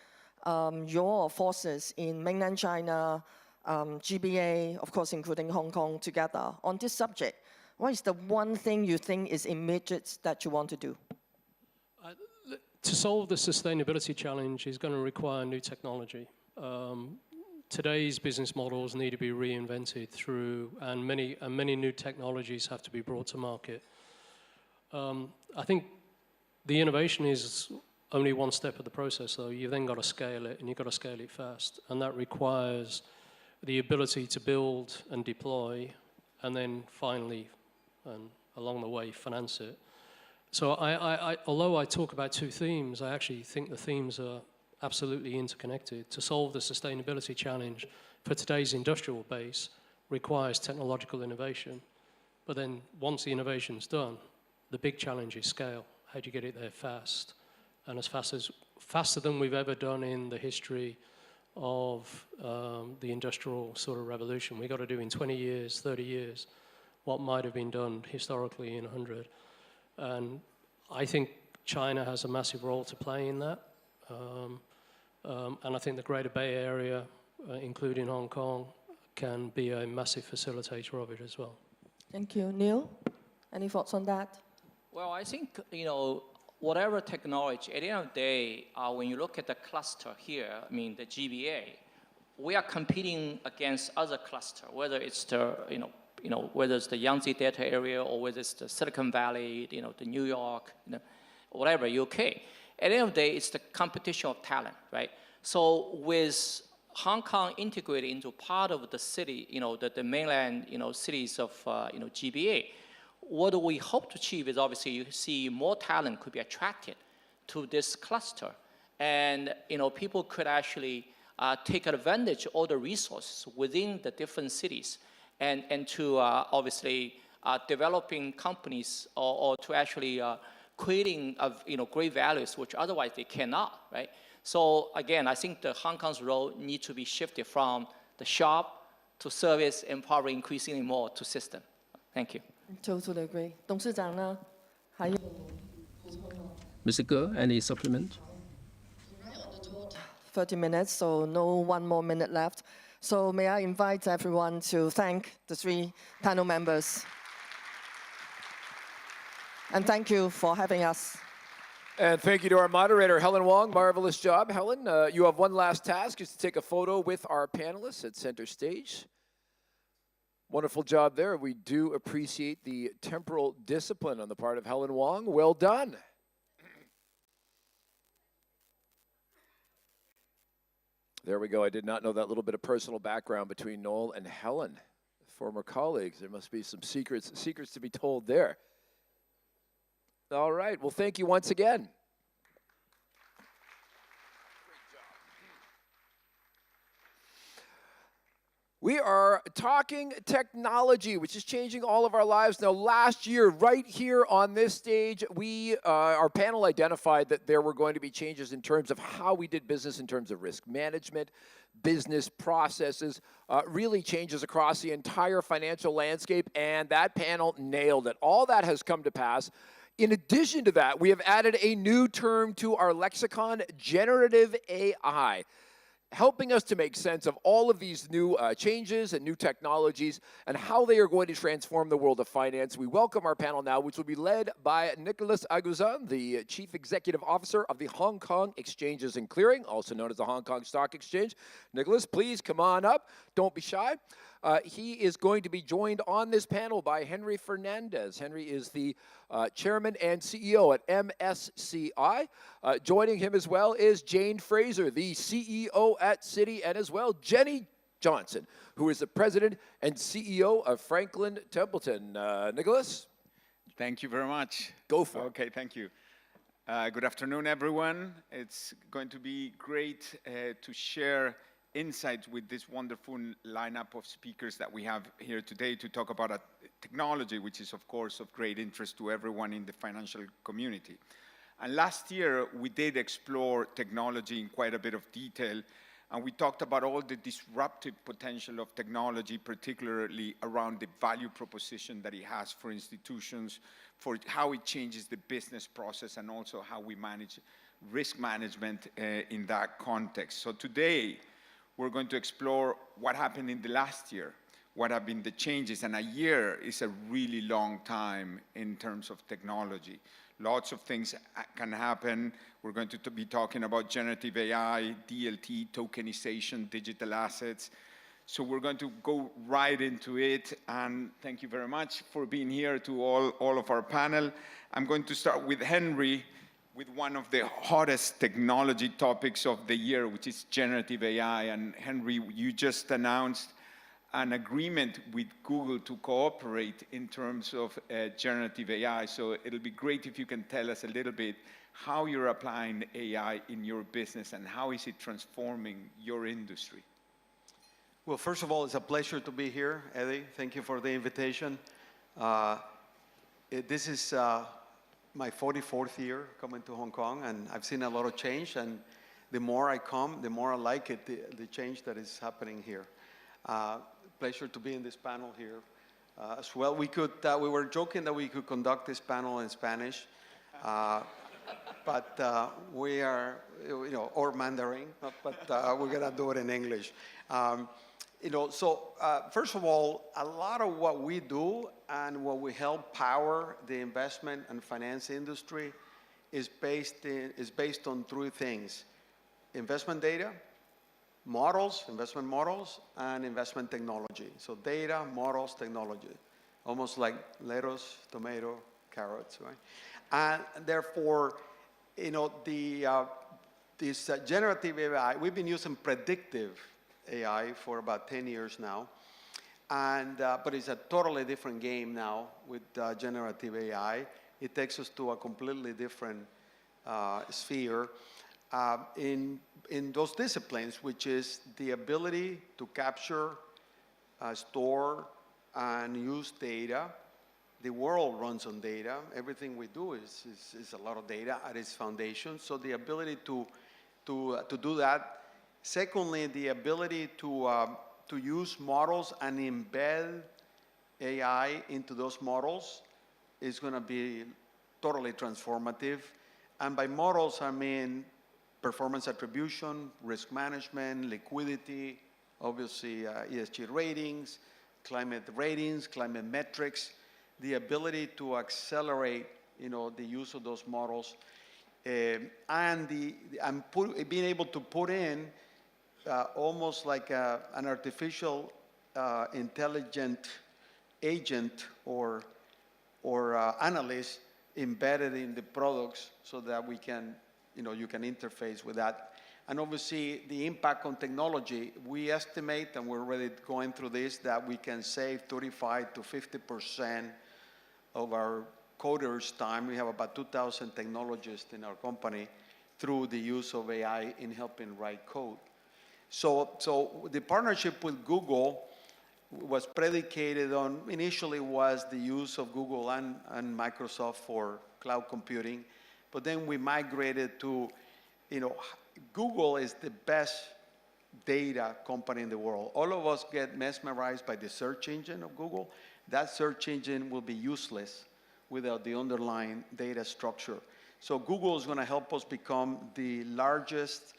your forces in mainland China, GBA, of course, including Hong Kong, together on this subject. What is the one thing you think is immediate that you want to do? To solve the sustainability challenge is going to require new technology. Today's business models need to be reinvented and many new technologies have to be brought to market. I think the innovation is only one step of the process, though. You've then got to scale it, and you've got to scale it fast. And that requires the ability to build and deploy, and then finally, and along the way, finance it. So although I talk about two themes, I actually think the themes are absolutely interconnected. To solve the sustainability challenge for today's industrial base requires technological innovation. But then once the innovation's done, the big challenge is scale. How do you get it there fast? And faster than we've ever done in the history of the industrial sort of revolution. We've got to do in 20 years, 30 years, what might have been done historically in 100. And I think China has a massive role to play in that. And I think the Greater Bay Area, including Hong Kong, can be a massive facilitator of it as well. Thank you. Neil, any thoughts on that? Well, I think, whatever technology, at the end of the day, when you look at the cluster here, I mean, the GBA, we are competing against other cluster, whether it's the, whether it's the Yangtze Delta area or whether it's the Silicon Valley, the New York, whatever, UK. At the end of the day, it's the competition of talent, right? So with Hong Kong integrated into part of the city, the mainland, cities of, GBA, what we hope to achieve is obviously you see more talent could be attracted to this cluster. And, people could actually take advantage of all the resources within the different cities and to obviously developing companies or to actually creating great values, which otherwise they cannot, right? So again, I think the Hong Kong's role needs to be shifted from the shop to service and probably increasingly more to system. Thank you. Totally agree. 董事长呢？还有 Mr. Ge, any supplement? 30 minutes, so no one more minute left. So may I invite everyone to thank the 3 panel members. And thank you for having us. And thank you to our moderator, Helen Wong. Marvelous job, Helen. You have one last task, is to take a photo with our panelists at center stage. Wonderful job there. We do appreciate the temporal discipline on the part of Helen Wong. Well done. There we go. I did not know that little bit of personal background between Noel and Helen, former colleagues. There must be some secrets to be told there. All right. Well, thank you once again. We are talking technology, which is changing all of our lives. Now, last year, right here on this stage, our panel identified that there were going to be changes in terms of how we did business, in terms of risk management, business processes, really changes across the entire financial landscape, and that panel nailed it. All that has come to pass. In addition to that, we have added a new term to our lexicon, generative AI, helping us to make sense of all of these new changes and new technologies and how they are going to transform the world of finance. We welcome our panel now, which will be led by Nicholas Aguzan, the Chief Executive Officer of the Hong Kong Exchanges and Clearing, also known as the Hong Kong Stock Exchange. Nicholas, please come on up. Don't be shy. He is going to be joined on this panel by Henry Fernandez. Henry is the Chairman and CEO at MSCI. Joining him as well is Jane Fraser, the CEO at Citi, and as well Jenny Johnson, who is the President and CEO of Franklin Templeton. Nicholas? Thank you very much. Go for it. Okay, thank you. Good afternoon, everyone. It's going to be great to share insights with this wonderful lineup of speakers that we have here today to talk about technology, which is, of course, of great interest to everyone in the financial community. And last year, we did explore technology in quite a bit of detail, and we talked about all the disruptive potential of technology, particularly around the value proposition that it has for institutions, for how it changes the business process, and also how we manage risk management in that context. So today, we're going to explore what happened in the last year, what have been the changes, and a year is a really long time in terms of technology. Lots of things can happen. We're going to be talking about generative AI, DLT, tokenization, digital assets. So we're going to go right into it, and thank you very much for being here to all of our panel. I'm going to start with Henry, with one of the hottest technology topics of the year, which is generative AI. And Henry, you just announced an agreement with Google to cooperate in terms of generative AI. So it'll be great if you can tell us a little bit how you're applying AI in your business and how is it transforming your industry. Well, first of all, it's a pleasure to be here, Eddie. Thank you for the invitation. This is my 44th year coming to Hong Kong, and I've seen a lot of change, and the more I come, the more I like it, the change that is happening here. Pleasure to be in this panel here as well. We were joking that we could conduct this panel in Spanish, but we are, or Mandarin, but we're gonna do it in English. First of all, a lot of what we do and what we help power the investment and finance industry is based on 3 things: investment data, investment models, and investment technology. So data, models, technology, almost like lettuce, tomato, carrots, right? And therefore, this generative AI, we've been using predictive AI for about 10 years now, but it's a totally different game now with generative AI. It takes us to a completely different sphere in those disciplines, which is the ability to capture, store, and use data. The world runs on data. Everything we do is a lot of data at its foundation. So the ability to do that. Secondly, the ability to use models and embed AI into those models is going to be totally transformative. And by models, I mean performance attribution, risk management, liquidity, obviously ESG ratings, climate metrics, the ability to accelerate, the use of those models, and being able to put in almost like an artificial intelligent agent or analyst embedded in the products so that we can, you can interface with that. And obviously the impact on technology, we estimate, and we're already going through this, that we can save 35 to 50% of our coders' time. We have about 2,000 technologists in our company through the use of AI in helping write code. So the partnership with Google was predicated on, initially was the use of Google and Microsoft for cloud computing, but then we migrated to, Google is the best data company in the world. All of us get mesmerized by the search engine of Google. That search engine will be useless without the underlying data structure. So Google is going to help us become the largest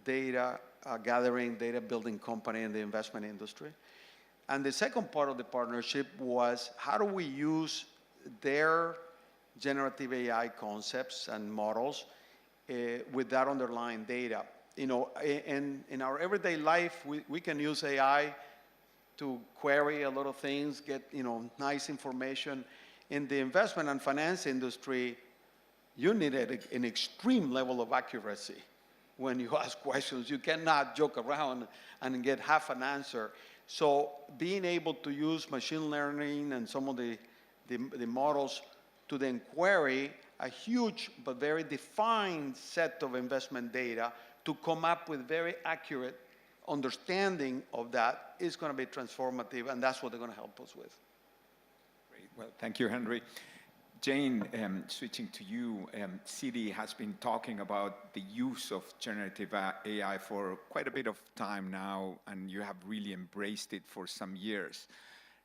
data gathering, data building company in the investment industry. And the second part of the partnership was, how do we use their generative AI concepts and models with that underlying data? In our everyday life, we can use AI to query a lot of things, get nice information. In the investment and finance industry, you need an extreme level of accuracy when you ask questions. You cannot joke around and get half an answer. So being able to use machine learning and some of the models to then query a huge but very defined set of investment data to come up with very accurate understanding of that is going to be transformative, and that's what they're going to help us with. Great. Well, thank you, Henry. Jane, switching to you, Citi has been talking about the use of generative AI for quite a bit of time now, and you have really embraced it for some years.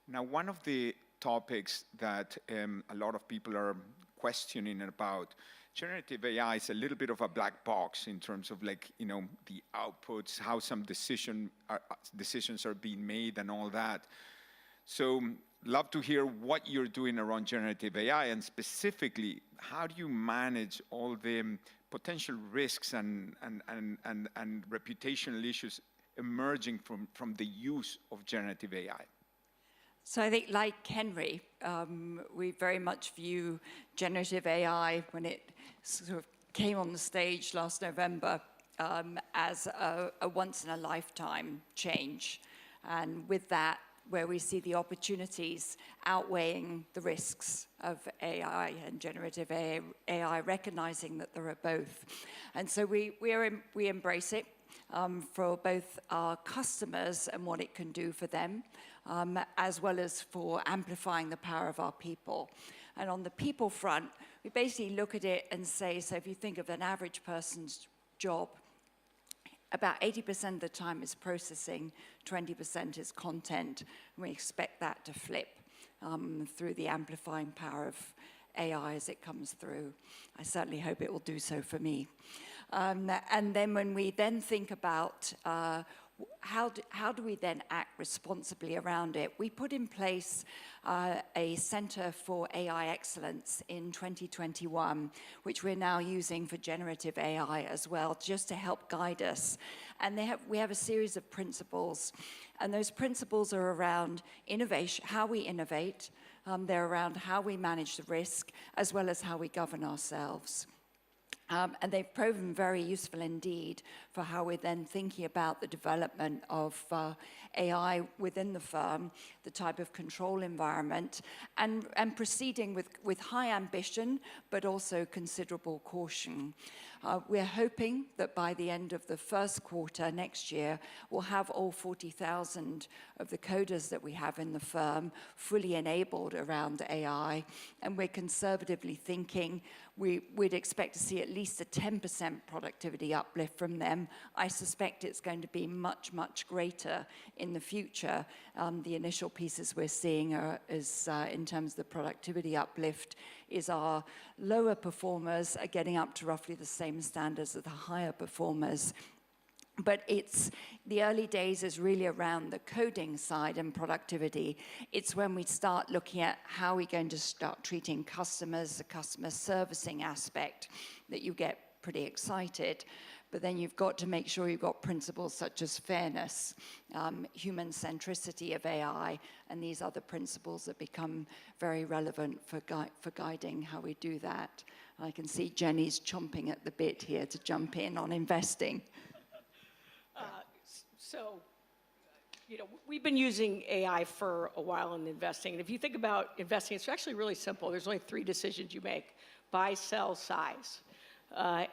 Now, one of the topics that a lot of people are questioning about, generative AI is a little bit of a black box in terms of the outputs, how some decisions are being made and all that. So love to hear what you're doing around generative AI, and specifically, how do you manage all the potential risks and reputational issues emerging from the use of generative AI? So I think, like Henry, we very much view generative AI, when it sort of came on the stage last November, as a once-in-a-lifetime change. And with that, where we see the opportunities outweighing the risks of AI and generative AI, recognizing that there are both. And so we embrace it for both our customers and what it can do for them, as well as for amplifying the power of our people. And on the people front, we basically look at it and say, so if you think of an average person's job, about 80% of the time is processing, 20% is content, and we expect that to flip through the amplifying power of AI as it comes through. I certainly hope it will do so for me. And then when we then think about how do we then act responsibly around it, we put in place a Center for AI Excellence in 2021, which we're now using for generative AI as well, just to help guide us. And we have a series of principles, and those principles are around innovation, how we innovate, they're around how we manage the risk, as well as how we govern ourselves. And they've proven very useful indeed for how we're then thinking about the development of AI within the firm, the type of control environment, and proceeding with high ambition, but also considerable caution. We're hoping that by the end of the first quarter next year, we'll have all 40,000 of the coders that we have in the firm fully enabled around AI, and we're conservatively thinking we'd expect to see at least least a 10% productivity uplift from them. I suspect it's going to be much, much greater in the future. The initial pieces we're seeing is in terms of the productivity uplift is our lower performers are getting up to roughly the same standards as the higher performers. But it's the early days is really around the coding side and productivity. It's when we start looking at how we're going to start treating customers, the customer servicing aspect, that you get pretty excited. But then you've got to make sure you've got principles such as fairness, human centricity of AI, and these other principles that become very relevant for guiding how we do that. I can see Jenny's chomping at the bit here to jump in on investing. So, you know, we've been using AI for a while in investing. And if you think about investing, it's actually really simple. There's only 3 decisions you make: buy, sell, size.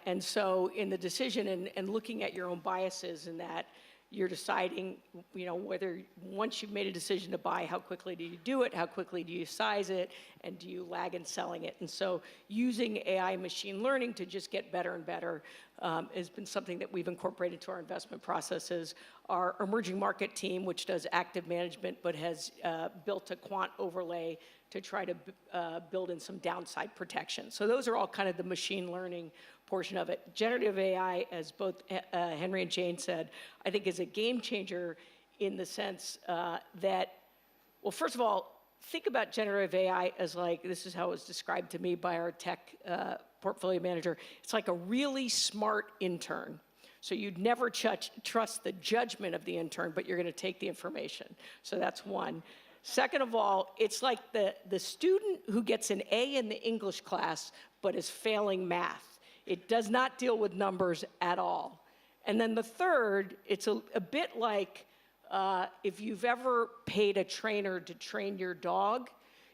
And so in the decision and looking at your own biases in that, you're deciding, you know, whether once you've made a decision to buy, how quickly do you do it, how quickly do you size it, and do you lag in selling it? And so using AI and machine learning to just get better and better has been something that we've incorporated to our investment processes. Our emerging market team, which does active management but has built a quant overlay to try to build in some downside protection. So those are all kind of the machine learning portion of it. Generative AI, as both Henry and Jane said, I think is a game changer in the sense that, well, first of all, think about generative AI as like, this is how it was described to me by our tech portfolio manager. It's like a really smart intern. So you'd never trust the judgment of the intern, but you're going to take the information. So that's one. Second of all, it's like the student who gets an A in the English class but is failing math. It does not deal with numbers at all. And then the third, it's a bit like if you've ever paid a trainer to train your dog,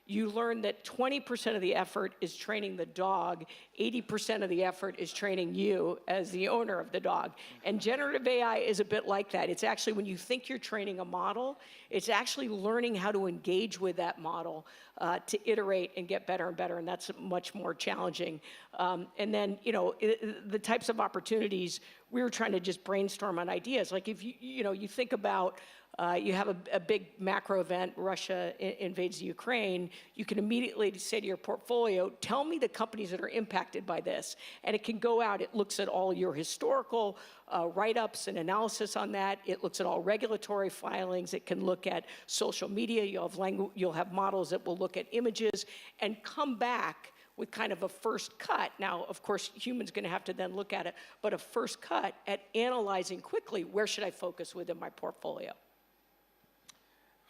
you learn that 20% of the effort is training the dog, 80% of the effort is training you as the owner of the dog. And generative AI is a bit like that. It's actually, when you think you're training a model, it's actually learning how to engage with that model to iterate and get better and better, and that's much more challenging. And then, you know, the types of opportunities, we were trying to just brainstorm on ideas. Like if you think about, you have a big macro event, Russia invades Ukraine, you can immediately say to your portfolio, tell me the companies that are impacted by this. And it can go out, it looks at all your historical write-ups and analysis on that. It looks at all regulatory filings. It can look at social media. You'll have models that will look at images and come back with kind of a first cut. Now, of course, humans going to have to then look at it, but a first cut at analyzing quickly, where should I focus within my portfolio?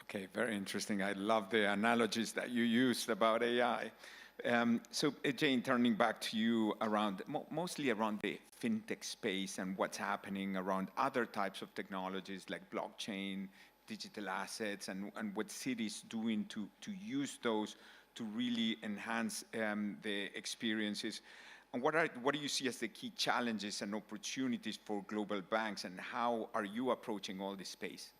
Okay, very interesting. I love the analogies that you used about AI. So Jane, turning back to you around, mostly around the fintech space and what's happening around other types of technologies like blockchain, digital assets, and what Citi's doing to use those to really enhance the experiences. And what do you see as the key challenges and opportunities for global banks, and how are you approaching all this space?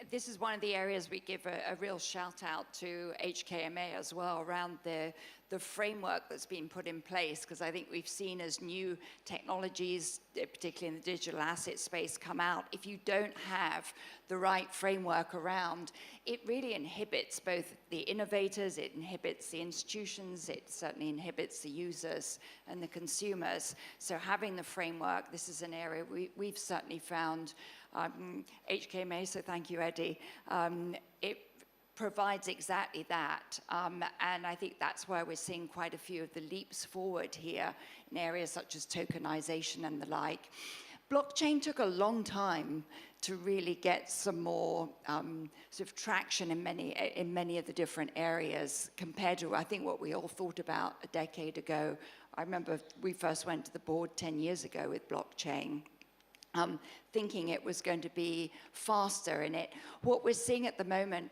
This is one of the areas we give a real shout out to HKMA as well, around the framework that's been put in place, because I think we've seen as new technologies, particularly in the digital asset space, come out, if you don't have the right framework around, it really inhibits both the innovators, it inhibits the institutions, it certainly inhibits the users and the consumers. So having the framework, this is an area we've certainly found, HKMA, so thank you, Eddie, it provides exactly that. And I think that's where we're seeing quite a few of the leaps forward here in areas such as tokenization and the like. Blockchain took a long time to really get some more sort of traction in many of the different areas compared to, I think, what we all thought about a decade ago. I remember we first went to the board 10 years ago with blockchain. Thinking it was going to be faster in it. What we're seeing at the moment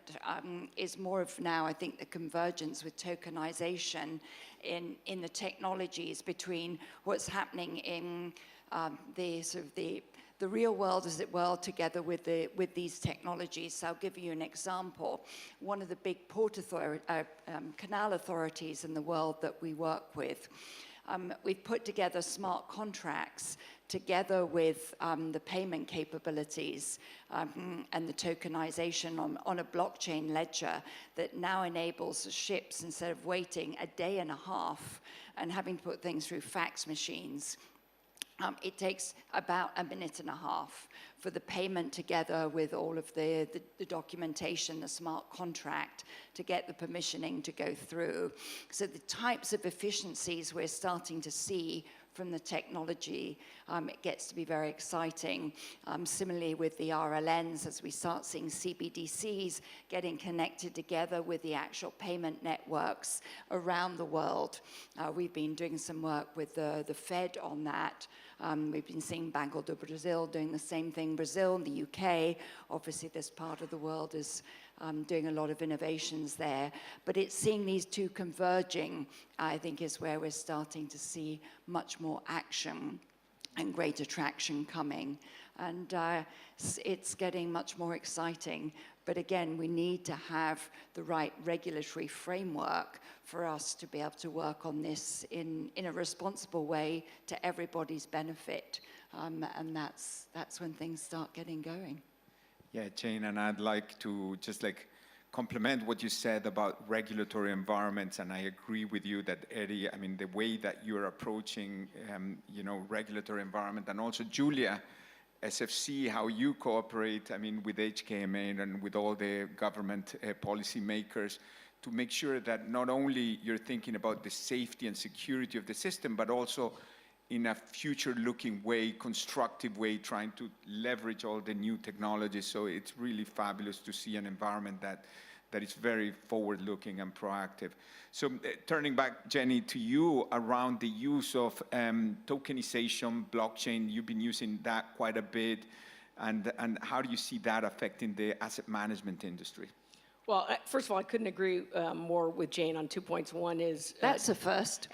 is more of now, I think, the convergence with tokenization in the technologies between what's happening in the real world, as it were, together with these technologies. So I'll give you an example. One of the big canal authorities in the world that we work with, we've put together smart contracts together with the payment capabilities and the tokenization on a blockchain ledger that now enables ships, instead of waiting a day and a half and having to put things through fax machines, it takes about a minute and a half for the payment together with all of the documentation, the smart contract, to get the permissioning to go through. So the types of efficiencies we're starting to see from the technology, it gets to be very exciting. Similarly with the RLNs, as we start seeing CBDCs getting connected together with the actual payment networks around the world. We've been doing some work with the Fed on that. We've been seeing Banco do Brasil doing the same thing. Brazil and the UK, obviously this part of the world is doing a lot of innovations there. But it's seeing these two converging, I think, is where we're starting to see much more action and greater traction coming. And it's getting much more exciting. But again, we need to have the right regulatory framework for us to be able to work on this in a responsible way to everybody's benefit. And that's when things start getting going. Yeah, Jane, and I'd like to just complement what you said about regulatory environments, and I agree with you that, Eddie, I mean, the way that you're approaching, regulatory environment, and also Julia, SFC, how you cooperate, I mean, with HKMA and with all the government policy makers to make sure that not only you're thinking about the safety and security of the system, but also in a future-looking way, constructive way, trying to leverage all the new technologies. So it's really fabulous to see an environment that is very forward-looking and proactive. So turning back, Jenny, to you around the use of tokenization, blockchain, you've been using that quite a bit, and how do you see that affecting the asset management industry? Well, first of all, I couldn't agree more with Jane on 2 points. One is... That's a first.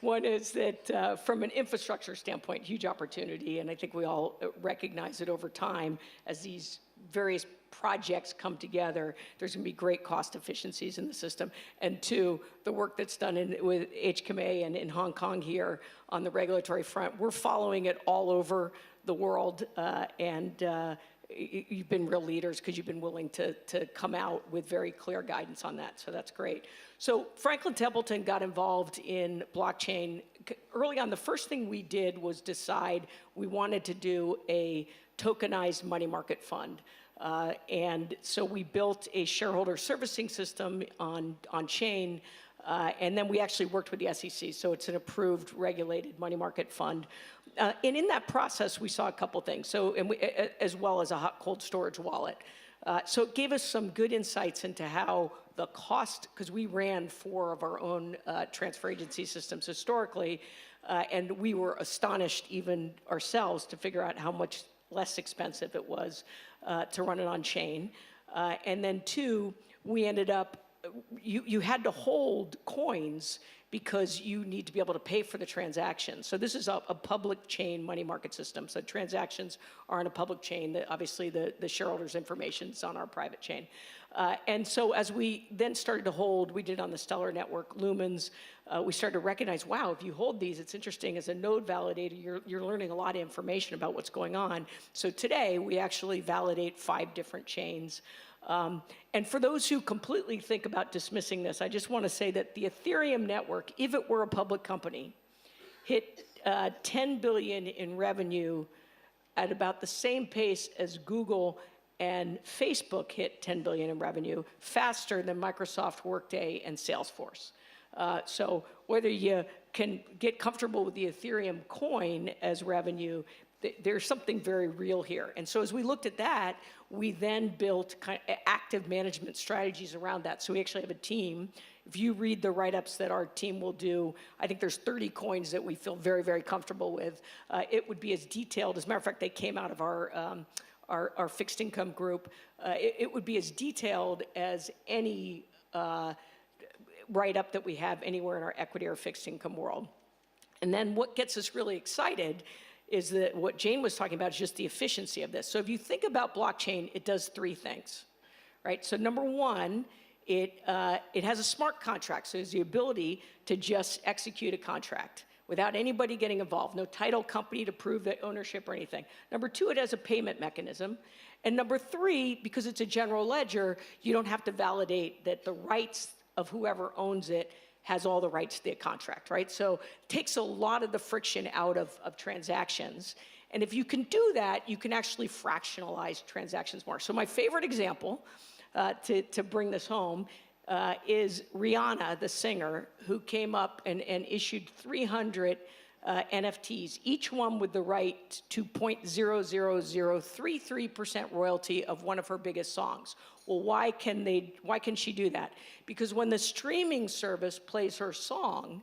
One is that from an infrastructure standpoint, huge opportunity, and I think we all recognize it over time as these various projects come together, there's going to be great cost efficiencies in the system. And two, the work that's done with HKMA and in Hong Kong here on the regulatory front, we're following it all over the world, and you've been real leaders because you've been willing to come out with very clear guidance on that, so that's great. So Franklin Templeton got involved in blockchain. Early on, the first thing we did was decide we wanted to do a tokenized money market fund. And so we built a shareholder servicing system on chain, and then we actually worked with the SEC, so it's an approved regulated money market fund. And in that process, we saw a couple things, as well as a hot cold storage wallet. So it gave us some good insights into how the cost, because we ran 4 of our own transfer agency systems historically, and we were astonished even ourselves to figure out how much less expensive it was to run it on chain. And then 2, we ended up, you had to hold coins because you need to be able to pay for the transaction. So this is a public chain money market system. So transactions are on a public chain. Obviously, the shareholders' information is on our private chain. And so as we then started to hold, we did on the Stellar Network, Lumens, we started to recognize, wow, if you hold these, it's interesting. As a node validator, you're learning a lot of information about what's going on. So today, we actually validate 5 different chains. And for those who completely think about dismissing this, I just want to say that the Ethereum network, if it were a public company, hit 10 billion in revenue at about the same pace as Google and Facebook hit 10 billion in revenue, faster than Microsoft, Workday, and Salesforce. So whether you can get comfortable with the Ethereum coin as revenue, there's something very real here. And so as we looked at that, we then built kind of active management strategies around that. So we actually have a team. If you read the write-ups that our team will do, I think there's 30 coins that we feel very, very comfortable with. It would be as detailed. As a matter of fact, they came out of our fixed income group. It would be as detailed as any write-up that we have anywhere in our equity or fixed income world. And then what gets us really excited is that what Jane was talking about is just the efficiency of this. So if you think about blockchain, it does 3 things, right? So number 1, it has a smart contract, so it's the ability to just execute a contract without anybody getting involved, no title company to prove that ownership or anything. Number two, it has a payment mechanism. And number three, because it's a general ledger, you don't have to validate that the rights of whoever owns it has all the rights to the contract, right? So it takes a lot of the friction out of transactions. And if you can do that, you can actually fractionalize transactions more. So my favorite example to bring this home is Rihanna, the singer, who came up and issued 300 NFTs, each one with the right to 0.00033% royalty of one of her biggest songs. Well, why can she do that? Because when the streaming service plays her song,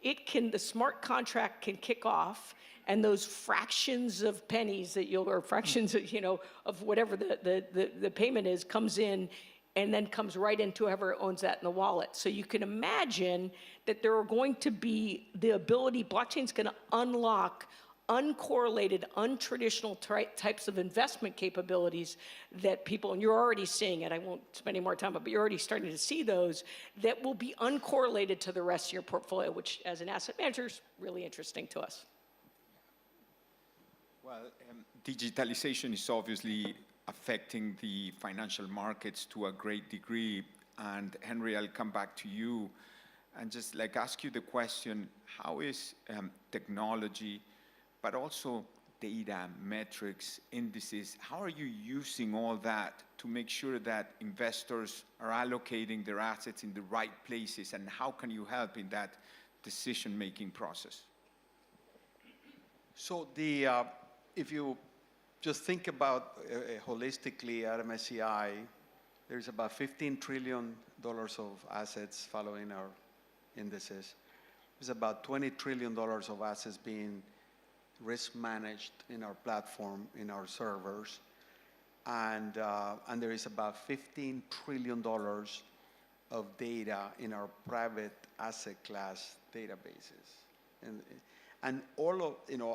the smart contract can kick off, and those fractions of pennies that or fractions of, of whatever the payment is, comes in and then comes right into whoever owns that in the wallet. So you can imagine that there are going to be the ability, blockchain's going to unlock uncorrelated, untraditional types of investment capabilities that people, and you're already seeing it, I won't spend any more time, but you're already starting to see those, that will be uncorrelated to the rest of your portfolio, which as an asset manager is really interesting to us. Well, digitalization is obviously affecting the financial markets to a great degree. And Henry, I'll come back to you and just ask you the question, how is technology, but also data, metrics, indices, how are you using all that to make sure that investors are allocating their assets in the right places, and how can you help in that decision-making process? So if you just think about holistically at MSCI, there's about $15 trillion of assets following our indices. There's about $20 trillion of assets being risk managed in our platform, in our servers. And there is about $15 trillion of data in our private asset class databases. And all of,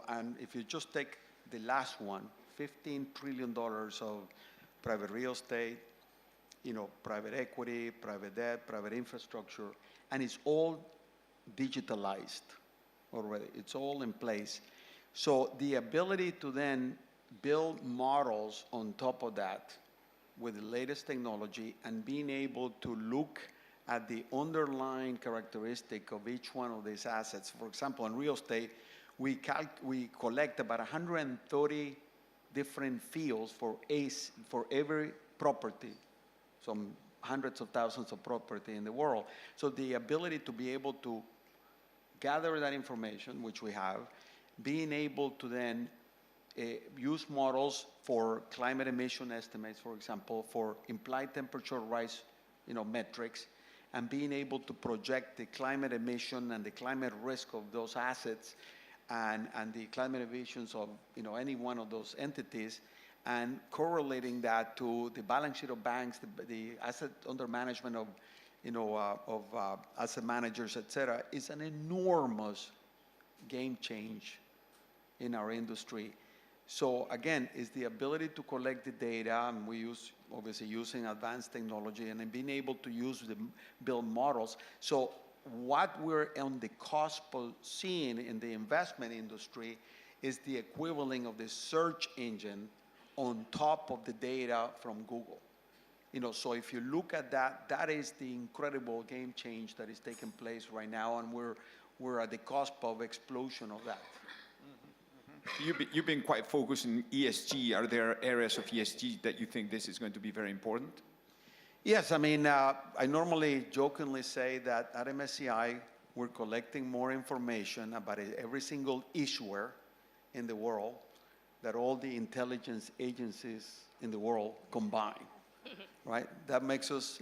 and if you just take the last one, $15 trillion of private real estate, private equity, private debt, private infrastructure, and it's all digitalized already. It's all in place. So the ability to then build models on top of that with the latest technology and being able to look at the underlying characteristic of each one of these assets. For example, in real estate, we collect about 130 different fields for every property, some hundreds of thousands of property in the world. So the ability to be able to gather that information, which we have, being able to then use models for climate emission estimates, for example, for implied temperature rise, metrics, and being able to project the climate emission and the climate risk of those assets and the climate emissions of any one of those entities, and correlating that to the balance sheet of banks, the asset under management of asset managers, et cetera, is an enormous game change in our industry. So again, it's the ability to collect the data, and we obviously using advanced technology, and then being able to build models. So what we're on the cusp of seeing in the investment industry is the equivalent of the search engine on top of the data from Google. So if you look at that, that is the incredible game change that is taking place right now, and we're at the cusp of explosion of that. You've been quite focused on ESG. Are there areas of ESG that you think this is going to be very important? Yes, I normally jokingly say that at MSCI, we're collecting more information about every single issuer in the world that all the intelligence agencies in the world combine, right? That makes us,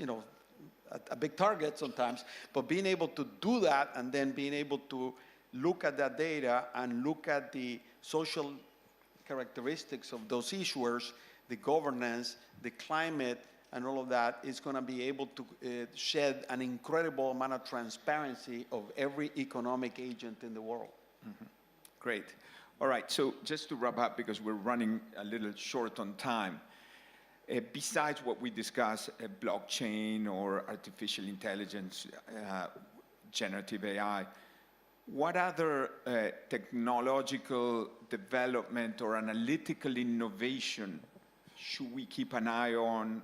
a big target sometimes, but being able to do that and then being able to look at that data and look at the social characteristics of those issuers, the governance, the climate, and all of that is going to be able to shed an incredible amount of transparency of every economic agent in the world. Mm-hmm. Great. All right, so just to wrap up, because we're running a little short on time, besides what we discuss, blockchain or artificial intelligence, generative AI, what other technological development or analytical innovation should we keep an eye on,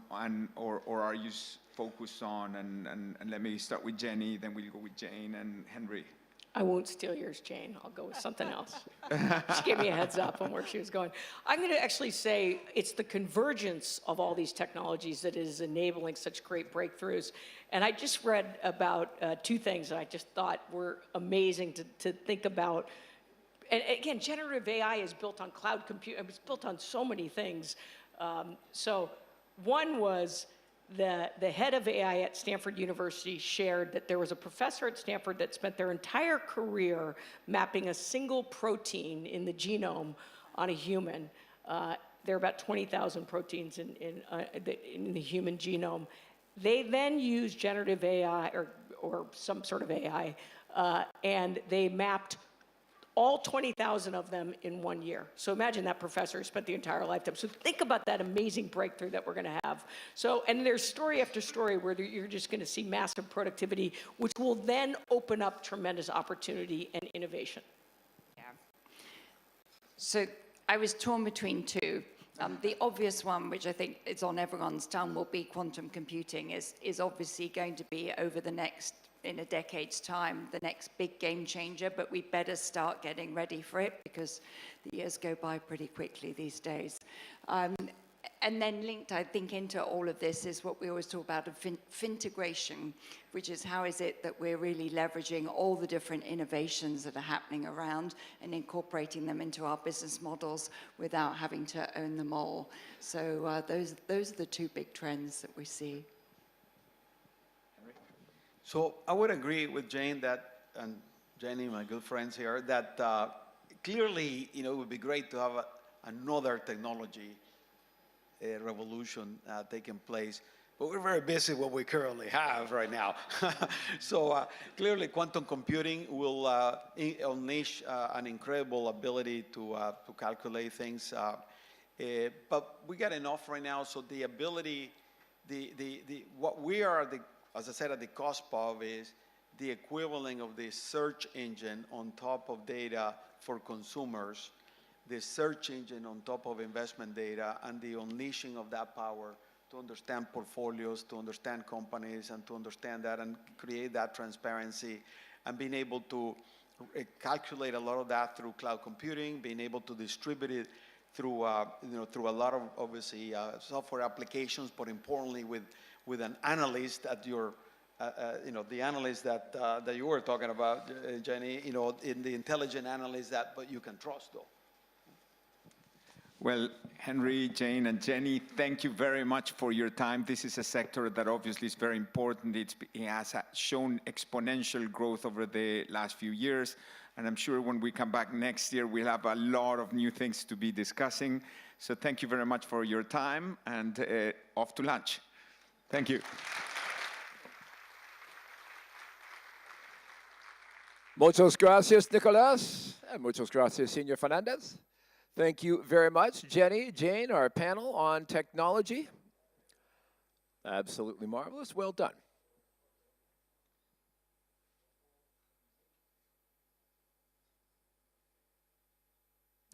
or are you focused on? And let me start with Jenny, then we'll go with Jane and Henry. I won't steal yours, Jane. I'll go with something else. She gave me a heads up on where she was going. I'm going to actually say it's the convergence of all these technologies that is enabling such great breakthroughs. And I just read about two things that I just thought were amazing to think about. And again, generative AI is built on cloud computing. It's built on so many things. So one was the head of AI at Stanford University shared that there was a professor at Stanford that spent their entire career mapping a single protein in the genome on a human. There are about 20,000 proteins in the human genome. They then used generative AI or some sort of AI, and they mapped all 20,000 of them in 1 year. So imagine that professor spent the entire lifetime. So think about that amazing breakthrough that we're going to have. So, and there's story after story where you're just going to see massive productivity, which will then open up tremendous opportunity and innovation. Yeah. So I was torn between two. The obvious one, which I think is on everyone's tongue, will be quantum computing, is obviously going to be over the next, in a decade's time, the next big game changer, but we better start getting ready for it because the years go by pretty quickly these days. And then linked, I think, into all of this is what we always talk about of fintegration, which is how is it that we're really leveraging all the different innovations that are happening around and incorporating them into our business models without having to own them all. So those are the two big trends that we see. So I would agree with Jane that, and Jenny, my good friends here, that clearly, it would be great to have another technology revolution taking place. But we're very busy with what we currently have right now. So clearly, quantum computing will unleash an incredible ability to calculate things. But we got enough right now, so the ability, what we are, as I said, at the cusp of is the equivalent of the search engine on top of data for consumers, the search engine on top of investment data, and the unleashing of that power to understand portfolios, to understand companies, and to understand that and create that transparency, and being able to calculate a lot of that through cloud computing, being able to distribute it through, through a lot of, obviously, software applications, but importantly with an analyst at your, the analyst that you were talking about, Jenny, in the intelligent analyst but you can trust, though. Well, Henry, Jane, and Jenny, thank you very much for your time. This is a sector that obviously is very important. It has shown exponential growth over the last few years, and I'm sure when we come back next year, we'll have a lot of new things to be discussing. So thank you very much for your time, and off to lunch. Thank you. Muchas gracias, Nicolas, and muchas gracias, Senor Fernandez. Thank you very much, Jenny, Jane, our panel on technology. Absolutely marvelous. Well done.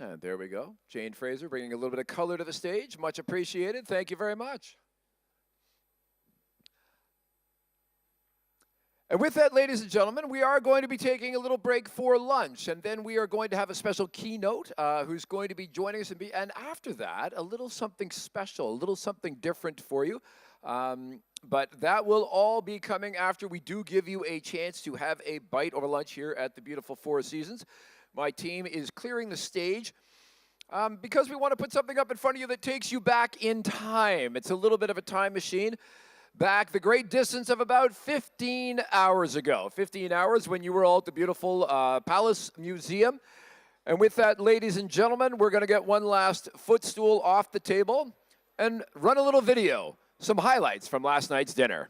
And there we go. Jane Fraser bringing a little bit of color to the stage. Much appreciated. Thank you very much. And with that, ladies and gentlemen, we are going to be taking a little break for lunch, and then we are going to have a special keynote who's going to be joining us, and after that, a little something special, a little something different for you. But that will all be coming after we do give you a chance to have a bite over lunch here at the beautiful Four Seasons. My team is clearing the stage because we want to put something up in front of you that takes you back in time. It's a little bit of a time machine. Back the great distance of about 15 hours ago. 15 hours when you were all at the beautiful Palace Museum. And with that, ladies and gentlemen, we're going to get one last footstool off the table and run a little video. Some highlights from last night's dinner.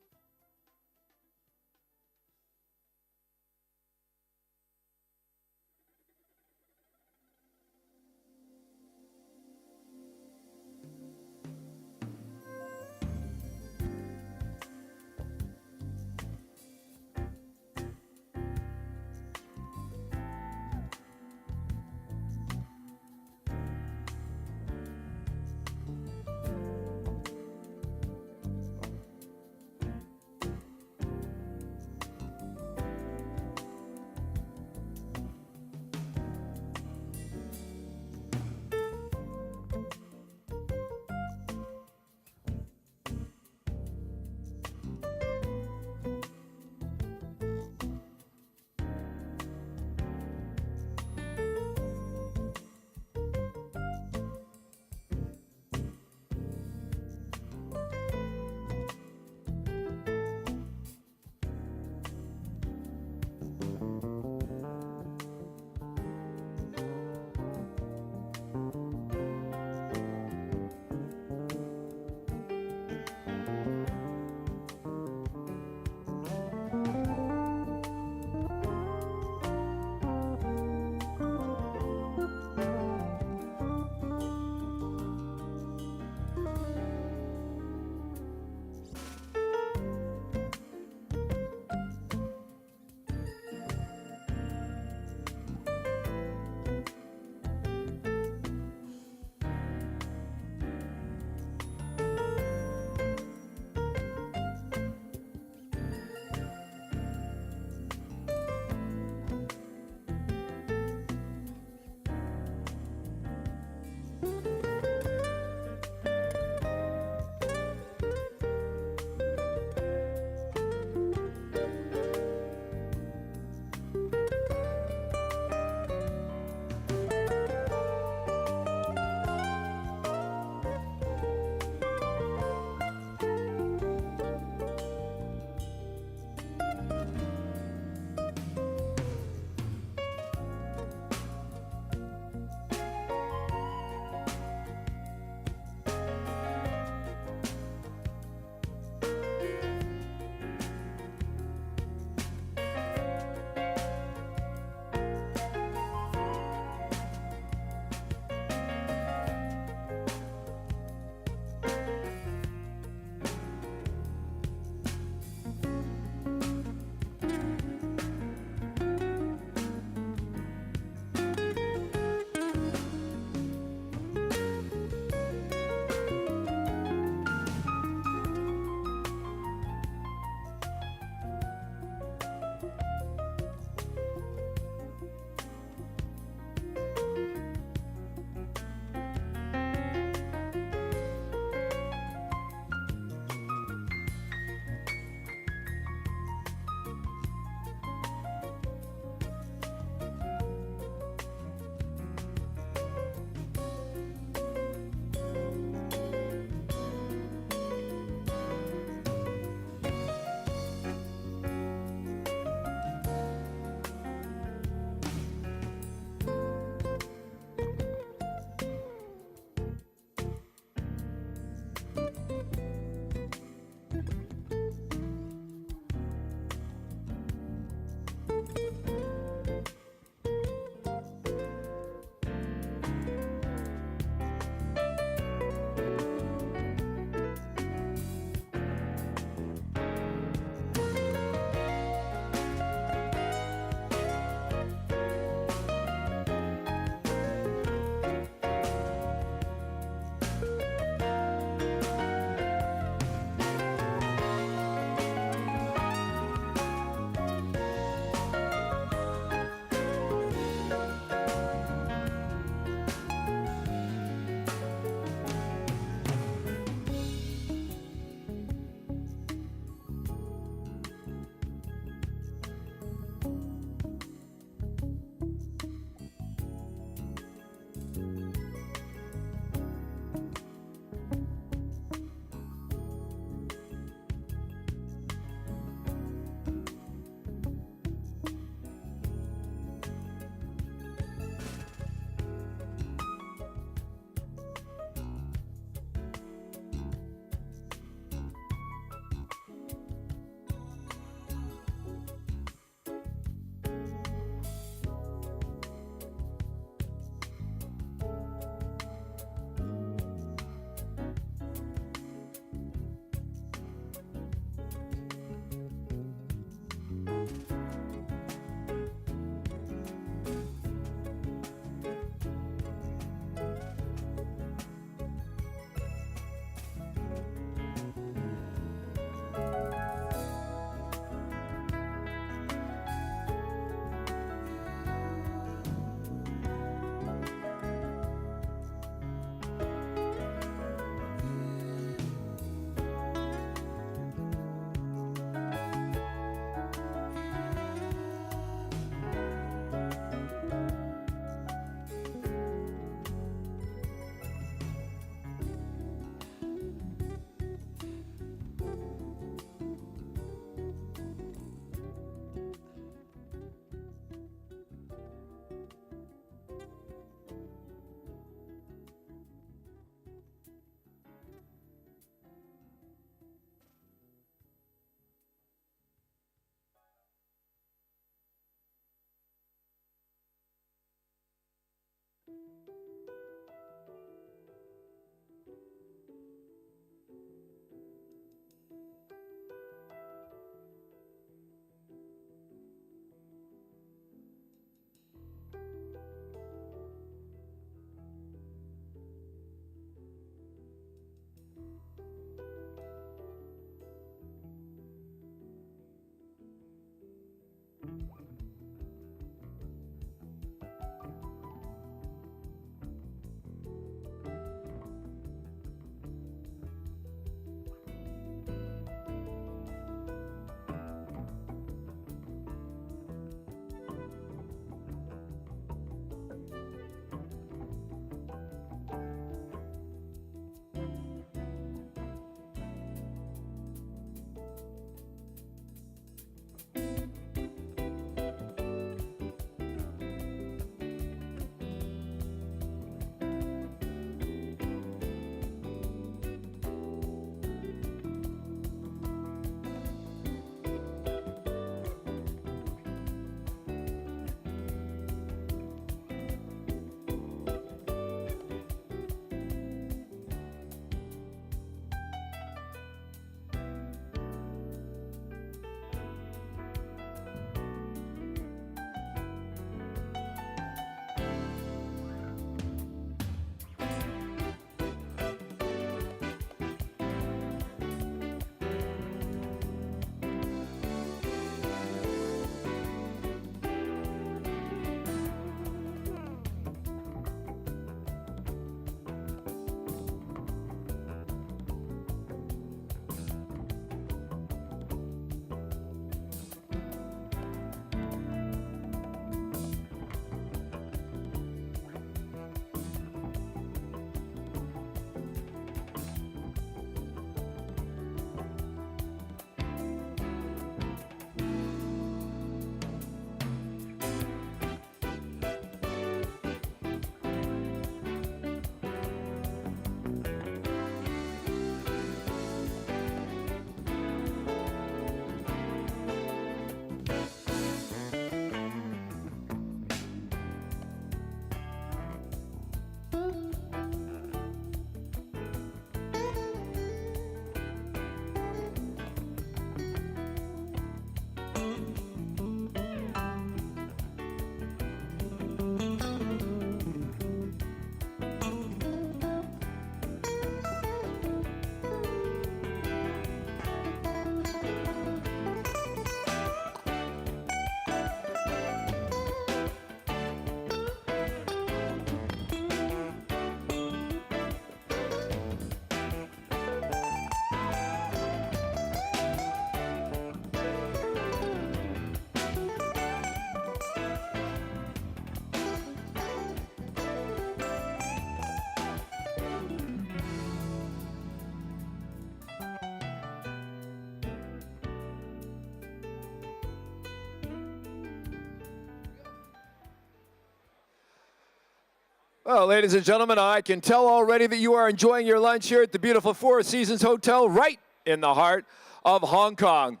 Well, ladies and gentlemen, I can tell already that you are enjoying your lunch here at the beautiful Four Seasons Hotel right in the heart of Hong Kong.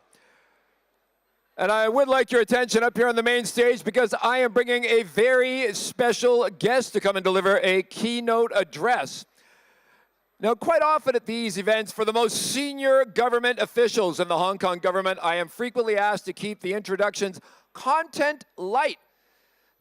And I would like your attention up here on the main stage because I am bringing a very special guest to come and deliver a keynote address. Now, quite often at these events, for the most senior government officials in the Hong Kong government, I am frequently asked to keep the introductions content light,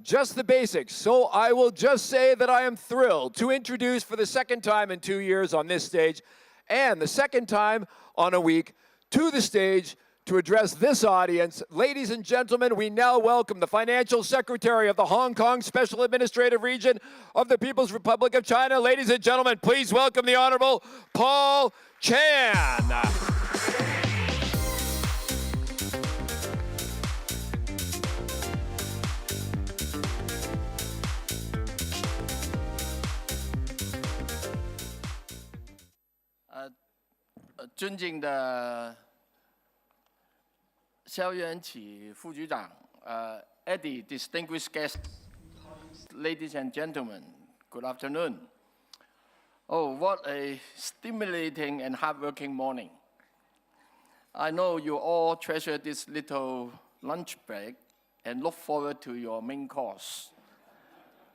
just the basics. So I will just say that I am thrilled to introduce for the second time in 2 years on this stage, and the second time on a week, to the stage to address this audience. Ladies and gentlemen, we now welcome the Financial Secretary of the Hong Kong Special Administrative Region of the People's Republic of China. Ladies and gentlemen, please welcome the Honorable Paul Chan. Eddie, distinguished guests, ladies and gentlemen, good afternoon. Oh, what a stimulating and hardworking morning. I know you all treasure this little lunch break and look forward to your main course.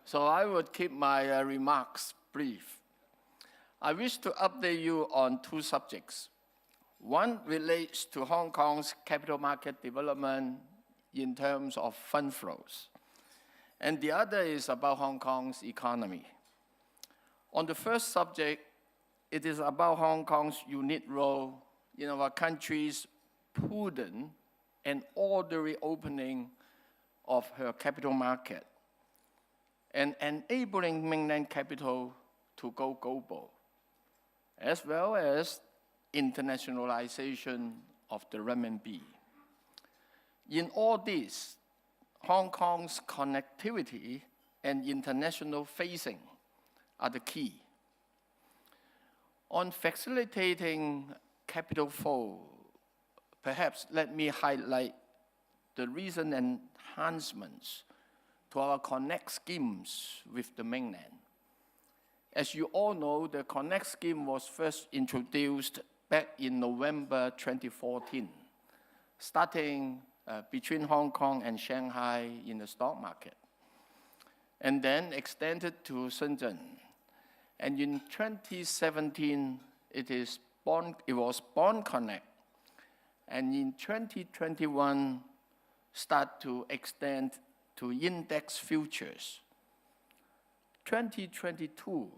So I would keep my remarks brief. I wish to update you on two subjects. One relates to Hong Kong's capital market development in terms of fund flows, and the other is about Hong Kong's economy. On the first subject, it is about Hong Kong's unique role in our country's prudent and orderly opening of her capital market and enabling mainland capital to go global, as well as internationalization of the renminbi. In all this, Hong Kong's connectivity and international facing are the key. On facilitating capital flow, perhaps let me highlight the recent enhancements to our Connect schemes with the mainland. As you all know, the Connect scheme was first introduced back in November 2014, starting between Hong Kong and Shanghai in the stock market, and then extended to Shenzhen. And in 2017, it was Bond Connect, and in 2021, start to extend to index futures. 2022,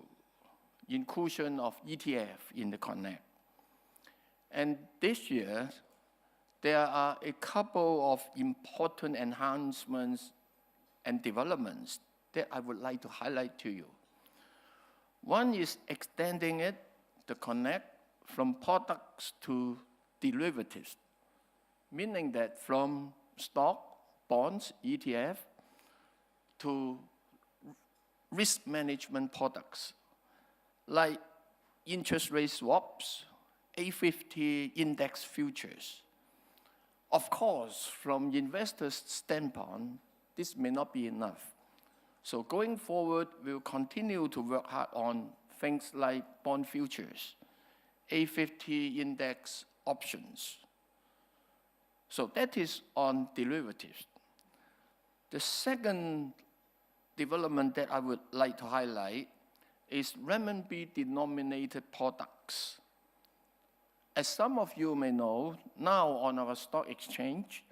inclusion of ETF in the Connect. And this year, there are a couple of important enhancements and developments that I would like to highlight to you. One is extending the Connect, from products to derivatives, meaning that from stock, bonds, ETF, to risk management products, like interest rate swaps, A50 index futures. Of course, from investors' standpoint, this may not be enough. So going forward, we'll continue to work hard on things like bond futures, A50 index options. So that is on derivatives. The second development that I would like to highlight is renminbi-denominated products. As some of you may know, now on our stock exchange,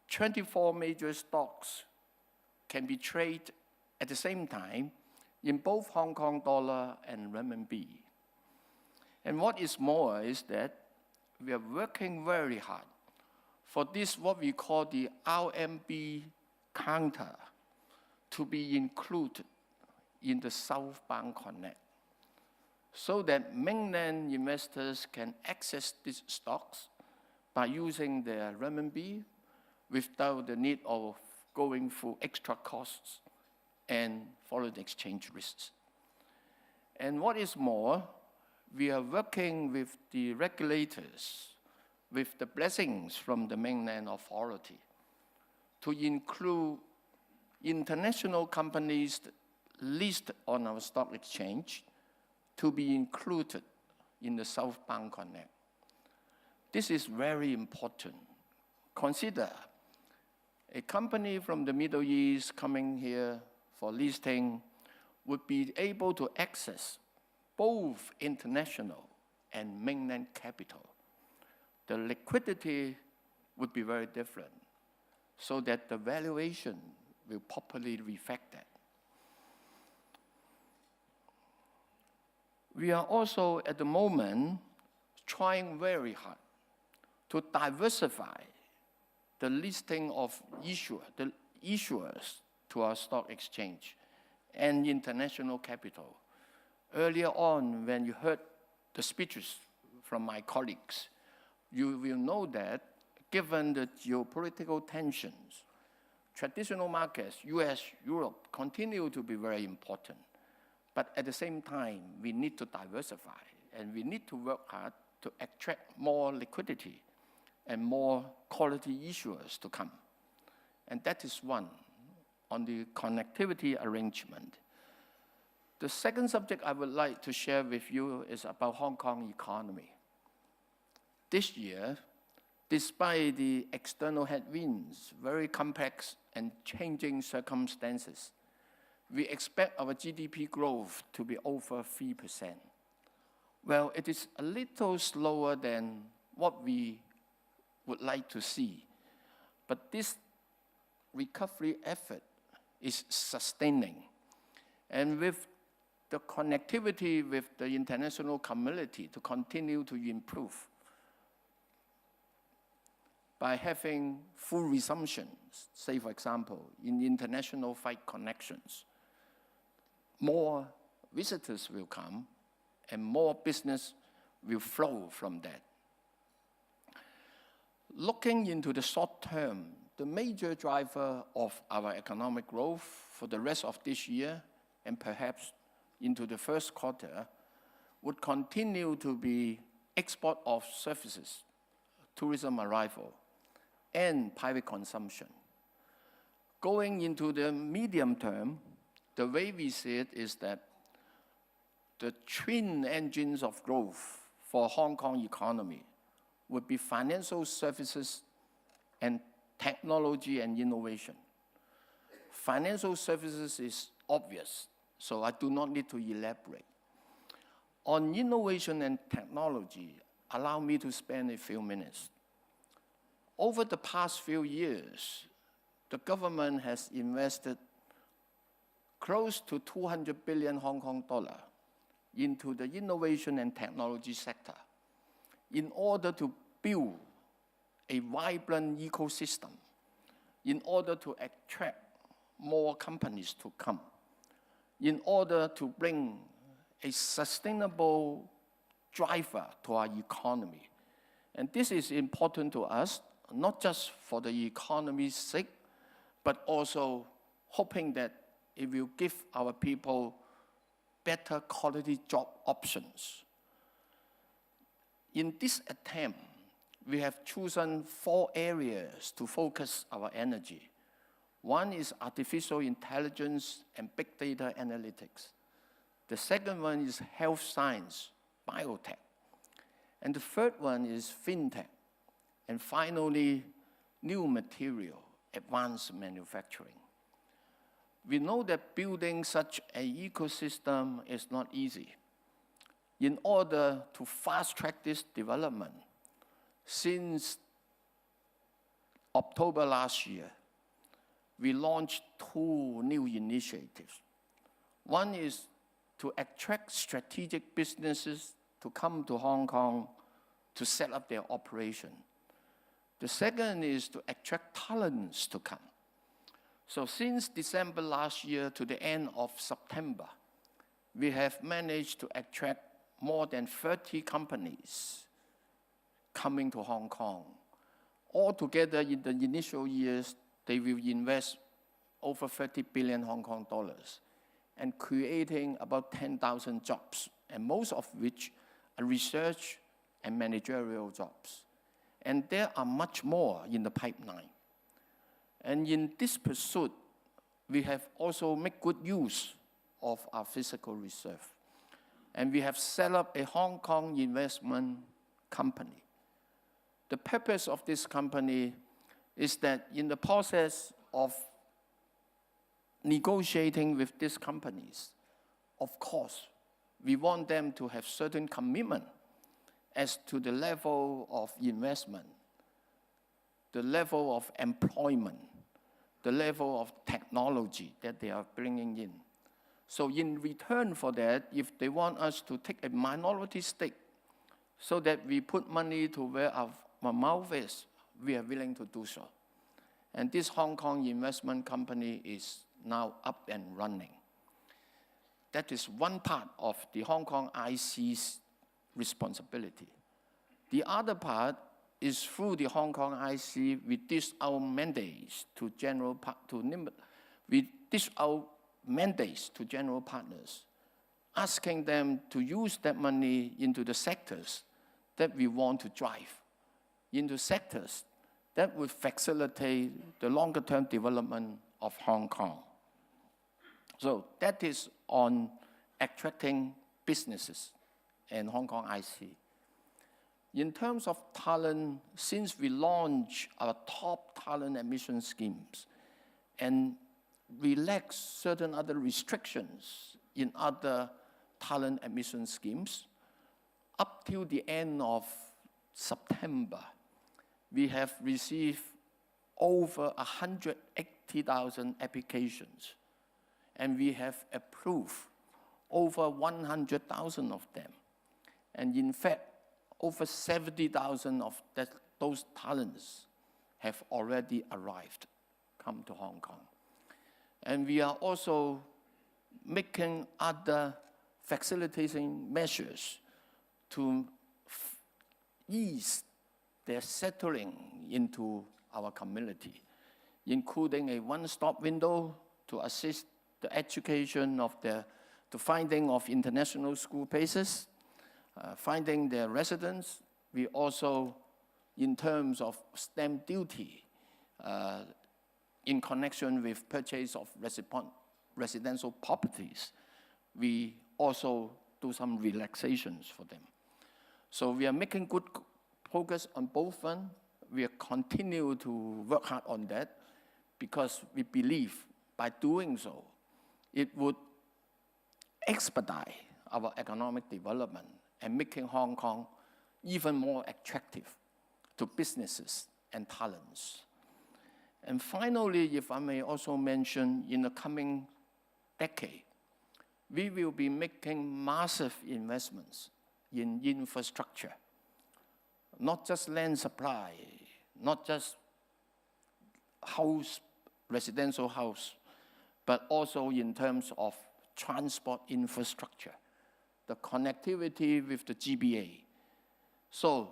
24 major stocks can be traded at the same time in both Hong Kong dollar and renminbi. And what is more is that we are working very hard for this, what we call the RMB counter, to be included in the Southbound Connect, so that mainland investors can access these stocks by using their renminbi without the need of going through extra costs and foreign exchange risks. And what is more, we are working with the regulators, with the blessings from the mainland authority, to include international companies listed on our stock exchange to be included in the Southbound Connect. This is very important. Consider a company from the Middle East coming here for listing would be able to access both international and mainland capital. The liquidity would be very different, so that the valuation will properly reflect that. We are also, at the moment, trying very hard to diversify the listing of the issuers to our stock exchange and international capital. Earlier on, when you heard the speeches from my colleagues, you will know that given the geopolitical tensions, traditional markets, US, Europe, continue to be very important. But at the same time, we need to diversify, and we need to work hard to attract more liquidity and more quality issuers to come. And that is one on the connectivity arrangement. The second subject I would like to share with you is about Hong Kong economy. This year, despite the external headwinds, very complex and changing circumstances, we expect our GDP growth to be over 3%. Well, it is a little slower than what we would like to see, but this recovery effort is sustaining. And with the connectivity with the international community to continue to improve by having full resumptions, say for example, in international flight connections, more visitors will come and more business will flow from that. Looking into the short term, the major driver of our economic growth for the rest of this year and perhaps into the first quarter would continue to be export of services, tourism arrival, and private consumption. Going into the medium term, the way we see it is that the twin engines of growth for Hong Kong economy would be financial services and technology and innovation. Financial services is obvious, so I do not need to elaborate. On innovation and technology, allow me to spend a few minutes. Over the past few years, the government has invested close to 200 billion Hong Kong dollar into the innovation and technology sector in order to build a vibrant ecosystem, in order to attract more companies to come, in order to bring a sustainable driver to our economy. And this is important to us, not just for the economy's sake, but also hoping that it will give our people better quality job options. In this attempt, we have chosen 4 areas to focus our energy. One is artificial intelligence and big data analytics. The second one is health science, biotech. And the third one is fintech. And finally, new material, advanced manufacturing. We know that building such an ecosystem is not easy. In order to fast-track this development, since October last year, we launched 2 new initiatives. One is to attract strategic businesses to come to Hong Kong to set up their operation. The second is to attract talents to come. So since December last year to the end of September, we have managed to attract more than 30 companies coming to Hong Kong. Altogether, in the initial years, they will invest over 30 billion Hong Kong dollars and creating about 10,000 jobs, and most of which are research and managerial jobs. And there are much more in the pipeline. And in this pursuit, we have also made good use of our physical reserve. And we have set up a Hong Kong investment company. The purpose of this company is that in the process of negotiating with these companies, of course, we want them to have certain commitment as to the level of investment, the level of employment, the level of technology that they are bringing in. So in return for that, if they want us to take a minority stake so that we put money to where our mouth is, we are willing to do so. And this Hong Kong investment company is now up and running. That is one part of the Hong Kong IC's responsibility. The other part is through the Hong Kong IC, we dish out mandates to general partners, asking them to use that money into the sectors that we want to drive, into sectors that would facilitate the longer-term development of Hong Kong. So that is on attracting businesses in Hong Kong IC. In terms of talent, since we launched our top talent admission schemes and relaxed certain other restrictions in other talent admission schemes, up till the end of September, we have received over 180,000 applications, and we have approved over 100,000 of them. And in fact, over 70,000 of those talents have already arrived, come to Hong Kong. And we are also making other facilitating measures to ease their settling into our community, including a one-stop window to assist the education of the finding of international school places, finding their residence. We also, in terms of stamp duty, in connection with purchase of residential properties, we also do some relaxations for them. So we are making good progress on both fronts. We are continue to work hard on that because we believe by doing so, it would expedite our economic development and making Hong Kong even more attractive to businesses and talents. And finally, if I may also mention, in the coming decade, we will be making massive investments in infrastructure, not just land supply, not just residential house, but also in terms of transport infrastructure, the connectivity with the GBA. So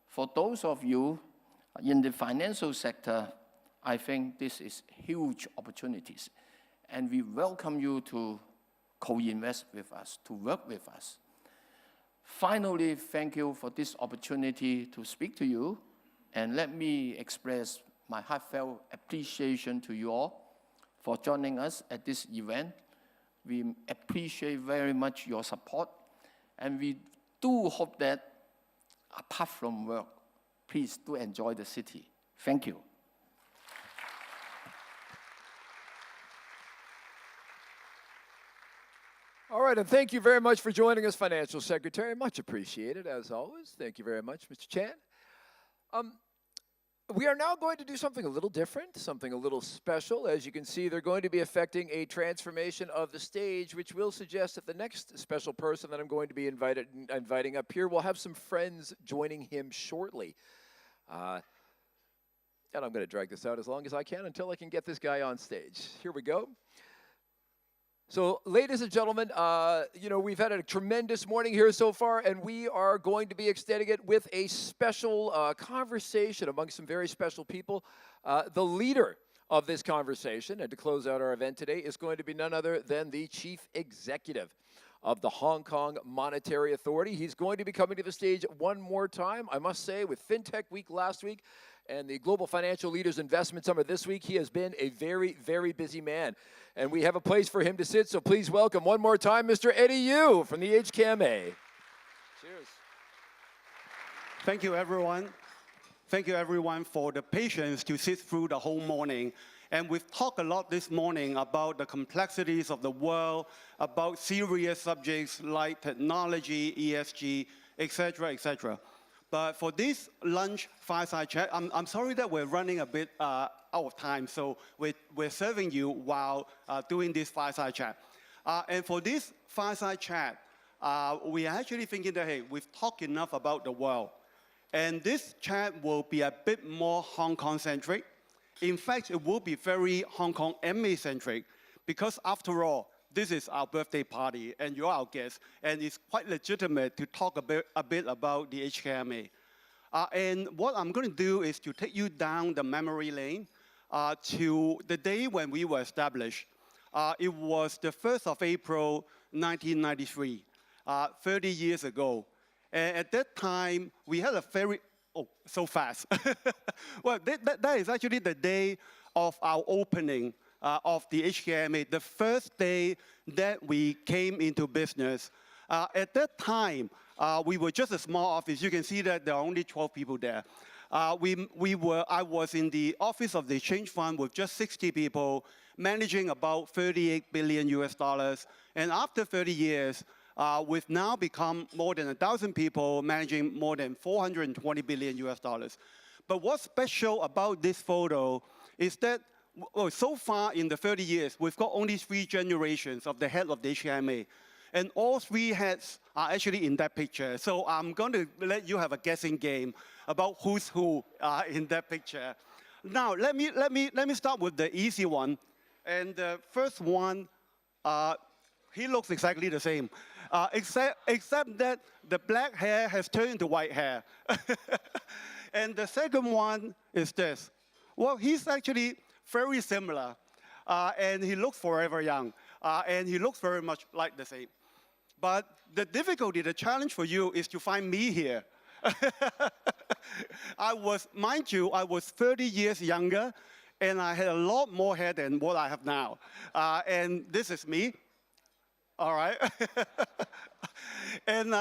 for those of you in the financial sector, I think this is huge opportunities. And we welcome you to co-invest with us, to work with us. Finally, thank you for this opportunity to speak to you. And let me express my heartfelt appreciation to you all for joining us at this event. We appreciate very much your support. And we do hope that, apart from work, please do enjoy the city. Thank you. All right, and thank you very much for joining us, Financial Secretary. Much appreciated, as always. Thank you very much, Mr. Chan. We are now going to do something a little different, something a little special. As you can see, they're going to be affecting a transformation of the stage, which will suggest that the next special person that I'm going to be inviting up here will have some friends joining him shortly. And I'm going to drag this out as long as I can until I can get this guy on stage. Here we go. So, ladies and gentlemen, we've had a tremendous morning here so far, and we are going to be extending it with a special conversation among some very special people. The leader of this conversation, and to close out our event today, is going to be none other than the Chief Executive of the Hong Kong Monetary Authority. He's going to be coming to the stage one more time, I must say, with FinTech Week last week. and the Global Financial Leaders Investment Summit this week. He has been a very, very busy man, and we have a place for him to sit, so please welcome one more time Mr. Eddie Yu from the HKMA. Cheers. Thank you, everyone. Thank you, everyone, for the patience to sit through the whole morning. And we've talked a lot this morning about the complexities of the world, about serious subjects like technology, ESG, etc., etc. But for this lunch fireside chat, I'm sorry that we're running a bit out of time, so we're serving you while doing this fireside chat. And for this fireside chat, we are actually thinking that, hey, we've talked enough about the world. And this chat will be a bit more Hong Kong-centric. In fact, it will be very Hong Kong MA-centric, because after all, this is our birthday party, and you're our guest, and it's quite legitimate to talk a bit about the HKMA. And what I'm going to do is to take you down the memory lane to the day when we were established. It was the 1st of April, 1993, 30 years ago. And at that time, we had a very, oh, so fast. Well, that is actually the day of our opening of the HKMA, the first day that we came into business. At that time, we were just a small office. You can see that there are only 12 people there. I was in the office of the exchange fund with just 60 people, managing about 38 billion US dollars. And after 30 years, we've now become more than 1,000 people, managing more than 420 billion US dollars. But what's special about this photo is that, well, so far in the 30 years, we've got only 3 generations of the head of the HKMA. And all 3 heads are actually in that picture. So I'm going to let you have a guessing game about who's who in that picture. Now, let me start with the easy one. And the first one, he looks exactly the same. Except that the black hair has turned into white hair. And the second one is this. Well, he's actually very similar, and he looks forever young, and he looks very much like the same. But the difficulty, the challenge for you is to find me here. Mind you, I was 30 years younger, and I had a lot more hair than what I have now. And this is me. All right. and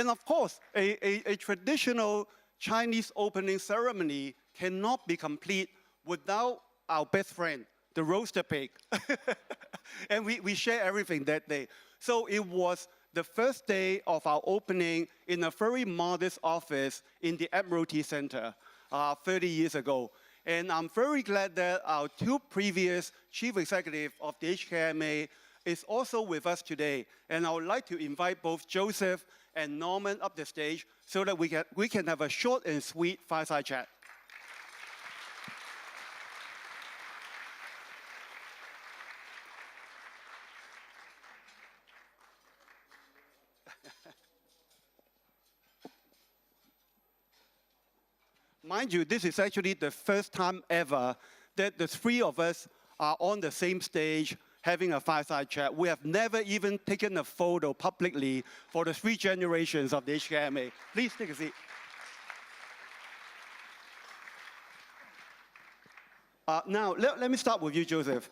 of course, a traditional Chinese opening ceremony cannot be complete without our best friend, the roaster pig. And we share everything that day. So it was the first day of our opening in a very modest office in the Admiralty Center 30 years ago. And I'm very glad that our 2 previous chief executives of the HKMA is also with us today. And I would like to invite both Joseph and Norman up the stage so that we can have a short and sweet fireside chat. Mind you, this is actually the first time ever that the 3 of us are on the same stage having a fireside chat. We have never even taken a photo publicly for the 3 generations of the HKMA. Please take a seat. Now, let me start with you, Joseph.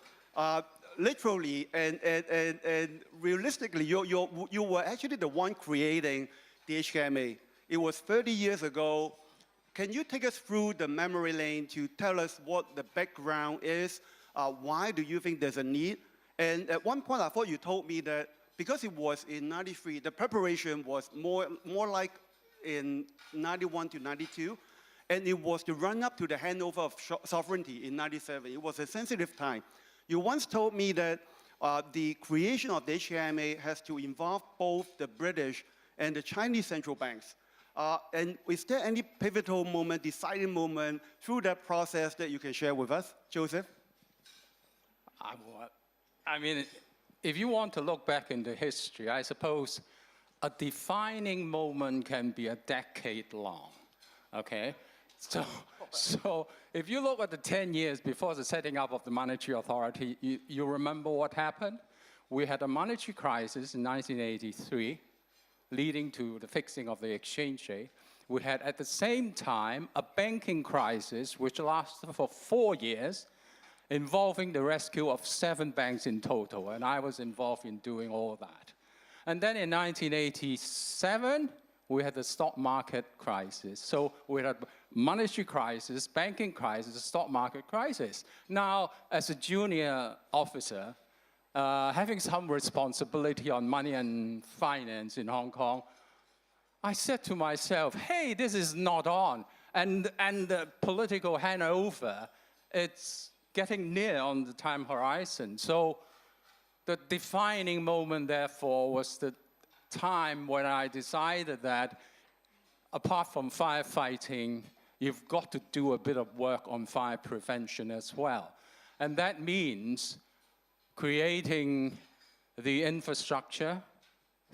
Literally and realistically, you were actually the one creating the HKMA. It was 30 years ago. Can you take us through the memory lane to tell us what the background is? Why do you think there's a need? And at one point, I thought you told me that because it was in 93, the preparation was more like in 91 to 92, and it was to run up to the handover of sovereignty in 97. It was a sensitive time. You once told me that the creation of the HKMA has to involve both the British and the Chinese central banks. And is there any pivotal moment, deciding moment through that process that you can share with us, Joseph? I mean, if you want to look back into history, I suppose a defining moment can be a decade long, okay? So if you look at the 10 years before the setting up of the monetary authority, you remember what happened? We had a monetary crisis in 1983. leading to the fixing of the exchange rate. We had at the same time a banking crisis which lasted for 4 years, involving the rescue of 7 banks in total, and I was involved in doing all that. And then in 1987, we had the stock market crisis. So we had monetary crisis, banking crisis, stock market crisis. Now, as a junior officer, having some responsibility on money and finance in Hong Kong, I said to myself, hey, this is not on. And the political handover, it's getting near on the time horizon. So the defining moment, therefore, was the time when I decided that apart from firefighting, you've got to do a bit of work on fire prevention as well. And that means creating the infrastructure,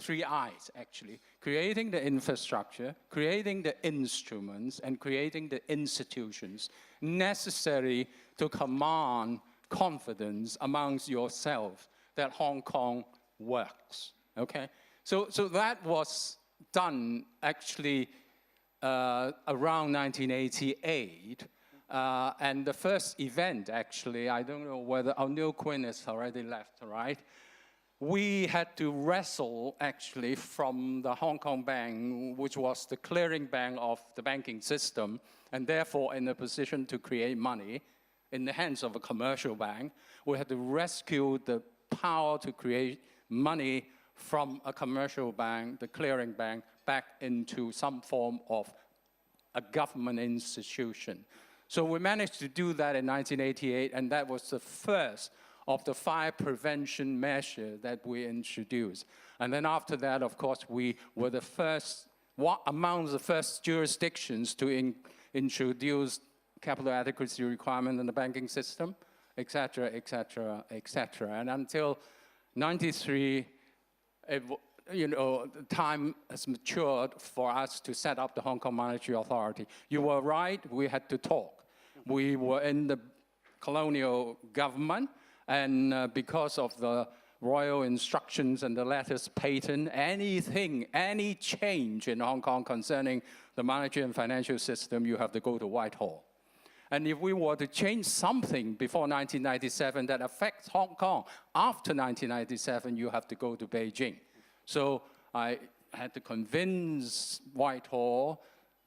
3 I's actually, creating the infrastructure, creating the instruments, and creating the institutions necessary to command confidence amongst yourself that Hong Kong works, okay? So that was done actually around 1988. And the first event, actually, I don't know whether O'Neill Quinn has already left, right? We had to wrestle, actually, from the Hong Kong Bank, which was the clearing bank of the banking system, and therefore in a position to create money in the hands of a commercial bank. We had to rescue the power to create money from a commercial bank, the clearing bank, back into some form of a government institution. So we managed to do that in 1988, and that was the first of the fire prevention measure that we introduced. And then after that, of course, we were the first, among the first jurisdictions to introduce capital adequacy requirement in the banking system, et cetera, et cetera, et cetera. And until 93, the time has matured for us to set up the Hong Kong Monetary Authority. You were right, we had to talk. We were in the colonial government, and because of the royal instructions and the letters patent, anything, any change in Hong Kong concerning the monetary and financial system, you have to go to Whitehall. And if we were to change something before 1997 that affects Hong Kong, after 1997, you have to go to Beijing. So I had to convince Whitehall,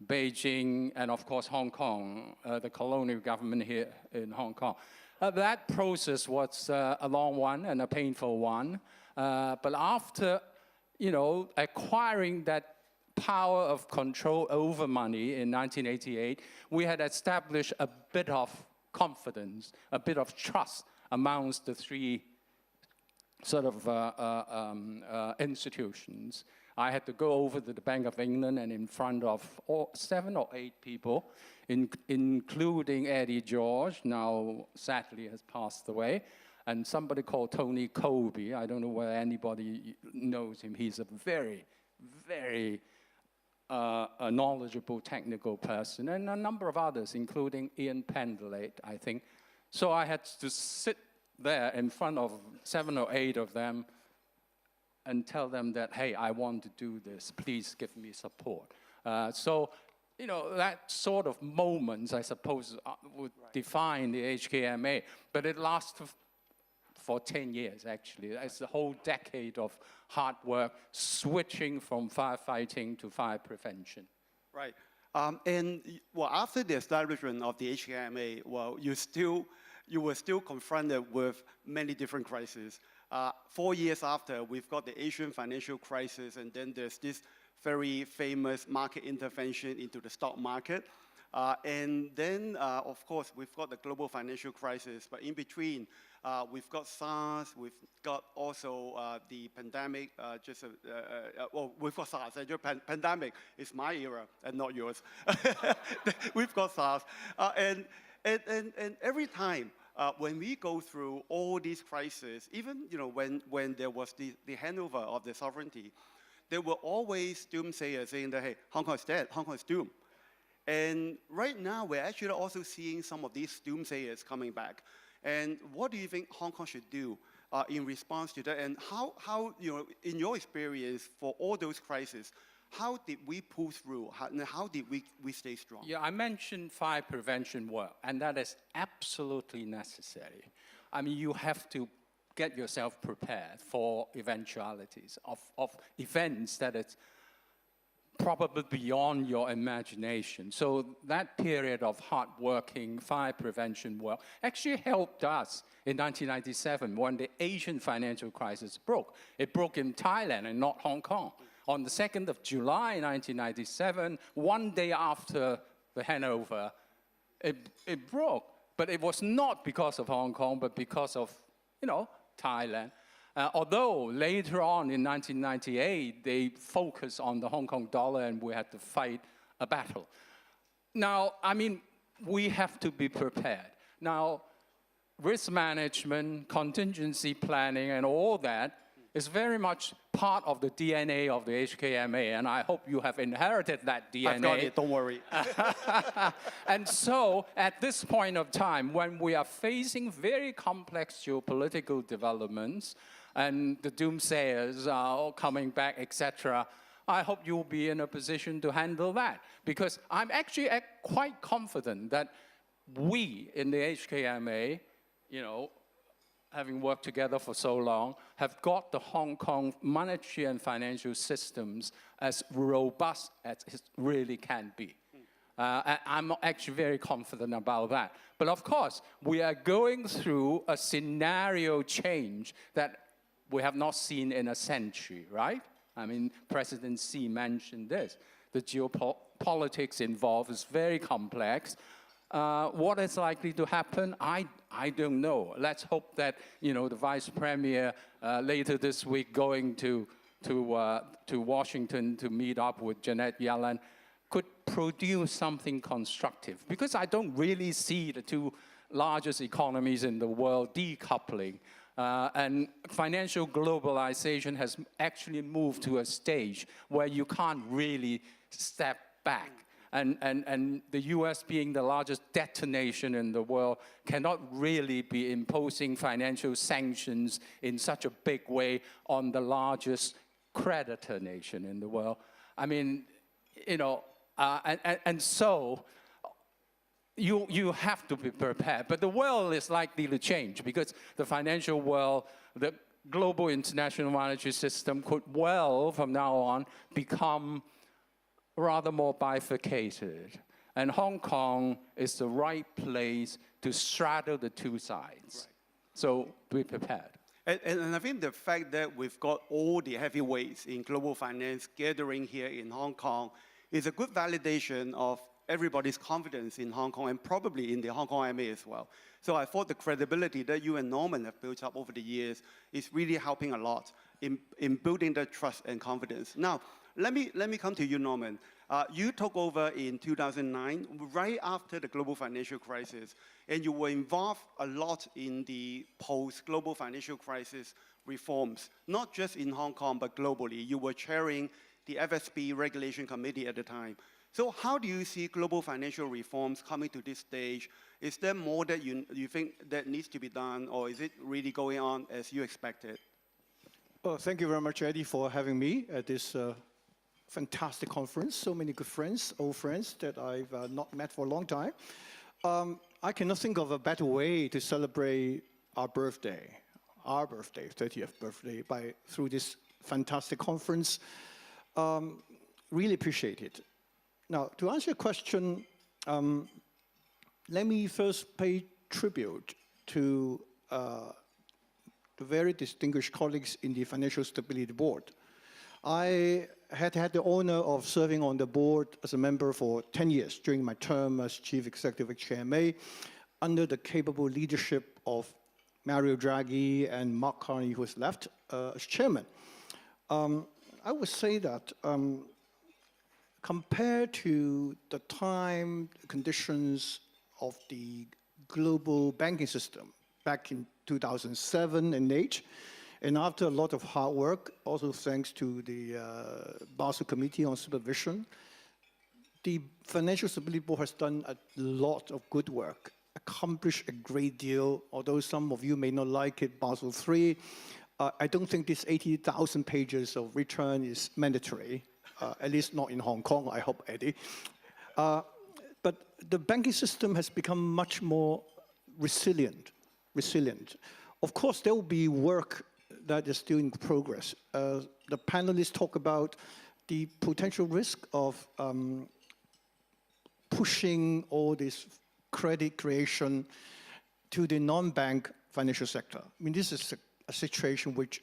Beijing, and of course Hong Kong, the colonial government here in Hong Kong. That process was a long one and a painful one. But after, acquiring that power of control over money in 1988, we had established a bit of confidence, a bit of trust amongst the 3 sort of institutions. I had to go over to the Bank of England and in front of 7 or 8 people, including Eddie George, now sadly has passed away, and somebody called Tony Colby. I don't know whether anybody knows him. He's a very, very a knowledgeable technical person, and a number of others, including Ian Pendelate, I think. So I had to sit there in front of 7 or 8 of them and tell them that, hey, I want to do this, please give me support. So, that sort of moments, I suppose, would define the HKMA, but it lasted for 10 years, actually. It's a whole decade of hard work, switching from firefighting to fire prevention. Right. And after the establishment of the HKMA, you were still confronted with many different crises. 4 years after, we've got the Asian financial crisis, and then there's this very famous market intervention into the stock market. And then, of course, we've got the global financial crisis, but in between, we've got SARS, we've got also the pandemic, we've got SARS, and pandemic is my era and not yours. We've got SARS. And every time, when we go through all these crises, even when there was the handover of the sovereignty, there were always doomsayers saying that, hey, Hong Kong is dead, Hong Kong is doomed. And right now, we're actually also seeing some of these doomsayers coming back. And what do you think Hong Kong should do in response to that? And how in your experience for all those crises, how did we pull through? How did we stay strong? Yeah, I mentioned fire prevention work, and that is absolutely necessary. I mean, you have to get yourself prepared for eventualities of events that it's probably beyond your imagination. So that period of hard-working fire prevention work actually helped us in 1997 when the Asian financial crisis broke. It broke in Thailand and not Hong Kong. On the 2nd of July 1997, one day after the handover, it broke. But it was not because of Hong Kong, but because of, Thailand. Although later on in 1998, they focused on the Hong Kong dollar and we had to fight a battle. Now, I mean, we have to be prepared. Now, risk management, contingency planning, and all that is very much part of the DNA of the HKMA, and I hope you have inherited that DNA. I've got it, don't worry. And so, at this point of time, when we are facing very complex geopolitical developments, and the doomsayers are all coming back, etc., I hope you'll be in a position to handle that. Because I'm actually quite confident that we in the HKMA, having worked together for so long, have got the Hong Kong monetary and financial systems as robust as it really can be. I'm actually very confident about that. But of course, we are going through a scenario change that we have not seen in a century, right? I mean, President Xi mentioned this. The geopolitics involved is very complex. What is likely to happen? I don't know. Let's hope that the Vice Premier later this week going to Washington to meet up with Janet Yellen could produce something constructive. Because I don't really see the two largest economies in the world decoupling. And financial globalization has actually moved to a stage where you can't really step back. And the US being the largest debtor nation in the world cannot really be imposing financial sanctions in such a big way on the largest creditor nation in the world. I mean, and so you have to be prepared. But the world is likely to change because the financial world, the global international monetary system could well, from now on, become rather more bifurcated. And Hong Kong is the right place to straddle the two sides. Right. So be prepared. And I think the fact that we've got all the heavyweights in global finance gathering here in Hong Kong is a good validation of everybody's confidence in Hong Kong and probably in the Hong Kong MA as well. So I thought the credibility that you and Norman have built up over the years is really helping a lot in building that trust and confidence. Now, let me come to you, Norman. You took over in 2009, right after the global financial crisis, and you were involved a lot in the post-global financial crisis reforms, not just in Hong Kong, but globally. You were chairing the FSB Regulation Committee at the time. So how do you see global financial reforms coming to this stage? Is there more that you think that needs to be done, or is it really going on as you expected? Well, thank you very much, Eddie, for having me at this fantastic conference. So many good friends, old friends that I've not met for a long time. I cannot think of a better way to celebrate our birthday, 30th birthday, through this fantastic conference. Really appreciate it. Now, to answer your question, let me first pay tribute to the very distinguished colleagues in the Financial Stability Board. I had the honor of serving on the board as a member for 10 years during my term as Chief Executive of HKMA under the capable leadership of Mario Draghi and Mark Carney, who has left as chairman. I would say that compared to the time conditions of the global banking system back in 2007 and 2008, and after a lot of hard work, also thanks to the Basel Committee on Supervision, the Financial Stability Board has done a lot of good work. accomplished a great deal, although some of you may not like it, Basel III. I don't think this 80,000 pages of return is mandatory, at least not in Hong Kong, I hope, Eddie. But the banking system has become much more resilient. Of course, there will be work that is still in progress. The panelists talk about the potential risk of pushing all this credit creation to the non-bank financial sector. I mean, this is a situation which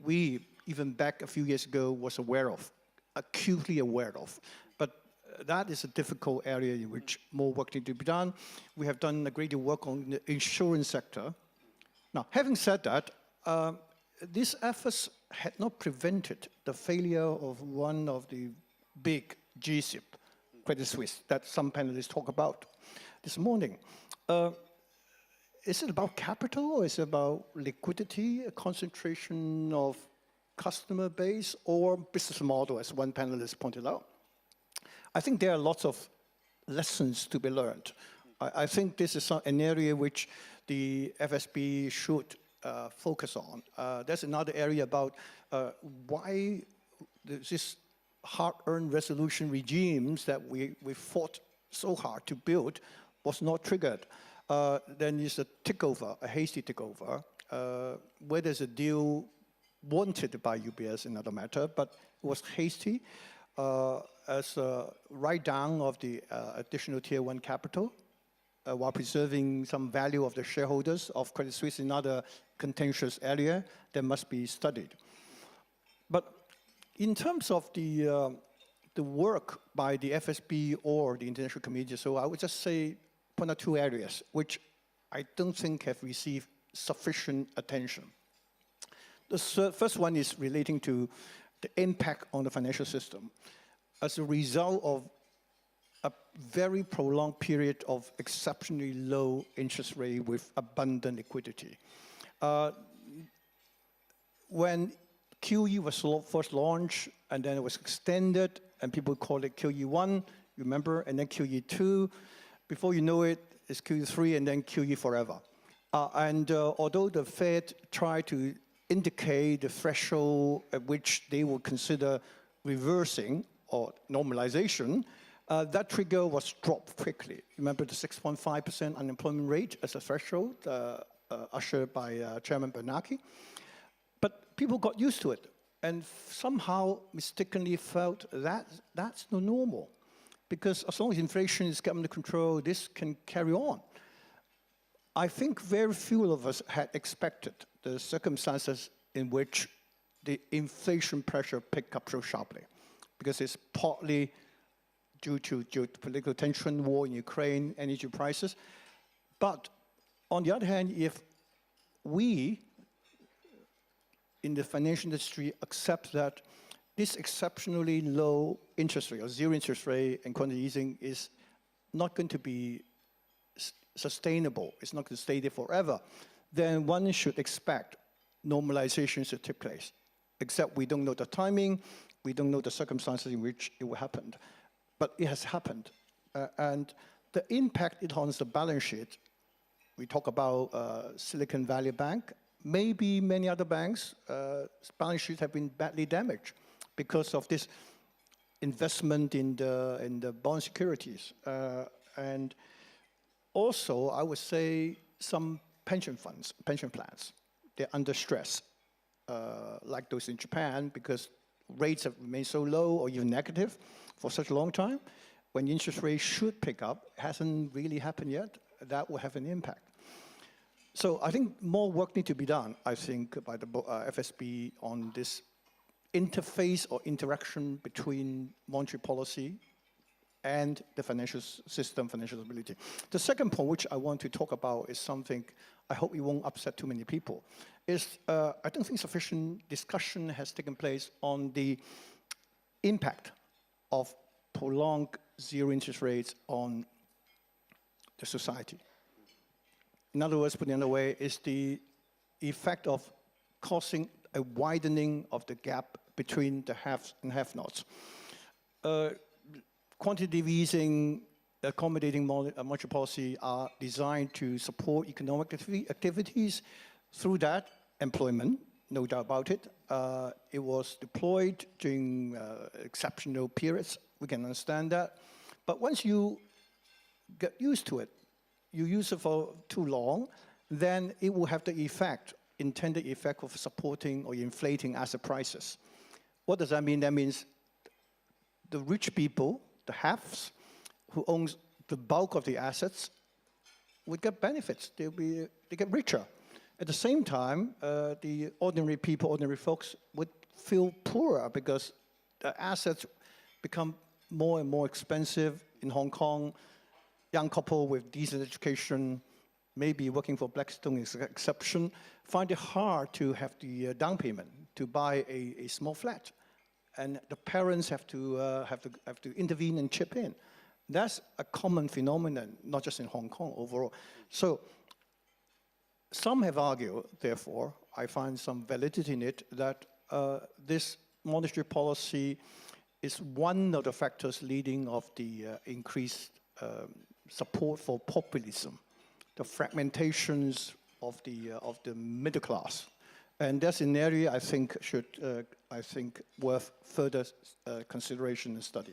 we, even back a few years ago, was aware of, acutely aware of. But that is a difficult area in which more work needs to be done. We have done a great deal of work on the insurance sector. Now, having said that, these efforts had not prevented the failure of one of the big GSIP, Credit Suisse, that some panelists talk about this morning. Is it about capital, or is it about liquidity, a concentration of customer base, or business model, as one panelist pointed out? I think there are lots of lessons to be learned. I think this is an area which the FSB should focus on. There's another area about why this hard-earned resolution regimes that we fought so hard to build was not triggered. Then there's a takeover, a hasty takeover, where there's a deal wanted by UBS, another matter, but it was hasty as a write-down of the additional Tier 1 capital while preserving some value of the shareholders of Credit Suisse in another contentious area that must be studied. But in terms of the work by the FSB or the international community, so I would just say point out two areas which I don't think have received sufficient attention. The first one is relating to the impact on the financial system. As a result of a very prolonged period of exceptionally low interest rate with abundant liquidity. When QE was first launched, and then it was extended, and people call it QE1, remember, and then QE2. Before you know it, it's QE3, and then QE forever. Although the Fed tried to indicate the threshold at which they would consider reversing or normalization, that trigger was dropped quickly. Remember the 6.5% unemployment rate as a threshold ushered by Chairman Bernanke? But people got used to it and somehow mistakenly felt that that's the normal. Because as long as inflation is kept under control, this can carry on. I think very few of us had expected the circumstances in which the inflation pressure picked up so sharply, because it's partly due to geopolitical tension, war in Ukraine, energy prices. But on the other hand, if we in the financial industry accept that this exceptionally low interest rate or zero interest rate and quantitative easing is not going to be sustainable, it's not going to stay there forever, then one should expect normalization to take place. Except we don't know the timing, we don't know the circumstances in which it will happen. But it has happened. And the impact it on the balance sheet, we talk about Silicon Valley Bank, maybe many other banks' balance sheets have been badly damaged because of this investment in the bond securities. And also, I would say some pension funds, pension plans, they're under stress, like those in Japan, because rates have remained so low or even negative for such a long time. When the interest rate should pick up, it hasn't really happened yet. That will have an impact. So I think more work needs to be done, I think, by the FSB on this interface or interaction between monetary policy and the financial system, financial stability. The second point which I want to talk about is something I hope it won't upset too many people, is I don't think sufficient discussion has taken place on the impact of prolonged zero interest rates on the society. In other words, put another way, is the effect of causing a widening of the gap between the haves and have-nots. Quantitative easing accommodating monetary policy are designed to support economic activities. Through that, employment, no doubt about it. It was deployed during exceptional periods. We can understand that. But once you get used to it, you use it for too long, then it will have the intended effect of supporting or inflating asset prices. What does that mean? That means the rich people, the haves, who owns the bulk of the assets, would get benefits. They get richer. At the same time, the ordinary people, ordinary folks, would feel poorer because the assets become more and more expensive in Hong Kong. Young couple with decent education, maybe working for Blackstone is an exception, find it hard to have the down payment to buy a small flat, and the parents have to intervene and chip in. That's a common phenomenon, not just in Hong Kong overall. So some have argued, therefore, I find some validity in it, that this monetary policy is one of the factors leading of the increased support for populism, the fragmentations of the middle class, and that's an area I think worth further consideration and study.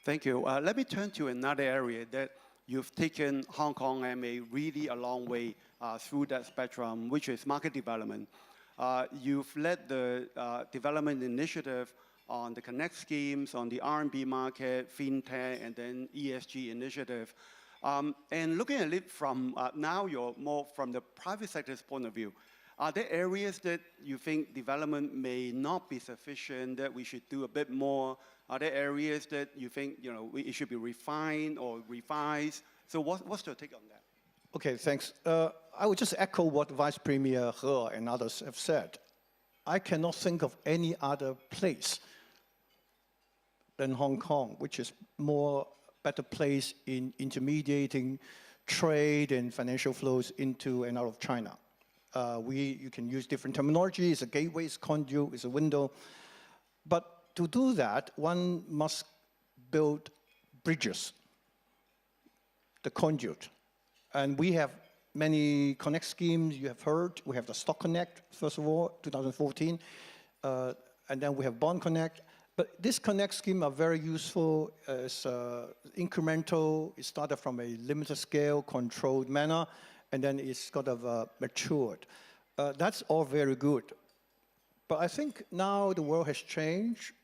Thank you. Let me turn to another area that you've taken Hong Kong MA really a long way through that spectrum, which is market development. You've led the development initiative on the Connect schemes, on the RMB market, FinTech, and then ESG initiative. And looking at it from now, you're more from the private sector's point of view. Are there areas that you think development may not be sufficient, that we should do a bit more? Are there areas that you think it should be refined or revised? So what's your take on that? Okay, thanks. I would just echo what Vice Premier He and others have said. I cannot think of any other place than Hong Kong, which is better place in intermediating trade and financial flows into and out of China. You can use different terminology. It's a gateway, it's a conduit, it's a window. But to do that, one must build bridges, the conduit. And we have many Connect schemes you have heard. We have the Stock Connect, first of all, 2014. And then we have Bond Connect. But this Connect scheme are very useful. It's incremental. It started from a limited scale, controlled manner, and then it's sort of matured. That's all very good. But I think now the world has changed.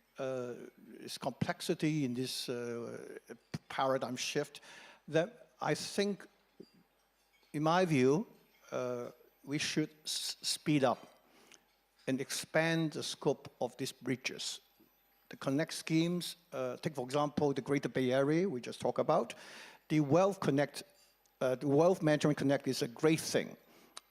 It's complexity in this paradigm shift that I think, in my view, we should speed up and expand the scope of these bridges. The Connect schemes, take for example, the Greater Bay Area we just talked about. The Wealth Connect, the Wealth Management Connect is a great thing,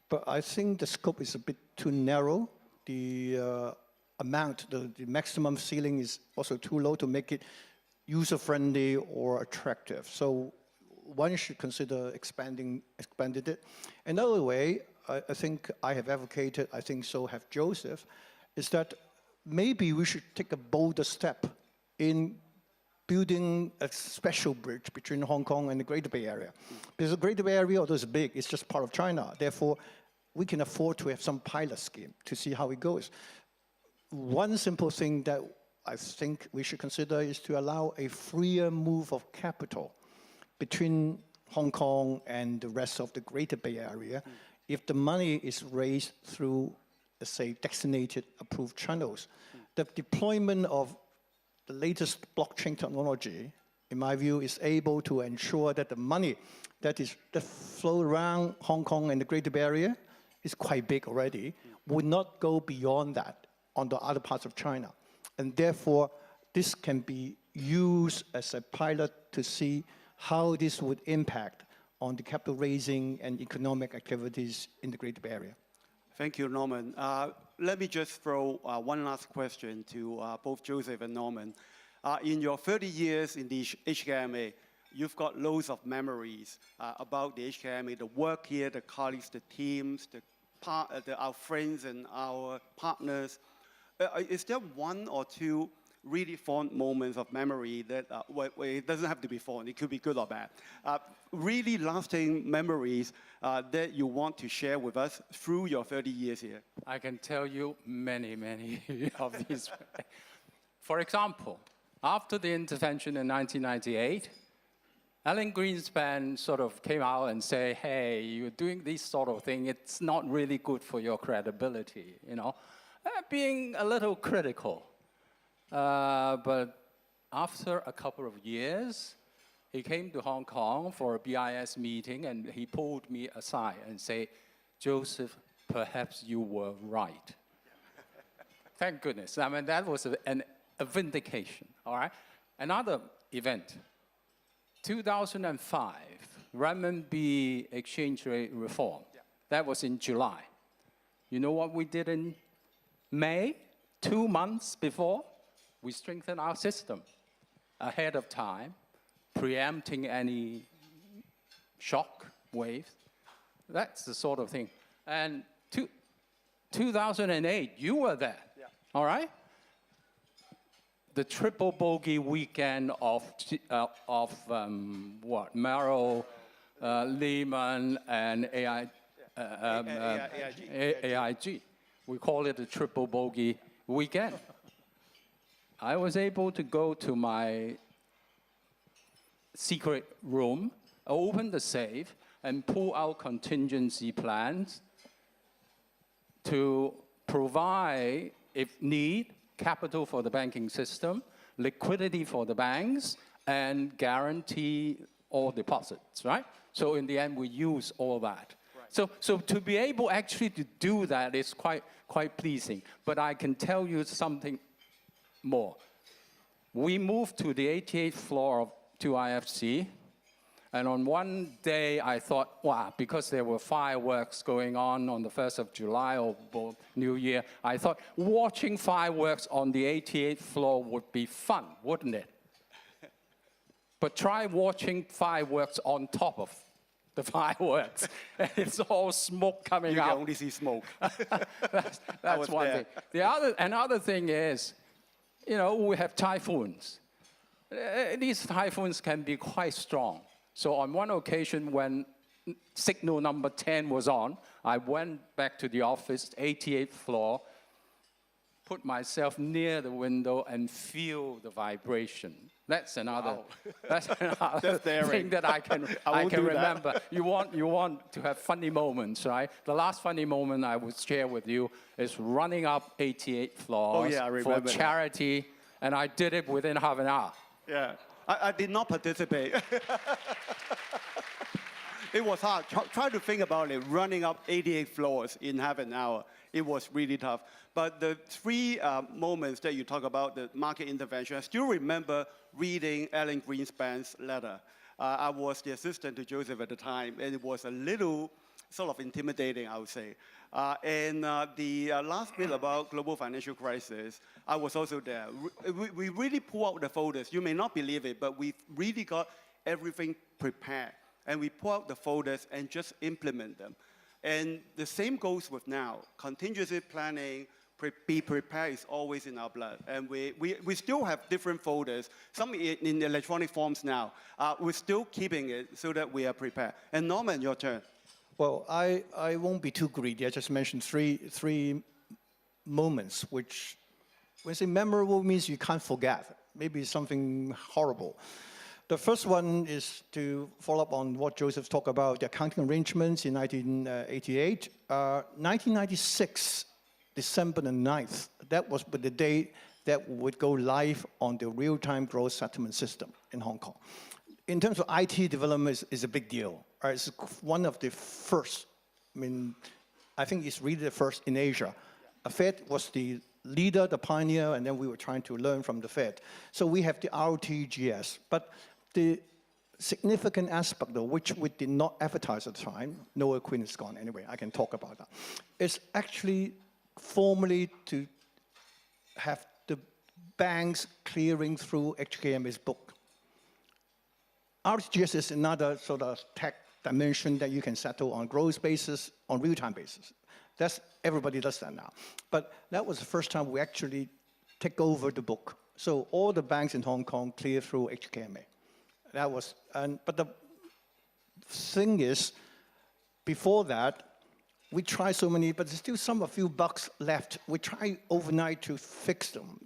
but I think the scope is a bit too narrow. The amount, the maximum ceiling is also too low to make it user-friendly or attractive. So one should consider expanding it. Another way, I think I have advocated, I think so have Joseph, is that maybe we should take a bolder step in building a special bridge between Hong Kong and the Greater Bay Area. Because the Greater Bay Area, although it's big, it's just part of China. Therefore, we can afford to have some pilot scheme to see how it goes. One simple thing that I think we should consider is to allow a freer move of capital between Hong Kong and the rest of the Greater Bay Area. If the money is raised through, let's say, designated approved channels, the deployment of the latest blockchain technology, in my view, is able to ensure that the money that flow around Hong Kong and the Greater Bay Area is quite big already, would not go beyond that on the other parts of China. And therefore, this can be used as a pilot to see how this would impact on the capital raising and economic activities in the Greater Bay Area. Thank you, Norman. Let me just throw one last question to both Joseph and Norman. In your 30 years in the HKMA, you've got loads of memories about the HKMA, the work here, the colleagues, the teams, our friends and our partners. Is there one or two really fond moments of memory that, well, it doesn't have to be fond, it could be good or bad. Really lasting memories that you want to share with us through your 30 years here? I can tell you many, many of these. For example, after the intervention in 1998, Alan Greenspan sort of came out and said, hey, you're doing this sort of thing, it's not really good for your credibility, you know, being a little critical. But after a couple of years, he came to Hong Kong for a BIS meeting, and he pulled me aside and said, Joseph, perhaps you were right. Thank goodness. I mean, that was a vindication, all right? Another event, 2005, renminbi exchange rate reform. Yeah. That was in July. You know what we did in May? 2 months before? We strengthened our system ahead of time, preempting any shock waves. That's the sort of thing. And 2008, you were there, yeah. All right? The triple bogey weekend of what? Merrill, Lehman, and AIG. We call it the triple bogey weekend. I was able to go to my secret room, open the safe, and pull out contingency plans to provide, if need, capital for the banking system, liquidity for the banks, and guarantee all deposits, right? So in the end, we use all that. Right. So to be able actually to do that is quite pleasing. But I can tell you something more. We moved to the 88th floor of 2IFC, and on one day I thought, wow, because there were fireworks going on the 1st of July or New Year, I thought watching fireworks on the 88th floor would be fun, wouldn't it? But try watching fireworks on top of the fireworks. It's all smoke coming out. You can only see smoke. That's one thing. Another thing is, you know, we have typhoons. These typhoons can be quite strong. So on one occasion when signal number 10 was on, I went back to the office, 88th floor, put myself near the window and feel the vibration. That's another, that's another thing that I can remember. You want to have funny moments, right? The last funny moment I would share with you is running up 88th floors for charity, and I did it within half an hour. Yeah, I did not participate. It was hard. Try to think about it, running up 88 floors in half an hour. It was really tough. But the three moments that you talk about, the market intervention, I still remember reading Alan Greenspan's letter. I was the assistant to Joseph at the time, and it was a little sort of intimidating, I would say. The last bit about global financial crisis, I was also there. We really pull out the folders. You may not believe it, but we really got everything prepared. And we pull out the folders and just implement them. And the same goes with now. Contingency planning, be prepared is always in our blood. And we still have different folders, some in electronic forms now. We're still keeping it so that we are prepared. And Norman, your turn. Well, I won't be too greedy. I just mentioned three moments, which when I say memorable means you can't forget. Maybe something horrible. The first one is to follow up on what Joseph talked about, the accounting arrangements in 1988. 1996, December the 9th, that was the day that would go live on the real-time gross settlement system in Hong Kong. In terms of IT development, it's a big deal. It's one of the first. I mean, I think it's really the first in Asia. Fed was the leader, the pioneer, and then we were trying to learn from the Fed. So we have the RTGS. But the significant aspect, though, which we did not advertise at the time, Noah Quinn is gone anyway, I can talk about that, is actually formally to have the banks clearing through HKMA's book. RTGS is another sort of tech dimension that you can settle on gross basis, on real-time basis. Everybody does that now. But that was the first time we actually take over the book So all the banks in Hong Kong clear through HKMA. That was, but the thing is, before that, we tried so many, but there's still a few bugs left. We tried overnight to fix them.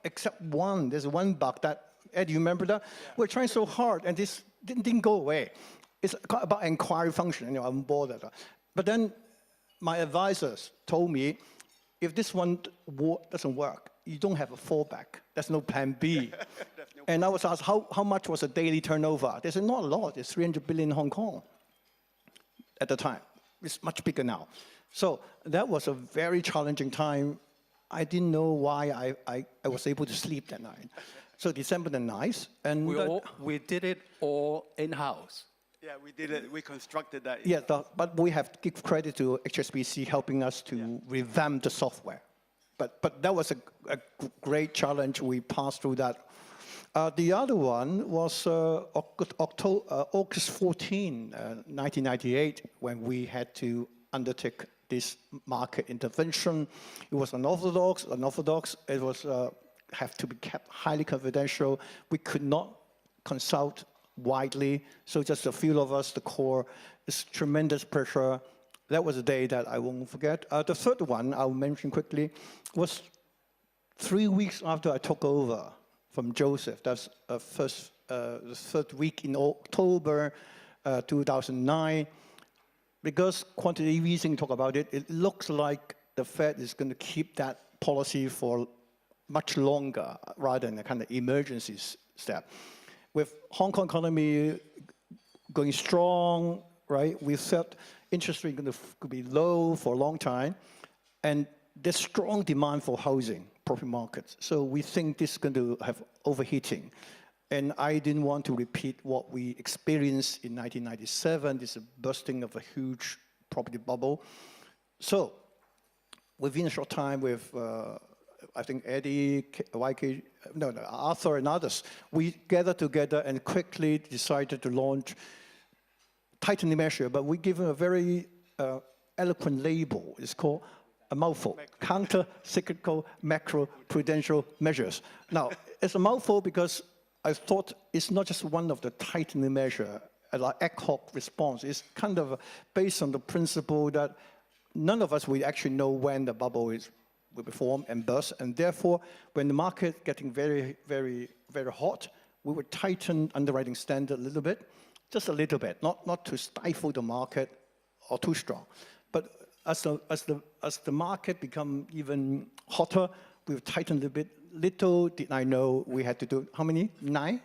Except one, there's one bug that, Ed, you remember that? Yeah. We're trying so hard, and this didn't go away. It's about inquiry function, I'm bored of that. But then my advisors told me, if this one doesn't work, you don't have a fallback. There's no plan B. And I was asked, how much was the daily turnover? They said, not a lot. It's 300 billion in Hong Kong at the time. It's much bigger now. So that was a very challenging time. I didn't know why I was able to sleep that night. So December the 9th. And we did it all in-house. Yeah, we did it. We constructed that. Yeah, but we have to give credit to HSBC helping us to revamp the software. But that was a great challenge. We passed through that. The other one was August 14, 1998, when we had to undertake this market intervention. It was unorthodox. It was have to be kept highly confidential. We could not consult widely, so just a few of us, the core. It's tremendous pressure. That was a day that I won't forget. The third one I'll mention quickly was 3 weeks after I took over from Joseph. That's the third week in October 2009. Because quantitative easing talk about it, it looks like the Fed is going to keep that policy for much longer rather than a kind of emergency step. With Hong Kong economy going strong, right, we thought interest rate going to be low for a long time, and there's strong demand for housing, property markets. So we think this is going to have overheating. And I didn't want to repeat what we experienced in 1997, this bursting of a huge property bubble. So within a short time with, I think Eddie, Arthur and others, we gathered together and quickly decided to launch tightening measure, but we give them a very eloquent label. It's called a mouthful, counter-cyclical macro-prudential measures. Now, it's a mouthful because I thought it's not just one of the tightening measure, like ad hoc response. It's kind of based on the principle that none of us will actually know when the bubble will be formed and burst, and therefore, when the market getting very, very, very hot, we would tighten underwriting standard a little bit, just a little bit, not to stifle the market or too strong. But as the market become even hotter, we would tighten a little bit. Little did I know we had to do, how many? 9?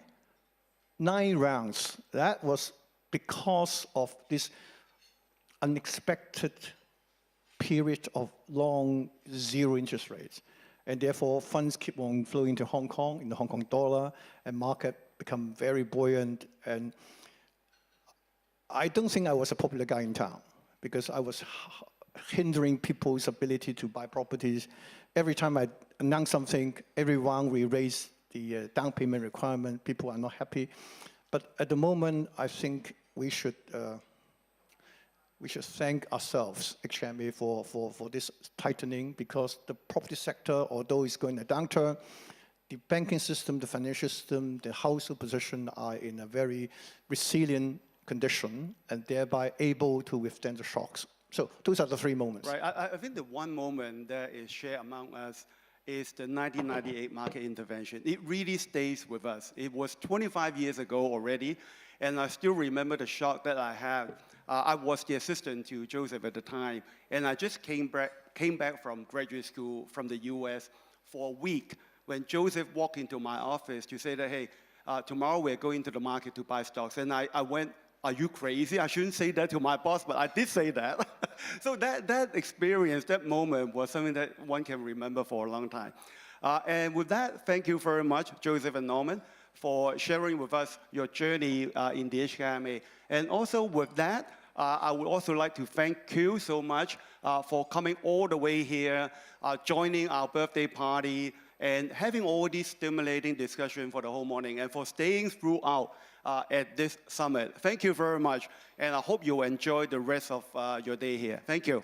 9 rounds. That was because of this unexpected period of long zero interest rates. And therefore, funds keep on flowing to Hong Kong, in the Hong Kong dollar, and market become very buoyant. And I don't think I was a popular guy in town, because I was hindering people's ability to buy properties. Every time I announce something, everyone we raise the down payment requirement, people are not happy. But at the moment, I think we should thank ourselves, HKMA, for this tightening, because the property sector, although it's going a downturn, the banking system, the financial system, the household position are in a very resilient condition and thereby able to withstand the shocks. So those are the 3 moments. Right. I think the one moment that is shared among us is the 1998 market intervention. It really stays with us. It was 25 years ago already, and I still remember the shock that I had. I was the assistant to Joseph at the time, and I just came back from graduate school from the US for a week when Joseph walked into my office to say that, hey, tomorrow we're going to the market to buy stocks. And I went, are you crazy? I shouldn't say that to my boss, but I did say that. So that experience, that moment was something that one can remember for a long time. And with that, thank you very much, Joseph and Norman, for sharing with us your journey in the HKMA. And also with that, I would also like to thank you so much for coming all the way here, joining our birthday party, and having all these stimulating discussion for the whole morning, and for staying throughout at this summit. Thank you very much, and I hope you enjoy the rest of your day here. Thank you.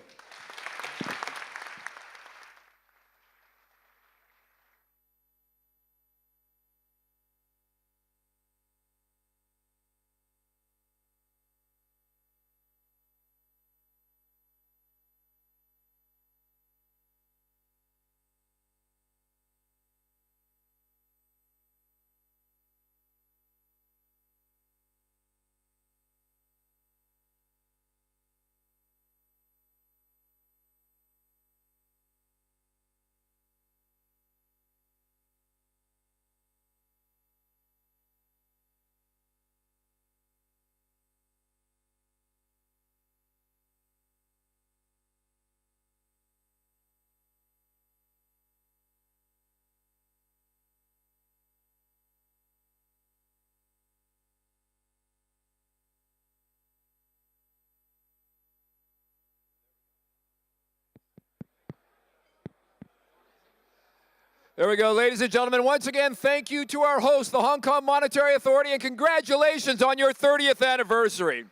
There we go, ladies and gentlemen. Once again, thank you to our host, the Hong Kong Monetary Authority, and congratulations on your 30th anniversary.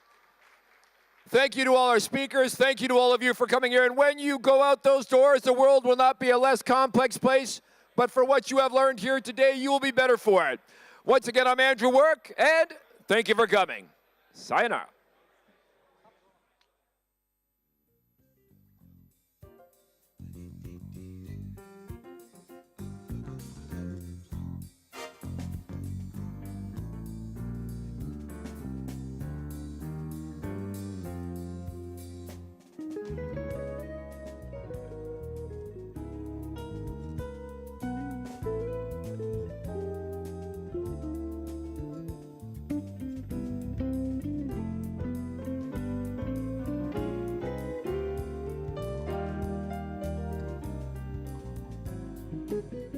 Thank you to all our speakers. Thank you to all of you for coming here. And when you go out those doors, the world will not be a less complex place, but for what you have learned here today, you will be better for it. Once again, I'm Andrew Work, and thank you for coming. Sayonara. Thank you.